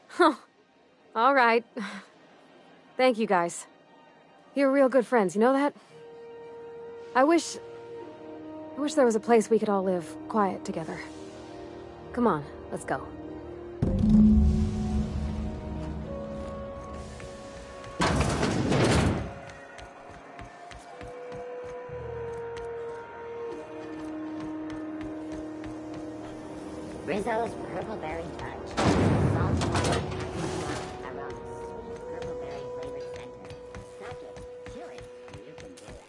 Huh. All right. Thank you, guys. You're real good friends, you know that? I wish there was a place we could all live quiet together. Come on, let's go. Rizzo's Purple Berry Punch. Salt water, aroma, sweet purple berry flavored center. Suck it, chew it, you can do it.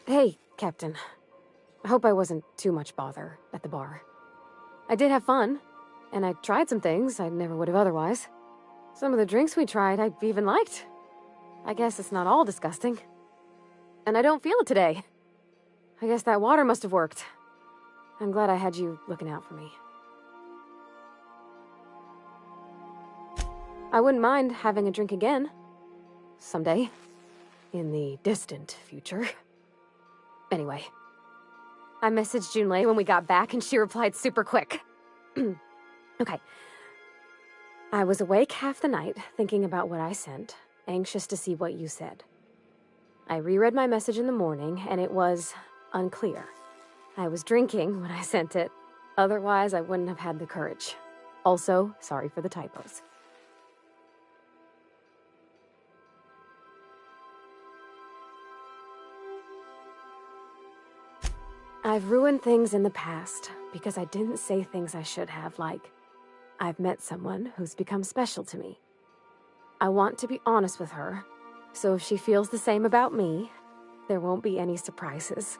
Hey, Captain. I hope I wasn't too much bother at the bar. I did have fun, and I tried some things I never would have otherwise. Some of the drinks we tried I even liked. I guess it's not all disgusting. And I don't feel it today. I guess that water must have worked. I'm glad I had you looking out for me. I wouldn't mind having a drink again. Someday. In the distant future. Anyway. I messaged Junlei when we got back and she replied super quick. Okay. I was awake half the night, thinking about what I sent, anxious to see what you said. I reread my message in the morning, and it was unclear. I was drinking when I sent it. Otherwise, I wouldn't have had the courage. Also, sorry for the typos. I've ruined things in the past because I didn't say things I should have, like, I've met someone who's become special to me. I want to be honest with her, so if she feels the same about me, there won't be any surprises.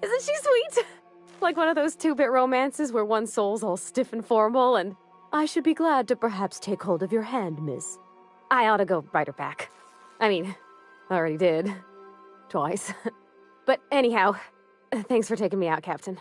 Isn't she sweet? Like one of those two-bit romances where one soul's all stiff and formal and, I should be glad to perhaps take hold of your hand, miss. I ought to go write her back. I mean, I already did. Twice. But anyhow, thanks for taking me out, Captain.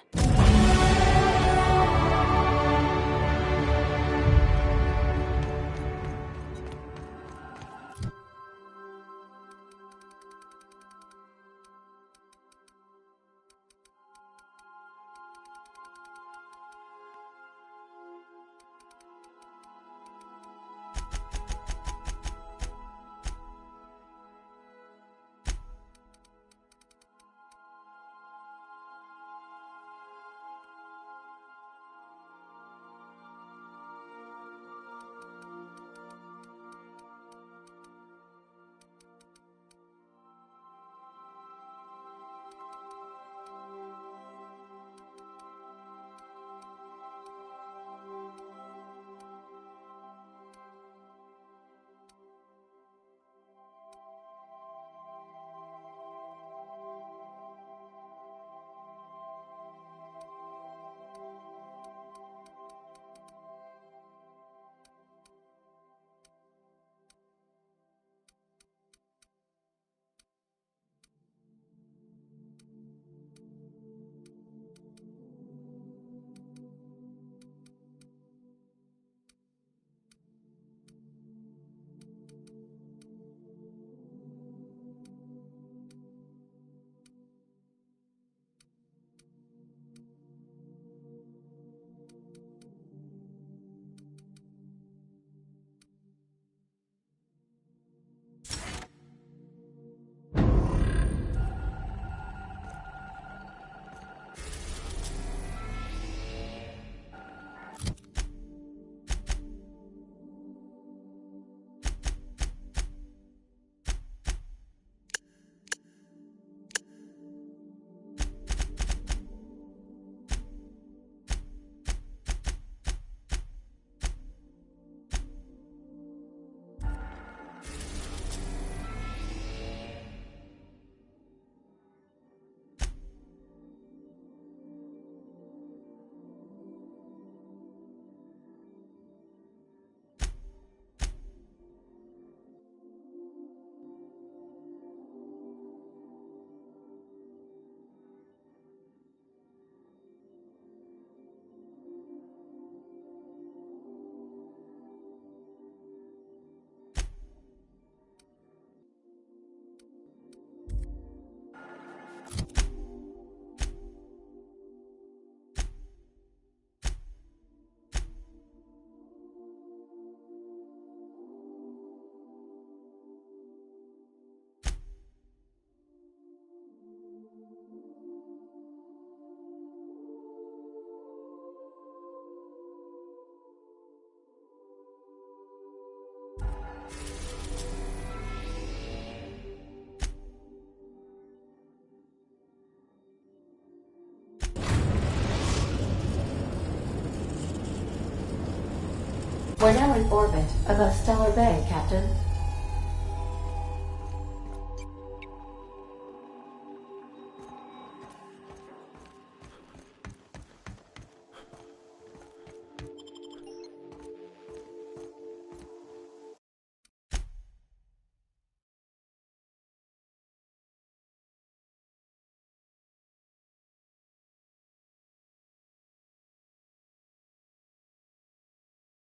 We're now in orbit above Stellar Bay, Captain.